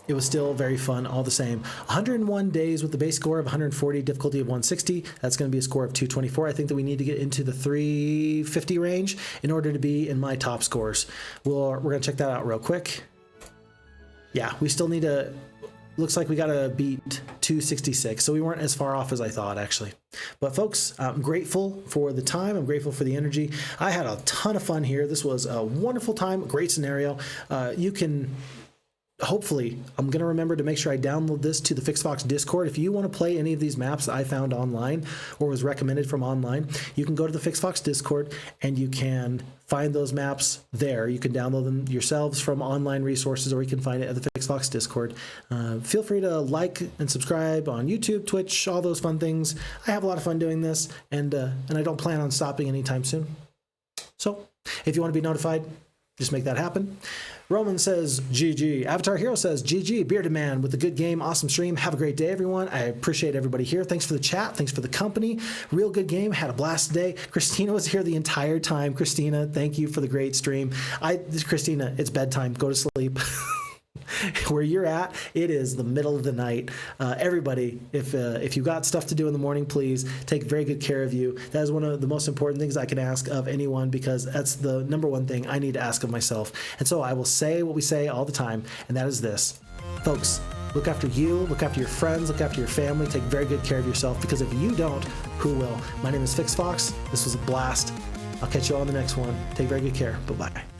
it was still very fun all the same. 101 days with the base score of 140, difficulty of 160. That's going to be a score of 224. I think that we need to get into the 350 range in order to be in my top scores. We're going to check that out real quick. Yeah, we still need to looks like we got to beat 266. So we weren't as far off as I thought, actually. But folks, I'm grateful for the time. I'm grateful for the energy. I had a ton of fun here. This was a wonderful time, great scenario. You can... Hopefully, I'm going to remember to make sure I download this to the Phixfox Discord. If you want to play any of these maps that I found online or was recommended from online, you can go to the Phixfox Discord and you can find those maps there. You can download them yourselves from online resources, or you can find it at the Phixfox Discord. Feel free to like and subscribe on YouTube, Twitch, all those fun things. I have a lot of fun doing this, and I don't plan on stopping anytime soon. So if you want to be notified, just make that happen. Roman says, GG. Avatar Hero says, GG. Bearded Man with a good game. Awesome stream. Have a great day, everyone. I appreciate everybody here. Thanks for the chat. Thanks for the company. Real good game. Had a blast today. Christina was here the entire time. Christina, thank you for the great stream. Christina, it's bedtime. Go to sleep. Where you're at, it is the middle of the night. Everybody, if you got stuff to do in the morning, please take very good care of you. That is one of the most important things I can ask of anyone, because that's the number one thing I need to ask of myself. And so I will say what we say all the time, and that is this. Folks, look after you, look after your friends, look after your family, take very good care of yourself, because if you don't, who will? My name is Phixfox. This was a blast. I'll catch you all on the next one. Take very good care. Bye-bye.